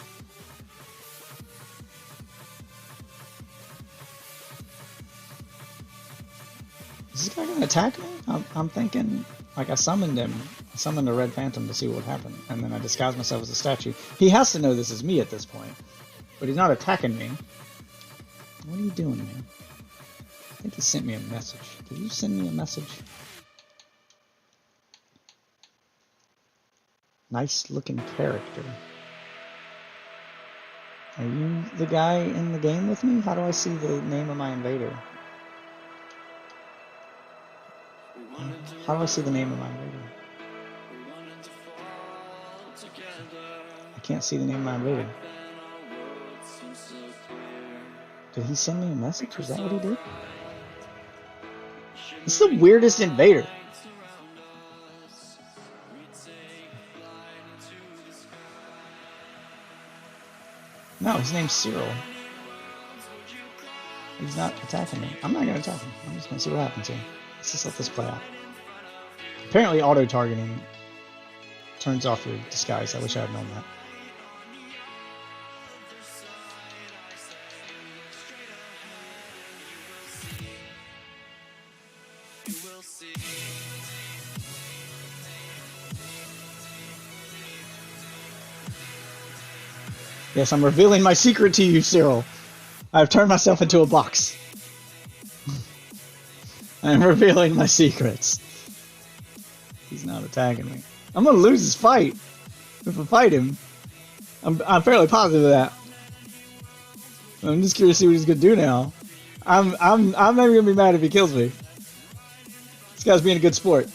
Is this guy gonna attack me? I'm thinking, like, I summoned him. I summoned a red phantom to see what would happen, and then I disguised myself as a statue. He has to know this is me at this point, but he's not attacking me. What are you doing, man? I think he sent me a message. Did you send me a message? Nice looking character. Are you the guy in the game with me? How do I see the name of my invader? How do I see the name of my invader? I can't see the name of my invader. Did he send me a message? Is that what he did? This is the weirdest invader. No, his name's Cyril. He's not attacking me. I'm not gonna attack him. I'm just gonna see what happens here. Let's just let this play out. Apparently auto-targeting turns off your disguise. I wish I had known that. Yes, I'm revealing my secret to you, Cyril. I've turned myself into a box. I'm revealing my secrets. He's not attacking me. I'm gonna lose this fight if I fight him. I'm fairly positive of that. I'm just curious to see what he's gonna do now. I'm not even gonna be mad if he kills me. This guy's being a good sport.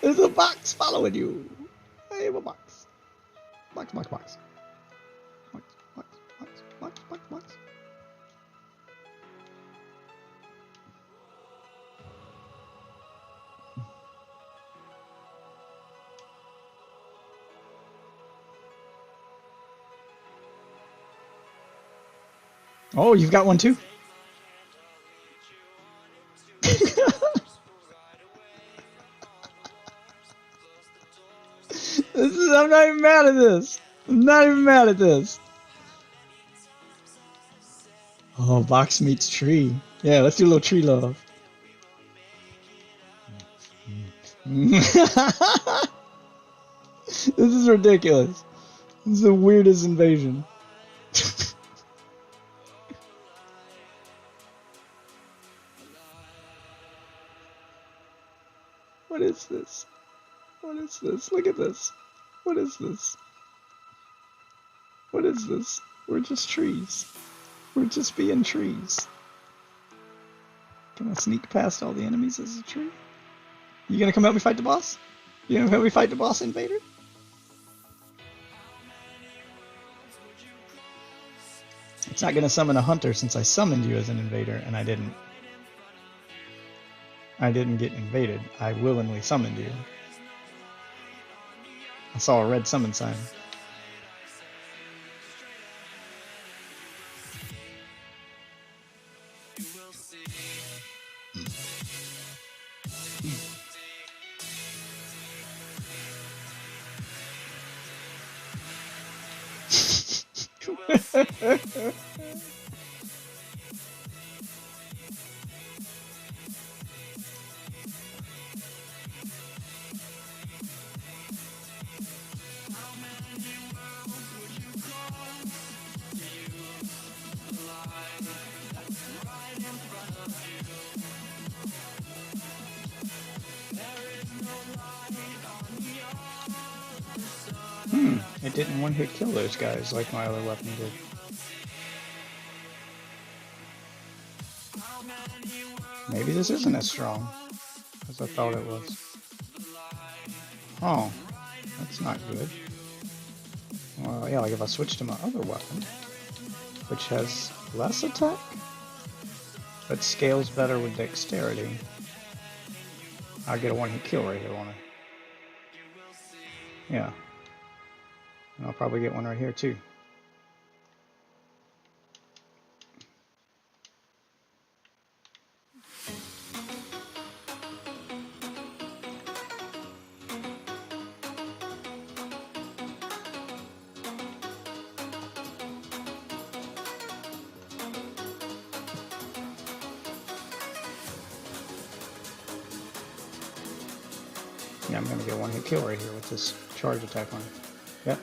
There's a box following you. I have a box. Box. Box. Box. Oh, you've got one too? I'm not even mad at this. I'm not even mad at this. Oh, box meets tree. Yeah, let's do a little tree love. This is ridiculous. This is the weirdest invasion. What is this? What is this? Look at this. What is this? What is this? We're just trees. We're just being trees. Can I sneak past all the enemies as a tree? You gonna come help me fight the boss? You gonna help me fight the boss, invader? It's not gonna summon a hunter since I summoned you as an invader and I didn't get invaded. I willingly summoned you. I saw a red summon sign. It didn't one-hit kill those guys like my other weapon did. Maybe this isn't as strong as I thought it was. Oh, that's not good. Well, yeah, like if I switch to my other weapon, which has less attack, but scales better with dexterity, I'll get a one-hit kill right here, won't I? Yeah. And I'll probably get one right here too. Yeah, I'm gonna get a one-hit kill right here with this charge attack on it. Yep.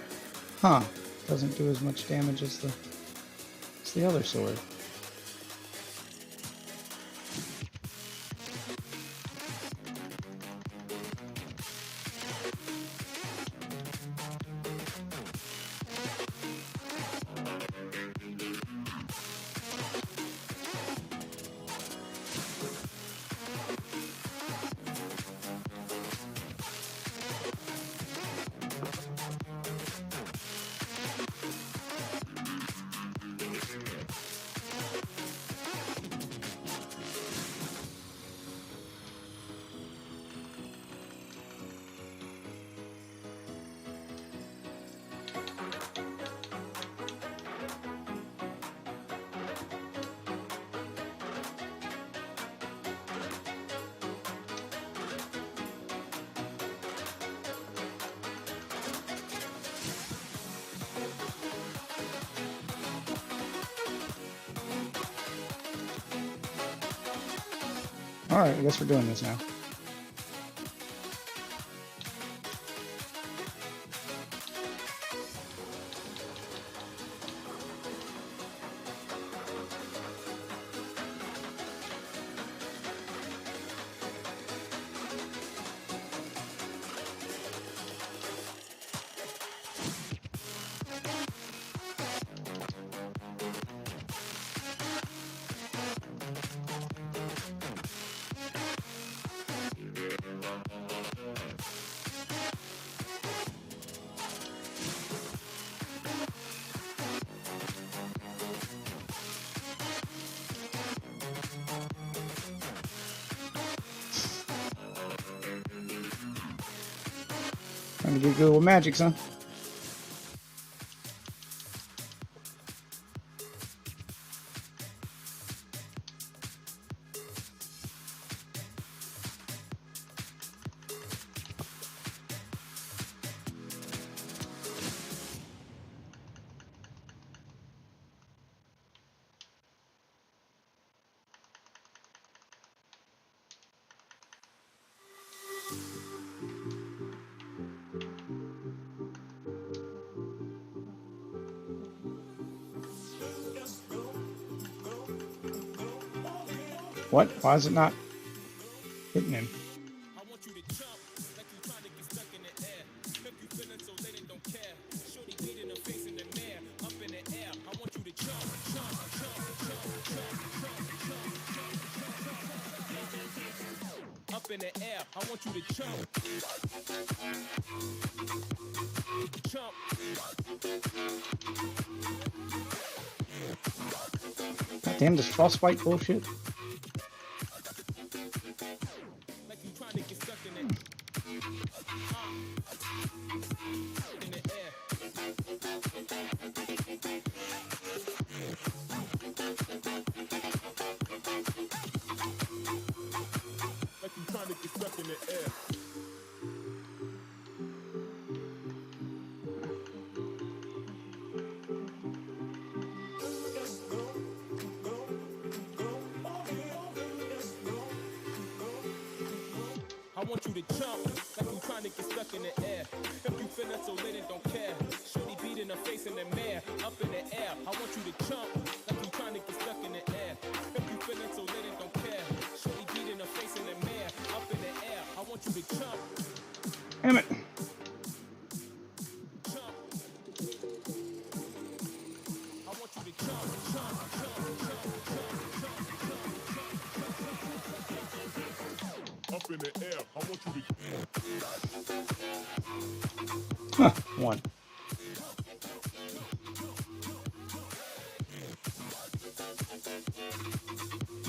Huh. Doesn't do as much damage as the other sword. Alright, I guess we're doing this now. Trying to get good with magic, son. What? Why is it not hitting him? In the air, I want you to jump. Jump. God damn, this frostbite bullshit. Like you trying to get stuck in it. In the air. Like you trying to get stuck in the air. I want you to jump like you trying to get stuck in the air. If you feeling so lit and don't care, shorty beating her face in the mirror, up in the air. I want you to jump like you trying to get stuck in the air. If you feeling so lit and don't care, shorty beating her face in the mirror, up in the air. I want you to jump. Damn it. Jump. I want you to jump, jump, jump, jump, jump. Up in the air, I want you to. Huh, one.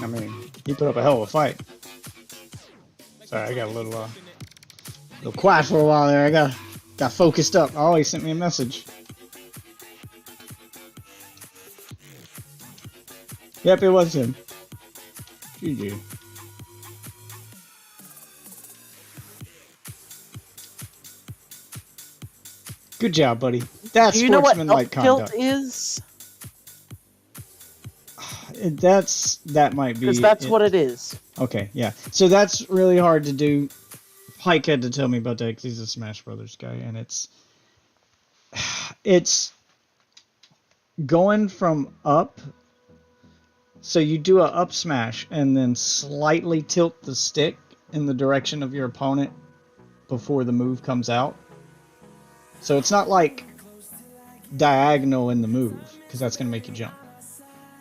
I mean, he put up a hell of a fight. Sorry, I got a little quiet for a while there. I got Got focused up. Oh, he sent me a message. Yep, it was him. GG. Good job, buddy. That's Do you know what sportsmanlike up tilt conduct. is? That might be. Because that's what it is. Okay, yeah. So that's really hard to do. Pike had to tell me about that because he's a Smash Brothers guy, and it's going from up. So you do a up smash and then slightly tilt the stick in the direction of your opponent before the move comes out. So it's not like diagonal in the move, because that's going to make you jump.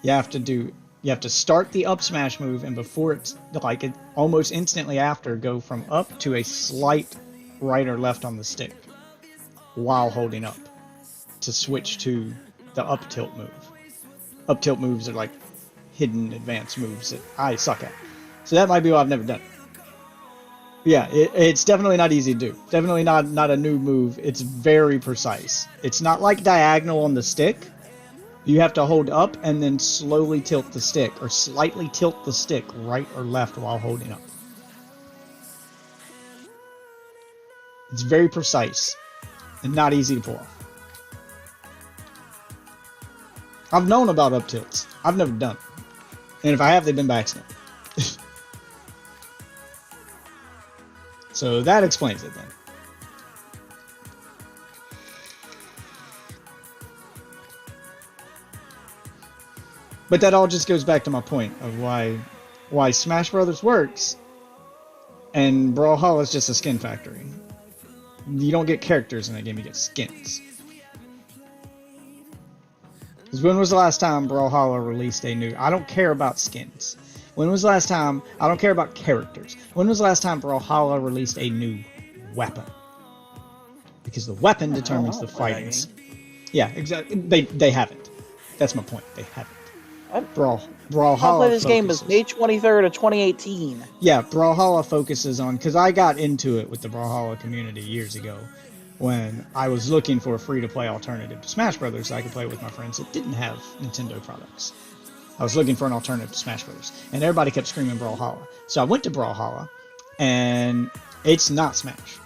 You have to start the up smash move, and before it's like it almost instantly after go from up to a slight right or left on the stick while holding up to switch to the up tilt move. Up tilt moves are like hidden advanced moves that I suck at. So that might be why I've never done it. Yeah, it's definitely not easy to do. Definitely not a new move. It's very precise. It's not like diagonal on the stick. You have to hold up and then slowly tilt the stick, or slightly tilt the stick right or left while holding up. It's very precise and not easy to pull off. I've known about up tilts. I've never done it. And if I have, they've been by accident. So that explains it then. But that all just goes back to my point of why Smash Brothers works and Brawlhalla is just a skin factory. You don't get characters in that game, you get skins. Because when was the last time Brawlhalla released a new... I don't care about skins. When was the last time... I don't care about characters. When was the last time Brawlhalla released a new weapon? Because the weapon determines the fighting. Yeah, exactly. They haven't. That's my point. They haven't. Brawlhalla. I played this game was May 23rd of 2018. Yeah, Brawlhalla focuses on... Because I got into it with the Brawlhalla community years ago, when I was looking for a free-to-play alternative to Smash Brothers so I could play with my friends that didn't have Nintendo products. I was looking for an alternative to Smash Brothers, and everybody kept screaming Brawlhalla. So I went to Brawlhalla, and it's not Smash.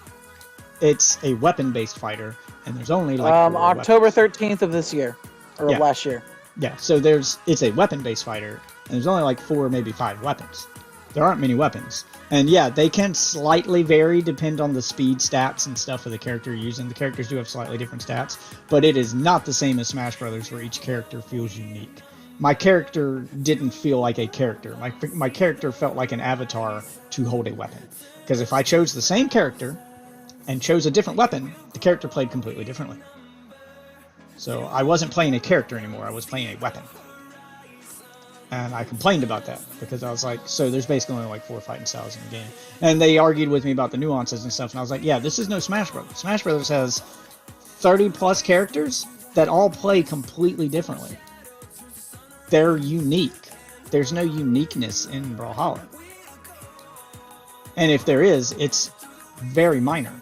It's a weapon-based fighter, and there's only like October 13th of this year, or last year. Yeah, so it's a weapon-based fighter, and there's only like 4, maybe 5 weapons. There aren't many weapons. And yeah, they can slightly vary, depend on the speed stats and stuff of the character you're using. The characters do have slightly different stats, but it is not the same as Smash Brothers, where each character feels unique. My character didn't feel like a character. My character felt like an avatar to hold a weapon. Because if I chose the same character and chose a different weapon, the character played completely differently. So I wasn't playing a character anymore, I was playing a weapon. And I complained about that, because I was like, so there's basically only like 4 fighting styles in the game. And they argued with me about the nuances and stuff, and I was like, yeah, this is no Smash Brothers. Smash Brothers has 30 plus characters that all play completely differently. They're unique. There's no uniqueness in Brawlhalla. And if there is, it's very minor.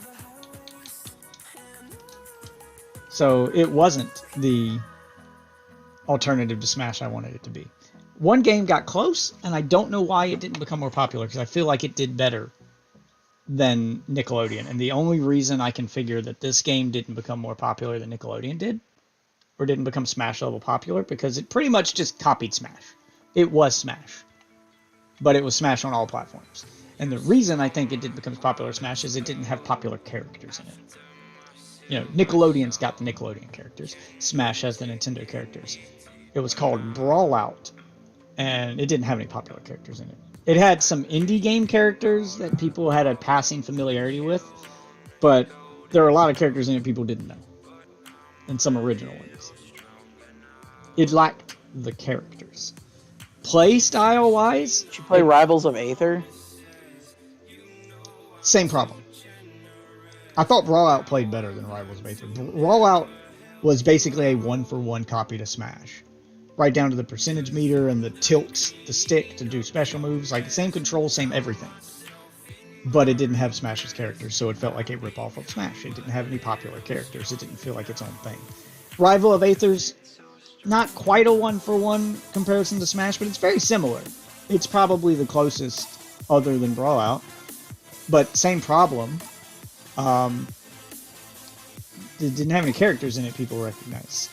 So it wasn't the alternative to Smash I wanted it to be. One game got close, and I don't know why it didn't become more popular, because I feel like it did better than Nickelodeon. And the only reason I can figure that this game didn't become more popular than Nickelodeon did, or didn't become Smash level popular, because it pretty much just copied Smash. It was Smash, but it was Smash on all platforms. And the reason I think it didn't become as popular as Smash is it didn't have popular characters in it. You know, Nickelodeon's got the Nickelodeon characters. Smash has the Nintendo characters. It was called Brawlout, and it didn't have any popular characters in it. It had some indie game characters that people had a passing familiarity with, but there are a lot of characters in it people didn't know, and some original ones. It lacked the characters. Play style wise, Did you play Rivals of Aether? same problem. I thought Brawlout played better than Rivals of Aether. Brawlout was basically a 1-for-1 copy to Smash. Right down to the percentage meter and the tilts, the stick to do special moves. Like, same control, same everything. but it didn't have Smash's characters, so it felt like a ripoff of Smash. It didn't have any popular characters. It didn't feel like its own thing. Rival of Aether's not quite a one-for-one comparison to Smash, but it's very similar. It's probably the closest other than Brawlout, but same problem. It didn't have any characters in it people recognized,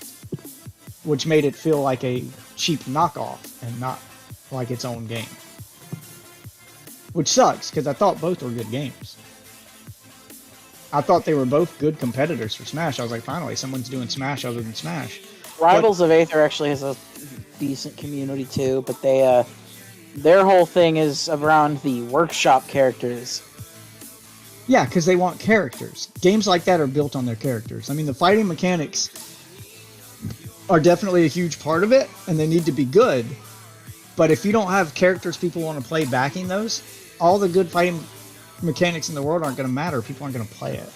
which made it feel like a cheap knockoff and not like its own game. Which sucks, because I thought both were good games. I thought they were both good competitors for Smash. I was like, finally, someone's doing Smash other than Smash. Rivals of Aether actually has a decent community too, but they their whole thing is around the workshop characters. Yeah, because they want characters. Games like that are built on their characters. I mean, the fighting mechanics are definitely a huge part of it, and they need to be good. But if you don't have characters people want to play backing those, all the good fighting mechanics in the world aren't going to matter. People aren't going to play it.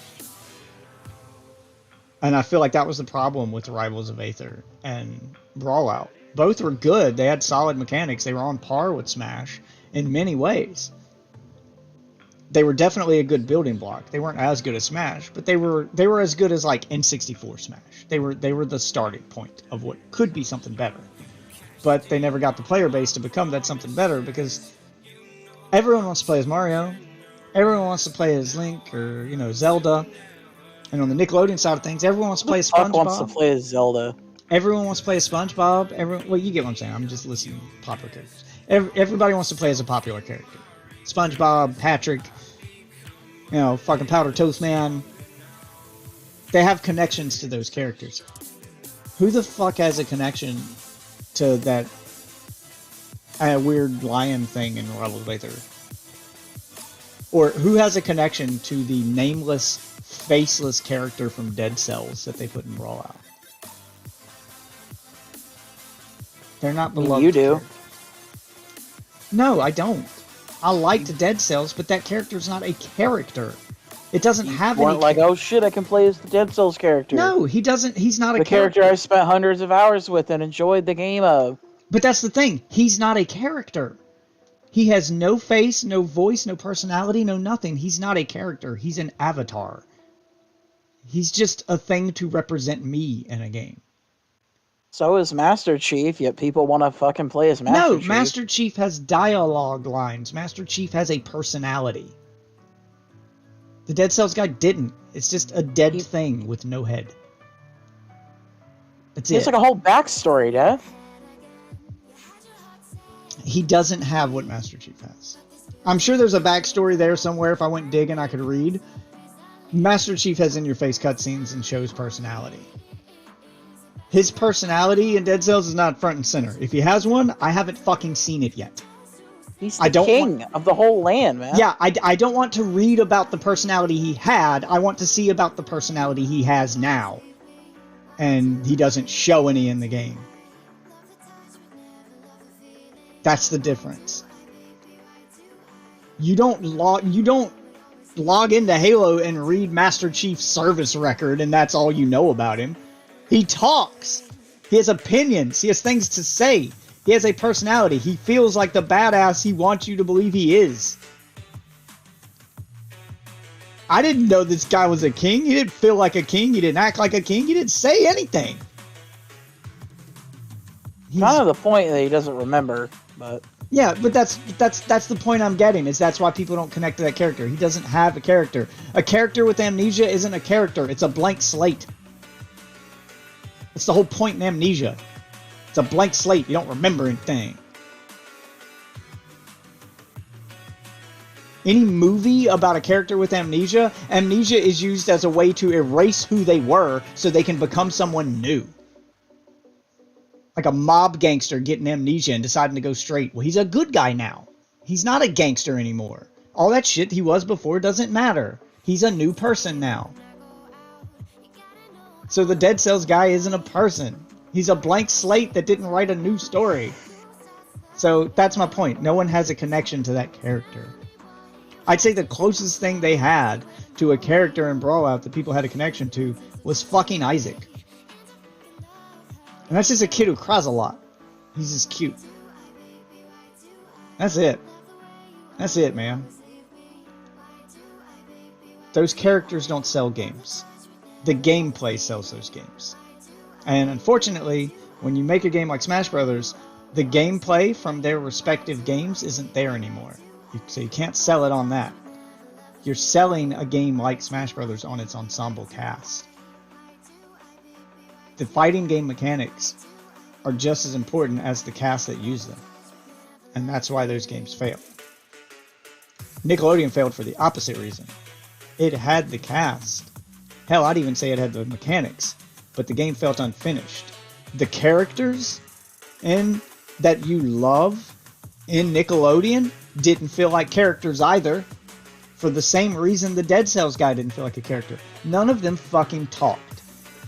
And I feel like that was the problem with Rivals of Aether and Brawlout. Both were good. They had solid mechanics. They were on par with Smash in many ways. They were definitely a good building block. They weren't as good as Smash, but they were as good as like N64 Smash. They were the starting point of what could be something better. But they never got the player base to become that something better because everyone wants to play as Mario. Everyone wants to play as Link or, you know, Zelda. And on the Nickelodeon side of things, everyone wants to play as Fuck SpongeBob. wants to play as Zelda. Everyone wants to play as SpongeBob. Well, you get what I'm saying. I'm just listening to popular characters. Everybody wants to play as a popular character. SpongeBob, Patrick, you know, fucking Powder Toast Man. They have connections to those characters. Who the fuck has a connection to that weird lion thing in Rivals of Aether? Or who has a connection to the nameless, faceless character from Dead Cells that they put in Brawlout? They're not beloved. You do. No, I don't. I liked Dead Cells, but that character's not a character. It doesn't have any... Weren't like, oh shit, I can play as the Dead Cells character. No, he doesn't. He's not a the character. I spent hundreds of hours with and enjoyed the game of. But that's the thing. He's not a character. He has no face, no voice, no personality, no nothing. He's not a character. He's an avatar. He's just a thing to represent me in a game. So is Master Chief, yet people want to fucking play as Master Chief. No, Master Chief has dialogue lines. Master Chief has a personality. The Dead Cells guy didn't. It's just a dead thing with no head. That's it. It's like a whole backstory, Death. He doesn't have what Master Chief has. I'm sure there's a backstory there somewhere. If I went digging, I could read. Master Chief has in-your-face cutscenes and shows personality. His personality in Dead Cells is not front and center. If he has one, I haven't fucking seen it yet. He's the king of the whole land, man. Yeah, I don't want to read about the personality he had. I want to see about the personality he has now. And he doesn't show any in the game. That's the difference. You don't log into Halo and read Master Chief's service record and that's all you know about him. He talks. He has opinions. He has things to say. He has a personality. He feels like the badass he wants you to believe he is. I didn't know this guy was a king. He didn't feel like a king. He didn't act like a king. He didn't say anything. Kind of the point that he doesn't remember, but... Yeah, but that's the point I'm getting, is that's why people don't connect to that character. He doesn't have a character. A character with amnesia isn't a character. It's a blank slate. That's the whole point in Amnesia. It's a blank slate. You don't remember anything. Any movie about a character with amnesia, amnesia is used as a way to erase who they were so they can become someone new. Like a mob gangster getting amnesia and deciding to go straight. Well, he's a good guy now. He's not a gangster anymore. All that shit he was before doesn't matter. He's a new person now. So the Dead Cells guy isn't a person. He's a blank slate that didn't write a new story. So that's my point. No one has a connection to that character. I'd say the closest thing they had to a character in Brawlout that people had a connection to was fucking Isaac. And that's just a kid who cries a lot. He's just cute. That's it. That's it, man. those characters don't sell games. The gameplay sells those games. And unfortunately, when you make a game like Smash Brothers, the gameplay from their respective games isn't there anymore. So you can't sell it on that. You're selling a game like Smash Brothers on its ensemble cast. The fighting game mechanics are just as important as the cast that use them. And that's why those games fail. Nickelodeon failed for the opposite reason. It had the cast. Hell, I'd even say it had the mechanics, but the game felt unfinished. The characters that you love in Nickelodeon didn't feel like characters either, for the same reason the Dead Cells guy didn't feel like a character. None of them fucking talked.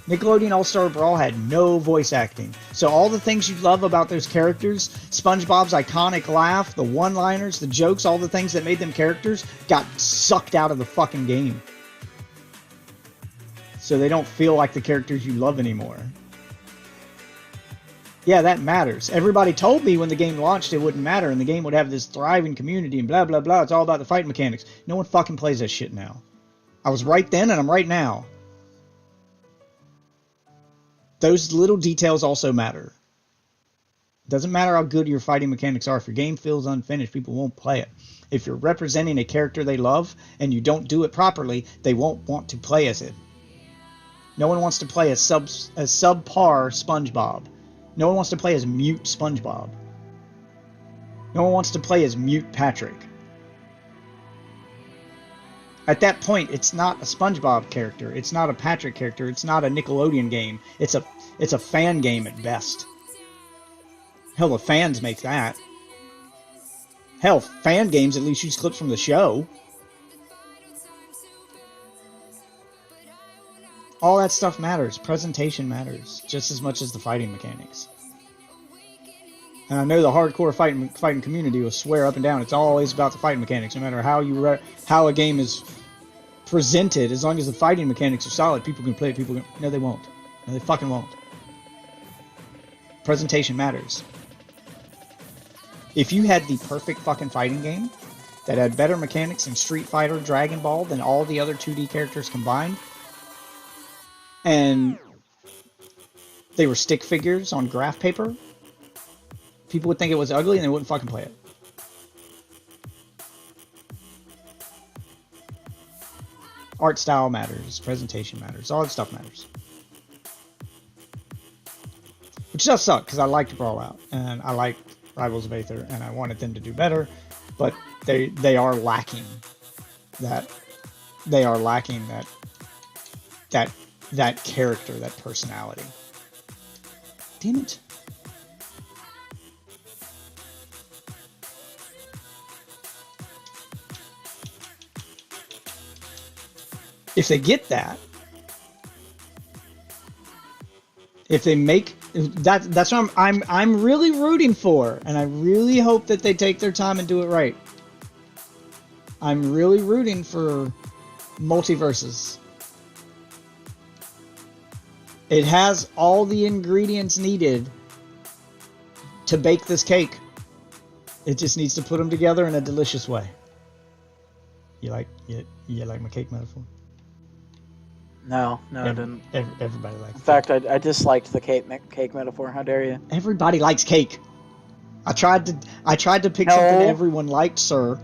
Nickelodeon All-Star Brawl had no voice acting. So all the things you love about those characters, SpongeBob's iconic laugh, the one-liners, the jokes, all the things that made them characters, got sucked out of the fucking game. So they don't feel like the characters you love anymore. Yeah, that matters. Everybody told me when the game launched it wouldn't matter and the game would have this thriving community and blah, blah, blah. It's all about the fight mechanics. No one fucking plays that shit now. I was right then and I'm right now. Those little details also matter. It doesn't matter how good your fighting mechanics are. If your game feels unfinished, people won't play it. If you're representing a character they love and you don't do it properly, they won't want to play as it. No one wants to play as subpar SpongeBob. No one wants to play as mute SpongeBob. No one wants to play as mute Patrick. At that point, it's not a SpongeBob character. It's not a Patrick character. It's not a Nickelodeon game. It's a fan game at best. Hell, the fans make that. Hell, fan games at least use clips from the show. All that stuff matters. Presentation matters just as much as the fighting mechanics. And I know the hardcore fighting community will swear up and down it's always about the fighting mechanics, no matter how a game is presented. As long as the fighting mechanics are solid, people can play it. No, they won't. No, they fucking won't. Presentation matters. If you had the perfect fucking fighting game that had better mechanics in Street Fighter, Dragon Ball than all the other 2D characters combined, and they were stick figures on graph paper, people would think it was ugly and they wouldn't fucking play it. Art style matters, presentation matters, all that stuff matters. Which does suck, because I liked Brawl Out, and I liked Rivals of Aether, and I wanted them to do better, but they are lacking that. They are lacking that character, that personality. Damn it. If they get that, if they make that's what I'm really rooting for, and I really hope that they take their time and do it right. I'm really rooting for Multiverses. It has all the ingredients needed to bake this cake. It just needs to put them together in a delicious way. You like my cake metaphor? No, I didn't. Everybody likes. In fact, I disliked the cake metaphor. How dare you? Everybody likes cake. I tried to pick something everyone liked, sir.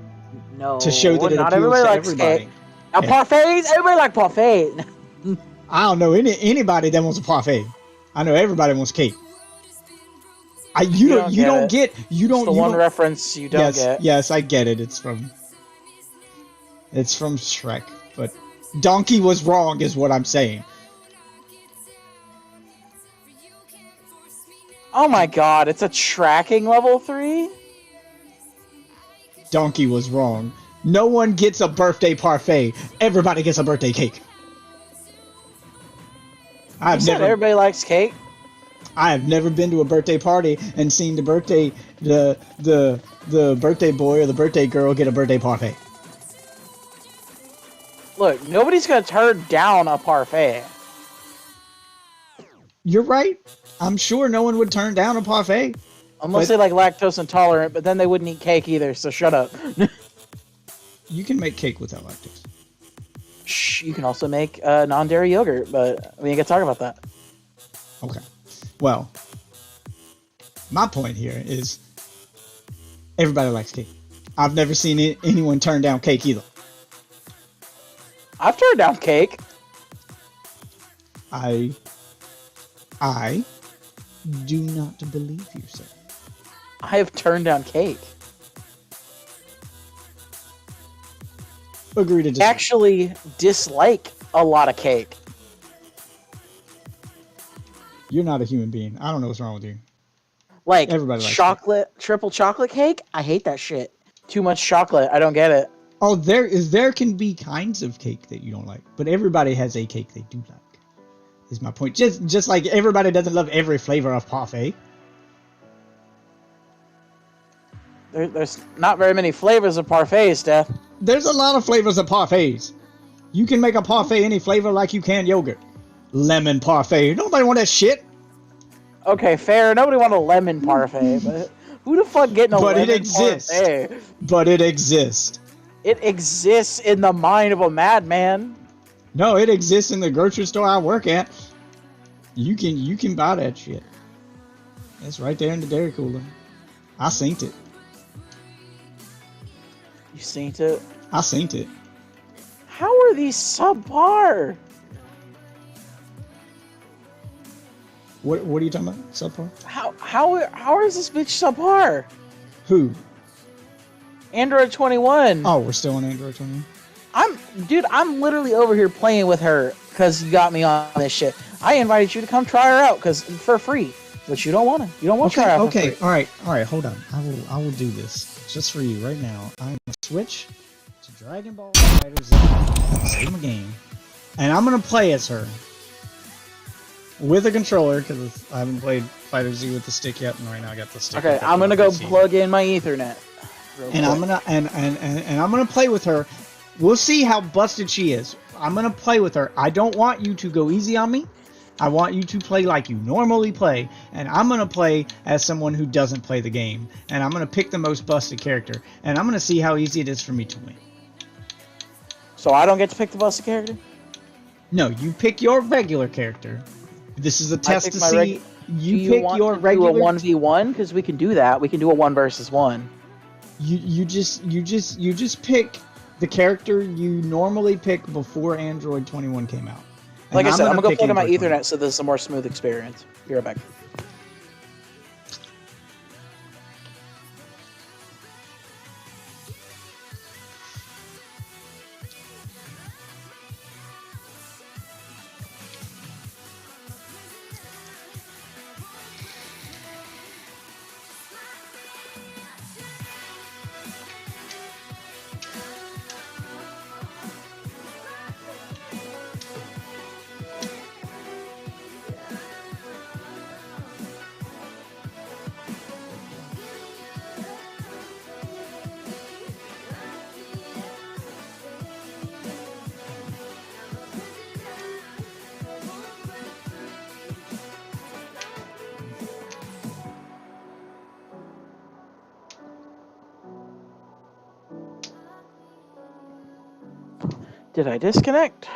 No, to show that it not appeals everybody to likes everybody. cake. Now parfaits, everybody like parfait. I don't know anybody that wants a parfait. I know everybody wants cake. You don't get It's the one reference you don't get. Yes, I get it. It's from Shrek, but Donkey was wrong is what I'm saying. Oh my god, it's a tracking level 3? Donkey was wrong. No one gets a birthday parfait. Everybody gets a birthday cake. Everybody likes cake? I have never been to a birthday party and seen the birthday boy or the birthday girl get a birthday parfait. Look, nobody's gonna turn down a parfait. You're right. I'm sure no one would turn down a parfait. Unless they like lactose intolerant, but then they wouldn't eat cake either, so shut up. You can make cake without lactose. You can also make non-dairy yogurt, but we ain't gonna talk about that. Okay. Well, my point here is everybody likes cake. I've never seen anyone turn down cake either. I've turned down cake. I do not believe you, sir. I have turned down cake. Agree to I disagree. actually dislike a lot of cake. You're not a human being. I don't know what's wrong with you. Like Everybody likes chocolate, triple chocolate cake. I hate that shit. Too much chocolate. I don't get it. Oh, there can be kinds of cake that you don't like, but everybody has a cake they do like. Is my point. Just like everybody doesn't love every flavor of parfait. There's not very many flavors of parfait, Steph. There's a lot of flavors of parfaits. You can make a parfait any flavor like you can yogurt. Lemon parfait. Nobody want that shit. Okay, fair. Nobody want a lemon parfait, but who the fuck getting a But lemon it exists. parfait? But it exists. It exists in the mind of a madman. No, it exists in the grocery store I work at. You can buy that shit. It's right there in the dairy cooler. I synced it. You seen it? I synced it. How are these subpar? What are you talking about? Subpar? How is this bitch subpar? Who? Android 21. Oh, we're still on Android 20. I'm literally over here playing with her because you got me on this shit. I invited you to come try her out for free, but you don't want to. You don't want to try her out for free. All right. Hold on. I will do this just for you right now. I'm gonna switch to Dragon Ball FighterZ, save my game, and I'm gonna play as her with a controller because I haven't played FighterZ with the stick yet, and right now I got the stick. Okay, I'm gonna go plug in my Ethernet. And I'm gonna and I'm gonna play with her. We'll see how busted she is. I'm gonna play with her. I don't want you to go easy on me. I want you to play like you normally play, and I'm gonna play as someone who doesn't play the game, and I'm gonna pick the most busted character, and I'm gonna see how easy it is for me to win. So I don't get to pick the busted character? No, you pick your regular character. This is a test pick to my see. You pick your regular. Do a 1v1 because we can do that. We can do a 1 versus 1. You just pick the character you normally pick before Android 21 came out. And Like I said, I'm gonna go pick plug in my Android Ethernet 21. so this is a more smooth experience. Be right back. Did I disconnect?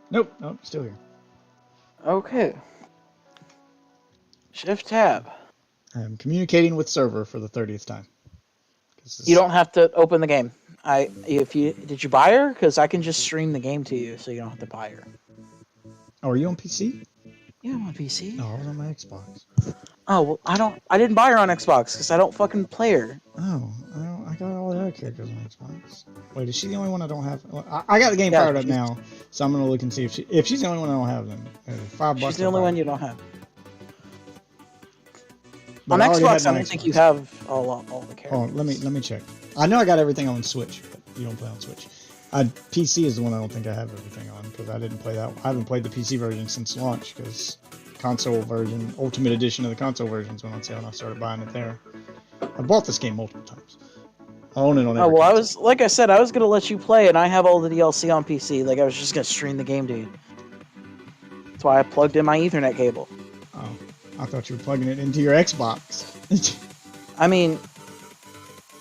Nope, still here. Okay. Shift tab. I'm communicating with server for the 30th time. You don't have to open the game. Did you buy her? Because I can just stream the game to you, so you don't have to buy her. Oh, are you on PC? Yeah, I'm on PC. No, I was on my Xbox. Oh well, I didn't buy her on Xbox because I don't fucking play her. Oh, I got all the other characters on Xbox. Wait, is she the only one I don't have? Well, I got the game Yeah, fired up now, so I'm gonna look and see if she's the only one I don't have. Then $5. She's the only one you don't have. But On I already had Xbox, I my don't think Xbox. you have all the characters. Oh, let me check. I know I got everything on Switch, but you don't play on Switch. PC is the one I don't think I have everything on because I didn't play that. I haven't played the PC version since launch because console version, Ultimate Edition of the console versions went on sale and I started buying it there. I bought this game multiple times. I own it on every Oh well, console. like I said, I was gonna let you play, and I have all the DLC on PC. Like I was just gonna stream the game to you. That's why I plugged in my Ethernet cable. Oh, I thought you were plugging it into your Xbox. I mean,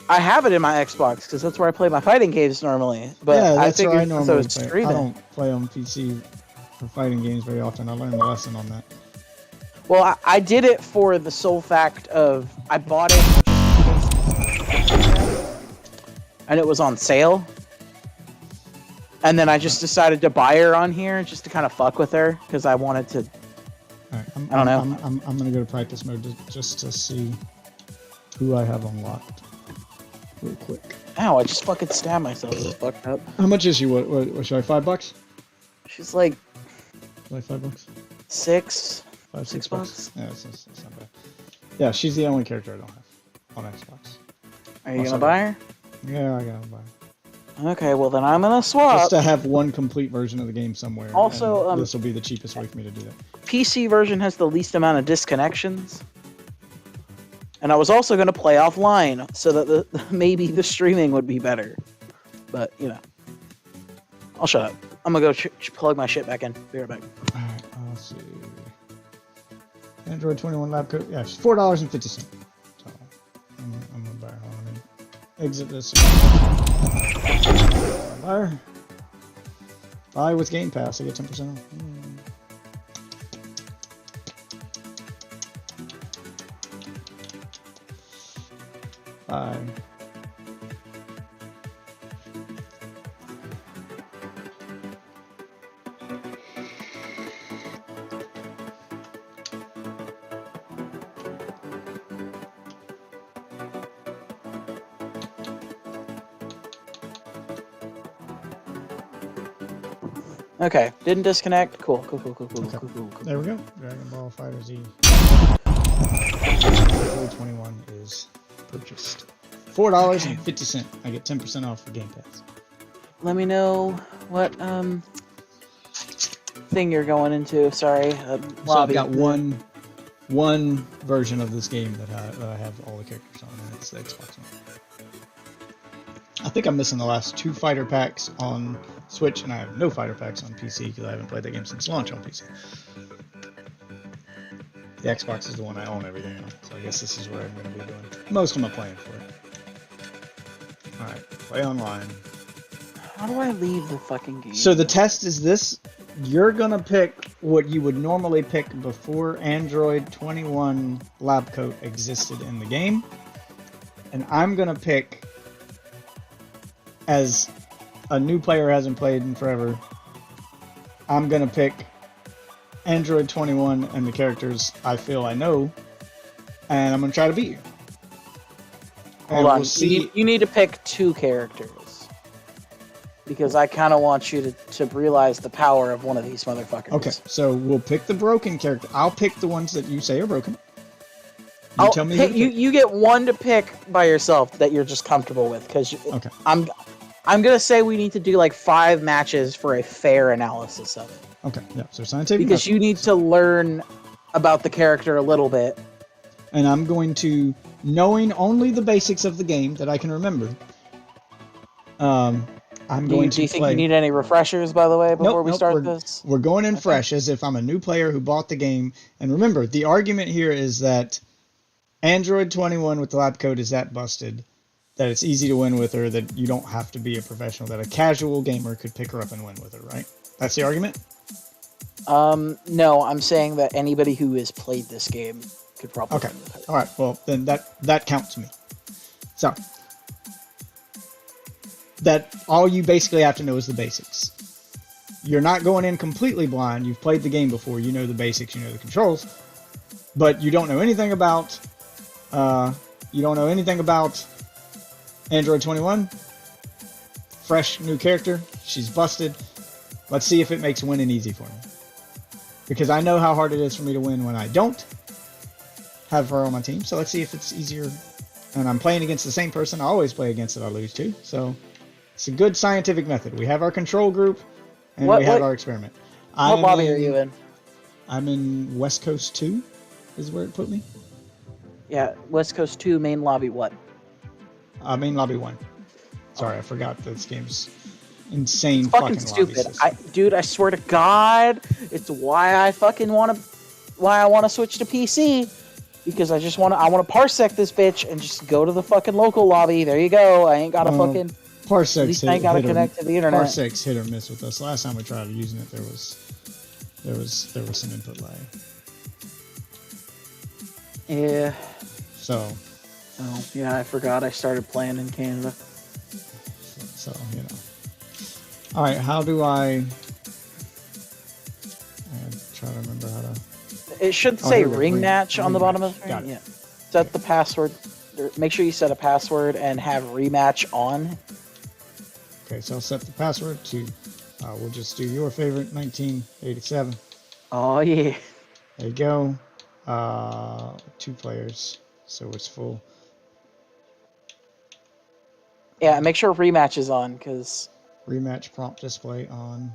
I have it in my Xbox because that's where I play my fighting games normally. But yeah, I that's where I figured since I normally was play. I streaming. don't play on PC for fighting games very often. I learned a lesson on that. Well, I did it for the sole fact of I bought it and it was on sale. And then I just decided to buy her on here just to kind of fuck with her because I wanted to. All right, I don't know. I'm gonna go to practice mode just to see who I have unlocked real quick. Ow! I just fucking stabbed myself. It's fucked up. How much is she? What should I? $5? She's like Like $5? $6. $6. $6? Yeah, that's not bad. Yeah, she's the only character I don't have on Xbox. Are you Also- gonna buy her? Yeah, I gotta buy. Okay, well then I'm gonna swap. Just to have one complete version of the game somewhere. Also, and this will be the cheapest way for me to do that. PC version has the least amount of disconnections. And I was also gonna play offline so that maybe the streaming would be better. But you know, I'll shut up. I'm gonna go plug my shit back in. Be right back. All right, let's see. Android 21 lab coat. Yeah, it's $4.50. So I'm gonna buy her. Hold on, let me exit this. Buy her. Buy with Game Pass. I get 10% off. Buy. Okay, didn't disconnect. Cool. Cool. There we go. Dragon Ball Fighter Z. Android 21 is purchased. $4.50. I get 10% off for Game Pass. Let me know what thing you're going into. Sorry, So I've lobby. got one version of this game that I have all the characters on, and it's the Xbox one. I think I'm missing the last 2 fighter packs on Switch, and I have no fighter packs on PC because I haven't played that game since launch on PC. The Xbox is the one I own everything on, so I guess this is where I'm going to be doing most of my playing for it. Alright, play online. How do I leave the fucking game? So the test is this. You're going to pick what you would normally pick before Android 21 lab coat existed in the game. And I'm going to pick, as a new player hasn't played in forever, I'm going to pick Android 21 and the characters I feel I know, and I'm going to try to beat you. Hold on. We'll see. You need to pick 2 characters. Because I kind of want you to realize the power of one of these motherfuckers. Okay, so we'll pick the broken character. I'll pick the ones that you say are broken. You tell me who to pick. You get one to pick by yourself that you're just comfortable with. Because Okay. I'm gonna say we need to do like 5 matches for a fair analysis of it. Okay, yeah, so scientific Because you need to learn about the character a little bit. and I'm going to, knowing only the basics of the game that I can remember, I'm going to Do you think play. you need any refreshers, by the way, before we Nope, start we're, this? We're going in fresh, as if I'm a new player who bought the game. And remember, the argument here is that Android 21 with the lab coat is that busted, that it's easy to win with her, that you don't have to be a professional, that a casual gamer could pick her up and win with her, right? That's the argument? No, I'm saying that anybody who has played this game could probably Okay. win with her. All right. Well, then that counts me. So that all you basically have to know is the basics. You're not going in completely blind. You've played the game before. You know the basics. You know the controls, but you don't know anything about. Android 21. Fresh new character. She's busted. Let's see if it makes winning easy for me. Because I know how hard it is for me to win when I don't have her on my team. So let's see if it's easier. And I'm playing against the same person I always play against that I lose to. So it's a good scientific method. We have our control group, and we have our experiment. What lobby are you in? I'm in West Coast 2, is where it put me. Yeah, West Coast 2, main lobby, what? Main lobby 1. Sorry, I forgot this game's insane It's fucking lobby stupid. system. Dude, I swear to God, it's why I want to switch to PC. because I want to parsec this bitch and just go to the fucking local lobby. There you go. I ain't got to fucking. At Parsecs least I ain't gotta connect to the internet. Parsecs hit or miss with us. Last time we tried using it, there was some input lag. Yeah. So Oh yeah, I forgot I started playing in Canada. So you know. All right, how do I try to remember how to? It should Oh, say here we go. ring Ring- match on the ring bottom match. of the screen. Got it. Yeah. Set the password. Make sure you set a password and have rematch on. Okay, so I'll set the password to. We'll just do your favorite 1987. Oh yeah. There you go. 2 players, so it's full. Yeah, make sure rematch is on, because Rematch prompt display on.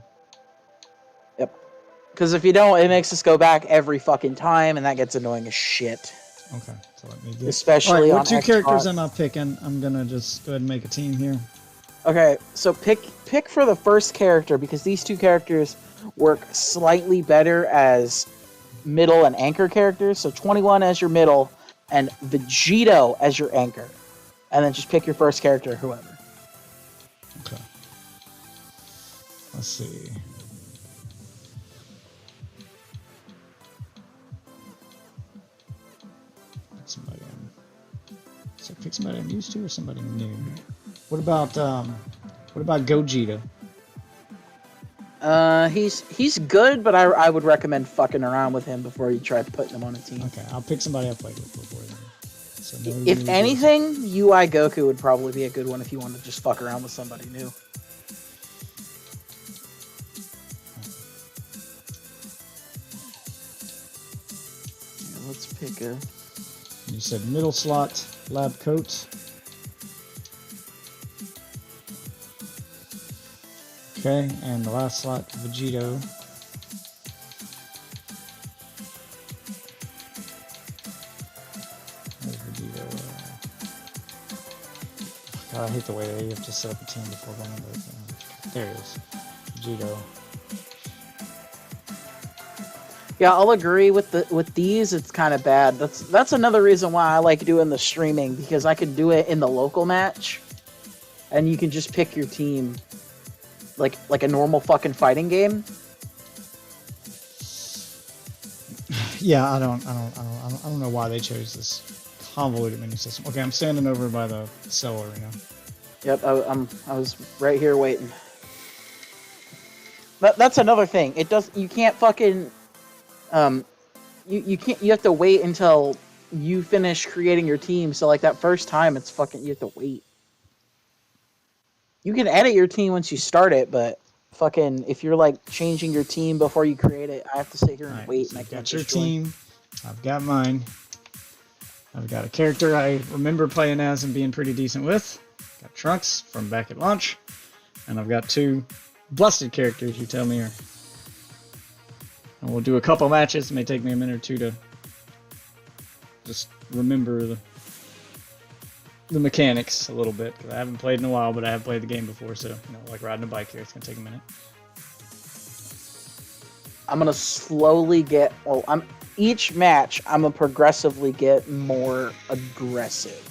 if you don't, it makes us go back every fucking time, and that gets annoying as shit. Okay, so let me get. Especially All right, on what 2 characters Xbox. am I picking? I'm gonna just go ahead and make a team here. Okay, so pick for the first character, because these 2 characters work slightly better as middle and anchor characters. So 21 as your middle and Vegito as your anchor. And then just pick your first character, whoever. Okay. Let's see. Pick somebody so pick somebody I'm used to or somebody new. What about Gogeta? He's good, but I would recommend fucking around with him before you try putting him on a team. Okay, I'll pick somebody I've played with before then. So no If new anything, UI Goku would probably be a good one if you want to just fuck around with somebody new. Yeah, let's pick a. You said middle slot, lab coat. Okay, and the last slot, Vegito. Where's Vegito? God, I hate the way you have to set up a team before going, but there it is. Vegito. Yeah, I'll agree with these. It's kind of bad. That's another reason why I like doing the streaming, because I can do it in the local match, and you can just pick your team, like a normal fucking fighting game. Yeah, I don't know why they chose this convoluted menu system. Okay, I'm standing over by the cell arena. Yep, I was right here waiting. That's another thing. You can't fucking you can't. You have to wait until you finish creating your team. So like that first time, it's fucking. You have to wait. You can edit your team once you start it, but fucking if you're like changing your team before you create it, I have to sit here and Alright, wait. so And I you've can't got your just join. team. I've got mine. I've got a character I remember playing as and being pretty decent with. Got Trunks from back at launch. And I've got 2 busted characters, you tell me. And we'll do a couple matches. It may take me a minute or 2 to just remember the mechanics a little bit. Because I haven't played in a while, but I have played the game before. So, like riding a bike here, it's going to take a minute. I'm gonna slowly get. Well, each match. I'm gonna progressively get more aggressive.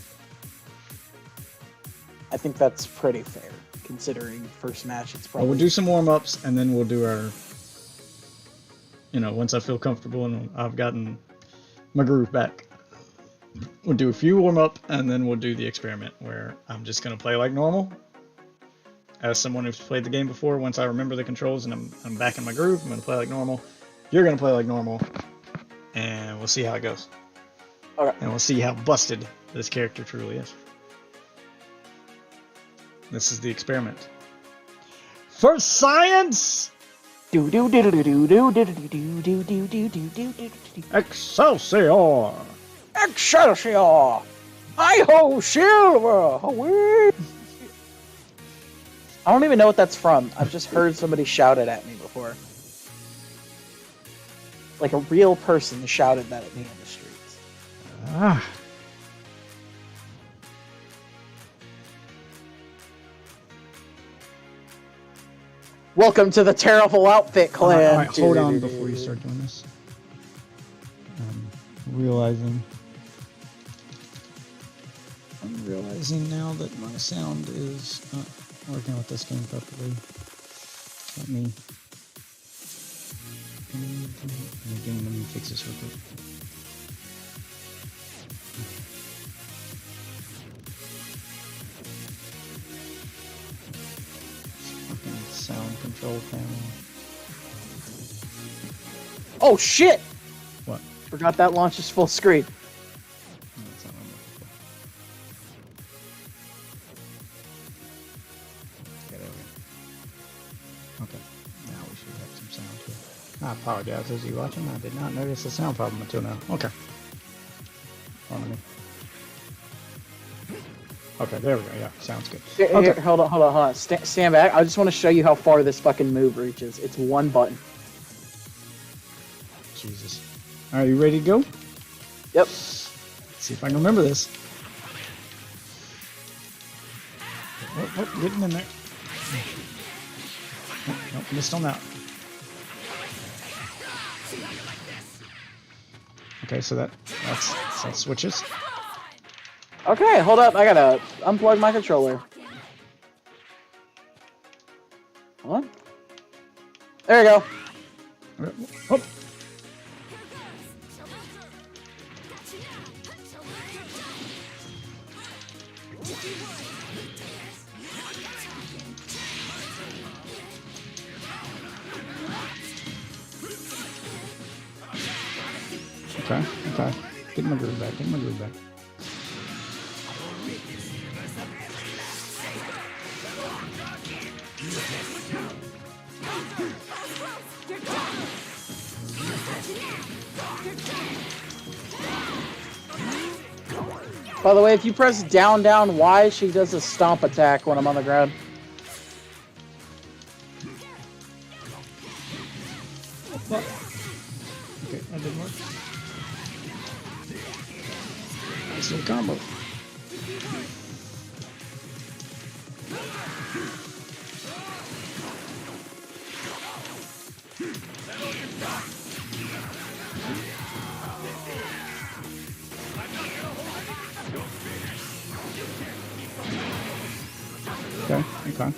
I think that's pretty fair, considering first match. It's Well, probably. we'll do some warm-ups, and then we'll do our... once I feel comfortable and I've gotten my groove back. We'll do a few warm-up, and then we'll do the experiment, where I'm just going to play like normal. As someone who's played the game before, once I remember the controls and I'm back in my groove, I'm going to play like normal. You're going to play like normal, and we'll see how it goes. Okay. And we'll see how busted this character truly is. This is the experiment. For science! Excelsior! Excelsior! Hi-ho, silver! Away! I don't even know what that's from. I've just heard somebody shout it at me before. Like a real person shouted that at me in the streets. Ah. Welcome to the Terrible Outfit Clan. All right, hold on before you start doing this. Realizing I'm realizing now that my sound is not working with this game properly. Let me fix this real quick. Fucking sound control panel. Oh shit! What? Forgot that launches full screen. No, that's not what I'm looking for. Okay, there we go. Okay, now we should have some sound here. I apologize as you watching. I did not notice the sound problem until now. Okay. Hold on a minute. Okay, there we go. Yeah, sounds good. Here, Okay. here, hold on. Stand back. I just want to show you how far this fucking move reaches. It's one button. Jesus. Are you ready to go? Yep. Let's see if I can remember this. Oh, getting in there. Nope, missed on that. Okay, so that switches. Okay, hold up. I gotta unplug my controller. Hold on. There you go. Oh. Okay. Get my groove back. By the way, if you press down, Y, she does a stomp attack when I'm on the ground. Okay, that didn't work. Nice little combo. Okay.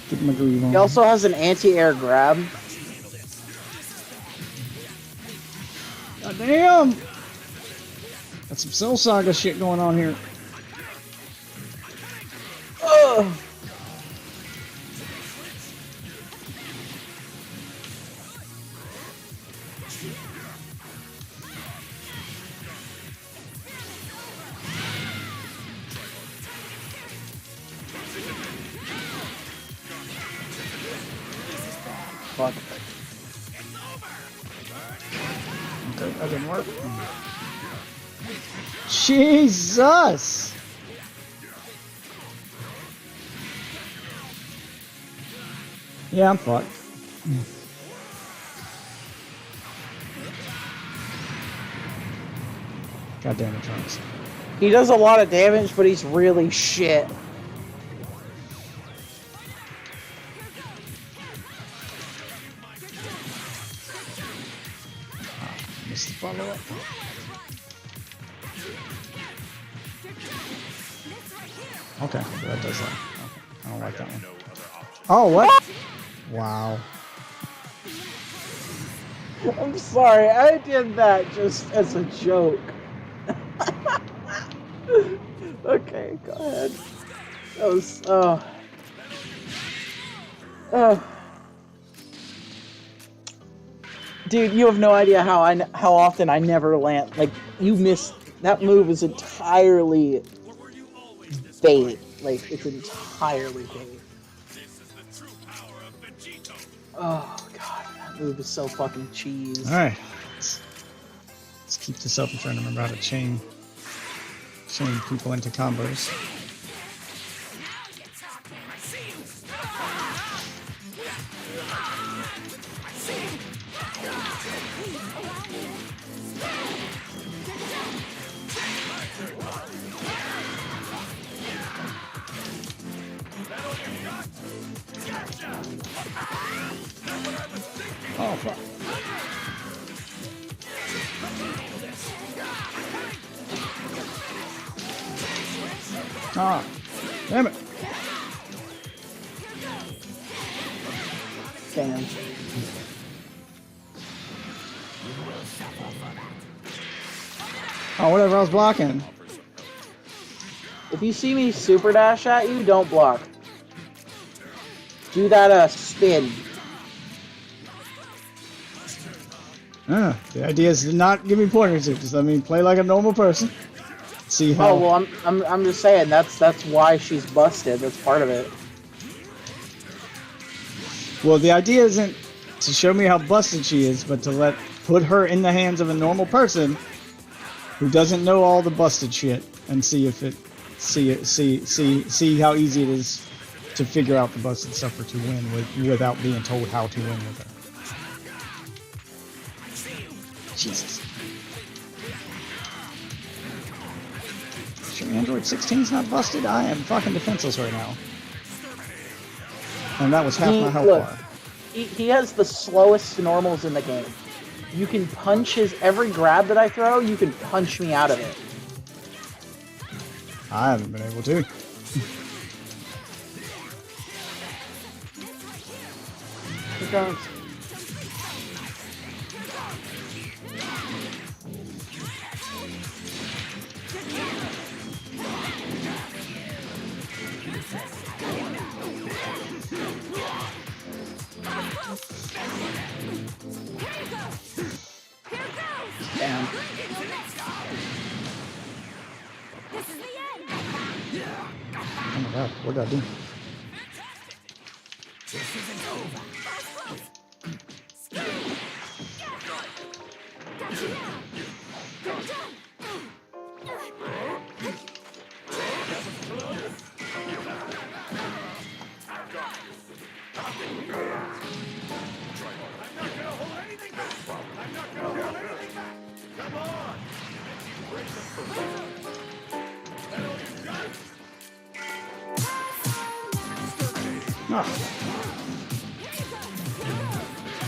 Get my groove on. He also has an anti-air grab. God damn! Got some Cell Saga shit going on here. Ugh. Fuck. Okay, that didn't work. Jesus! Yeah, I'm fucked. God damn it, Trunks. He does a lot of damage, but he's really shit. Missed the follow up. Okay, so that does that. Okay. I don't like that one. Oh, what? Wow. I'm sorry, I did that just as a joke. Okay, go ahead. That was, Dude, you have no idea how often I never land. Like, you missed, that move is entirely bait. Like, it's entirely bait. Oh, God, that move is so fucking cheese. Alright. Let's keep this up and try to remember how to chain people into combos. Oh, fuck. Ah, damn it. Damn. Oh, whatever, I was blocking. If you see me super dash at you, don't block. Do that spin. The idea is to not give me pointers. Just let me play like a normal person. See how. Oh well, I'm just saying that's why she's busted. That's part of it. Well, the idea isn't to show me how busted she is, but to put her in the hands of a normal person who doesn't know all the busted shit, and see if it see how easy it is to figure out the busted stuff or to win without being told how to win with her. Jesus. Sure, Android 16's not busted? I am fucking defenseless right now. And that was half my health bar. He has the slowest normals in the game. You can punch every grab that I throw, you can punch me out of it. I haven't been able to. Here comes. Damn. Oh my god, what did I do?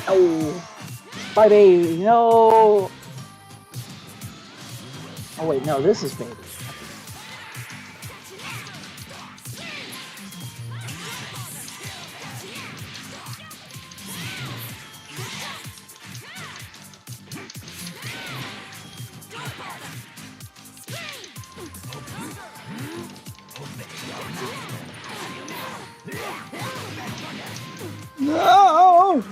Oh, my baby, no. Oh wait, no, this is baby. No!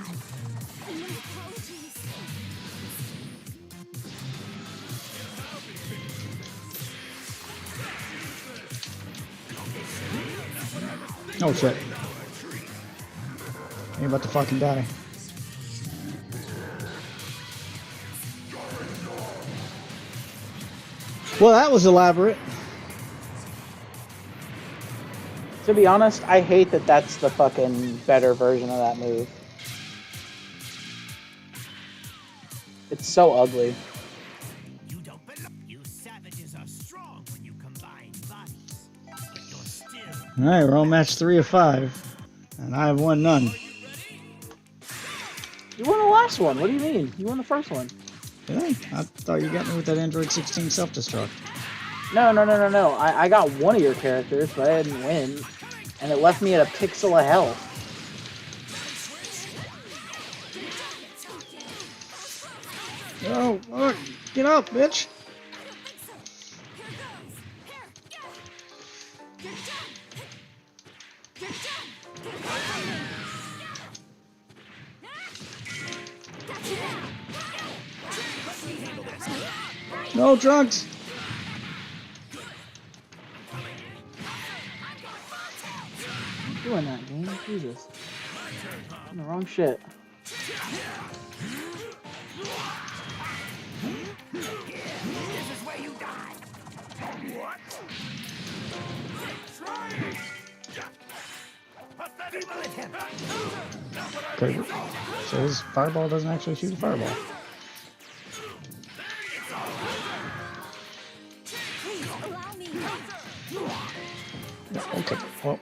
Oh shit. Ain't about to fucking die. Well, that was elaborate. To be honest, I hate that that's the fucking better version of that move. It's so ugly. You don't belong. You savages are strong when you combine bodies. But you're still. Alright, we're on match 3 of 5. And I have won none. You won the last one. What do you mean? You won the first one. Did I? I thought you got me with that Android 16 self-destruct. No. I got one of your characters, but I didn't win. And it left me at a pixel of health. Oh, get up, bitch! No, Trunks! Doing that, game. Jesus. I'm the wrong shit. Okay, so his fireball doesn't actually shoot a fireball. Okay, well.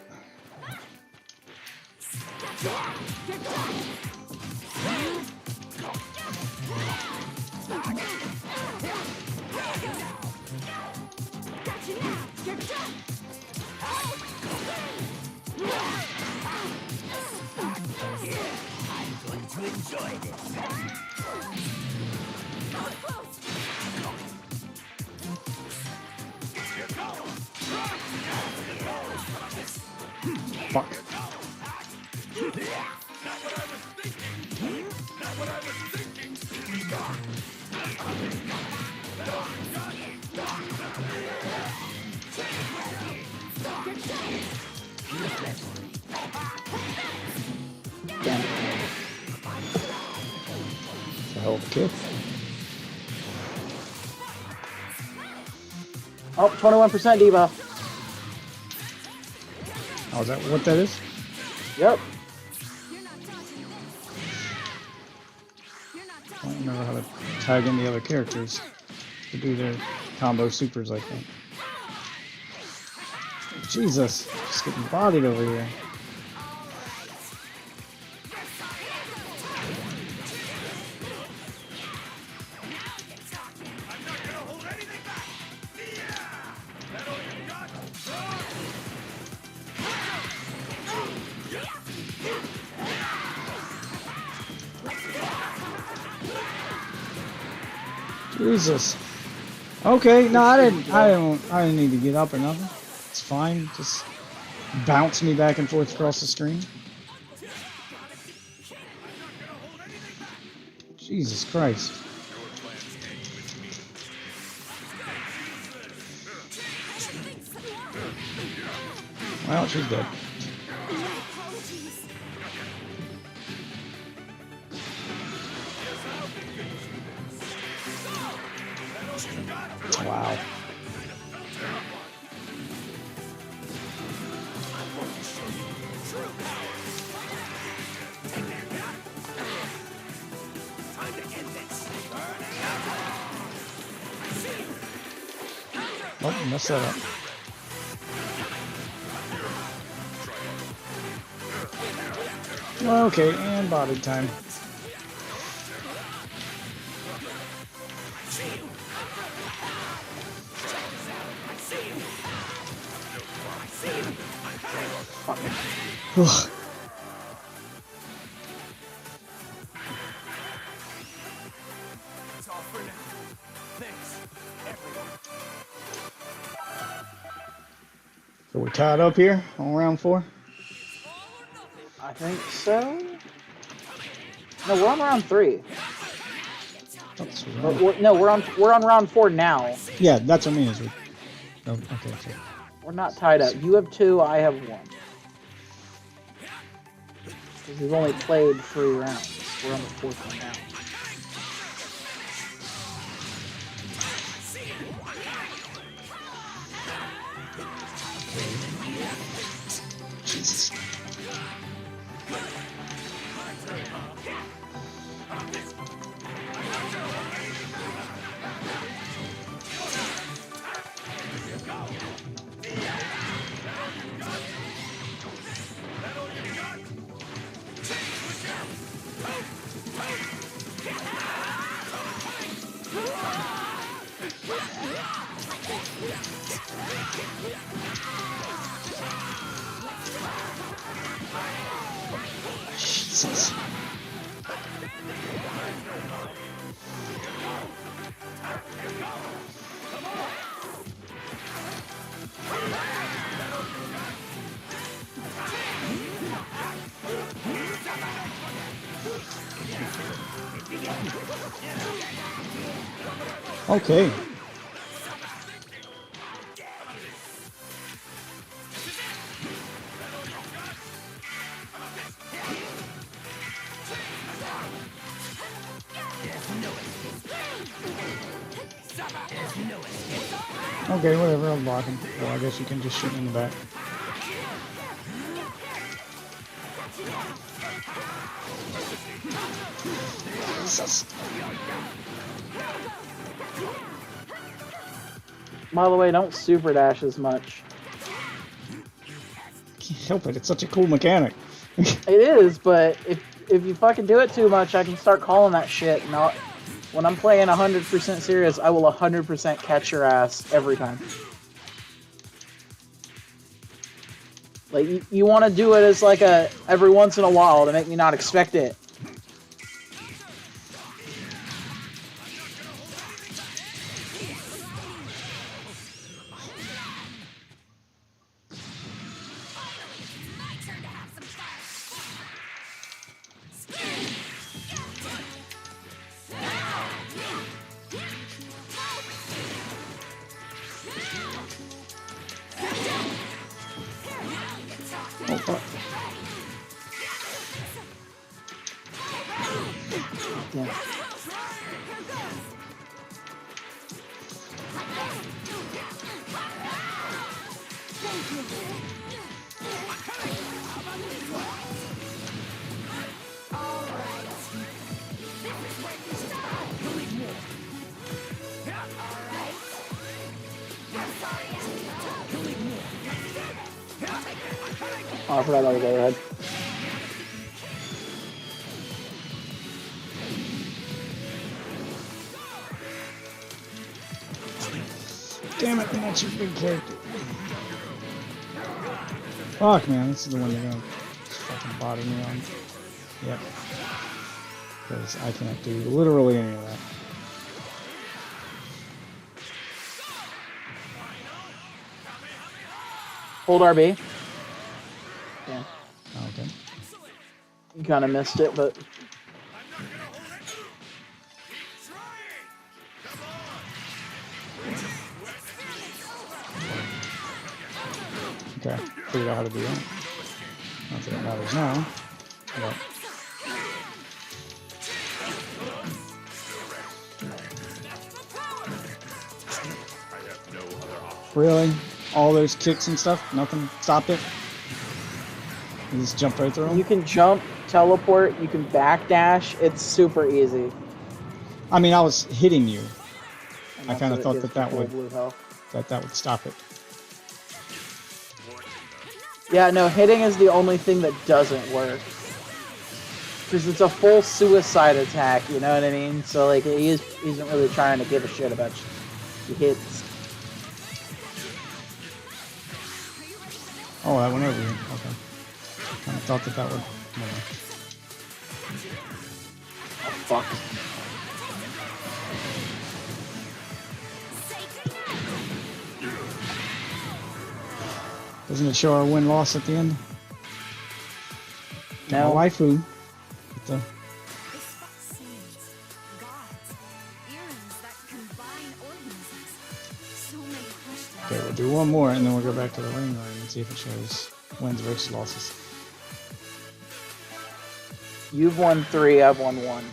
Fuck. Damn. A hell of a kick. Oh, 21% debuff. Oh, is that what that is? Yep. I don't remember how to tag in the other characters to do their combo supers like that. Jesus, just getting bodied over here. Jesus. Okay, no, I didn't need to get up or nothing. It's fine. Just bounce me back and forth across the screen. Jesus Christ. Well, she's dead. Wow. Oh, messed that up. Okay, and body time. Ugh. So we're tied up here on round 4? I think so. No, we're on round 3. That's Or, right. no, we're on round 4 now. Yeah, that's what I mean. Is we... Oh, okay, so We're not tied up. You have 2, I have 1. Because we've only played 3 rounds. We're on the 4th one now. Jesus. Jesus. Okay. Okay, whatever, I'm blocking. Well, I guess you can just shoot me in the back. Jesus. By the way, don't super dash as much. Can't help it, it's such a cool mechanic. It is, but if you fucking do it too much, I can start calling that shit. And when I'm playing 100% serious, I will 100% catch your ass every time. Like, you want to do it as like a every once in a while to make me not expect it. thought. Yeah. Oh, I forgot about the overhead. Damn it, and that's your big character. Fuck, man, this is the one you're gonna fucking bother me on. Yep. Because I can't do literally any of that. Hold RB. Yeah. Okay. You kind of missed it, but Okay. Figured out how to do that. Not that it matters now. But really? All those kicks and stuff? Nothing stopped it? You just jump right through them? you can jump, teleport, you can backdash. It's super easy. I mean, I was hitting you. And I that's kind of what it thought gives that that people would blue health. that would stop it. Yeah, no, hitting is the only thing that doesn't work. Because it's a full suicide attack, you know what I mean? So, like, he isn't really trying to give a shit about your hits. Oh, that went over you. Okay. Kind of thought that would. Whatever. Fuck. Doesn't it show our win-loss at the end? No. My waifu. With the, This spot saints, gods, earrings that combine organisms. So many questions. okay, we'll do one more and then we'll go back to the ring line and see if it shows wins versus losses. You've won 3, I've won 1.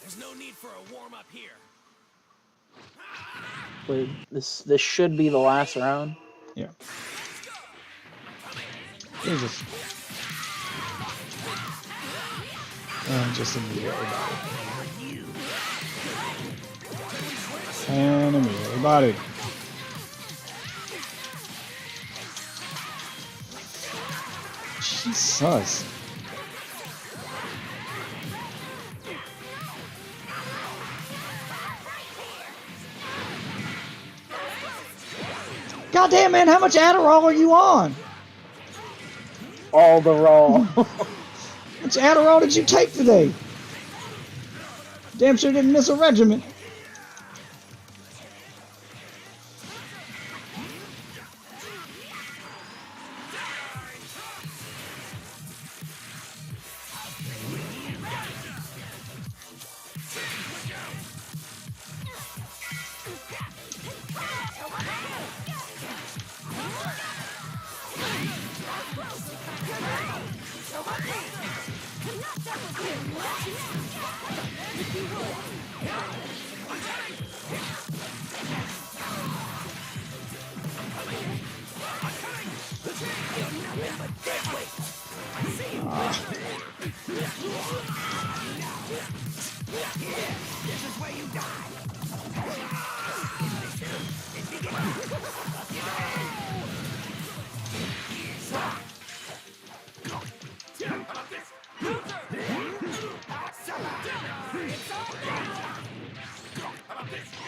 There's no need for a warm-up here. Wait, this should be the last round. Yeah. Jesus. And just immediately bodied. And immediately bodied. Jesus. Goddamn, man, how much Adderall are you on? All the roll. How much Adderall did you take today? Damn sure didn't miss a regiment.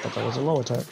Thought that was a low attack.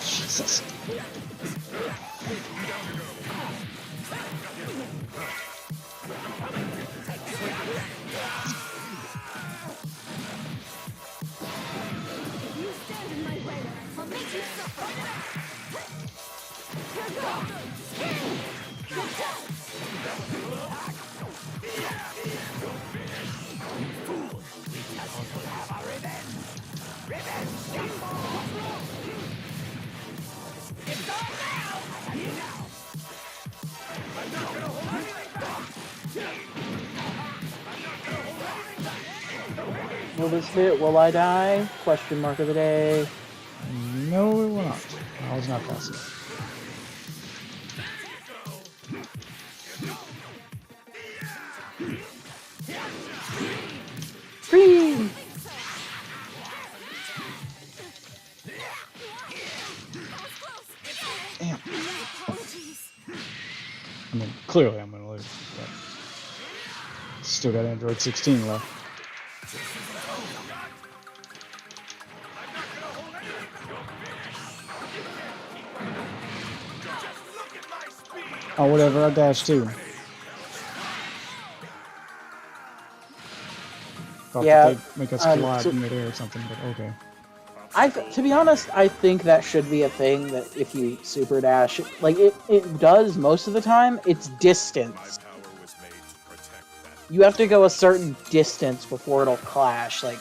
Jesus. You stand in my way, I'll make you suffer. Here goes. Will this hit? Will I die? Question mark of the day. No, it will not. I was not fast enough. Scream! Damn. Apologies. I mean, clearly I'm gonna lose. But still got Android 16 left. Oh, whatever. I dashed too. Thought Yeah, that they'd make us collide so- in midair or something, but okay. To be honest, I think that should be a thing that if you super dash, like it does most of the time, it's distance. You have to go a certain distance before it'll clash. Like,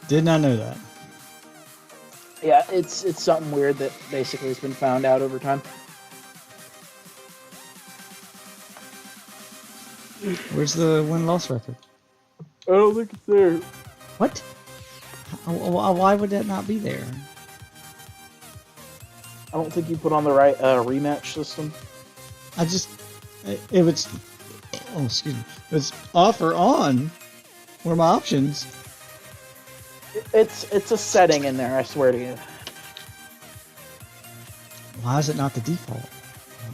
Did not know that. yeah, it's something weird that basically has been found out over time. Where's the win-loss record? I don't think it's there. What? Why would that not be there? I don't think you put on the right rematch system. I just... It was... Oh, excuse me. It was off or on. What are my options? It's a setting in there, I swear to you. Why is it not the default?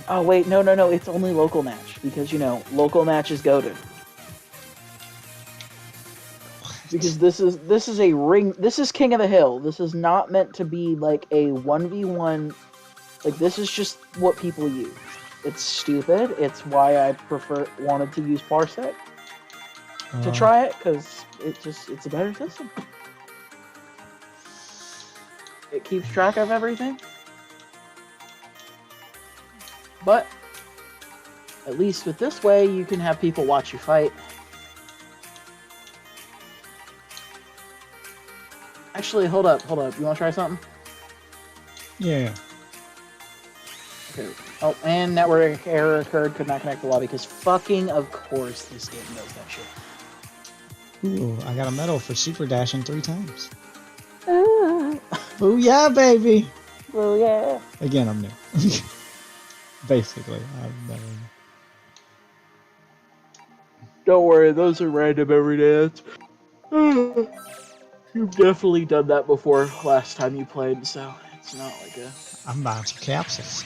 Oh wait, no, it's only local match because local match is goated. Because this is a ring. This is King of the Hill. This is not meant to be like a 1v1. Like, this is just what people use. It's stupid. It's why I wanted to use Parsec to try it, because it's a better system. It keeps track of everything. But at least with this way, you can have people watch you fight. Actually, hold up. You want to try something? Yeah. Okay. Oh, and network error occurred. Could not connect the lobby because fucking of course this game does that shit. Ooh, I got a medal for super dashing 3 times. Oh yeah, baby! Oh yeah. Again, I'm new. Basically, I've never... Don't worry, those are random every day. You've definitely done that before last time you played, so it's not like a... I'm buying some capsules.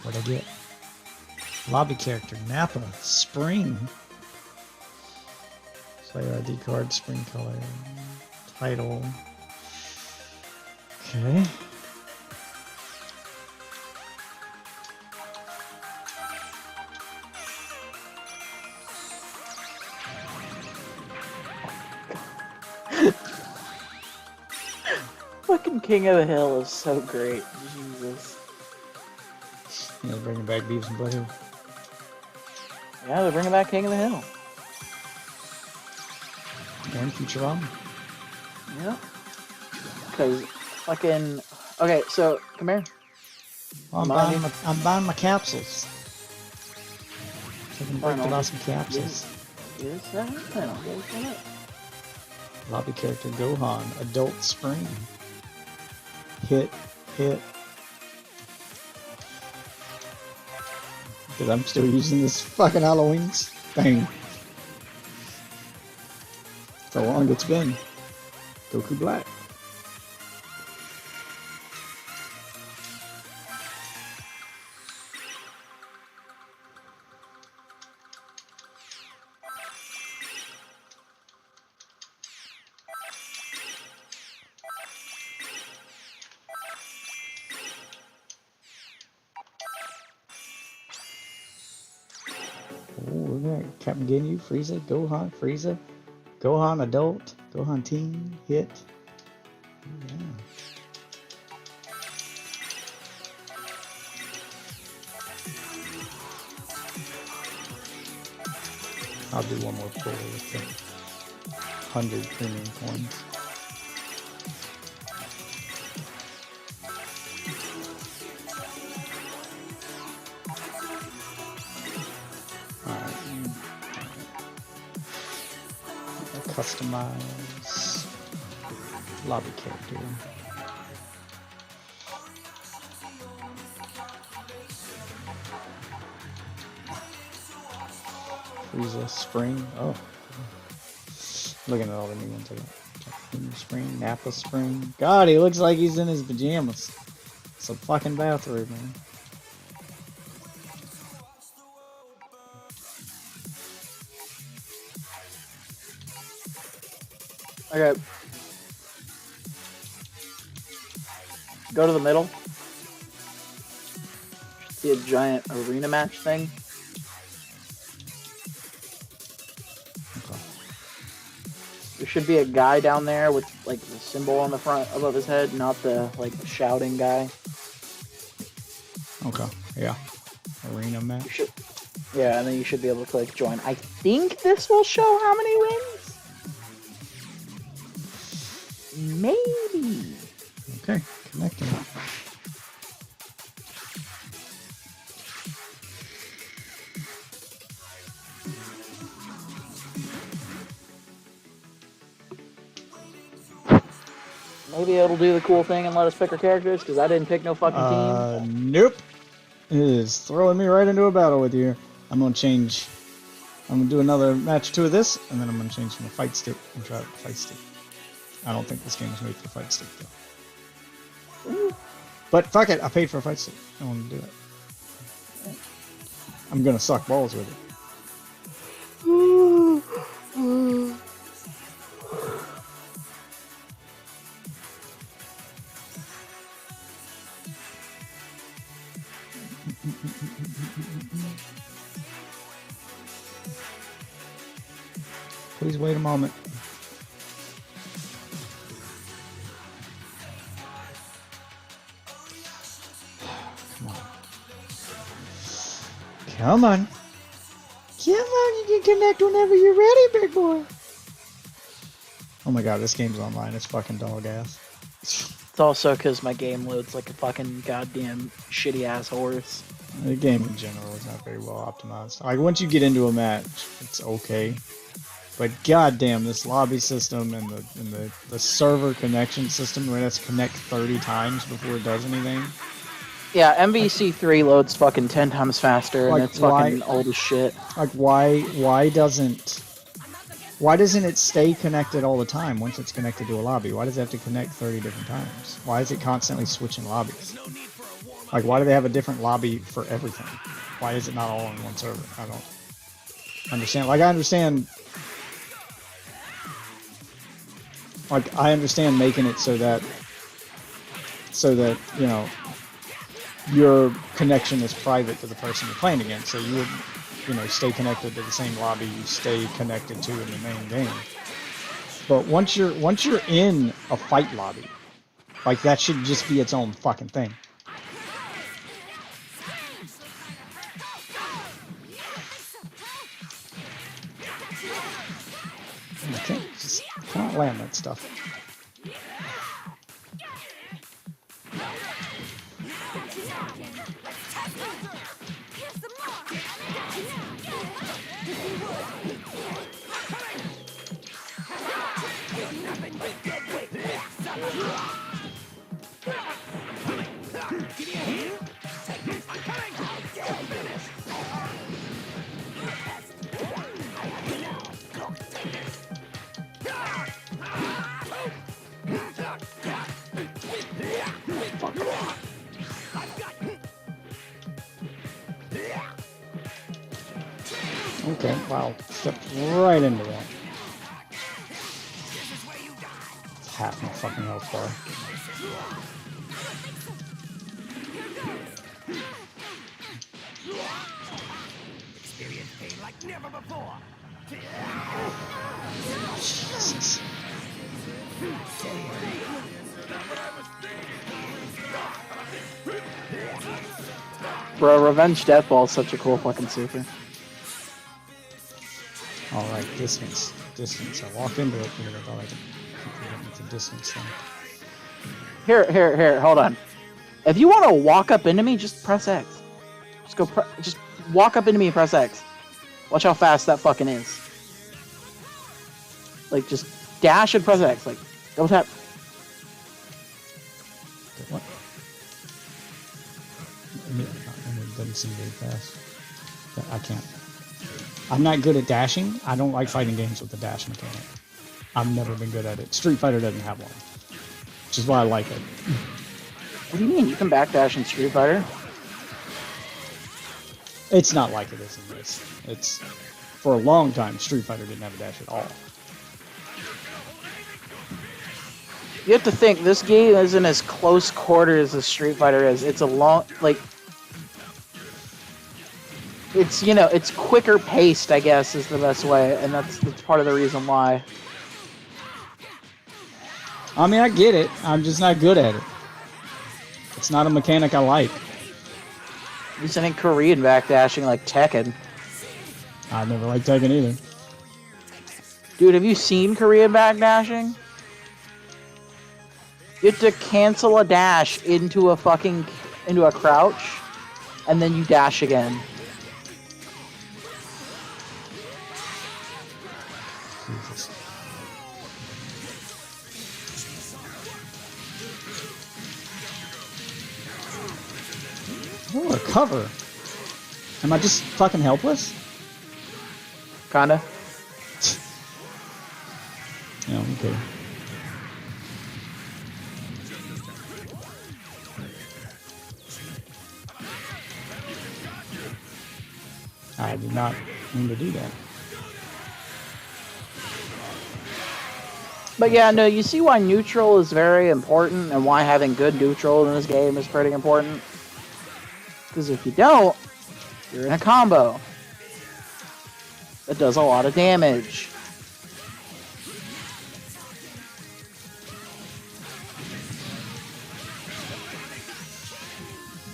What'd I get? Lobby character, Napa, Spring. Player ID card, Spring color. Title. Okay. Fucking King of the Hill is so great. Jesus. Yeah, bringing back Beavis and Butthead. Yeah, they're bringing back King of the Hill. And Futurama. Yeah. Because fucking... Okay, so, come here. Oh, I'm buying my capsules. Taking a break to buy some capsules. Yes, sir. Lobby character Gohan, Adult Spring. Hit. Because I'm still using this fucking Halloween thing. That's how long it's been. Goku Black. Look at that. Captain Ginyu, Frieza, Gohan, Frieza, Gohan Adult, Gohan Teen, Hit. Yeah. I'll do one more pull with the 100 premium coins. Customize lobby character. Frieza Spring. Oh, looking at all the new ones. Spring, Nappa Spring. God, he looks like he's in his pajamas. It's a fucking bathrobe, man. Okay. Go to the middle. See a giant arena match thing. Okay. There should be a guy down there with like the symbol on the front above his head, not the like shouting guy. Okay. Yeah. Arena You match. should, yeah, and then you should be able to click join. I think this will show how many wins. Maybe. Okay. Connecting. Maybe it'll do the cool thing and let us pick our characters, because I didn't pick no fucking team. Nope. It is throwing me right into a battle with you. I'm gonna change. I'm gonna do another match 2 of this, and then I'm gonna change from a fight stick and try out the fight stick. I don't think this game is made for fight stick though. But fuck it, I paid for a fight stick. I want to do it. I'm gonna suck balls with it. Please wait a moment. Come on. Come on. Come on, you can connect whenever you're ready, big boy. Oh my god, this game's online. It's fucking dog ass. It's also because my game loads like a fucking goddamn shitty ass horse. The game in general is not very well optimized. Like, once you get into a match, it's okay. But goddamn, this lobby system and the server connection system, where it has to connect 30 times before it does anything. Yeah, MVC3 loads fucking 10 times faster, and Like, it's fucking old as shit. Like, why doesn't it stay connected all the time once it's connected to a lobby? Why does it have to connect 30 different times? Why is it constantly switching lobbies? Like, why do they have a different lobby for everything? Why is it not all on one server? I don't understand. Like, I understand making it so that you know, your connection is private to the person you're playing against, so you would, you know, stay connected to the same lobby you stay connected to in the main game. But once you're in a fight lobby, like, that should just be its own fucking thing. Okay, just can't land that stuff. Okay, wow, stepped right into that. It's half my fucking health bar. Experience pain like never before. Jesus. Bro, Revenge Deathball is such a cool fucking super. Alright, distance. Distance. I walked into it because I thought I could get with the distance thing. Here, hold on. If you want to walk up into me, just press X. Just walk up into me and press X. Watch how fast that fucking is. Like, just dash and press X. Like, double tap. What? It doesn't seem very fast. I can't. I'm not good at dashing. I don't like fighting games with the dash mechanic. I've never been good at it. Street Fighter doesn't have one, which is why I like it. What do you mean? You can backdash in Street Fighter? It's not like it is in this. It's for a long time Street Fighter didn't have a dash at all. You have to think, this game isn't as close quarters as Street Fighter is. It's a long, like, it's, you know, it's quicker paced, I guess, is the best way, and that's part of the reason why. I mean, I get it. I'm just not good at it. It's not a mechanic I like. At least I think Korean backdashing, like Tekken. I never liked Tekken either. Dude, have you seen Korean backdashing? You have to cancel a dash into a crouch, and then you dash again. Jesus. Oh, a cover. Am I just fucking helpless? Kinda. Yeah, okay. I did not mean to do that. But yeah, no, you see why neutral is very important, and why having good neutral in this game is pretty important. Because if you don't, you're in a combo that does a lot of damage.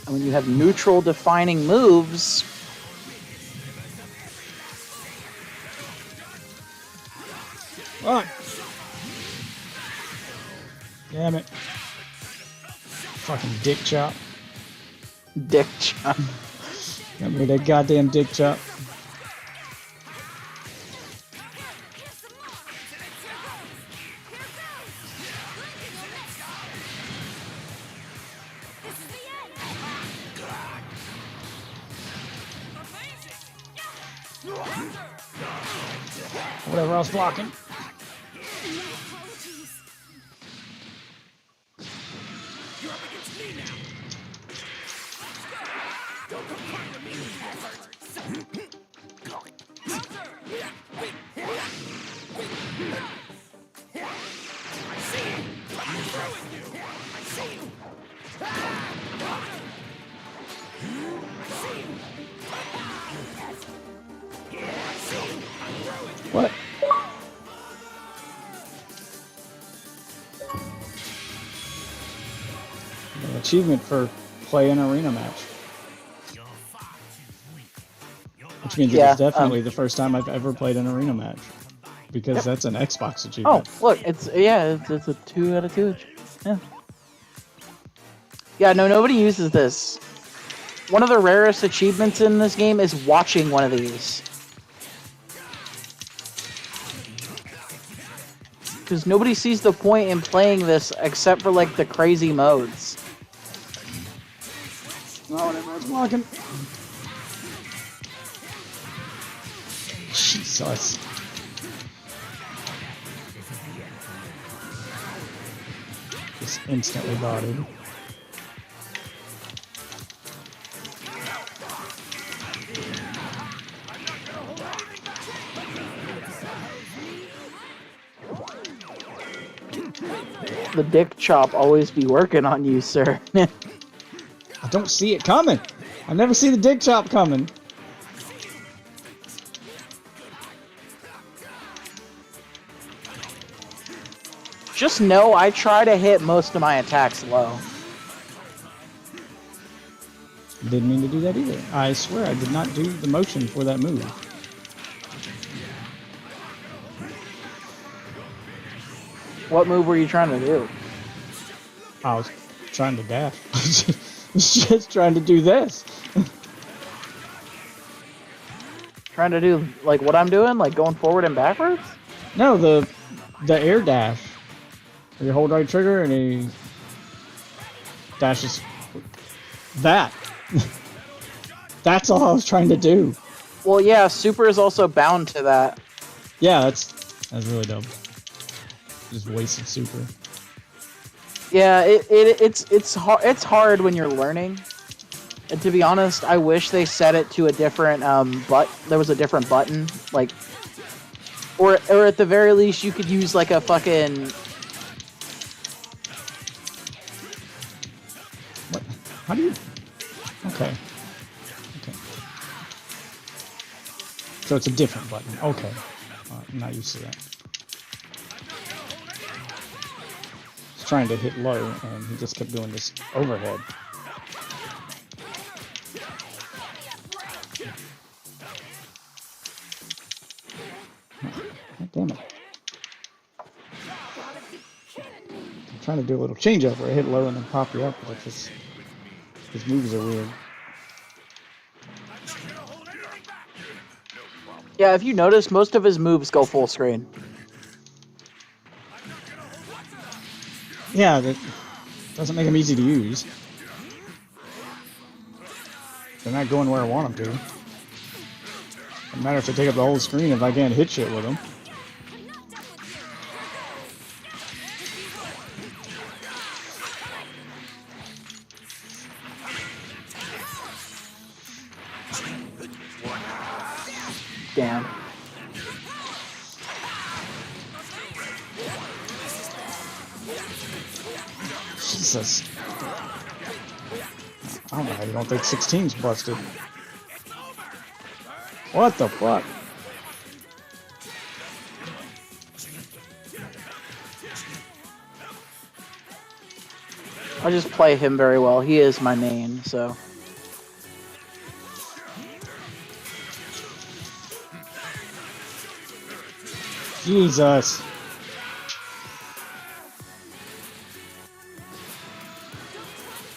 And when you have neutral defining moves, What? Damn it. Fucking dick chop. dick chop. Got me that goddamn dick chop. Whatever I was blocking. What? An achievement for play an arena match. Which means Yeah, it's definitely the first time I've ever played an arena match. Because that's an Xbox Oh, achievement. look, it's a 2 out of 2. Yeah. Yeah, no, nobody uses this. One of the rarest achievements in this game is watching one of these. Because nobody sees the point in playing this except for, like, the crazy modes. Oh, whatever, I was blocking. Jesus. Just instantly bodied. The dick chop always be working on you, sir. I don't see it coming. I never see the dick chop coming. just know I try to hit most of my attacks low. Didn't mean to do that either. I swear I did not do the motion for that move. What move were you trying to do? I was trying to dash. I was just trying to do this. Trying to do like what I'm doing, like going forward and backwards? No, the air dash. You hold right trigger and he dashes. That. That's all I was trying to do. Well, yeah, super is also bound to that. Yeah, that's really dumb. Just wasted super. Yeah, it's hard when you're learning. And to be honest, I wish they set it to a different there was a different button, like, or at the very least you could use like a fucking. What? How do you? Okay. Okay. So it's a different button. Okay. I'm not used to that. He's trying to hit low, and he just kept doing this overhead. God damn it. I'm trying to do a little change up where I hit low and then pop you up, but his moves are weird. Yeah, if you notice, most of his moves go full screen. Yeah, that doesn't make them easy to use. They're not going where I want them to. Doesn't matter if they take up the whole screen if I can't hit shit with them. Damn. Jesus. I don't know how you don't think 16's busted. What the fuck? I just play him very well. He is my main, so. Jesus.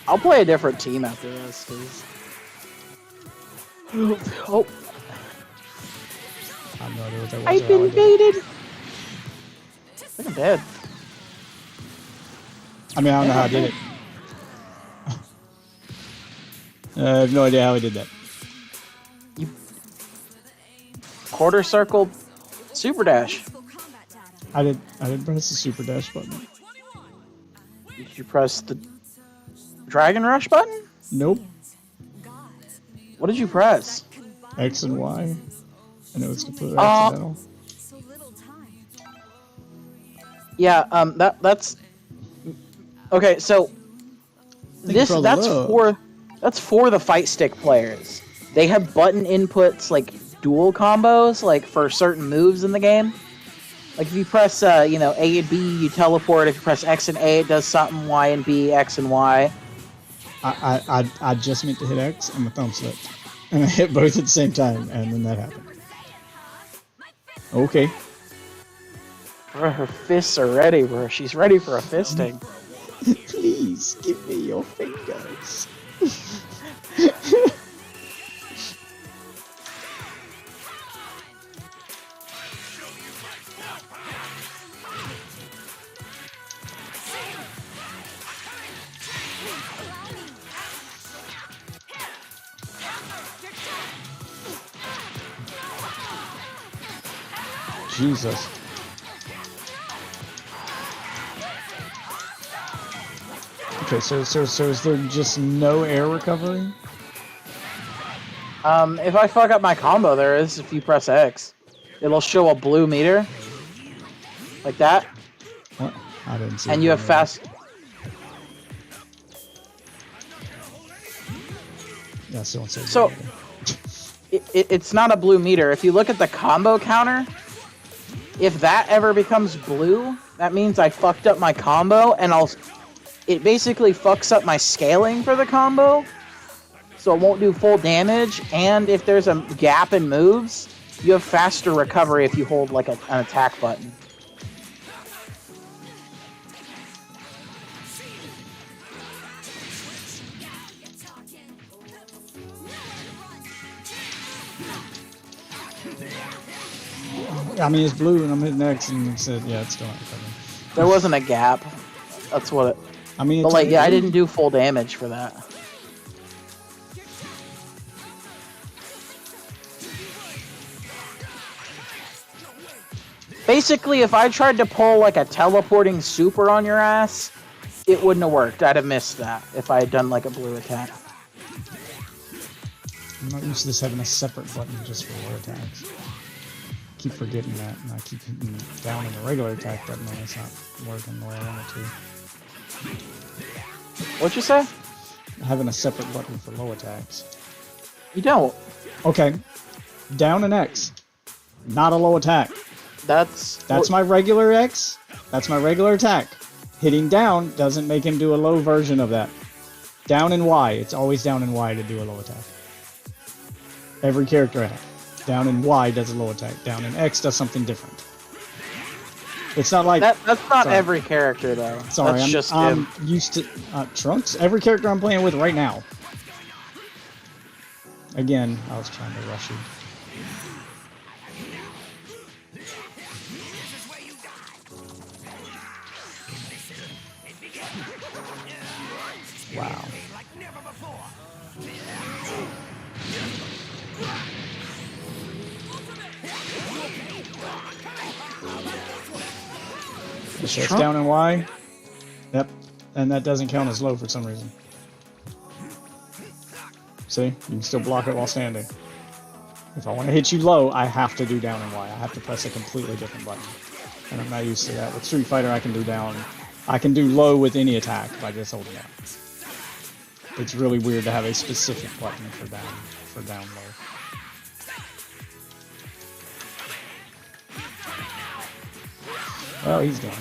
I'll play a different team after this, cause. Oh, I have no idea what that was. I've or how been I did it. baited. I think I'm dead. I mean, I don't know how I did it. I have no idea how I did that. Quarter circle, super dash. I didn't press the super dash button. Did you press the Dragon Rush button? Nope. What did you press? X and Y. I know it's completely Oh. accidental. Yeah, that's okay. So Thank you for all the love. that's for the fight stick players. They have button inputs like dual combos, like for certain moves in the game. Like if you press A and B, you teleport. If you press X and A, it does something. Y and B, X and Y. I just meant to hit X and my thumb slipped. And I hit both at the same time, and then that happened. Okay. Her fists are ready, bro. She's ready for a fisting. Please give me your fingers. Jesus. Okay, so is there just no air recovery? If I fuck up my combo, there is. If you press X, it'll show a blue meter, like that, What? I didn't see. and it you have there. fast. Yeah, still don't see it So- there. It's not a blue meter. If you look at the combo counter, if that ever becomes blue, that means I fucked up my combo, and it basically fucks up my scaling for the combo, so it won't do full damage, and if there's a gap in moves, you have faster recovery if you hold like an attack button. I mean, it's blue, and I'm hitting X, and it said, yeah, it's still not recovering. There wasn't a gap. That's what it... I mean, But it's like, yeah, I blue. didn't do full damage for that. Basically, if I tried to pull like a teleporting super on your ass, it wouldn't have worked. I'd have missed that if I had done like a blue attack. I'm not used to this having a separate button just for low attacks. Keep forgetting that, and I keep hitting down on the regular attack button, and it's not working the way I want it to. What'd you say? Having a separate button for low attacks. You don't. Okay, down and X, not a low attack. That's my regular X. That's my regular attack. Hitting down doesn't make him do a low version of that. Down and Y, it's always down and Y to do a low attack. Every character I have. Down and Y does a low attack. Down and X does something different. It's not like... That's not sorry. every character, though. Sorry, That's I'm just him. used to... Trunks? Every character I'm playing with right now. Again, I was trying to rush you. Wow. So it's down and Y. Yep. And that doesn't count as low for some reason. See? You can still block it while standing. If I want to hit you low, I have to do down and Y. I have to press a completely different button. And I'm not used to that. With Street Fighter, I can do down. I can do low with any attack by just holding down. It's really weird to have a specific button for down low. Well, he's gone.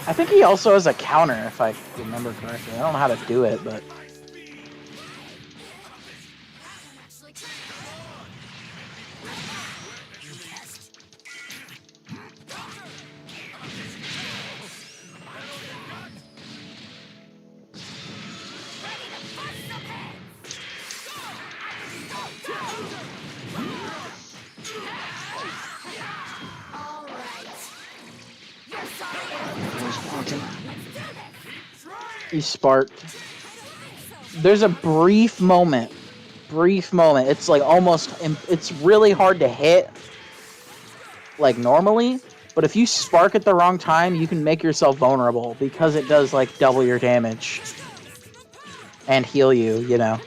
I think he also has a counter, if I remember correctly. I don't know how to do it, but... He sparked. There's a brief moment. It's like almost, it's really hard to hit, like normally, but if you spark at the wrong time, you can make yourself vulnerable because it does like double your damage and heal you, you know.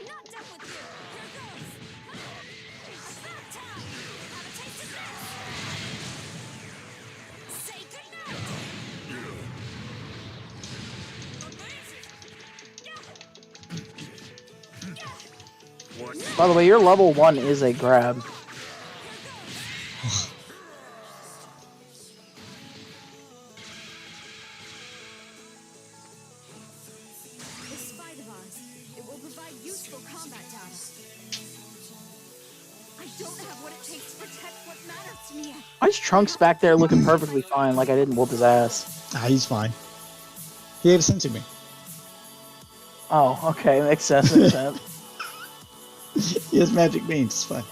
By the way, your level 1 is a grab. This spite of ours, it will provide useful combat data. I don't have what it takes to protect what matters to me. Why is Trunks back there looking perfectly fine, like I didn't whoop his ass? Ah, he's fine. He had a sense of me. Oh, okay, makes sense, makes sense. He has magic beans, it's fine.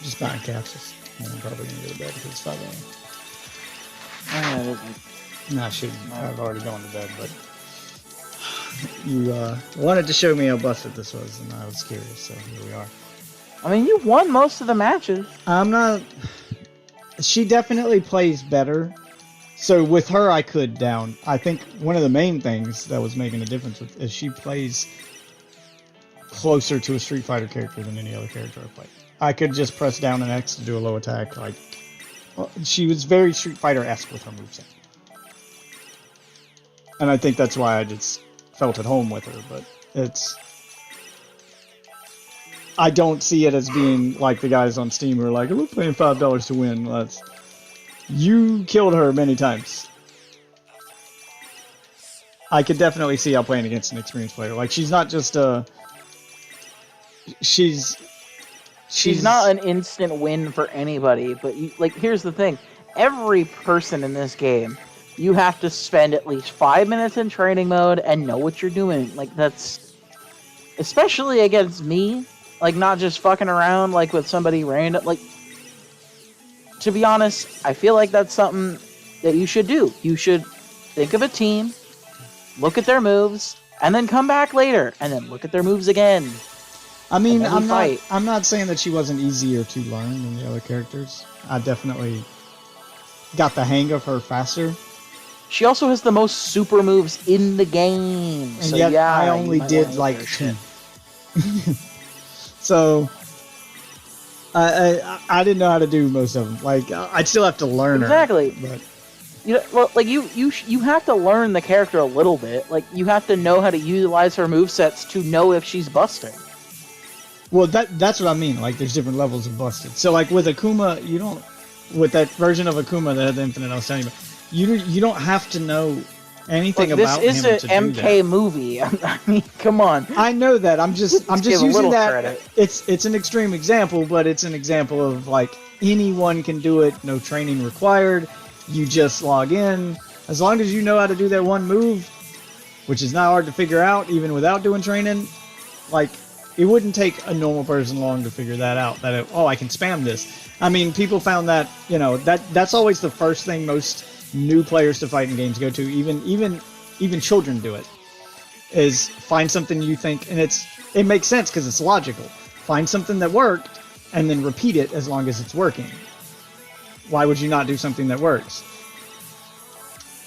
Just buying capsules. And I'm probably gonna go to bed because it's 5 a.m. No, I shouldn't. I've already gone to bed, but you wanted to show me how busted this was, and I was curious, so here we are. I mean, you won most of the matches. I'm not. She definitely plays better. So with her, I could down. I think one of the main things that was making a difference is she plays closer to a Street Fighter character than any other character I played. I could just press down an X to do a low attack. Like, well, she was very Street Fighter-esque with her moveset. And I think that's why I just felt at home with her. But I don't see it as being like the guys on Steam who are like, we're paying $5 to win. You killed her many times. I could definitely see how playing against an experienced player. Like, she's not just she's not an instant win for anybody, but here's the thing. Every person in this game, you have to spend at least 5 minutes in training mode and know what you're doing. Like, that's... Especially against me. Like, not just fucking around, like, with somebody random. Like, to be honest, I feel like that's something that you should do. You should think of a team, look at their moves, and then come back later, and then look at their moves again. I mean, I'm not saying that she wasn't easier to learn than the other characters. I definitely got the hang of her faster. She also has the most super moves in the game. And so yet yeah, I only did like 2. So I didn't know how to do most of them. Like, I'd still have to learn exactly. her. But you have to learn the character a little bit. Like, you have to know how to utilize her movesets to know if she's busting. Well, that's what I mean. Like, there's different levels of busted. So, like, with Akuma, you don't... With that version of Akuma that had the Infinite I was telling you about, you don't have to know anything about him to do that. This is an MK movie. I mean, come on. I know that. I'm just using that. Credit. It's an extreme example, but it's an example of, like, anyone can do it. No training required. You just log in. As long as you know how to do that one move, which is not hard to figure out, even without doing training, like... It wouldn't take a normal person long to figure that out. I can spam this. I mean, people found that, that's always the first thing most new players to fighting games go to. Even children do it. Is find something you think, and it makes sense because it's logical. Find something that worked, and then repeat it as long as it's working. Why would you not do something that works?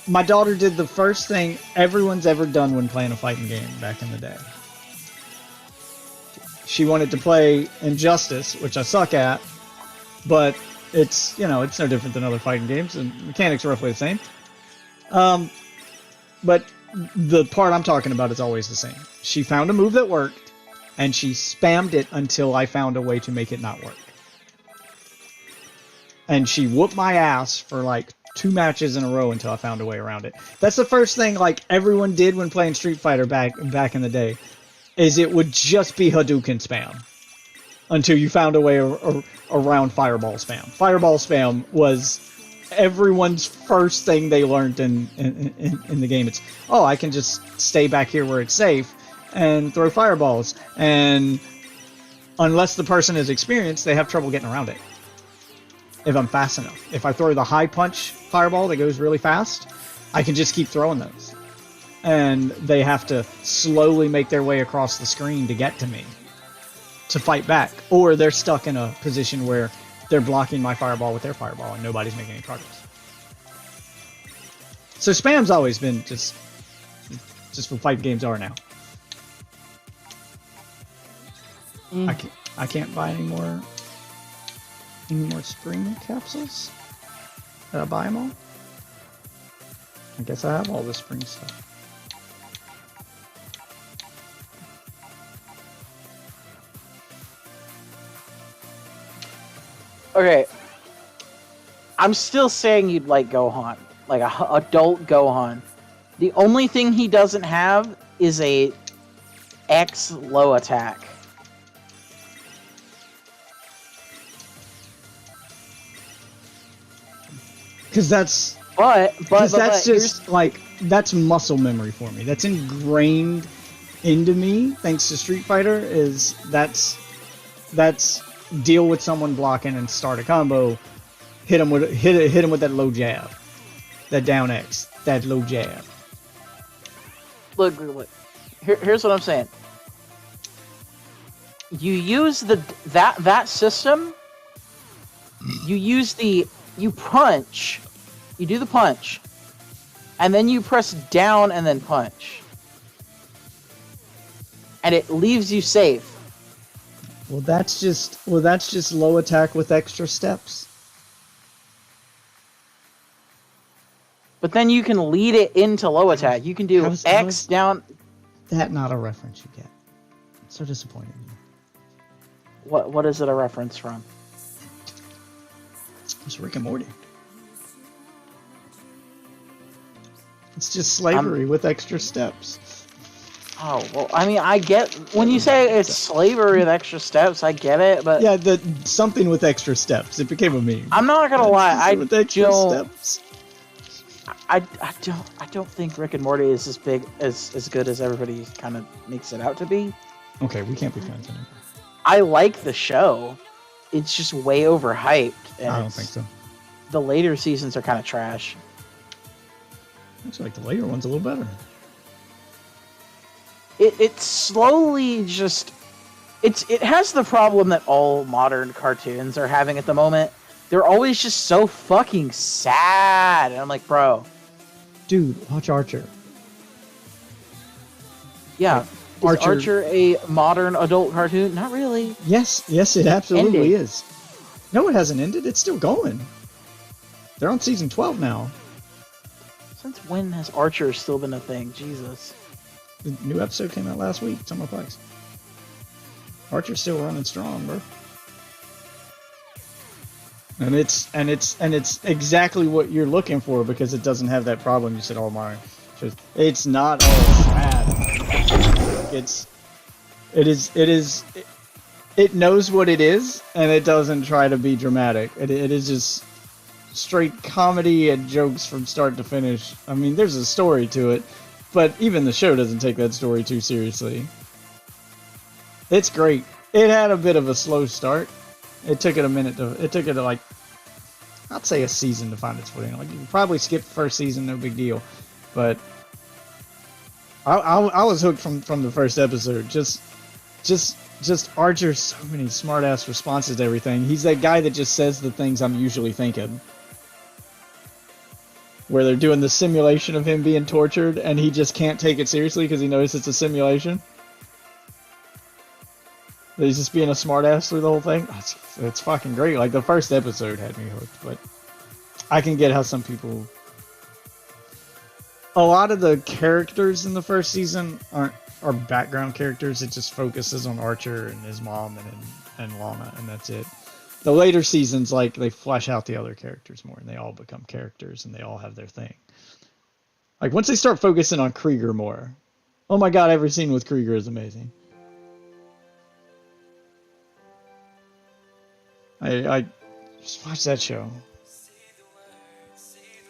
My daughter did the first thing everyone's ever done when playing a fighting game back in the day. She wanted to play Injustice, which I suck at, but it's no different than other fighting games, and mechanics are roughly the same. But the part I'm talking about is always the same. She found a move that worked, and she spammed it until I found a way to make it not work. And she whooped my ass for like 2 matches in a row until I found a way around it. That's the first thing like everyone did when playing Street Fighter back in the day. Is it would just be Hadouken spam until you found a way around Fireball spam. Fireball spam was everyone's first thing they learned in the game. It's, I can just stay back here where it's safe and throw fireballs. And unless the person is experienced, they have trouble getting around it. If I'm fast enough. If I throw the high punch fireball that goes really fast, I can just keep throwing those. And they have to slowly make their way across the screen to get to me to fight back, or they're stuck in a position where they're blocking my fireball with their fireball and nobody's making any progress. So spam's always been just what fight games are now. I can't buy any more spring capsules. Did I buy them all? I guess I have all the spring stuff. Okay. I'm still saying you'd like Gohan. Like a adult Gohan. The only thing he doesn't have is a X low attack. Because that's... But that's just, like, that's muscle memory for me. That's ingrained into me, thanks to Street Fighter, is that's deal with someone blocking and start a combo, hit him with that low jab, that down X, that low jab. Look. Here's what I'm saying. you use that system. You punch, you do the punch, and then you press down and then punch, and it leaves you safe. Well, that's just low attack with extra steps. But then you can lead it into low attack. You can do How's- X down. That not a reference you get. I'm so disappointed in you. What is it a reference from? It's Rick and Morty. It's just slavery with extra steps. Oh, well, I mean, I get when you say it's slavery with extra steps, I get it, but Yeah, something with extra steps. It became a meme. I'm not gonna lie, I with extra don't, steps. I don't think Rick and Morty is as big as good as everybody kind of makes it out to be. Okay, we can't be friends anymore. I like the show, it's just way overhyped. And I don't think so. The later seasons are kind of trash. Looks like the later one's a little better. It slowly just it has the problem that all modern cartoons are having at the moment. They're always just so fucking sad, and I'm like, bro, Dude, watch Archer. yeah, Like, is Archer a modern adult cartoon? Not really. Yes, it absolutely Ended. is. No, it hasn't ended. It's still going. They're on season 12 now. Since when has Archer still been a thing? Jesus. The new episode came out last week. It's on my Plex. Archer's still running strong, bro. And it's exactly what you're looking for because it doesn't have that problem you said, oh my. It's not all sad. It knows what it is and it doesn't try to be dramatic. It is just straight comedy and jokes from start to finish. I mean, there's a story to it, but even the show doesn't take that story too seriously. It's great. It had a bit of a slow start. It took it like, I'd say a season to find its footing. Like, you can probably skip the first season, no big deal. But I was hooked from the first episode. Just Archer's so many smart ass responses to everything. He's that guy that just says the things I'm usually thinking. Where they're doing the simulation of him being tortured and he just can't take it seriously because he knows it's a simulation. He's just being a smartass through the whole thing. It's fucking great. Like, the first episode had me hooked, but I can get how some people... A lot of the characters in the first season are background characters. It just focuses on Archer and his mom and Lana, and that's it. The later seasons, like, they flesh out the other characters more, and they all become characters, and they all have their thing. Like, once they start focusing on Krieger more, oh my god, every scene with Krieger is amazing. I just watch that show.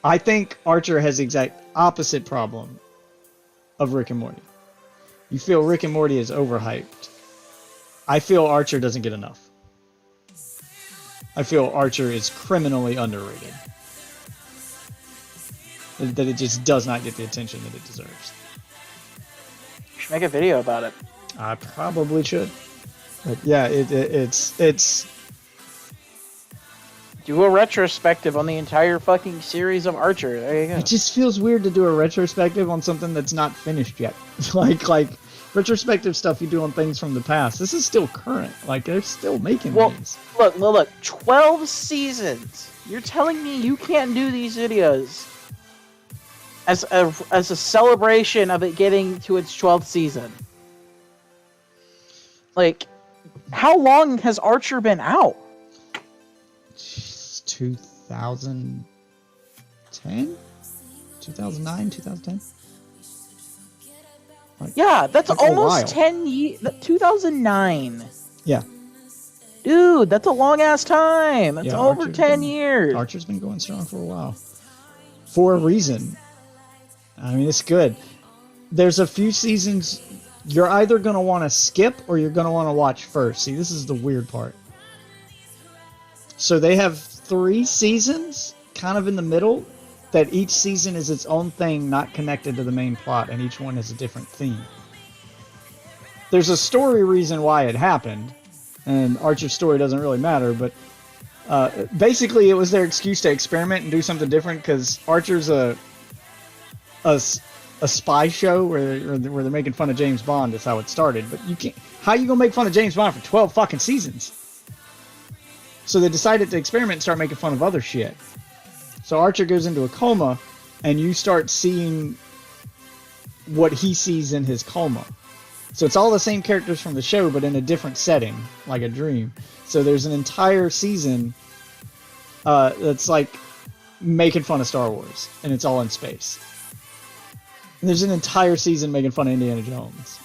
I think Archer has the exact opposite problem of Rick and Morty. You feel Rick and Morty is overhyped. I feel Archer doesn't get enough. I feel Archer is criminally underrated. That it just does not get the attention that it deserves. You should make a video about it. I probably should. But yeah, it's Do a retrospective on the entire fucking series of Archer. There you go. It just feels weird to do a retrospective on something that's not finished yet. like retrospective stuff you do on things from the past. This is still current. Like, they're still making these. Look. 12 seasons. You're telling me you can't do these videos as a celebration of it getting to its 12th season? Like, how long has Archer been out? 2010? 2009? 2010? Yeah, that's Like a while. almost 10 years. 2009. Yeah. Dude, that's a long ass time. That's Yeah, over Archer's 10 been- years. Archer's been going strong for a while. For a reason. I mean, it's good. There's a few seasons you're either going to want to skip or you're going to want to watch first. See, this is the weird part. So they have 3 seasons, kind of in the middle, that each season is its own thing, not connected to the main plot, and each one has a different theme. there's a story reason why it happened, and Archer's story doesn't really matter, but basically it was their excuse to experiment and do something different, because Archer's a spy show where they're making fun of James Bond. That's how it started. But you can't. How you gonna make fun of James Bond for 12 fucking seasons? So they decided to experiment and start making fun of other shit. So Archer goes into a coma, and you start seeing what he sees in his coma. So it's all the same characters from the show, but in a different setting, like a dream. So there's an entire season that's like making fun of Star Wars, and it's all in space. And there's an entire season making fun of Indiana Jones.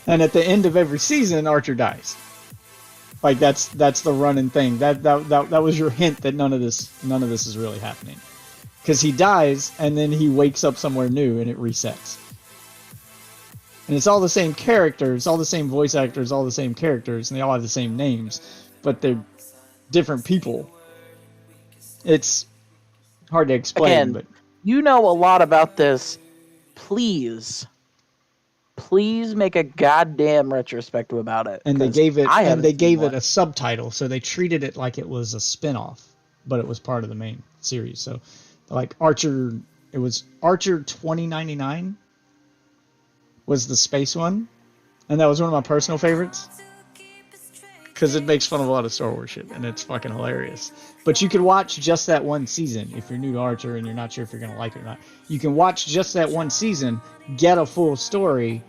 And at the end of every season, Archer dies. Like that's the running thing. That was your hint that none of this is really happening. Because he dies and then he wakes up somewhere new and it resets. And it's all the same characters, all the same voice actors, all the same characters, and they all have the same names, but they're different people. It's hard to explain, Again, but you know a lot about this. Please make a goddamn retrospective about it. and they 'cause gave it I and haven't they seen gave it one. a subtitle, so they treated it like it was a spin-off, but it was part of the main series. So like Archer, it was Archer 2099 was the space one, and that was one of my personal favorites because it makes fun of a lot of Star Wars shit, and it's fucking hilarious. But you could watch just that one season if you're new to Archer and you're not sure if you're gonna like it or not. You can watch just that one season, get a full story,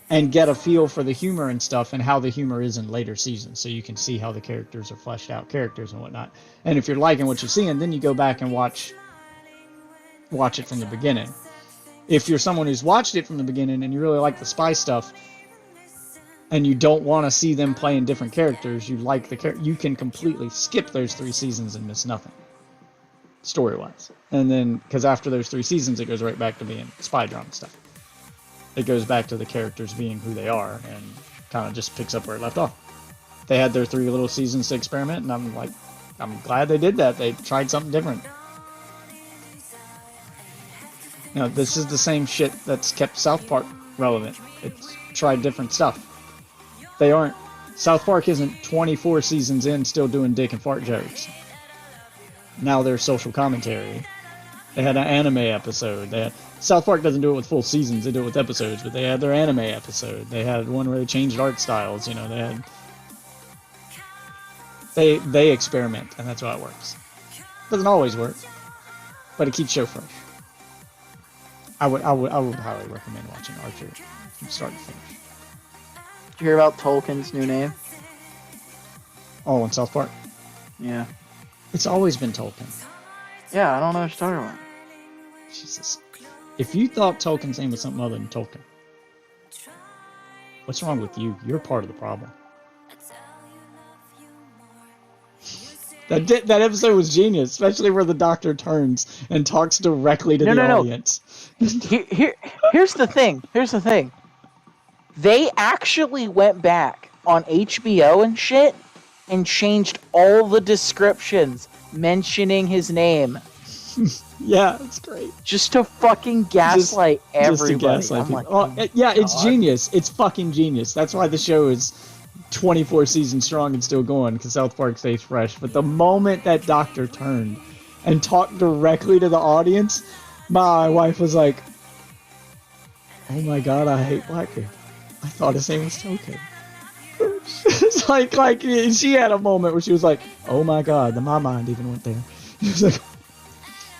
and get a feel for the humor and stuff and how the humor is in later seasons, so you can see how the characters are fleshed out characters and whatnot. And if you're liking what you're seeing, then you go back and watch it from the beginning. If you're someone who's watched it from the beginning and you really like the spy stuff and you don't want to see them playing different characters, you like you can completely skip those 3 seasons and miss nothing story-wise. And then because after those 3 seasons it goes right back to being spy drama stuff. It goes back to the characters being who they are and kind of just picks up where it left off. They had their 3 little seasons to experiment, and I'm glad they did that. They tried something different. Now, this is the same shit that's kept South Park relevant. It's tried different stuff. South Park isn't 24 seasons in still doing dick and fart jokes. Now they're social commentary. They had an anime episode. South Park doesn't do it with full seasons, they do it with episodes, but they had their anime episode. They had one where they changed art styles, they experiment, and that's how it works. Doesn't always work, but it keeps show fresh. I would highly recommend watching Archer from start to finish. Did you hear about Tolkien's new name? Oh, in South Park? Yeah. It's always been Tolkien. Yeah, I don't know what you're talking about. Jesus. If you thought Tolkien's name was something other than Tolkien, what's wrong with you? You're part of the problem. That episode was genius, especially where the Doctor turns and talks directly to the audience. Here's the thing. They actually went back on HBO and shit and changed all the descriptions mentioning his name. Yeah, it's great. Just to fucking gaslight everybody. Just to gaslight I'm like, people. Yeah, it's genius. It's fucking genius. That's why the show is 24 seasons strong and still going, because South Park stays fresh. But the moment that Doctor turned and talked directly to the audience, my wife was like, "Oh my god, I hate black people. I thought his name was Token." It's like she had a moment where she was like, "Oh my god," my mind even went there.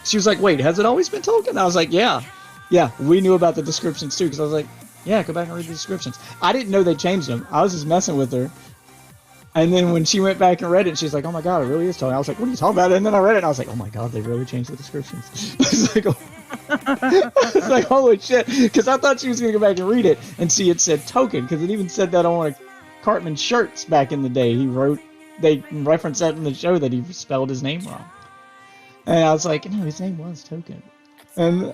She was like, "Wait, has it always been Tolkien?" I was like, yeah, we knew about the descriptions too, because I was like, yeah, go back and read the descriptions. I didn't know they changed them. I was just messing with her. And then when she went back and read it, she's like, "Oh my god, it really is Tolkien." I was like, "What are you talking about?" And then I read it and I was like, "Oh my god, they really changed the descriptions." I was like, holy shit, because I thought she was going to go back and read it and see it said Token, because it even said that on one of Cartman's shirts back in the day. They referenced that in the show that he spelled his name wrong. And I was like, no, his name was Token. And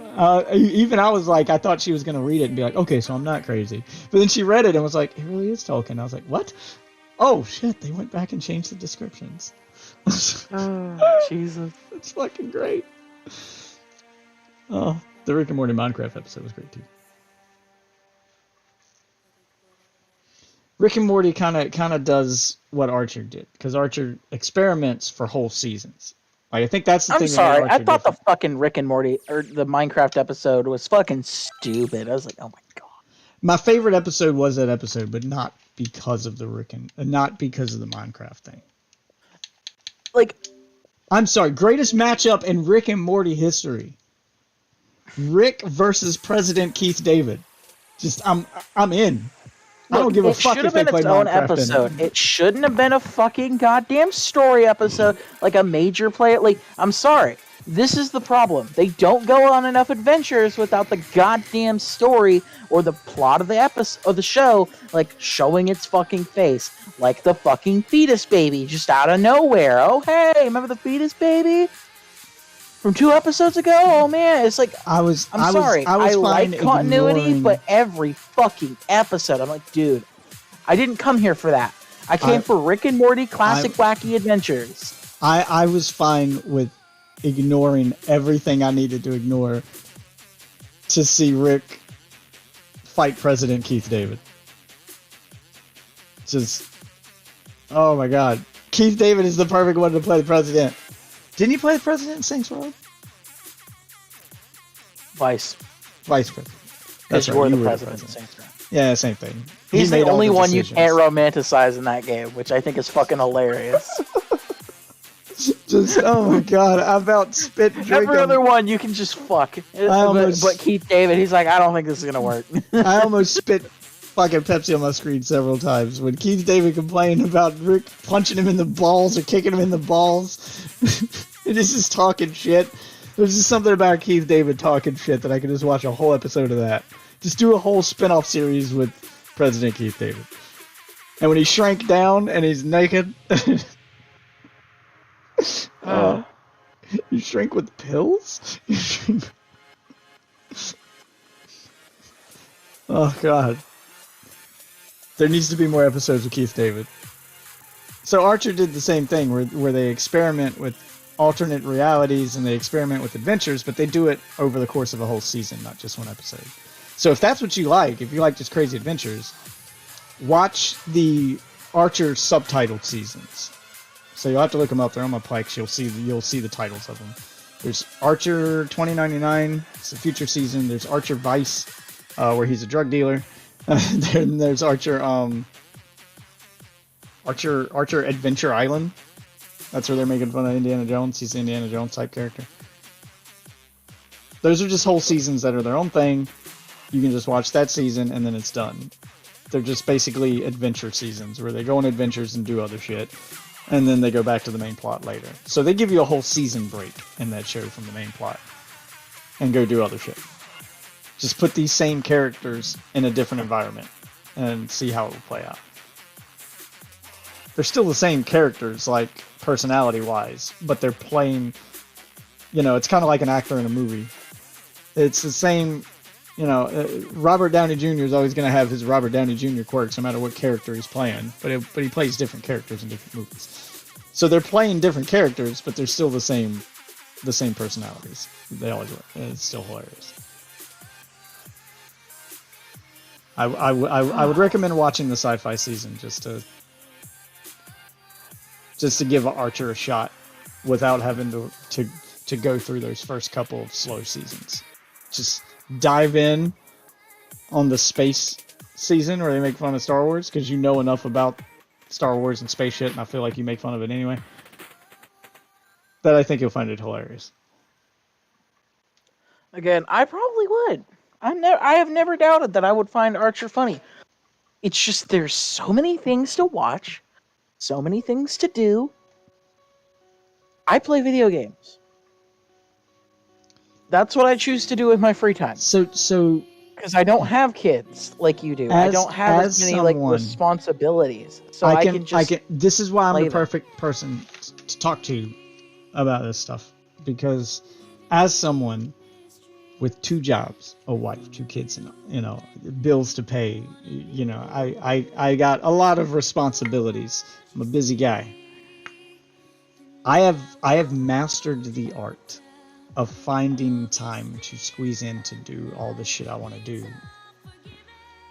even I was like, I thought she was going to read it and be like, okay, so I'm not crazy. But then she read it and was like, it really is Tolkien. I was like, what? Oh, shit, they went back and changed the descriptions. oh, Jesus. It's fucking great. Oh, the Rick and Morty Minecraft episode was great, too. Rick and Morty kind of does what Archer did, because Archer experiments for whole seasons. Like, I think that's the I'm thing. sorry. That made I Archer thought the different. fucking Rick and Morty or the Minecraft episode was fucking stupid. I was like, oh my god. My favorite episode was that episode, but not because of the not because of the Minecraft thing. Like, I'm sorry, greatest matchup in Rick and Morty history. Rick versus President Keith David. Just I'm in. I don't give a fuck if they play its own Minecraft episode. in it. It shouldn't have been a fucking goddamn story episode like a major player. Like, I'm sorry. This is the problem. They don't go on enough adventures without the goddamn story or the plot of the episode of the show, like showing its fucking face, like the fucking fetus baby just out of nowhere. Oh hey, remember the fetus baby from 2 episodes ago? Oh man, it's like I'm sorry. I like continuity, ignoring... but every fucking episode, I'm like, dude, I didn't come here for that. I came for Rick and Morty classic wacky adventures. I was fine with ignoring everything I needed to ignore to see Rick fight President Keith David. Just, oh my god. Keith David is the perfect one to play the president. Didn't he play the president in Saints Row? Vice president. Because you right, were the you president. Same thing. Yeah, same thing. He's He the made all only one you decisions. can't romanticize in that game, which I think is fucking hilarious. Just, oh my god, I about spit drink Every him. other one you can just fuck. almost- But Keith David, he's like, I don't think this is gonna work. I almost spit fucking Pepsi on my screen several times when Keith David complained about Rick punching him in the balls or kicking him in the balls. And he's just talking shit. There's just something about Keith David talking shit that I could just watch a whole episode of that. Just do a whole spin-off series with President Keith David. And when he shrank down and he's naked... you shrink with pills? You shrink... Oh god. There needs to be more episodes with Keith David. So Archer did the same thing where they experiment with alternate realities and they experiment with adventures, but they do it over the course of a whole season, not just one episode. So if that's what you like, if you like just crazy adventures, watch the Archer subtitled seasons. So you'll have to look them up. They're on my Plex. You'll see the titles of them. There's Archer 2099. It's the future season. There's Archer Vice, where he's a drug dealer. Then there's Archer Adventure Island. That's where they're making fun of Indiana Jones. He's the Indiana Jones type character. Those are just whole seasons that are their own thing. You can just watch that season and then it's done. They're just basically adventure seasons where they go on adventures and do other shit. And then they go back to the main plot later. So they give you a whole season break in that show from the main plot. And go do other shit. Just put these same characters in a different environment. And see how it will play out. They're still the same characters, like, personality-wise. But they're playing... You know, it's kind of like an actor in a movie. It's the same... You know, Robert Downey Jr. is always going to have his Robert Downey Jr. quirks, no matter what character he's playing. But he plays different characters in different movies. So they're playing different characters, but they're still the same personalities. They always are. It's still hilarious. I would recommend watching the sci-fi season just to give Archer a shot without having to go through those first couple of slow seasons. Just dive in on the space season where they make fun of Star Wars because you know enough about Star Wars and space shit, and I feel like you make fun of it anyway. That I think you'll find it hilarious. Again, I probably would. I have never doubted that I would find Archer funny. It's just there's so many things to watch, so many things to do. I play video games. That's what I choose to do with my free time. So Because I don't have kids like you do. I don't have as many like responsibilities. So I can just this is why I'm play the them. perfect person to talk to about this stuff. Because as someone with 2 jobs, a wife, 2 kids, and bills to pay, I got a lot of responsibilities. I'm a busy guy. I have mastered the art of finding time to squeeze in to do all the shit I want to do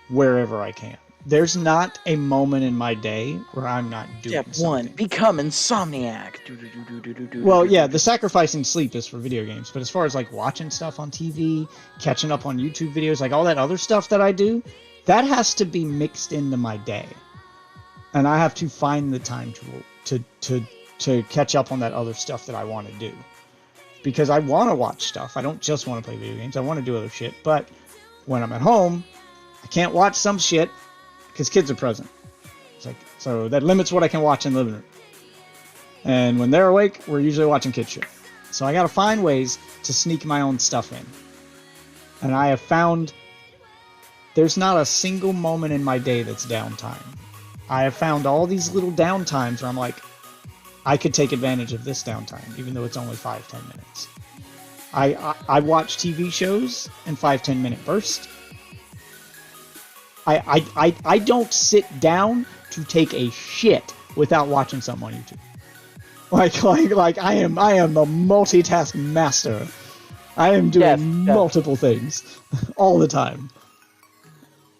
wherever I can. there's not a moment in my day where I'm not doing Step 1, something. become insomniac. Well, yeah, the sacrificing sleep is for video games, but as far as like watching stuff on TV, catching up on YouTube videos, like all that other stuff that I do, that has to be mixed into my day, and I have to find the time to catch up on that other stuff that I want to do, because I want to watch stuff. I don't just want to play video games. I want to do other shit, but when I'm at home, I can't watch some shit because kids are present. It's like, so that limits what I can watch in the living room. And when they're awake, we're usually watching kid shit. So I got to find ways to sneak my own stuff in. And I have found there's not a single moment in my day that's downtime. I have found all these little downtimes where I'm like, I could take advantage of this downtime, even though it's only 5-10 minutes. I watch TV shows in 5-10 minute bursts. I don't sit down to take a shit without watching something on YouTube. Like I am a multitask master. I am doing multiple things all the time.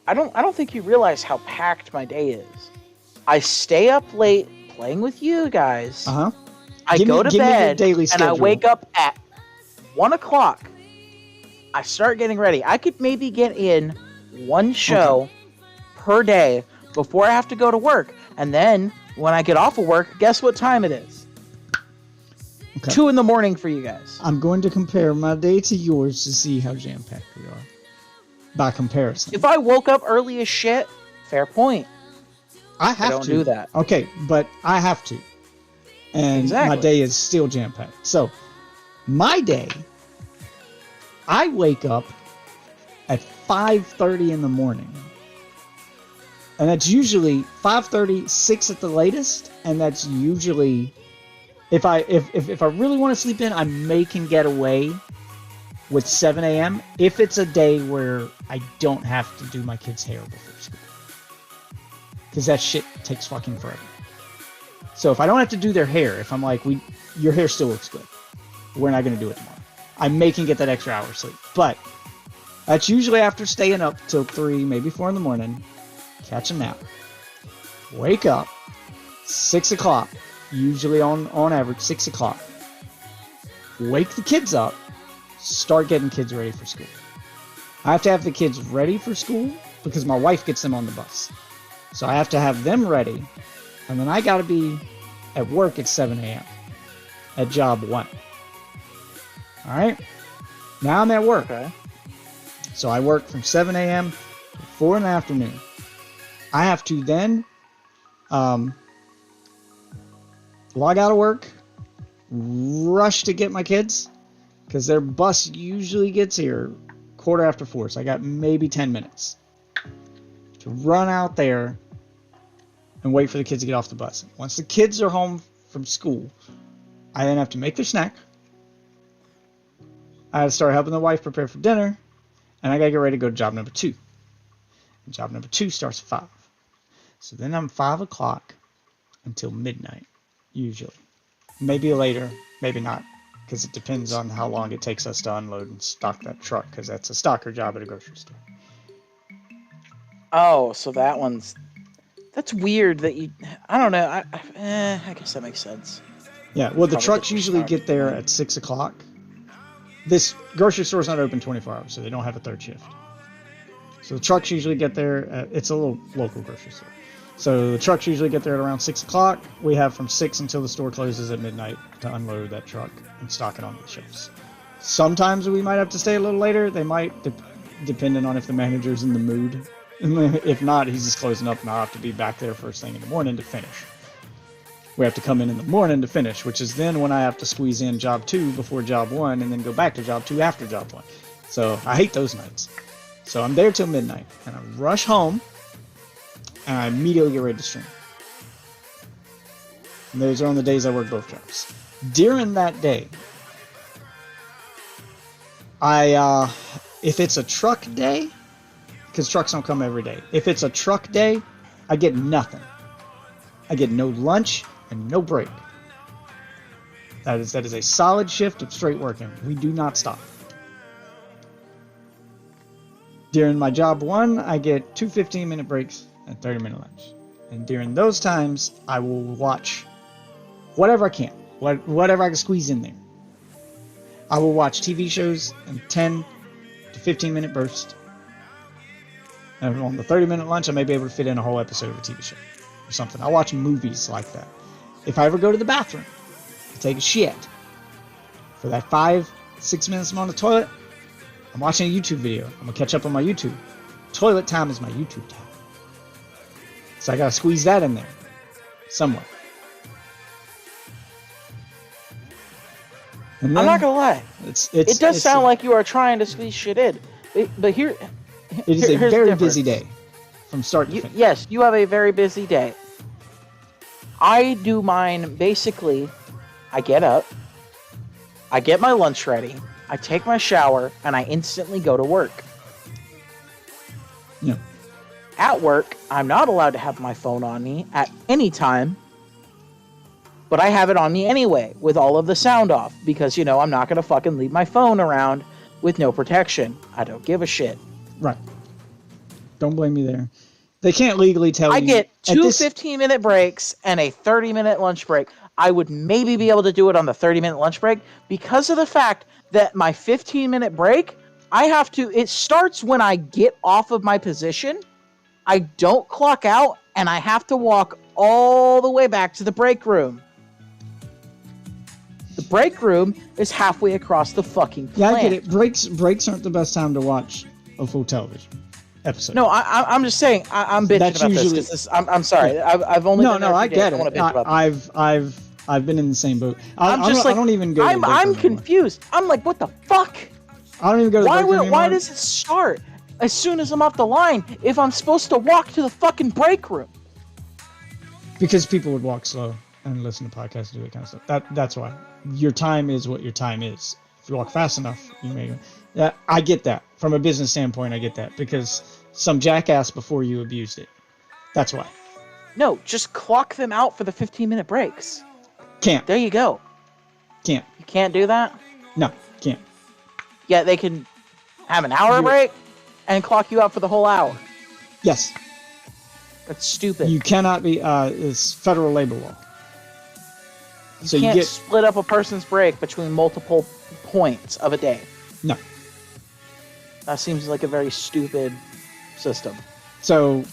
I don't think you realize how packed my day is. I stay up late playing with you guys. I go to bed and I wake up at 1 o'clock. I start getting ready. I could maybe get in one show per day before I have to go to work. And then when I get off of work, guess what time it is? 2 in the morning for you guys. I'm going to compare my day to yours to see how jam-packed we are. By comparison. If I woke up early as shit, fair point. I don't do that. Okay, but I have to. And my day is still jam-packed. So, my day, I wake up at 5:30 in the morning. And that's usually 5:30, 6 at the latest, and that's usually if I really want to sleep in, I can get away with 7 a.m. if it's a day where I don't have to do my kids' hair before school. Because that shit takes fucking forever. So if I don't have to do their hair, if I'm like, your hair still looks good, we're not going to do it tomorrow. I can get that extra hour of sleep. But that's usually after staying up till 3, maybe 4 in the morning, catch a nap, wake up, 6 o'clock, usually on average, 6 o'clock, wake the kids up, start getting kids ready for school. I have to have the kids ready for school because my wife gets them on the bus. So I have to have them ready, and then I got to be at work at 7 a.m. at job 1. All right? Now I'm at work. Okay. So I work from 7 a.m. to 4 in the afternoon. I have to then log out of work, rush to get my kids, because their bus usually gets here 4:15. So I got maybe 10 minutes to run out there and wait for the kids to get off the bus. Once the kids are home from school, I then have to make their snack. I have to start helping the wife prepare for dinner, and I gotta get ready to go to job number 2. And job number 2 starts at 5. So then I'm 5 o'clock until midnight, usually. Maybe later, maybe not, because it depends on how long it takes us to unload and stock that truck, because that's a stocker job at a grocery store. Oh, so that's weird that you, I don't know, I guess that makes sense. Yeah, well, the trucks usually get there at 6 o'clock. This grocery store's not open 24 hours, so they don't have a third shift. So the trucks usually get there it's a little local grocery store. So the trucks usually get there at around 6 o'clock. We have from 6 until the store closes at midnight to unload that truck and stock it on the shelves. Sometimes we might have to stay a little later. They might, depending on if the manager's in the mood. If not, he's just closing up and I'll have to be back there first thing in the morning to finish. We have to come in the morning to finish, which is then when I have to squeeze in job 2 before job 1 and then go back to job 2 after job 1. So I hate those nights. So I'm there till midnight and I rush home and I immediately get ready to stream. And those are on the days I work both jobs. During that day, if it's a truck day, because trucks don't come every day. If it's a truck day, I get nothing. I get no lunch and no break. That is a solid shift of straight working. We do not stop. During my job 1, I get 2 15-minute breaks and 30-minute lunch. And during those times, I will watch whatever I can, whatever I can squeeze in there. I will watch TV shows in 10 to 15-minute bursts. And on the 30-minute lunch, I may be able to fit in a whole episode of a TV show or something. I watch movies like that. If I ever go to the bathroom to take a shit, for that 5-6 minutes I'm on the toilet, I'm watching a YouTube video. I'm going to catch up on my YouTube. Toilet time is my YouTube time. So I got to squeeze that in there somewhere. And I'm then not gonna lie. it Does sound like you are trying to squeeze shit in. But it is a here's the very busy difference. day from start to finish. Yes, you have a very busy day. I do mine basically. I get up, I get my lunch ready, I take my shower, and I instantly go to work. Yeah. At work, I'm not allowed to have my phone on me at any time, but I have it on me anyway with all of the sound off because, you know, I'm not going to fucking leave my phone around with no protection. I don't give a shit. Right. Don't blame me there. They can't legally tell I you. get at two this- 15-minute breaks and a 30-minute lunch break. I would maybe be able to do it on the 30-minute lunch break because of the fact that my 15-minute break, it starts when I get off of my position. I don't clock out, and I have to walk all the way back to the break room. The break room is halfway across the fucking Yeah, plant. I get it. Breaks aren't the best time to watch a full television episode. No, I'm just saying. I'm bitching That's about usually- this because I'm sorry. I've only no, been there I a few days. get I don't it. wanna bitch about this. I've been in the same boat. I I don't even go. To the break I'm room anymore. confused. I'm like, what the fuck? I don't even go to the break room Why anymore. does it start as soon as I'm off the line if I'm supposed to walk to the fucking break room? Because people would walk slow and listen to podcasts and do that kind of stuff. That's why. Your time is what your time is. If you walk fast enough, you may. Yeah, I get that. From a business standpoint, I get that because some jackass before you abused it. That's why. No, just clock them out for the 15-minute breaks. Can't. There you go. Can't. You can't do that? No. Can't. Yeah, they can have an hour You- break and clock you out for the whole hour. Yes. That's stupid. You cannot be. It's federal labor law. So you can't get split up a person's break between multiple points of a day. no. That seems like a very stupid system. So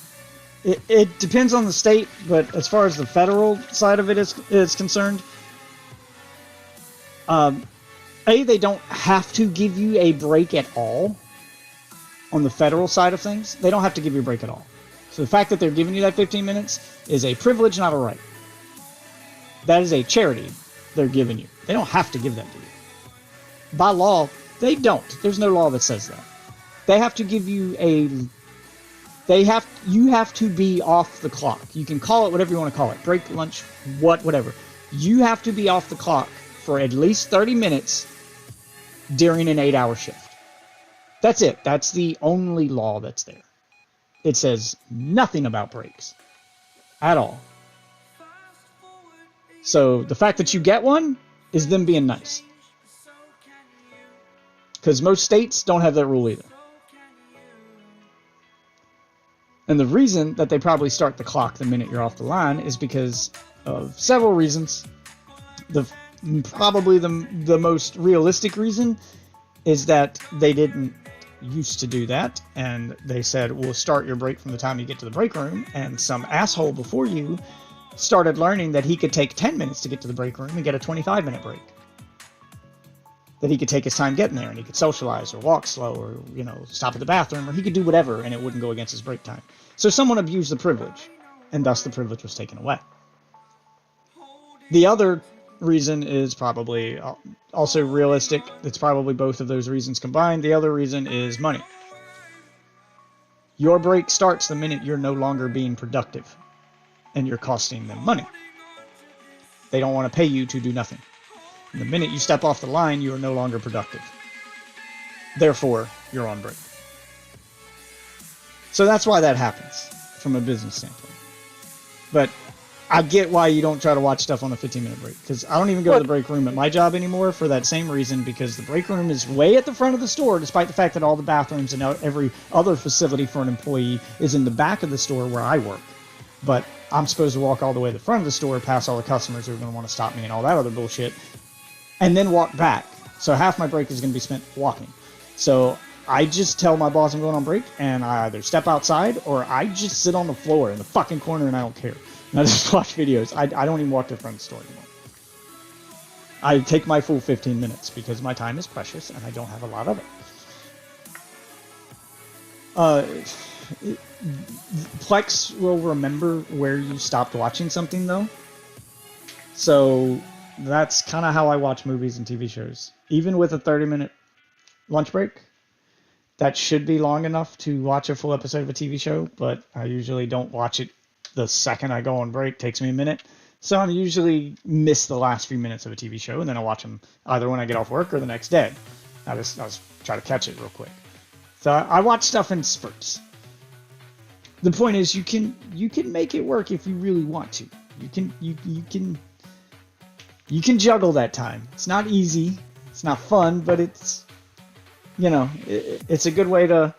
it depends on the state, but as far as the federal side of it is concerned, they don't have to give you a break at all. On the federal side of things, they don't have to give you a break at all. So the fact that they're giving you that 15 minutes is a privilege, not a right. That is a charity they're giving you. They don't have to give that to you. By law, they don't. There's no law that says that. They have to give you you have to be off the clock. You can call it whatever you want to call it. Break, lunch, whatever. You have to be off the clock for at least 30 minutes during an 8-hour shift. That's it. That's the only law that's there. It says nothing about breaks at all. So the fact that you get one is them being nice. Because most states don't have that rule either. And the reason that they probably start the clock the minute you're off the line is because of several reasons. Probably the most realistic reason is that they didn't used to do that, and they said, we'll start your break from the time you get to the break room, and some asshole before you started learning that he could take 10 minutes to get to the break room and get a 25-minute break. That he could take his time getting there, and he could socialize or walk slow or, stop at the bathroom, or he could do whatever, and it wouldn't go against his break time. So someone abused the privilege, and thus the privilege was taken away. The other reason is probably also realistic. It's probably both of those reasons combined. The other reason is money. Your break starts the minute you're no longer being productive and you're costing them money. They don't want to pay you to do nothing. And the minute you step off the line, you are no longer productive. Therefore, you're on break. So that's why that happens from a business standpoint. But I get why you don't try to watch stuff on a 15-minute break, because I don't even go to the break room at my job anymore for that same reason, because the break room is way at the front of the store, despite the fact that all the bathrooms and every other facility for an employee is in the back of the store where I work. But I'm supposed to walk all the way to the front of the store, past all the customers who are going to want to stop me and all that other bullshit, and then walk back. So half my break is going to be spent walking. So I just tell my boss I'm going on break, and I either step outside or I just sit on the floor in the fucking corner and I don't care. And I just watch videos. I don't even walk to the front of the store anymore. I take my full 15 minutes because my time is precious and I don't have a lot of it. Plex will remember where you stopped watching something, though. So that's kind of how I watch movies and TV shows. Even with a 30-minute lunch break, that should be long enough to watch a full episode of a TV show, but I usually don't watch it the second I go on break. It takes me a minute. So I usually miss the last few minutes of a TV show, and then I watch them either when I get off work or the next day. I just try to catch it real quick. So I watch stuff in spurts. The point is, you can make it work if you really want to. You can juggle that time. It's not easy. It's not fun, but it's, you know, it's a good way to.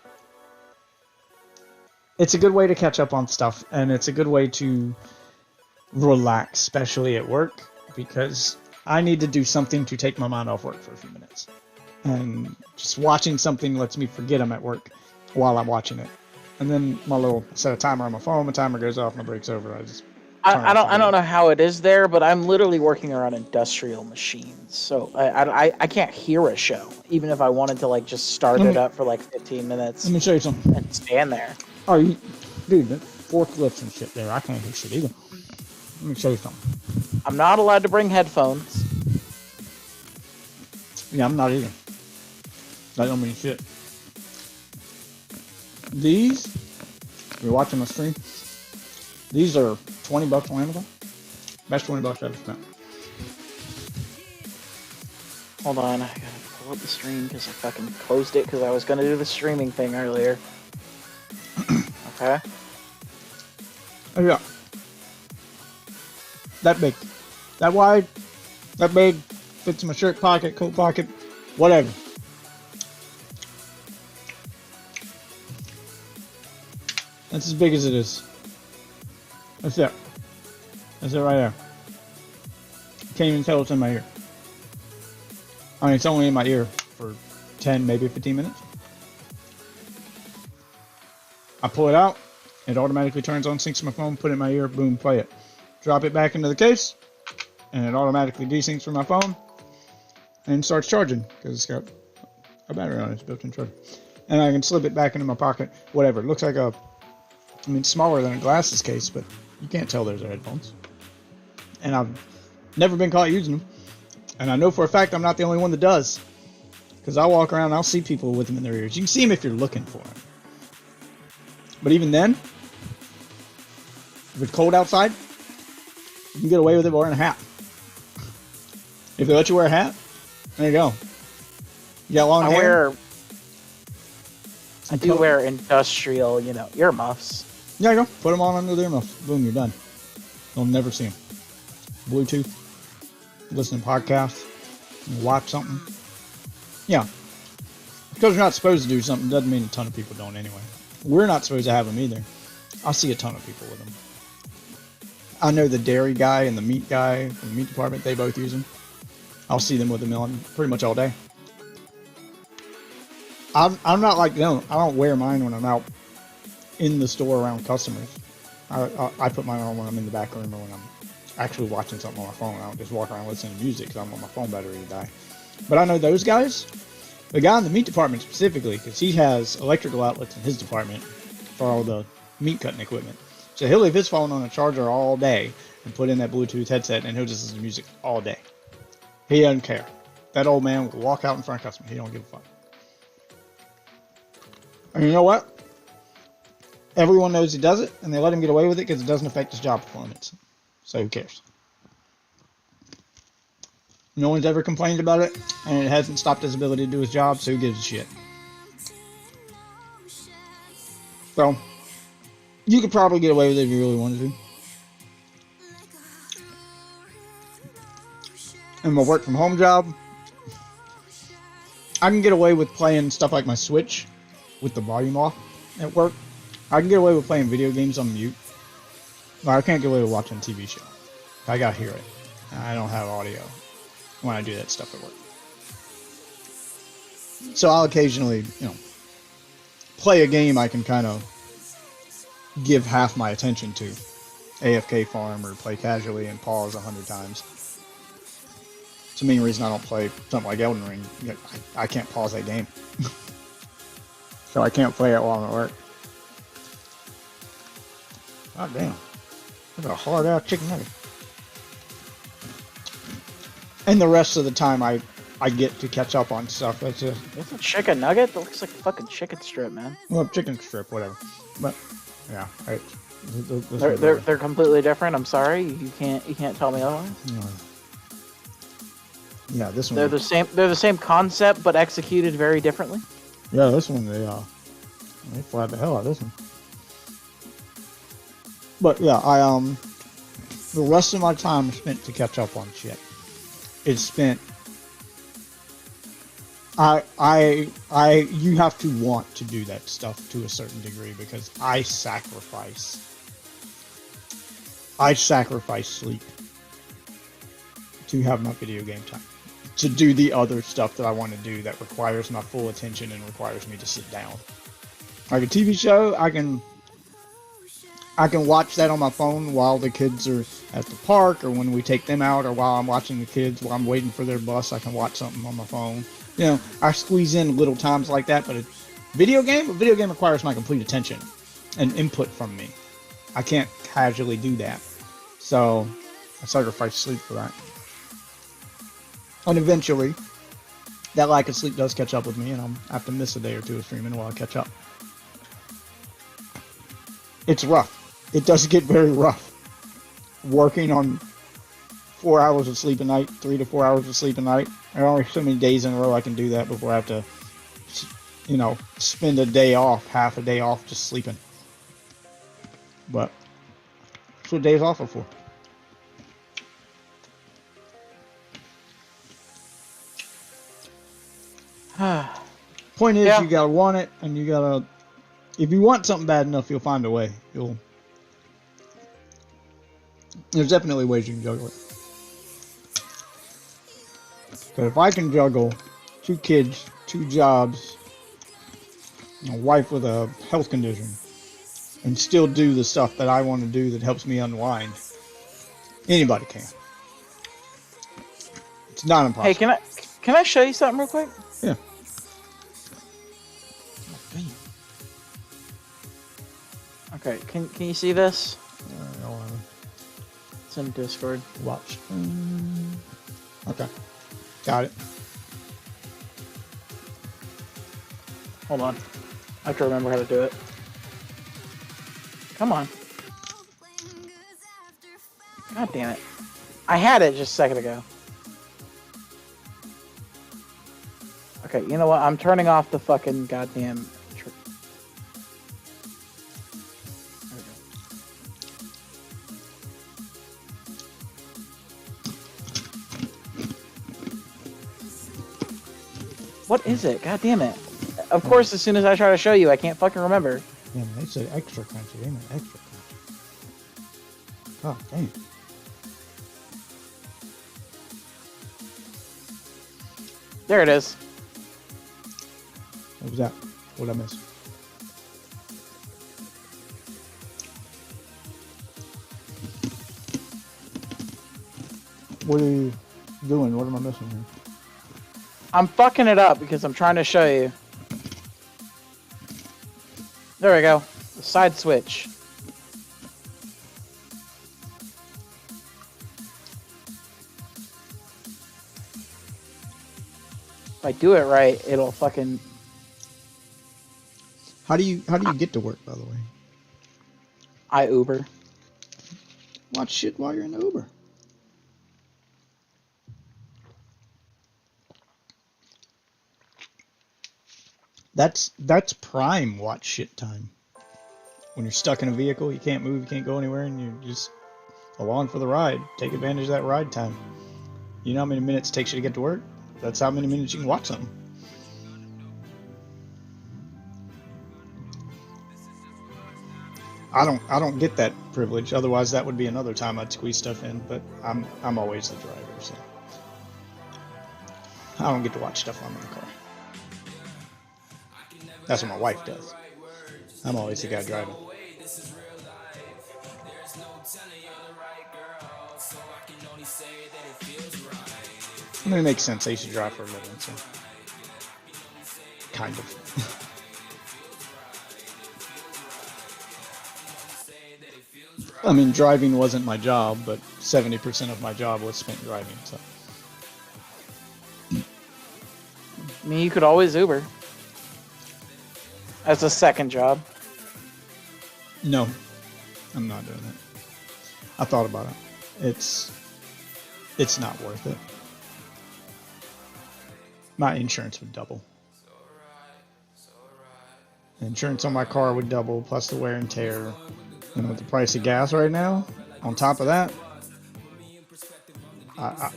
It's a good way to catch up on stuff, and it's a good way to relax, especially at work, because I need to do something to take my mind off work for a few minutes. And just watching something lets me forget I'm at work while I'm watching it. And then my little set a timer on my phone, my timer goes off, my break's over. I don't know how it is there, but I'm literally working around industrial machines, so I can't hear a show, even if I wanted to like just start it up for like 15 minutes. Let me show you something. And stand there. Oh, dude, forklifts and shit there. I can't hear shit either. Let me show you something. I'm not allowed to bring headphones. Yeah, I'm not either. That don't mean shit. These, if you're watching my stream, these are $20 on Amazon. Best $20 I've ever spent. Hold on, I gotta pull up the stream because I fucking closed it because I was gonna do the streaming thing earlier. Okay. Oh yeah. That big. That wide. That big. Fits in my shirt pocket, coat pocket, whatever. That's as big as it is. That's it. That's it right there. Can't even tell it's in my ear. I mean, it's only in my ear for 10, maybe 15 minutes. I pull it out, it automatically turns on, syncs to my phone, put it in my ear, boom, play it. Drop it back into the case, and it automatically desyncs from my phone, and starts charging, because it's got a battery on it, it's built-in charger. And I can slip it back into my pocket, whatever. It looks like smaller than a glasses case, but you can't tell those are headphones. And I've never been caught using them. And I know for a fact I'm not the only one that does. Because I walk around and I'll see people with them in their ears. You can see them if you're looking for them. But even then, if it's cold outside, you can get away with it wearing a hat. If they let you wear a hat, there you go. You got long hair. I do wear industrial, earmuffs. Yeah, you go. Put them on under the earmuffs. Boom, you're done. You'll never see them. Bluetooth. Listen to podcasts. Watch something. Yeah. Because you're not supposed to do something doesn't mean a ton of people don't anyway. We're not supposed to have them either. I see a ton of people with them. I know the dairy guy and the meat guy from the meat department, they both use them. I'll see them with them on pretty much all day. I'm not like them. I don't wear mine when I'm out in the store around customers. I put mine on when I'm in the back room or when I'm actually watching something on my phone. I don't just walk around listening to music because I don't want my phone battery to die. But I know those guys, the guy in the meat department specifically, because he has electrical outlets in his department for all the meat cutting equipment. So he'll leave his phone on a charger all day and put in that Bluetooth headset and he'll just listen to music all day. He doesn't care. That old man will walk out in front of customers. He don't give a fuck. And you know what? Everyone knows he does it, and they let him get away with it because it doesn't affect his job performance. So who cares? No one's ever complained about it, and it hasn't stopped his ability to do his job, so who gives a shit? So, you could probably get away with it if you really wanted to. in my work from home job, I can get away with playing stuff like my Switch with the volume off at work. I can get away with playing video games on mute. But I can't get away with watching a TV show. I gotta hear it. I don't have audio when I do that stuff at work. So I'll occasionally, play a game I can kind of give half my attention to. AFK farm or play casually and pause 100 times. It's the main reason I don't play something like Elden Ring. I can't pause that game. So I can't play it while I'm at work. God damn. That's a hard out chicken nugget. And the rest of the time I get to catch up on stuff. That's just, It's a chicken nugget? That looks like a fucking chicken strip, man. well, chicken strip, whatever. But yeah, They're completely different. I'm sorry, you can't tell me otherwise. Yeah, this one. They're the same concept, but executed very differently. Yeah, this one they flat the hell out of this one. But yeah, the rest of my time spent to catch up on shit. It's spent. You have to want to do that stuff to a certain degree because I sacrifice sleep to have my video game time, to do the other stuff that I want to do that requires my full attention and requires me to sit down. Like a TV show, I can watch that on my phone while the kids are at the park or when we take them out or while I'm watching the kids, while I'm waiting for their bus, I can watch something on my phone. I squeeze in little times like that, but a video game requires my complete attention and input from me. I can't casually do that. So I sacrifice sleep for that. And eventually, that lack of sleep does catch up with me, and I'll have to miss a day or two of streaming while I catch up. It's rough. It does get very rough. Working on 4 hours of sleep a night, 3 to 4 hours of sleep a night. There are only so many days in a row I can do that before I have to, spend a day off, half a day off just sleeping. But that's what days off are for. Point is, Yeah. you gotta want it, and you gotta. If you want something bad enough, you'll find a way. There's definitely ways you can juggle it. But if I can juggle 2 kids, 2 jobs, a wife with a health condition, and still do the stuff that I want to do that helps me unwind, anybody can. It's not impossible. Hey, can I show you something real quick? Yeah. Okay, can you see this? Hold on. It's in Discord. Watch. Okay. Got it. Hold on. I have to remember how to do it. Come on. God damn it. I had it just a second ago. Okay, you know what? I'm turning off the fucking goddamn... There we go. What is it? God damn it. Of course, as soon as I try to show you, I can't fucking remember. Yeah, they said extra crunchy. They meant extra crunchy. God damn. There it is. What was that? What did I miss? What are you doing? What am I missing here? I'm fucking it up because I'm trying to show you. There we go. The side switch. If I do it right, it'll fucking... How do you get to work, by the way? I Uber. Watch shit while you're in the Uber. That's prime watch shit time. When you're stuck in a vehicle, you can't move, you can't go anywhere, and you're just along for the ride. Take advantage of that ride time. You know how many minutes it takes you to get to work? That's how many minutes you can watch something. I don't get that privilege. Otherwise, that would be another time I'd squeeze stuff in. But I'm always the driver, so I don't get to watch stuff while I'm in the car. That's what my wife does. I'm always the guy driving. I mean, it makes sense. I used to drive for a living, so kind of. I mean, driving wasn't my job, but 70% of my job was spent driving. So, I mean, you could always Uber as a second job. no, I'm not doing that. I thought about it. It's not worth it. My insurance would double. The insurance on my car would double, plus the wear and tear. And with the price of gas right now, on top of that,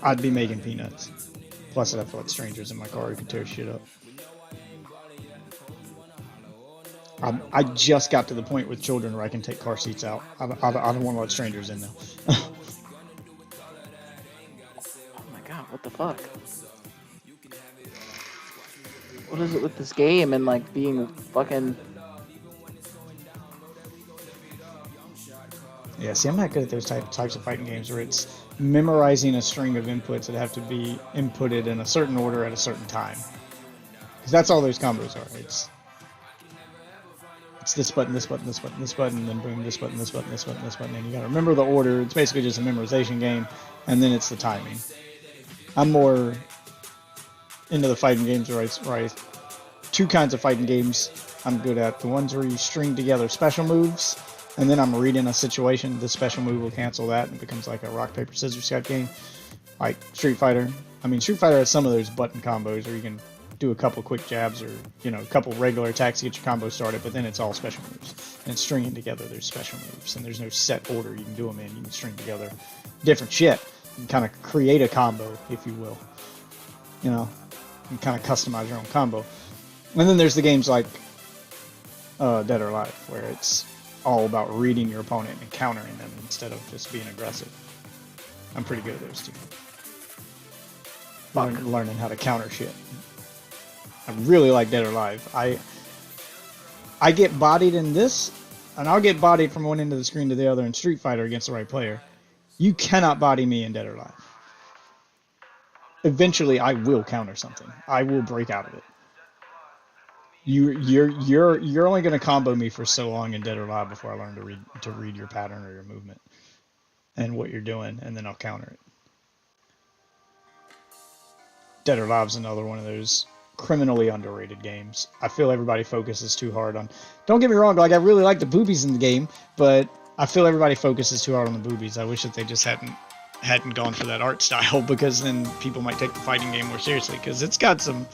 I'd be making peanuts. Plus, I'd have to let strangers in my car who could tear shit up. I just got to the point with children where I can take car seats out. I don't want to let strangers in though. Oh my god, what the fuck? What is it with this game and like being fucking... Yeah, see, I'm not good at those types of fighting games where it's memorizing a string of inputs that have to be inputted in a certain order at a certain time. Because that's all those combos are. It's this button, this button, this button, this button, then boom, this button, this button, this button, this button, and you gotta remember the order. It's basically just a memorization game, and then it's the timing. I'm more into the fighting games where I two kinds of fighting games I'm good at. The ones where you string together special moves, and then I'm reading a situation, the special move will cancel that, and it becomes like a rock, paper, scissors type game. Like Street Fighter. I mean, Street Fighter has some of those button combos where you can do a couple quick jabs or, you know, a couple regular attacks to get your combo started, but then it's all special moves. And stringing together, there's special moves, and there's no set order you can do them in. You can string together different shit and kind of create a combo, if you will. You know, and kind of customize your own combo. And then there's the games like Dead or Alive, where it's all about reading your opponent and countering them instead of just being aggressive. I'm pretty good at those two. Learning how to counter shit. I really like Dead or Alive. I get bodied in this, and I'll get bodied from one end of the screen to the other in Street Fighter against the right player. You cannot body me in Dead or Alive. Eventually, I will counter something. I will break out of it. You're only going to combo me for so long in Dead or Alive before I learn to read your pattern or your movement and what you're doing, and then I'll counter it. Dead or Alive's another one of those criminally underrated games. I feel everybody focuses too hard on... Don't get me wrong, like I really like the boobies in the game, but I feel everybody focuses too hard on the boobies. I wish that they just hadn't gone for that art style, because then people might take the fighting game more seriously, because it's got some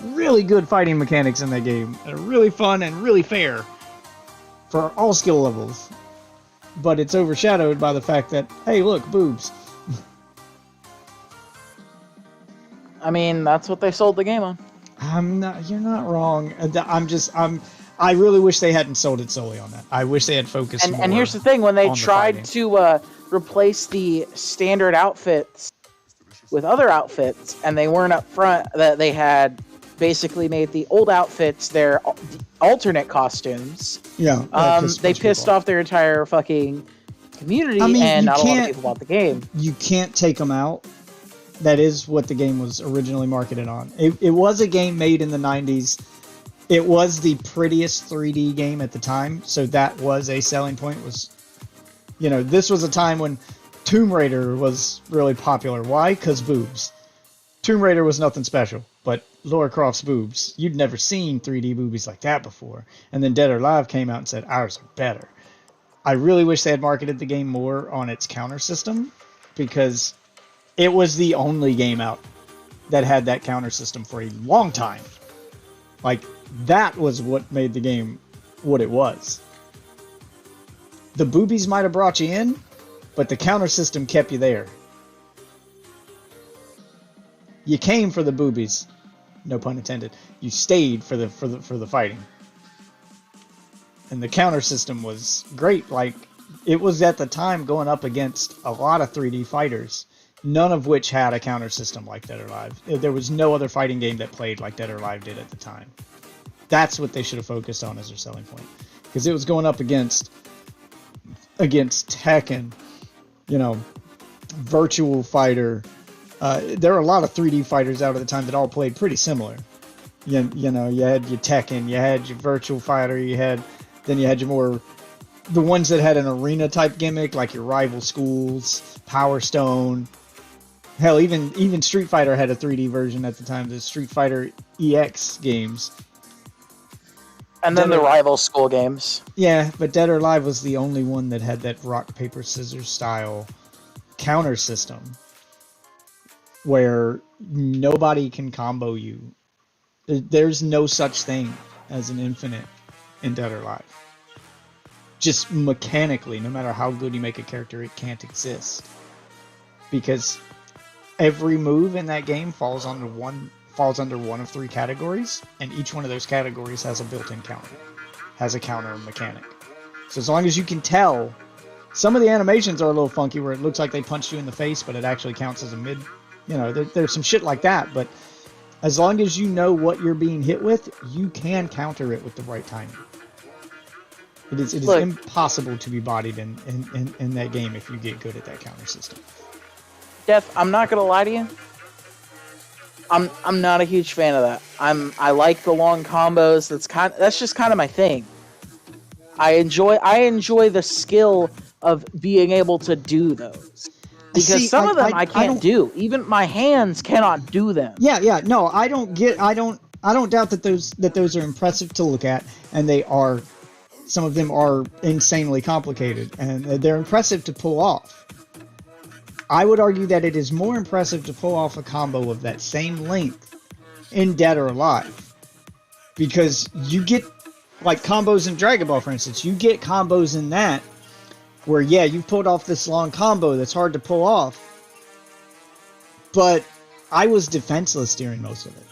really good fighting mechanics in that game that are really fun and really fair for all skill levels. But it's overshadowed by the fact that, hey, look, boobs. I mean, that's what they sold the game on. You're not wrong. I really wish they hadn't sold it solely on that. I wish they had focused more. And here's the thing, when they tried fighting. to replace the standard outfits with other outfits, and they weren't up front, that they had basically made the old outfits their alternate costumes. Yeah. They pissed off their entire fucking community, and not a lot of people bought the game. You can't take them out. That is what the game was originally marketed on. It was a game made in the 90s. It was the prettiest 3D game at the time, so that was a selling point. This was a time when Tomb Raider was really popular. Why? Because boobs. Tomb Raider was nothing special, but Lara Croft's boobs. You'd never seen 3D boobies like that before. And then Dead or Alive came out and said, ours are better. I really wish they had marketed the game more on its counter system, because it was the only game out that had that counter system for a long time. Like, that was what made the game what it was. The boobies might have brought you in, but the counter system kept you there. You came for the boobies, no pun intended. You stayed for the fighting. And the counter system was great. Like, it was at the time going up against a lot of 3D fighters, none of which had a counter system like Dead or Alive. There was no other fighting game that played like Dead or Alive did at the time. That's what they should have focused on as their selling point, because it was going up against Tekken, you know, Virtual Fighter. There were a lot of 3D fighters out at the time that all played pretty similar. You know, you had your Tekken, you had your Virtual Fighter, then you had your more, the ones that had an arena type gimmick, like your Rival Schools, Power Stone. Hell, even Street Fighter had a 3D version at the time, the Street Fighter EX games. And then the rival school games. Yeah, but Dead or Alive was the only one that had that rock, paper, scissors style counter system where nobody can combo you. There's no such thing as an infinite in Dead or Alive. Just mechanically, no matter how good you make a character, it can't exist. Because every move in that game falls under one of 3 categories, and each one of those categories has a built-in counter, has a counter mechanic. So as long as you can tell, some of the animations are a little funky where it looks like they punched you in the face, but it actually counts as a mid. You know, there's some shit like that, but as long as you know what you're being hit with, you can counter it with the right timing. It is impossible to be bodied in that game if you get good at that counter system. Death, I'm not gonna lie to you. I'm not a huge fan of that. I like the long combos. That's just kind of my thing. I enjoy the skill of being able to do those. Because some of them I can't do. Even my hands cannot do them. Yeah. No, I don't doubt that those are impressive to look at, and they are. Some of them are insanely complicated, and they're impressive to pull off. I would argue that it is more impressive to pull off a combo of that same length in Dead or Alive, because you get, like, combos in Dragon Ball, for instance. You get combos in that where, yeah, you've pulled off this long combo that's hard to pull off, but I was defenseless during most of it.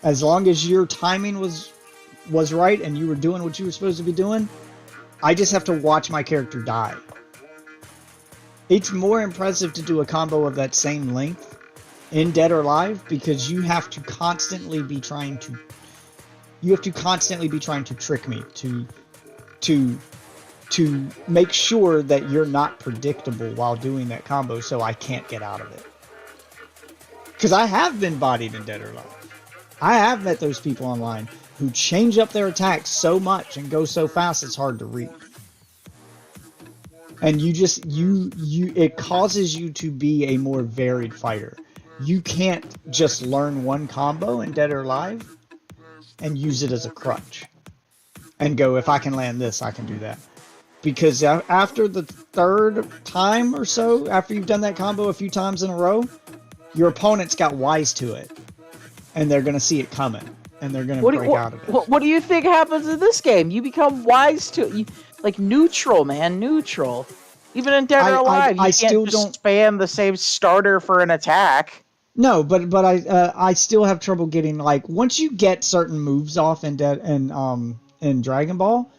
As long as your timing was right and you were doing what you were supposed to be doing, I just have to watch my character die. It's more impressive to do a combo of that same length in Dead or Alive, because you have to constantly be trying to trick me to make sure that you're not predictable while doing that combo, so I can't get out of it. Because I have been bodied in Dead or Alive. I have met those people online who change up their attacks so much and go so fast it's hard to read. And it causes you to be a more varied fighter. You can't just learn one combo in Dead or Alive and use it as a crutch and go, if I can land this, I can do that. Because after the third time or so, after you've done that combo a few times in a row, your opponent's got wise to it, and they're going to see it coming, and they're going to break out of it. What do you think happens in this game? You become wise to it. Like, neutral, man, neutral. Even in Dead or Alive, you can't just spam the same starter for an attack. No, but I still have trouble getting, like, once you get certain moves off in Dragon Ball,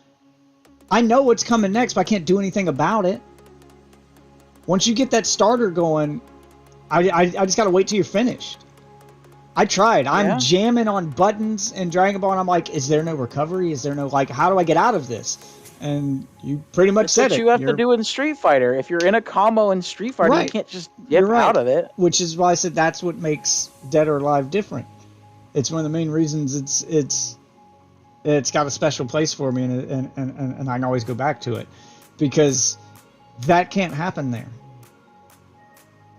I know what's coming next, but I can't do anything about it. Once you get that starter going, I just gotta wait till you're finished. I tried. I'm jamming on buttons in Dragon Ball, and I'm like, is there no recovery? Is there no, like, how do I get out of this? And you pretty much said it. That's what you have to do in Street Fighter. If you're in a combo in Street Fighter, you can't just get out of it. Which is why I said that's what makes Dead or Alive different. It's one of the main reasons it's got a special place for me, and I can always go back to it, because that can't happen there.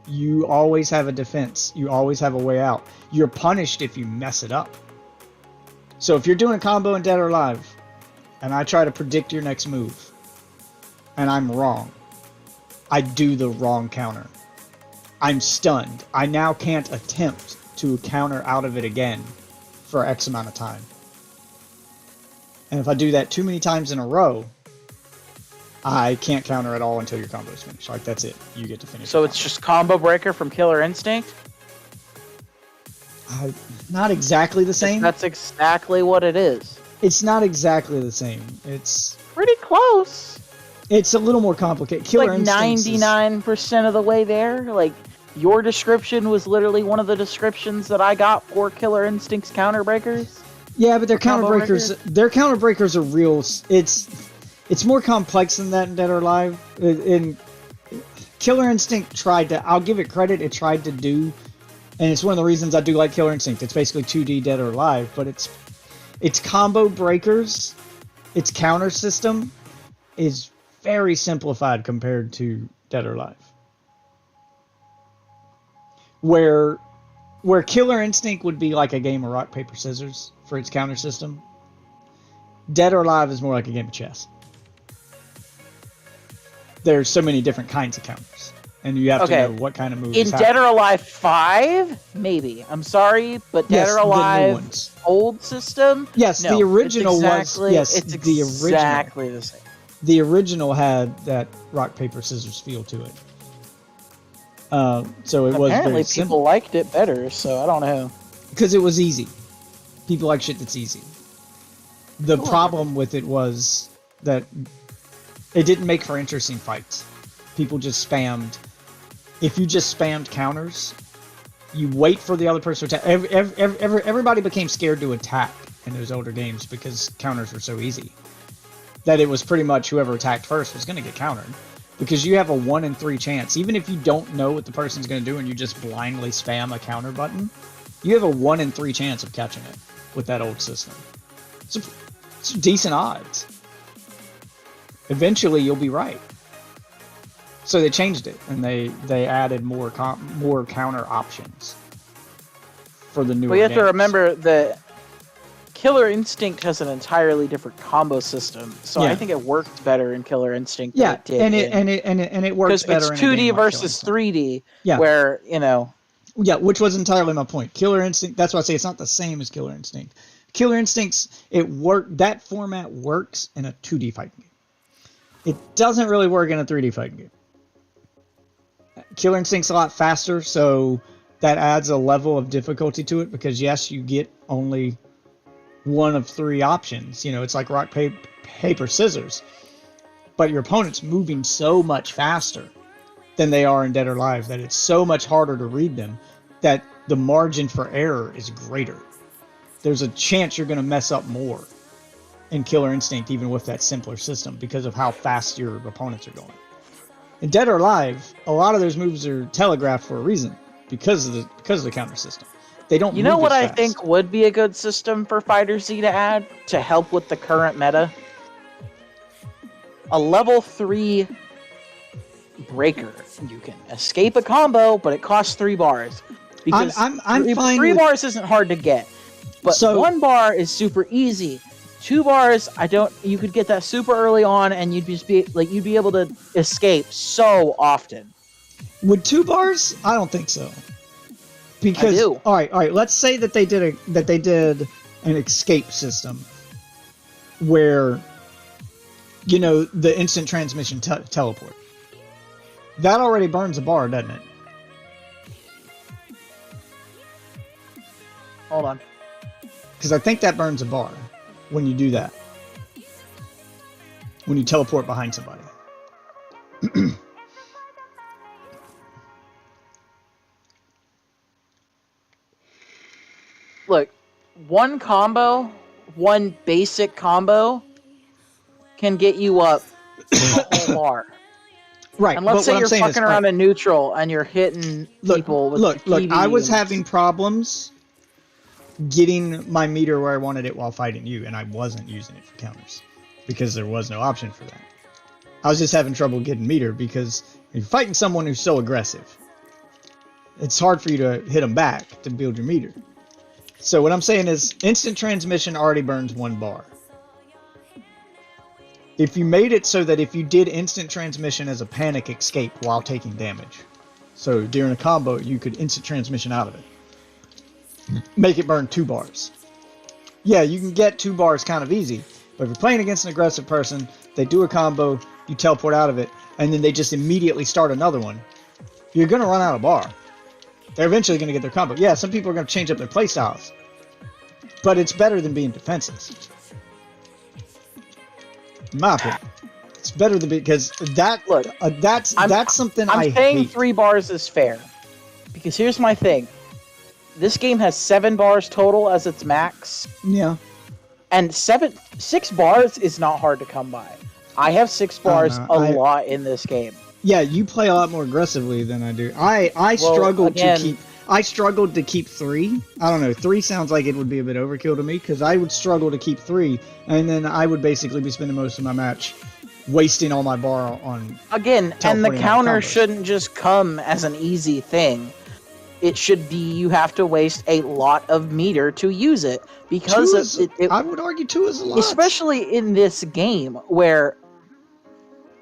You always have a defense. You always have a way out. You're punished if you mess it up. So if you're doing a combo in Dead or Alive, and I try to predict your next move, and I'm wrong, I do the wrong counter. I'm stunned. I now can't attempt to counter out of it again for X amount of time. And if I do that too many times in a row, I can't counter at all until your combo is finished. Like, that's it. You get to finish. So your it's combo. just Combo Breaker from Killer Instinct? Not exactly the same. That's exactly what it is. It's not exactly the same. It's Pretty close. a little more complicated. Killer Like Instincts is- 99% of the way there. Like, your description was literally one of the descriptions that I got for Killer Instinct's Counter Breakers. Yeah, but their counter Combo breakers. Their counter breakers are real. It's more complex than that in Dead or Alive. In Killer Instinct tried to. I'll give it credit. It tried to do, and it's one of the reasons I do like Killer Instinct. It's basically 2D Dead or Alive, but its combo breakers, its counter system, is very simplified compared to Dead or Alive. Where Killer Instinct would be like a game of rock, paper, scissors for its counter system, Dead or Alive is more like a game of chess. There's so many different kinds of counters, and you have to know what kind of moves. In Dead or Alive 5, maybe. I'm sorry, but Dead or the new Alive ones. old system? Yes, No, the original it's exactly, was. Yes, it's the original. exactly the same. The original had that rock, paper, scissors feel to it. So it was Apparently very people simple liked it better, so I don't know. because it was easy. People like shit that's easy. The problem with it was that it didn't make for interesting fights. People just spammed. If you just spammed counters, you wait for the other person to attack. Everybody became scared to attack in those older games because counters were so easy. That it was pretty much whoever attacked first was going to get countered. Because you have a 1 in 3 chance. Even if you don't know what the person's going to do and you just blindly spam a counter button, you have a 1 in 3 chance of catching it with that old system. It's decent odds. Eventually, you'll be right. So they changed it, and they added more counter options for the newer But you have to games. remember that Killer Instinct has an entirely different combo system, so Yeah. I think it worked better in Killer Instinct. Yeah, than it did and it works because better it's in a 2D game like versus Killer Instinct. 3D, Yeah. where Yeah, which was entirely my point. Killer Instinct. That's why I say it's not the same as Killer Instinct. Killer Instincts, that format works in a 2D fighting game. It doesn't really work in a 3D fighting game. Killer Instinct's a lot faster, so that adds a level of difficulty to it because yes, you get only one of 3 options. You know, it's like rock, paper, scissors. But your opponent's moving so much faster than they are in Dead or Alive that it's so much harder to read them that the margin for error is greater. There's a chance you're going to mess up more in Killer Instinct even with that simpler system because of how fast your opponents are going. In Dead or Alive, a lot of those moves are telegraphed for a reason because of the counter system. They don't. you know move what as I fast. think would be a good system for Fighter Z to add to help with the current meta? A level 3 breaker. You can escape a combo, but it costs 3 bars. Because I'm three, fine 3 with- bars isn't hard to get, but So- 1 bar is super easy. 2 bars, you could get that super early on, and you'd be able to escape so often. With 2 bars, I don't think so. Because do. all right. Let's say that they did an escape system where, you know, the instant transmission teleport. That already burns a bar, doesn't it? Hold on. Because I think that burns a bar when you do that. When you teleport behind somebody. Look, one basic combo can get you up a whole bar. Right. And let's but say what I'm you're saying is, fucking around in neutral and you're hitting people with look. the I was PV having problems getting my meter where I wanted it while fighting you, and I wasn't using it for counters because there was no option for that. I was just having trouble getting meter because you're fighting someone who's so aggressive. It's hard for you to hit them back to build your meter. So what I'm saying is instant transmission already burns 1 bar. If you made it so that if you did instant transmission as a panic escape while taking damage, so during a combo you could instant transmission out of it, make it burn 2 bars. Yeah, you can get 2 bars kind of easy, but if you're playing against an aggressive person, they do a combo, you teleport out of it, and then they just immediately start another one, you're going to run out of bar. They're eventually going to get their combo. Yeah, some people are going to change up their playstyles, but it's better than being defenseless. In my opinion. It's better than because that Look, that's something I'm I saying hate. 3 bars is fair. Because here's my thing. This game has 7 bars total as its max. Yeah. And 6 bars is not hard to come by. I have 6 bars know. a lot in this game. Yeah, you play a lot more aggressively than I do. I struggled to keep 3. I don't know. 3 sounds like it would be a bit overkill to me because I would struggle to keep 3, and then I would basically be spending most of my match wasting all my bar on. Again, and the teleporting out counter combos. shouldn't just come as an easy thing. It should be you have to waste a lot of meter to use it because 2 of is, it, I would argue 2 is a lot. especially in this game where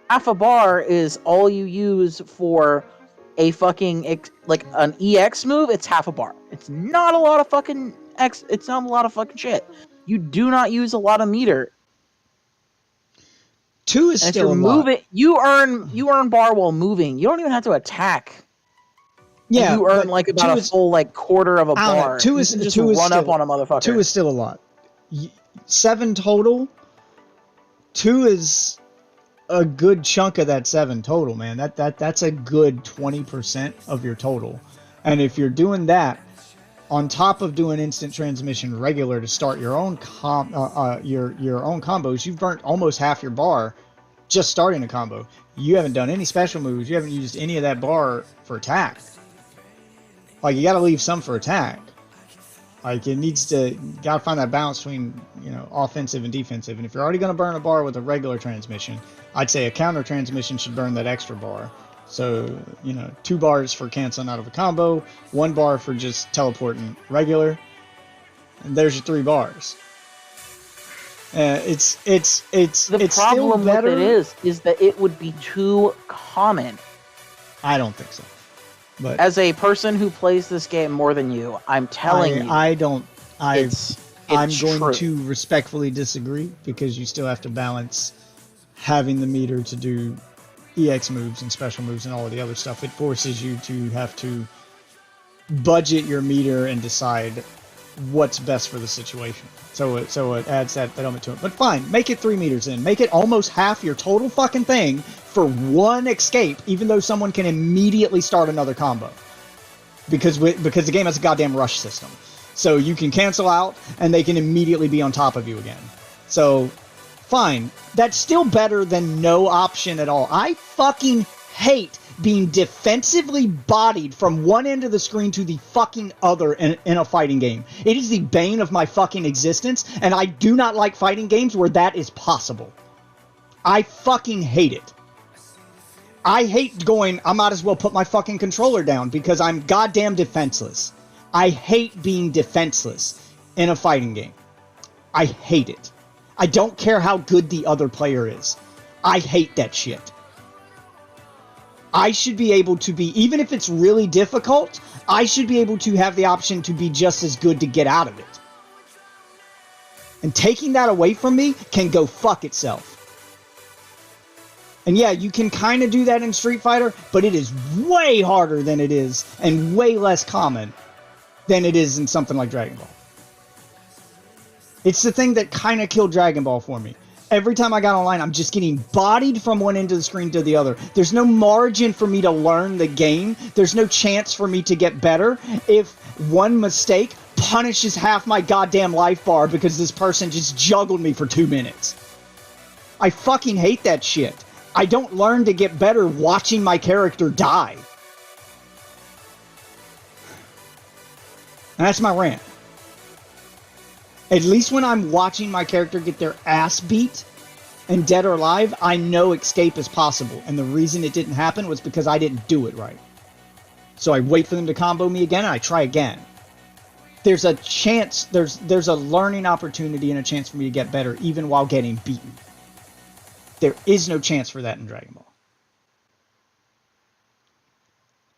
half a bar is all you use for a fucking like an EX move. It's half a bar. It's not a lot of fucking X. It's not a lot of fucking shit. You do not use a lot of meter. 2 is And if still you're a lot. moving, you earn bar while moving. You don't even have to attack. Yeah, And you earn but like 2 about a is- full like quarter of a I don't know, bar. 2 You is- can just 2 is run up still- on a motherfucker. 2 is still a lot. 7 total. 2 is a good chunk of that 7 total, man. That's a good 20% of your total. And if you're doing that on top of doing instant transmission regular to start your own your own combos, you've burnt almost half your bar just starting a combo. You haven't done any special moves. You haven't used any of that bar for attack. Like, you got to leave some for attack. Like, it needs to, got to find that balance between, you know, offensive and defensive. And if you're already going to burn a bar with a regular transmission, I'd say a counter transmission should burn that extra bar. So, you know, 2 bars for canceling out of a combo, 1 bar for just teleporting regular, and there's your 3 bars. It's The still problem better. with it is that it would be too common. I don't think so. But As a person who plays this game more than you, I'm telling you, I'm it's going true. to respectfully disagree because you still have to balance having the meter to do EX moves and special moves and all of the other stuff. It forces you to have to budget your meter and decide what's best for the situation. So it adds that element to it. But fine, make it 3 meters in. Make it almost half your total fucking thing for 1 escape, even though someone can immediately start another combo. Because the game has a goddamn rush system. So you can cancel out, and they can immediately be on top of you again. So, fine. That's still better than no option at all. I fucking hate being defensively bodied from one end of the screen to the fucking other in a fighting game. It is the bane of my fucking existence, and I do not like fighting games where that is possible. I fucking hate it. I hate going, I might as well put my fucking controller down because I'm goddamn defenseless. I hate being defenseless in a fighting game. I hate it. I don't care how good the other player is. I hate that shit. I should be able to be, even if it's really difficult, I should be able to have the option to be just as good to get out of it. And taking that away from me can go fuck itself. And yeah, you can kind of do that in Street Fighter, but it is way harder than it is, and way less common than it is in something like Dragon Ball. It's the thing that kind of killed Dragon Ball for me. Every time I got online, I'm just getting bodied from one end of the screen to the other. There's no margin for me to learn the game. There's no chance for me to get better if one mistake punishes half my goddamn life bar because this person just juggled me for 2 minutes. I fucking hate that shit. I don't learn to get better watching my character die. And that's my rant. At least when I'm watching my character get their ass beat and dead or alive, I know escape is possible. And the reason it didn't happen was because I didn't do it right. So I wait for them to combo me again and I try again. There's a chance, there's a learning opportunity and a chance for me to get better even while getting beaten. There is no chance for that in Dragon Ball.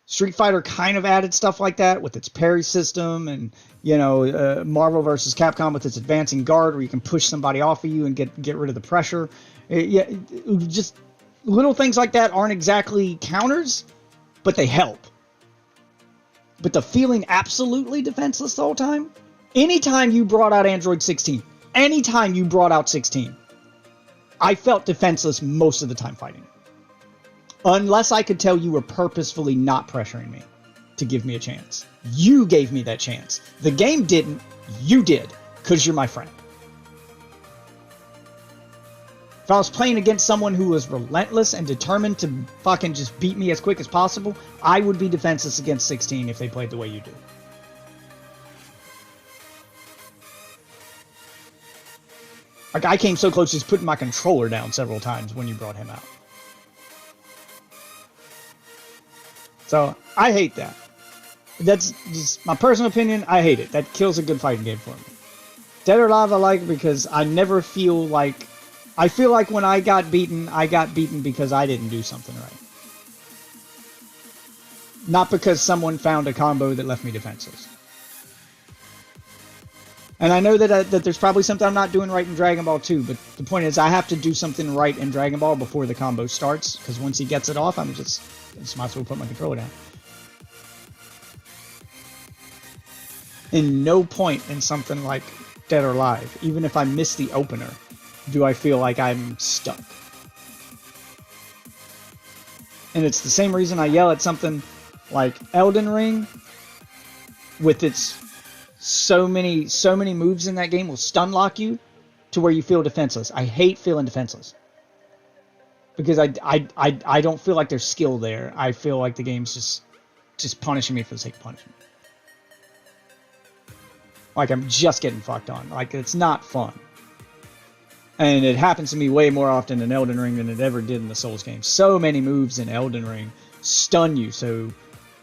Street Fighter kind of added stuff like that with its parry system and, you know, Marvel vs. Capcom with its advancing guard where you can push somebody off of you and get rid of the pressure. Just little things like that aren't exactly counters, but they help. But the feeling absolutely defenseless the whole time, anytime you brought out Android 16, anytime you brought out 16, I felt defenseless most of the time fighting. Unless I could tell you were purposefully not pressuring me to give me a chance. You gave me that chance. The game didn't, you did, because you're my friend. If I was playing against someone who was relentless and determined to fucking just beat me as quick as possible, I would be defenseless against 16 if they played the way you do. Like, I came so close to just putting my controller down several times when you brought him out. So, I hate that. That's just my personal opinion. I hate it. That kills a good fighting game for me. Dead or Alive I like because I never feel like... I feel like when I got beaten because I didn't do something right. Not because someone found a combo that left me defenseless. And I know that there's probably something I'm not doing right in Dragon Ball 2, but the point is I have to do something right in Dragon Ball before the combo starts, because once he gets it off, I just might as well put my controller down. In no point in something like Dead or Alive, even if I miss the opener, do I feel like I'm stuck. And it's the same reason I yell at something like Elden Ring, with its so many moves in that game will stun lock you to where you feel defenseless. I hate feeling defenseless. Because I don't feel like there's skill there. I feel like the game's just punishing me for the sake of punishment. Like I'm just getting fucked on. Like it's not fun. And it happens to me way more often in Elden Ring than it ever did in the Souls games. So many moves in Elden Ring stun you. So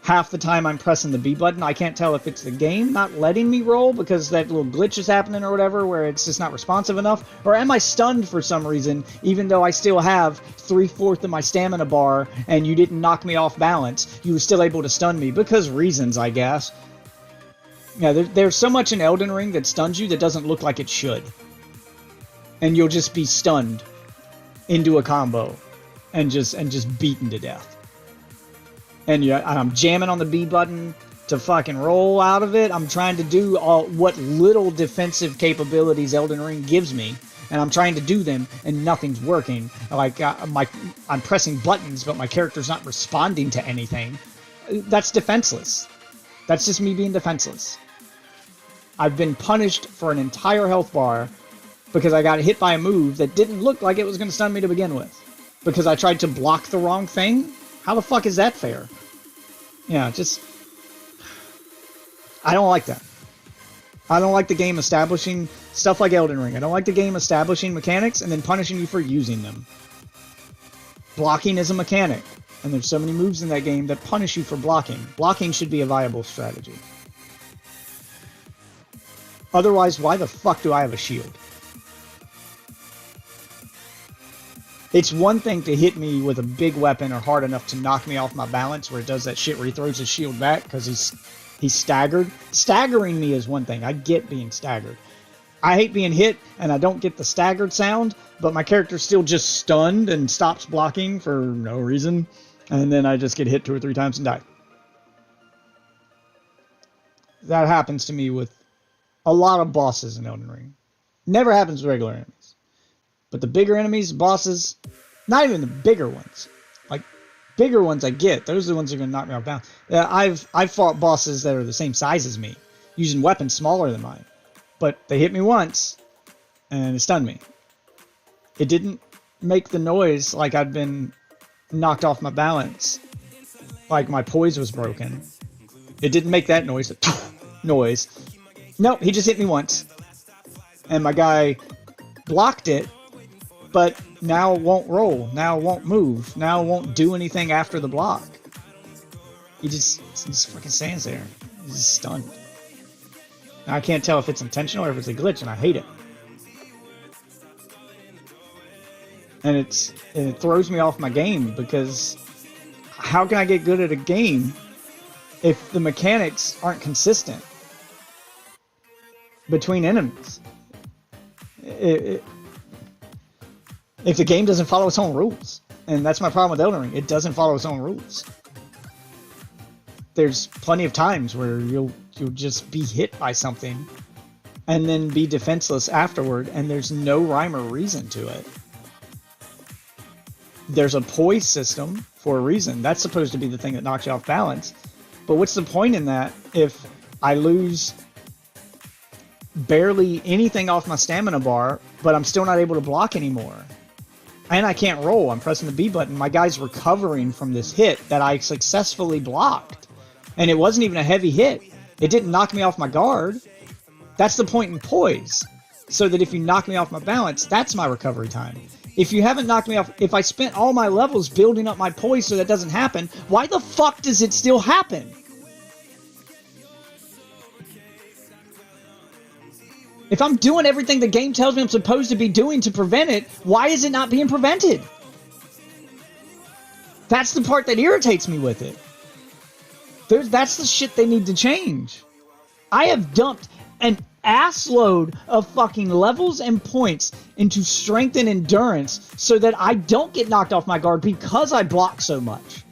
half the time I'm pressing the B button, I can't tell if it's the game not letting me roll because that little glitch is happening or whatever, where it's just not responsive enough, or am I stunned for some reason, even though I still have 3/4 of my stamina bar and you didn't knock me off balance, you were still able to stun me, because reasons, I guess. Yeah, there's so much in Elden Ring that stuns you that doesn't look like it should. And you'll just be stunned into a combo and just beaten to death. And I'm jamming on the B button to fucking roll out of it. I'm trying to do what little defensive capabilities Elden Ring gives me, and I'm trying to do them, and nothing's working. Like I'm pressing buttons, but my character's not responding to anything. That's defenseless. That's just me being defenseless. I've been punished for an entire health bar because I got hit by a move that didn't look like it was going to stun me to begin with. Because I tried to block the wrong thing? How the fuck is that fair? Yeah, just... I don't like that. I don't like the game establishing stuff like Elden Ring. I don't like the game establishing mechanics and then punishing you for using them. Blocking is a mechanic. And there's so many moves in that game that punish you for blocking. Blocking should be a viable strategy. Otherwise, why the fuck do I have a shield? It's one thing to hit me with a big weapon or hard enough to knock me off my balance, where it does that shit where he throws his shield back because he's staggered. Staggering me is one thing. I get being staggered. I hate being hit, and I don't get the staggered sound, but my character's still just stunned and stops blocking for no reason, and then I just get hit 2 or 3 times and die. That happens to me with a lot of bosses in Elden Ring. Never happens with regular enemies. But the bigger enemies, bosses, not even the bigger ones. Like, bigger ones I get. Those are the ones that are going to knock me off balance. I've fought bosses that are the same size as me, using weapons smaller than mine. But they hit me once, and it stunned me. It didn't make the noise like I'd been knocked off my balance, like my poise was broken. It didn't make that noise, noise. No, he just hit me once. And my guy blocked it, but now it won't roll, now it won't move, now it won't do anything after the block. He just fucking stands there. He's just stunned. Now, I can't tell if it's intentional or if it's a glitch, and I hate it. And it throws me off my game, because how can I get good at a game if the mechanics aren't consistent between enemies? If the game doesn't follow its own rules. And that's my problem with Elden Ring. It doesn't follow its own rules. There's plenty of times where you'll just be hit by something and then be defenseless afterward, and there's no rhyme or reason to it. There's a poise system for a reason. That's supposed to be the thing that knocks you off balance. But what's the point in that if I lose barely anything off my stamina bar, but I'm still not able to block anymore? And I can't roll. I'm pressing the B button. My guy's recovering from this hit that I successfully blocked. And it wasn't even a heavy hit. It didn't knock me off my guard. That's the point in poise. So that if you knock me off my balance, that's my recovery time. If you haven't knocked me off, if I spent all my levels building up my poise so that doesn't happen, why the fuck does it still happen? If I'm doing everything the game tells me I'm supposed to be doing to prevent it, why is it not being prevented? That's the part that irritates me with it. That's the shit they need to change. I have dumped an assload of fucking levels and points into strength and endurance so that I don't get knocked off my guard because I block so much.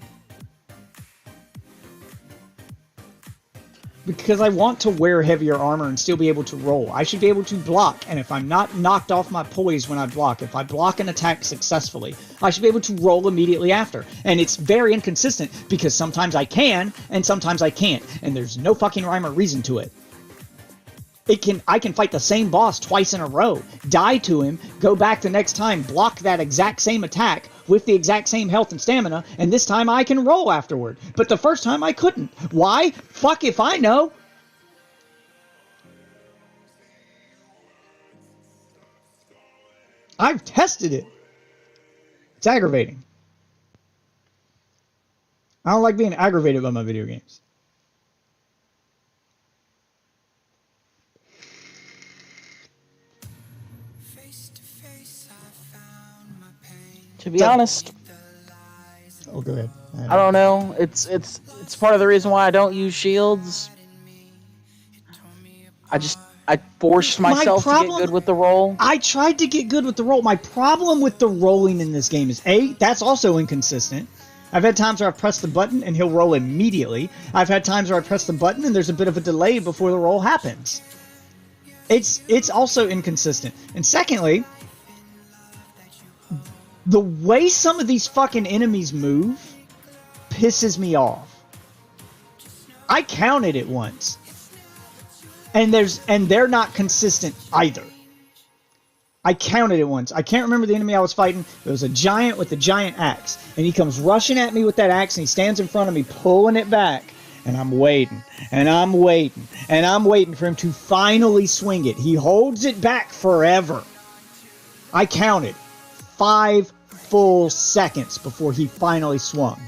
Because I want to wear heavier armor and still be able to roll. I should be able to block, and if I'm not knocked off my poise when I block, if I block an attack successfully, I should be able to roll immediately after. And it's very inconsistent because sometimes I can and sometimes I can't, and there's no fucking rhyme or reason to it. I can fight the same boss twice in a row, die to him, go back the next time, block that exact same attack with the exact same health and stamina, and this time I can roll afterward. But the first time I couldn't. Why? Fuck if I know. I've tested it. It's aggravating. I don't like being aggravated by my video games. To be honest, Oh, go ahead. I don't know. It's part of the reason why I don't use shields. I forced myself to get good with the roll. I tried to get good with the roll. My problem with the rolling in this game is that's also inconsistent. I've had times where I've pressed the button and he'll roll immediately. I've had times where I press the button and there's a bit of a delay before the roll happens. It's also inconsistent. And secondly, the way some of these fucking enemies move pisses me off. I counted it once. And they're not consistent either. I counted it once. I can't remember the enemy I was fighting. It was a giant with a giant axe. And he comes rushing at me with that axe and he stands in front of me pulling it back. And I'm waiting. And I'm waiting. And I'm waiting for him to finally swing it. He holds it back forever. I counted 5 full seconds before he finally swung.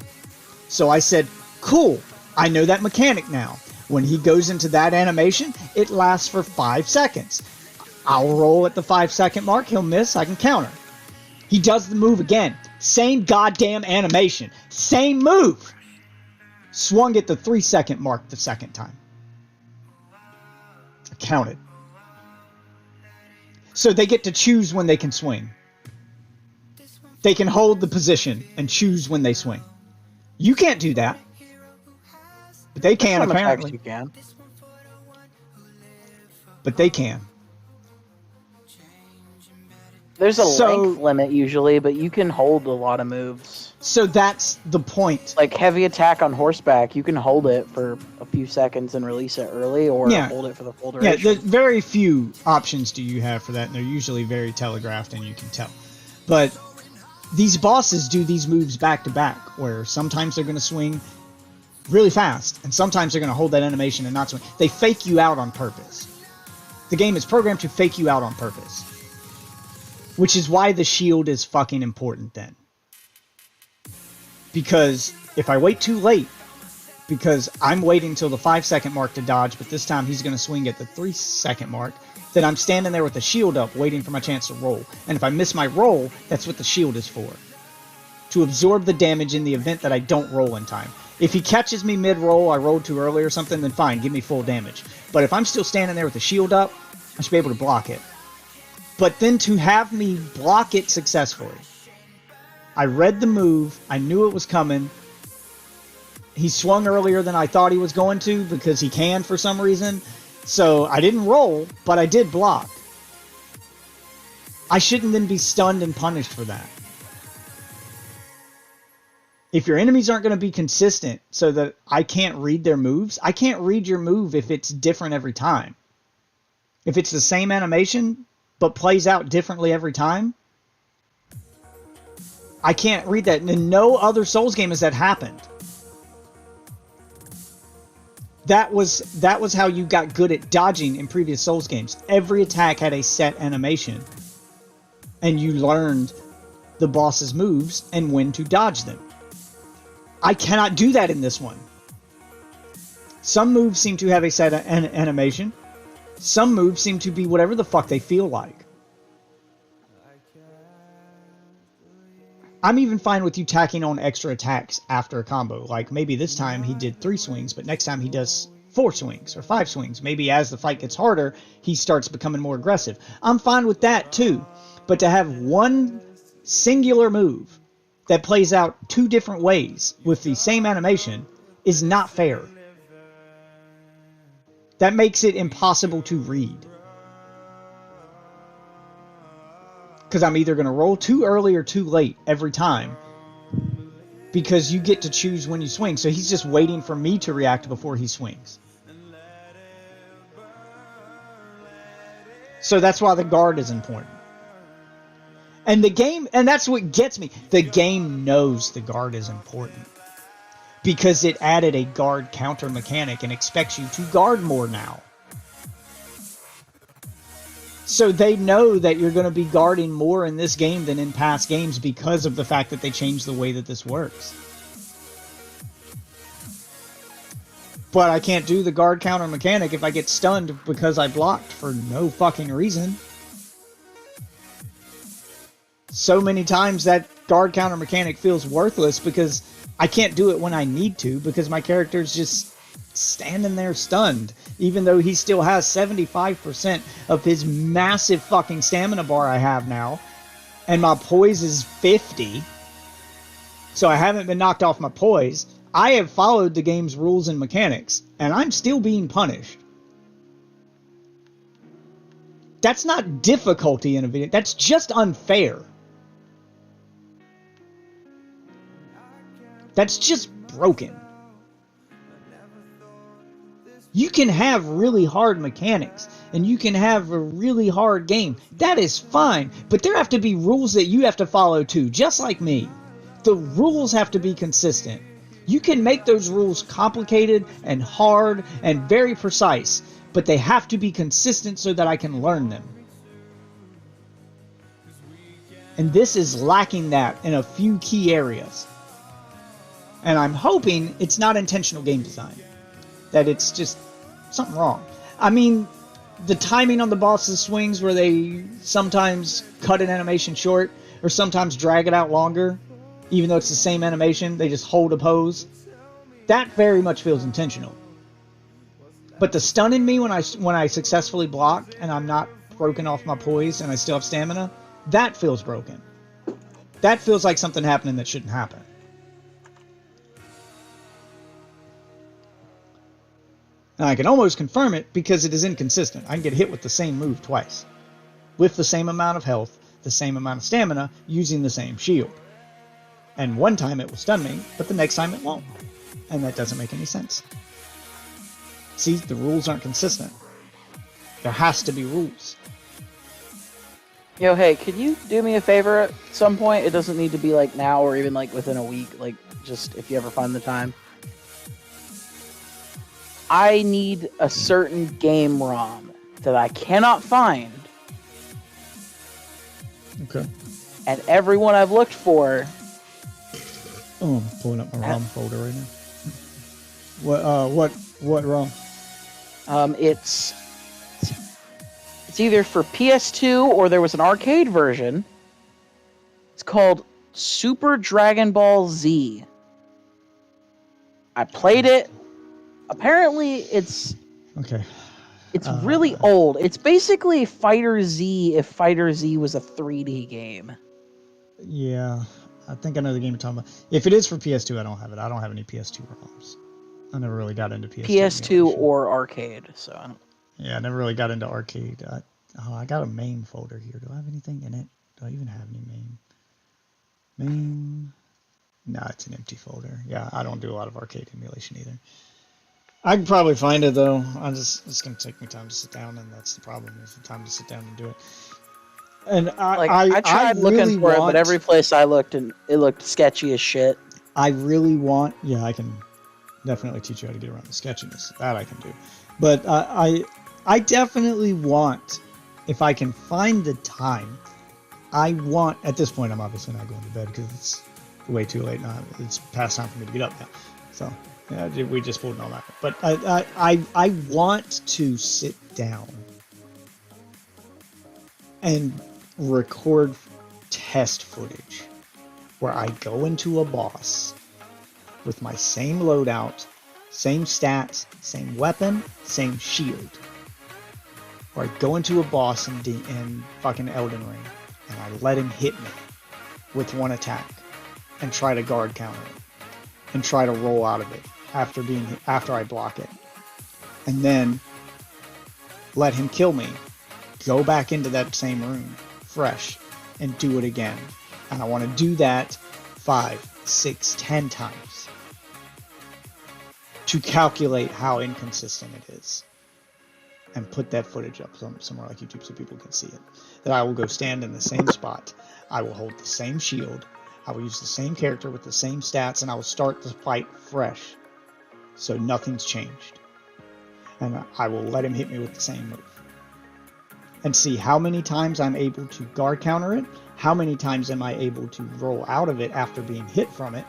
So I said, cool, I know that mechanic now. When he goes into that animation, it lasts for 5 seconds. I'll roll at the 5-second mark, he'll miss, I can counter. He does the move again. Same goddamn animation. Same move. Swung at the 3-second mark the second time. I counted. So they get to choose when they can swing. They can hold the position and choose when they swing. You can't do that. But they can, Some apparently. attacks you can. But they can. There's a So- length limit usually, but you can hold a lot of moves. So that's the point. Like heavy attack on horseback, you can hold it for a few seconds and release it early, or Yeah. hold it for the full Yeah, duration. there's very few options do you have for that, and they're usually very telegraphed and you can tell. But these bosses do these moves back to back, where sometimes they're going to swing really fast, and sometimes they're going to hold that animation and not swing. They fake you out on purpose. The game is programmed to fake you out on purpose. Which is why the shield is fucking important then. Because if I wait too late, because I'm waiting till the 5-second mark to dodge, but this time he's going to swing at the 3-second mark, then I'm standing there with the shield up waiting for my chance to roll. And if I miss my roll, that's what the shield is for. To absorb the damage in the event that I don't roll in time. If he catches me mid-roll, I rolled too early or something, then fine, give me full damage. But if I'm still standing there with the shield up, I should be able to block it. But then to have me block it successfully I read the move. I knew it was coming. He swung earlier than I thought he was going to because he can for some reason. So I didn't roll, but I did block. I shouldn't then be stunned and punished for that. If your enemies aren't going to be consistent so that I can't read their moves, I can't read your move if it's different every time. If it's the same animation but plays out differently every time, I can't read that. And in no other Souls game has that happened. That was how you got good at dodging in previous Souls games. Every attack had a set animation. And you learned the boss's moves and when to dodge them. I cannot do that in this one. Some moves seem to have a set animation. Some moves seem to be whatever the fuck they feel like. I'm even fine with you tacking on extra attacks after a combo. Like maybe this time he did 3 swings, but next time he does 4 swings or 5 swings. Maybe as the fight gets harder, he starts becoming more aggressive. I'm fine with that too. But to have one singular move that plays out 2 different ways with the same animation is not fair. That makes it impossible to read. Because I'm either going to roll too early or too late every time. Because you get to choose when you swing. So he's just waiting for me to react before he swings. So that's why the guard is important. And the game, and that's what gets me. The game knows the guard is important. Because it added a guard counter mechanic and expects you to guard more now. So they know that you're going to be guarding more in this game than in past games because of the fact that they changed the way that this works. But I can't do the guard counter mechanic if I get stunned because I blocked for no fucking reason. So many times that guard counter mechanic feels worthless because I can't do it when I need to because my character's just standing there stunned, even though he still has 75% of his massive fucking stamina bar I have now, and my poise is 50, so I haven't been knocked off my poise. I have followed the game's rules and mechanics, and I'm still being punished. That's not difficulty in a video, that's just unfair. That's just broken. You can have really hard mechanics, and you can have a really hard game. That is fine, but there have to be rules that you have to follow too, just like me. The rules have to be consistent. You can make those rules complicated and hard and very precise, but they have to be consistent so that I can learn them. And this is lacking that in a few key areas. And I'm hoping it's not intentional game design. That it's just something wrong. I mean, the timing on the boss's swings where they sometimes cut an animation short or sometimes drag it out longer, even though it's the same animation, they just hold a pose. That very much feels intentional. But the stunning me when I successfully block and I'm not broken off my poise and I still have stamina, that feels broken. That feels like something happening that shouldn't happen. And I can almost confirm it because it is inconsistent. I can get hit with the same move twice. With the same amount of health, the same amount of stamina, using the same shield. And one time it will stun me, but the next time it won't. And that doesn't make any sense. See, the rules aren't consistent. There has to be rules. Yo, hey, could you do me a favor at some point? It doesn't need to be like now or even like within a week, like just if you ever find the time. I need a certain game ROM that I cannot find. Okay. And everyone I've looked for. Oh, I'm pulling up my ROM folder right now. What ROM? It's either for PS2 or there was an arcade version. It's called Super Dragon Ball Z. I played it. Apparently, it's okay. It's really old. It's basically Fighter Z if Fighter Z was a 3D game. Yeah. I think I know the game you're talking about. If it is for PS2, I don't have it. I don't have any PS2 ROMs. I never really got into PS2. PS2 emulation. or arcade. So I don't. Yeah, I never really got into arcade. I got a main folder here. Do I have anything in it? Do I even have any main? Main? No, it's an empty folder. Yeah, I don't do a lot of arcade emulation either. I can probably find it though. It's gonna take me time to sit down, and that's the problem, is the time to sit down and do it. And I tried looking really for it, but every place I looked, and it looked sketchy as shit. I really want. Yeah, I can definitely teach you how to get around the sketchiness. That I can do. But I definitely want, if I can find the time, I want. At this point, I'm obviously not going to bed because it's way too late now. It's past time for me to get up now. So yeah, we just pulled all that. But I want to sit down and record test footage where I go into a boss with my same loadout, same stats, same weapon, same shield. Or I go into a boss in fucking Elden Ring and I let him hit me with one attack and try to guard counter it and try to roll out of it after I block it. And then let him kill me, go back into that same room fresh and do it again. And I want to do that 5, 6, 10 times to calculate how inconsistent it is and put that footage up somewhere like YouTube so people can see it. That I will go stand in the same spot. I will hold the same shield. I will use the same character with the same stats, and I will start the fight fresh. So nothing's changed. And I will let him hit me with the same move. And see how many times I'm able to guard counter it, how many times am I able to roll out of it after being hit from it,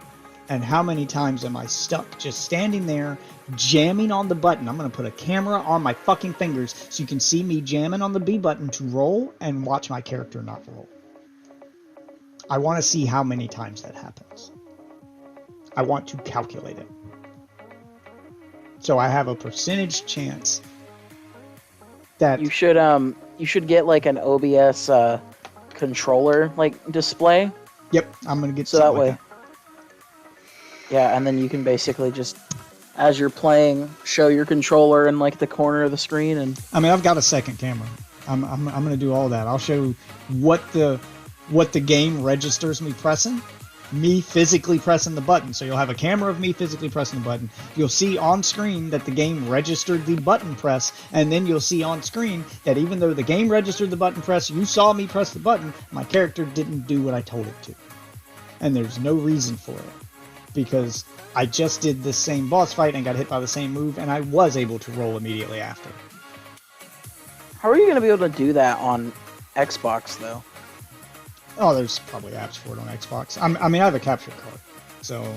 and how many times am I stuck just standing there jamming on the button. I'm going to put a camera on my fucking fingers so you can see me jamming on the B button to roll and watch my character not roll. I want to see how many times that happens. I want to calculate it. So I have a percentage chance that You should get like an OBS controller like display. Yep, I'm gonna get So that something way. like Yeah, and then you can basically just, as you're playing, show your controller in like the corner of the screen, and I mean, I've got a second camera. I'm gonna do all that. I'll show what the game registers me pressing, me physically pressing the button. So you'll have a camera of me physically pressing the button. You'll see on screen that the game registered the button press, and then you'll see on screen that even though the game registered the button press, you saw me press the button, my character didn't do what I told it to. And there's no reason for it, because I just did the same boss fight and got hit by the same move, and I was able to roll immediately after. how are you going to be able to do that on Xbox though? Oh, there's probably apps for it on Xbox. I mean, I have a capture card, so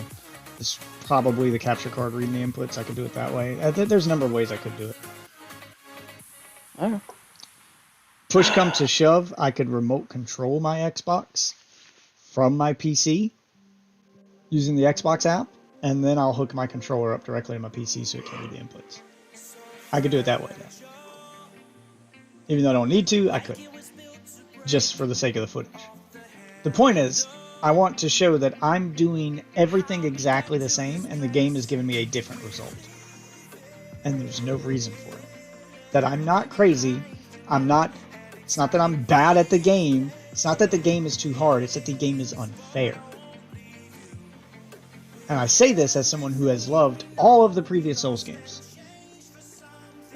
it's probably the capture card reading the inputs. I could do it that way. There's a number of ways I could do it. Oh. Push come to shove, I could remote control my Xbox from my PC using the Xbox app, and then I'll hook my controller up directly to my PC so it can read the inputs. I could do it that way, though. Even though I don't need to, I could. Just for the sake of the footage. The point is, I want to show that I'm doing everything exactly the same, and the game is giving me a different result. And there's no reason for it. That I'm not crazy. It's not that I'm bad at the game. It's not that the game is too hard. It's that the game is unfair. And I say this as someone who has loved all of the previous Souls games.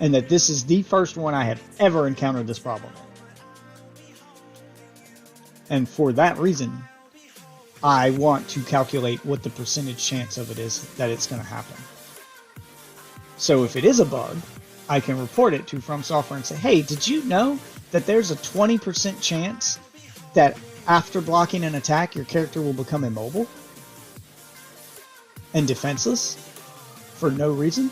And that this is the first one I have ever encountered this problem in. And for that reason, I want to calculate what the percentage chance of it is that it's going to happen. So if it is a bug, I can report it to From Software and say, hey, did you know that there's a 20% chance that after blocking an attack, your character will become immobile and defenseless for no reason?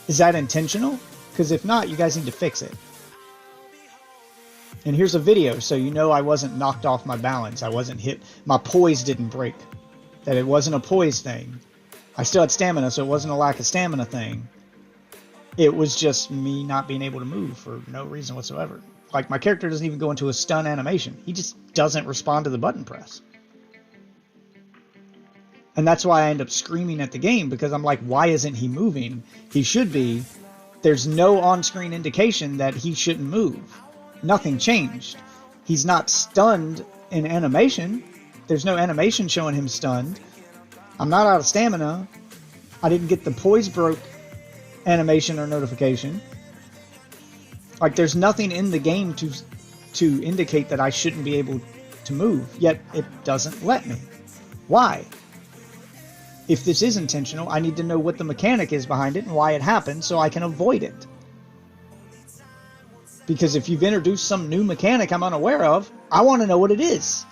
Is that intentional? Because if not, you guys need to fix it. And here's a video so you know I wasn't knocked off my balance. I wasn't hit. My poise didn't break. That it wasn't a poise thing. I still had stamina, so it wasn't a lack of stamina thing. It was just me not being able to move for no reason whatsoever. Like, my character doesn't even go into a stun animation. He just doesn't respond to the button press. And that's why I end up screaming at the game, because I'm like, why isn't he moving? He should be. There's no on-screen indication that he shouldn't move. Nothing changed. He's not stunned in animation. There's no animation showing him stunned. I'm not out of stamina. I didn't get the poise broke animation or notification. Like, there's nothing in the game to indicate that I shouldn't be able to move, yet it doesn't let me. Why? If this is intentional, I need to know what the mechanic is behind it and why it happened so I can avoid it. Because if you've introduced some new mechanic I'm unaware of, I want to know what it is.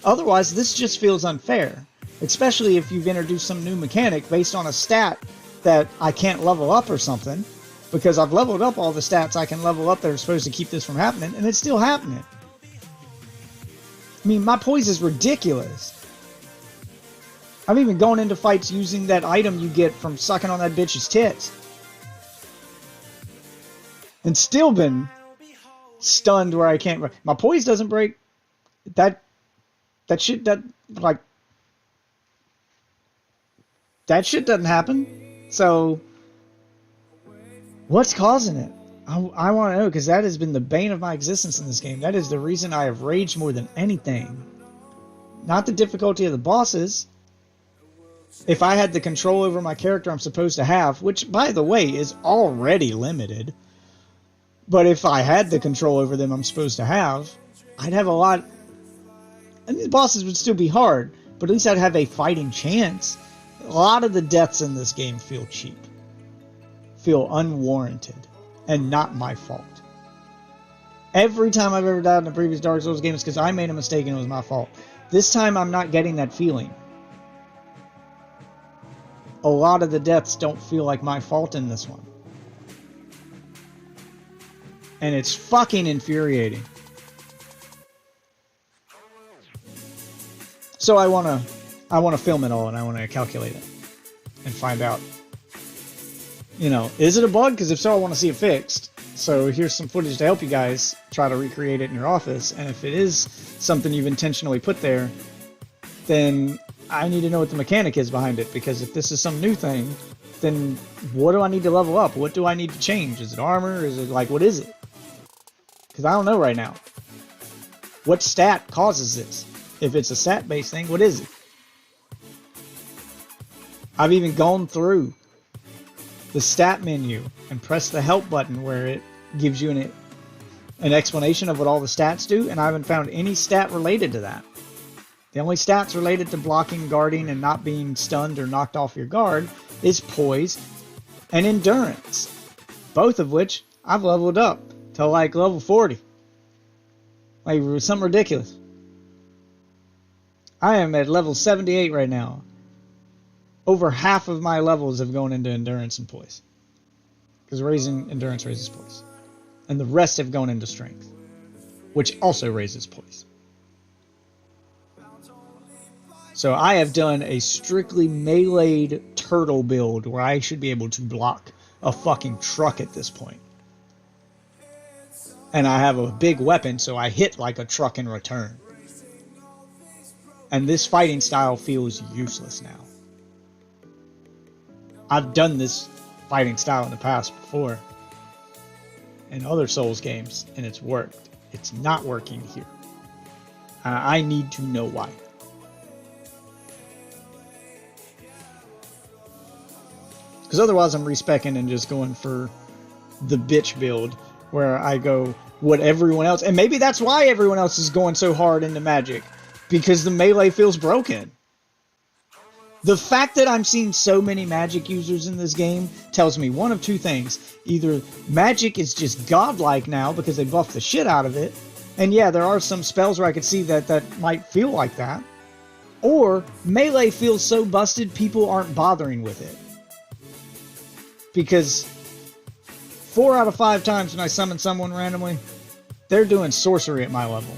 Otherwise, this just feels unfair. Especially if you've introduced some new mechanic based on a stat that I can't level up or something. Because I've leveled up all the stats I can level up that are supposed to keep this from happening, and it's still happening. I mean, my poise is ridiculous. I've even gone into fights using that item you get from sucking on that bitch's tits. And still been stunned where I can't... My poise doesn't break. That shit, that shit doesn't happen. So, what's causing it? I want to know, because that has been the bane of my existence in this game. That is the reason I have raged more than anything. Not the difficulty of the bosses. If I had the control over my character I'm supposed to have, which, by the way, is already limited, but if I had the control over them I'm supposed to have, I'd have a lot... And the bosses would still be hard, but at least I'd have a fighting chance. A lot of the deaths in this game feel cheap. Feel unwarranted. And not my fault. Every time I've ever died in a previous Dark Souls game, it's because I made a mistake and it was my fault. This time I'm not getting that feeling. A lot of the deaths don't feel like my fault in this one. And it's fucking infuriating. So I want to film it all, and I want to calculate it and find out, you know, is it a bug? Because if so, I want to see it fixed. So here's some footage to help you guys try to recreate it in your office. And if it is something you've intentionally put there, then I need to know what the mechanic is behind it. Because if this is some new thing, then what do I need to level up? What do I need to change? Is it armor? Is it like, what is it? Because I don't know right now. What stat causes this? If it's a stat-based thing, what is it? I've even gone through the stat menu and pressed the help button where it gives you an explanation of what all the stats do, and I haven't found any stat related to that. The only stats related to blocking, guarding, and not being stunned or knocked off your guard is poise and endurance. Both of which I've leveled up to like level 40. Like something ridiculous. I am at level 78 right now. Over half of my levels have gone into endurance and poise. Because raising endurance raises poise. And the rest have gone into strength. Which also raises poise. So I have done a strictly meleeed turtle build where I should be able to block a fucking truck at this point. And I have a big weapon, so I hit like a truck in return. And this fighting style feels useless now. I've done this fighting style in the past before. In other Souls games, and it's worked. It's not working here. I need to know why. Because otherwise I'm respecking and just going for the bitch build where I go what everyone else, and maybe that's why everyone else is going so hard into magic, because the melee feels broken. The fact that I'm seeing so many magic users in this game tells me one of two things. Either magic is just godlike now because they buffed the shit out of it, and yeah, there are some spells where I could see that might feel like that, or melee feels so busted people aren't bothering with it. Because 4 out of 5 times when I summon someone randomly, they're doing sorcery at my level.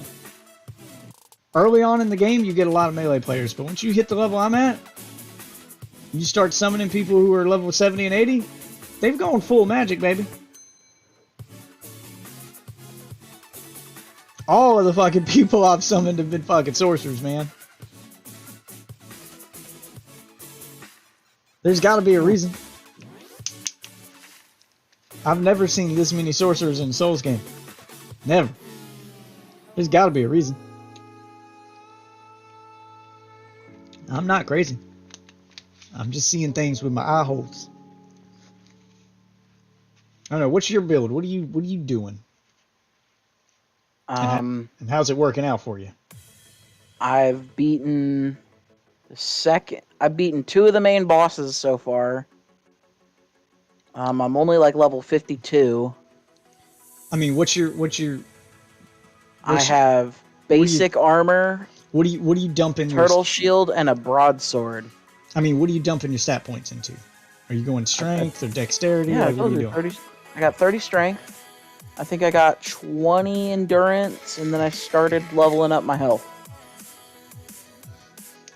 Early on in the game, you get a lot of melee players, but once you hit the level I'm at, you start summoning people who are level 70 and 80, they've gone full magic, baby. All of the fucking people I've summoned have been fucking sorcerers, man. There's got to be a reason. I've never seen this many sorcerers in a Souls game. Never. There's got to be a reason. I'm not crazy. I'm just seeing things with my eye holes. I don't know. What's your build? What are you doing? And how's it working out for you? I've beaten I've beaten 2 of the main bosses so far. I'm only like level 52. I mean, I have basic armor, what do you dump in turtle shield, and a broadsword. I mean, what are you dumping your stat points into? Are you going strength or dexterity? Yeah, Like, what are you doing? I got 30 strength. I think I got 20 endurance, and then I started leveling up my health.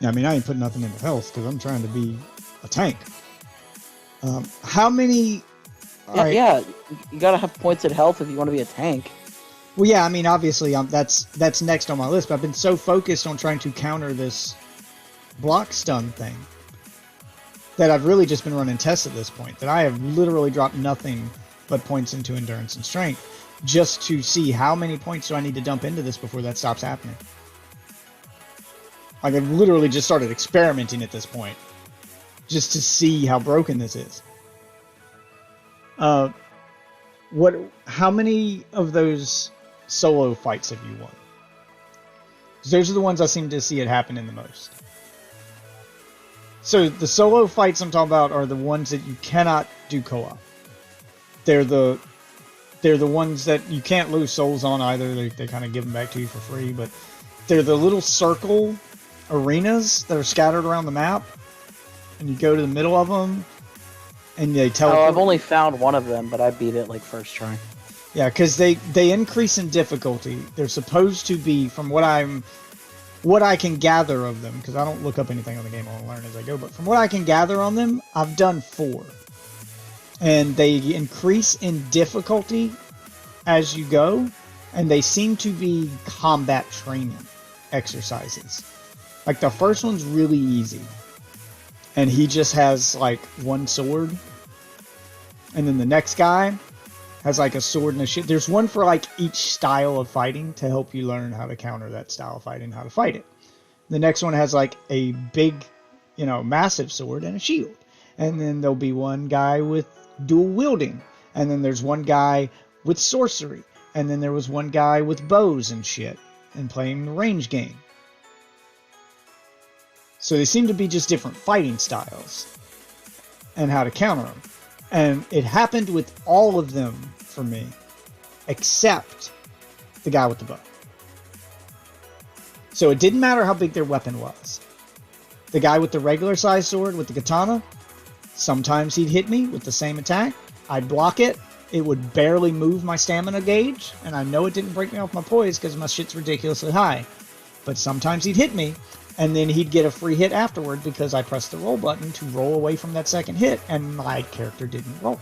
Yeah, I mean, I ain't putting nothing into health because I'm trying to be a tank. How many? Yeah, you gotta have points at health if you want to be a tank. Well, yeah, I mean, obviously, that's next on my list. But I've been so focused on trying to counter this block stun thing that I've really just been running tests at this point. That I have literally dropped nothing but points into endurance and strength just to see how many points do I need to dump into this before that stops happening. Like, I've literally just started experimenting at this point just to see how broken this is. How many of those solo fights have you won? 'Cause those are the ones I seem to see it happening the most. So the solo fights I'm talking about are the ones that you cannot do co-op. They're the ones that you can't lose souls on either. They kind of give them back to you for free, but they're the little circle arenas that are scattered around the map, and you go to the middle of them, and they teleport. Oh, I've only found one of them, but I beat it like first try. Yeah, because they increase in difficulty. They're supposed to be, from what I can gather of them, because I don't look up anything on the game, I'll learn as I go, but from what I can gather on them, I've done 4. And they increase in difficulty as you go, and they seem to be combat training exercises. Like, the first one's really easy, and he just has, like, 1 sword, and then the next guy has, like, a sword and a shield. There's one for, like, each style of fighting to help you learn how to counter that style of fighting, how to fight it. The next one has, like, a big, massive sword and a shield. And then there'll be one guy with dual wielding. And then there's one guy with sorcery. And then there was one guy with bows and shit and playing the range game. So they seem to be just different fighting styles and how to counter them. And it happened with all of them for me, except the guy with the bow. So it didn't matter how big their weapon was. The guy with the regular size sword with the katana, sometimes he'd hit me with the same attack. I'd block it. It would barely move my stamina gauge, and I know it didn't break me off my poise because my shit's ridiculously high. But sometimes he'd hit me, and then he'd get a free hit afterward because I pressed the roll button to roll away from that second hit, and my character didn't roll.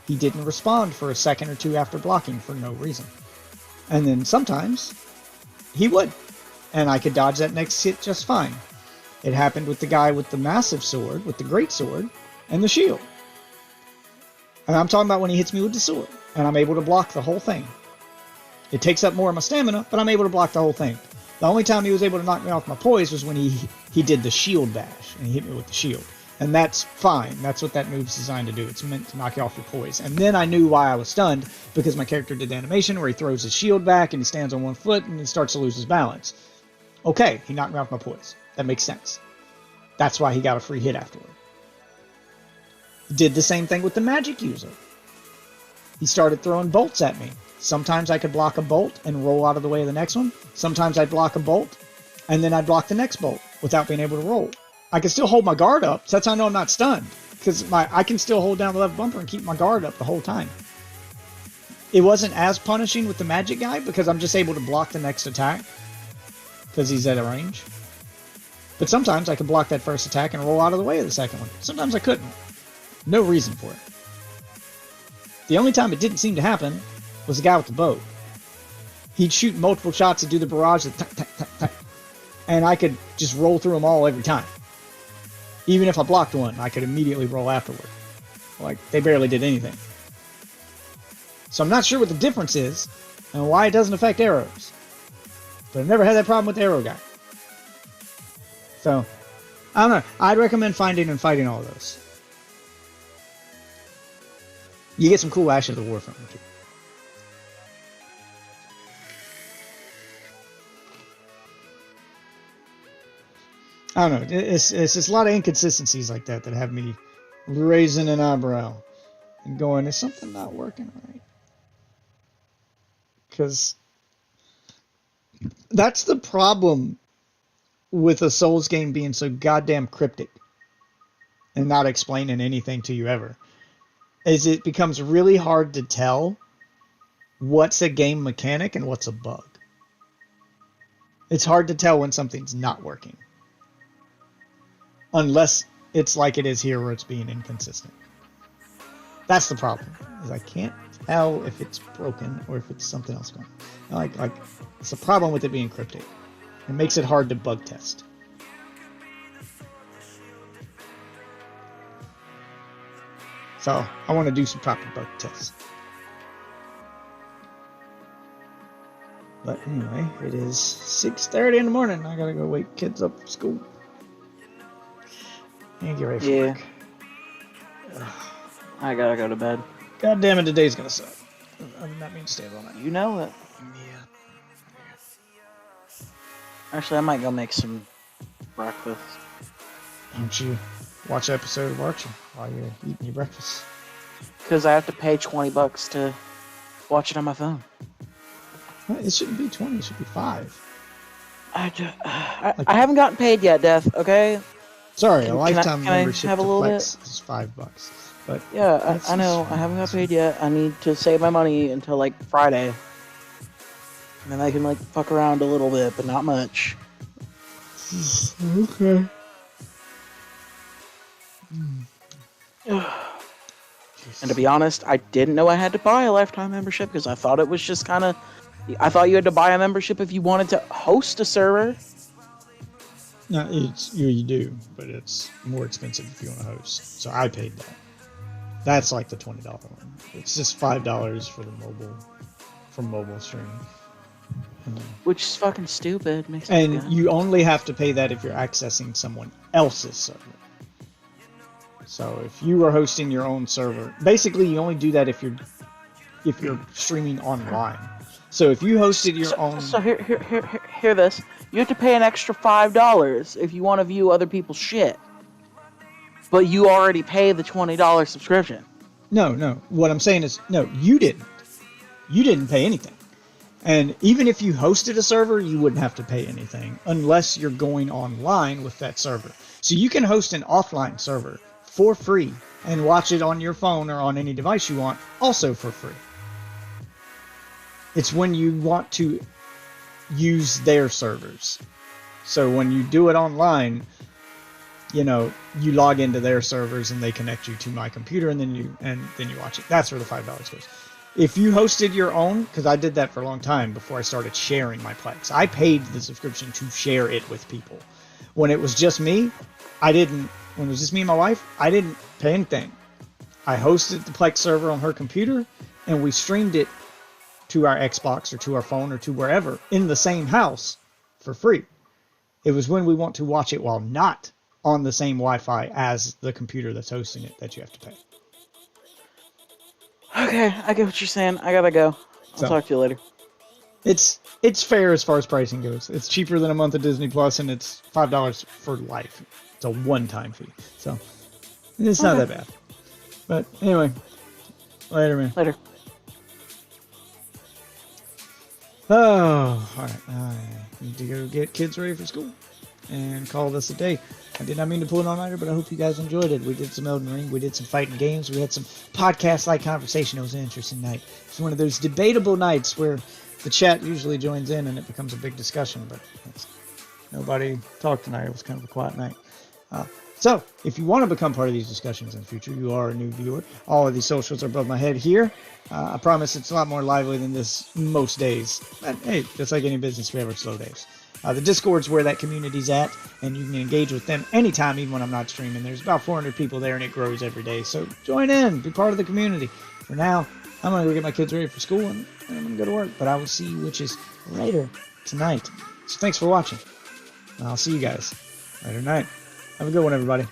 He didn't respond for a second or two after blocking for no reason. And then sometimes he would, and I could dodge that next hit just fine. It happened with the guy with the massive sword, with the great sword, and the shield. And I'm talking about when he hits me with the sword, and I'm able to block the whole thing. It takes up more of my stamina, but I'm able to block the whole thing. The only time he was able to knock me off my poise was when he did the shield bash, and he hit me with the shield. And that's fine. That's what that move's designed to do. It's meant to knock you off your poise. And then I knew why I was stunned, because my character did the animation where he throws his shield back, and he stands on one foot, and he starts to lose his balance. Okay, he knocked me off my poise. That makes sense. That's why he got a free hit afterward. Did the same thing with the magic user. He started throwing bolts at me. Sometimes I could block a bolt and roll out of the way of the next one. Sometimes I'd block a bolt, and then I'd block the next bolt without being able to roll. I can still hold my guard up, so that's how I know I'm not stunned. Because I can still hold down the left bumper and keep my guard up the whole time. It wasn't as punishing with the magic guy, because I'm just able to block the next attack, because he's at a range. But sometimes I could block that first attack and roll out of the way of the second one. Sometimes I couldn't. No reason for it. The only time it didn't seem to happen was the guy with the bow. He'd shoot multiple shots and do the barrage, and I could just roll through them all every time. Even if I blocked one, I could immediately roll afterward. Like, they barely did anything. So I'm not sure what the difference is and why it doesn't affect arrows. But I've never had that problem with the arrow guy. So, I don't know. I'd recommend finding and fighting all of those. You get some cool Ashes of War from them, too. I don't know. It's just a lot of inconsistencies like that that have me raising an eyebrow and going, is something not working right? Because that's the problem with a Souls game being so goddamn cryptic and not explaining anything to you ever, is it becomes really hard to tell what's a game mechanic and what's a bug. It's hard to tell when something's not working. Unless it's like it is here where it's being inconsistent. That's the problem. Is I can't tell if it's broken or if it's something else going on. Like it's a problem with it being cryptic. It makes it hard to bug test. So I want to do some proper bug tests. But anyway, it is 6:30 in the morning. I gotta go wake kids up for school. And get ready for work. I gotta go to bed. God damn it, today's gonna suck. I did not mean to stay up all night. You know it. Yeah. Actually, I might go make some breakfast. Why don't you watch an episode of Archer while you're eating your breakfast? Because I have to pay $20 to watch it on my phone. Well, it shouldn't be 20, it should be 5. I haven't gotten paid yet, Death, okay? Sorry, a Can lifetime I membership have a to little Flex is $5. But Yeah, I know. I haven't got paid yet. I need to save my money until, like, Friday. And then I can, like, fuck around a little bit, but not much. Okay. And to be honest, I didn't know I had to buy a lifetime membership because I thought it was just kind of... I thought you had to buy a membership if you wanted to host a server. No, you do, but it's more expensive if you want to host. So I paid that. That's like the $20 one. It's just $5 for mobile streaming. Which is fucking stupid. Makes me And mad. you only have to pay that if you're accessing someone else's server. So if you are hosting your own server, basically you only do that if you're streaming online. So if you hosted your own... So hear this. You have to pay an extra $5 if you want to view other people's shit. But you already pay the $20 subscription. No. What I'm saying is, no, you didn't. You didn't pay anything. And even if you hosted a server, you wouldn't have to pay anything unless you're going online with that server. So you can host an offline server for free and watch it on your phone or on any device you want, also for free. It's when you want to use their servers. So when you do it online, you log into their servers and they connect you to my computer, and then you watch it. That's where the $5 goes. If you hosted your own, because I did that for a long time before I started sharing my Plex. I paid the subscription to share it with people. When it was just me, when it was just me and my wife, I didn't pay anything. I hosted the Plex server on her computer, and we streamed it to our Xbox or to our phone or to wherever in the same house for free. It was when we want to watch it while not on the same Wi-Fi as the computer that's hosting it that you have to pay. Okay, I get what you're saying. I gotta go. I'll talk to you later. It's fair as far as pricing goes. It's cheaper than a month of Disney Plus, and it's $5 for life. It's a one-time fee, so it's not that bad. But anyway, later, man. Later. Oh, all right. I need to go get kids ready for school and call this a day. I did not mean to pull an all-nighter, but I hope you guys enjoyed it. We did some Elden Ring. We did some fighting games. We had some podcast-like conversation. It was an interesting night. It's one of those debatable nights where the chat usually joins in and it becomes a big discussion, but nobody talked tonight. It was kind of a quiet night. So, if you want to become part of these discussions in the future, you are a new viewer. All of these socials are above my head here. I promise it's a lot more lively than this most days. But hey, just like any business, we have our slow days. The Discord's where that community's at, and you can engage with them anytime, even when I'm not streaming. There's about 400 people there, and it grows every day. So join in, be part of the community. For now, I'm going to go get my kids ready for school, and I'm going to go to work. But I will see you witches later tonight. So thanks for watching. And I'll see you guys later tonight. Have a good one, everybody.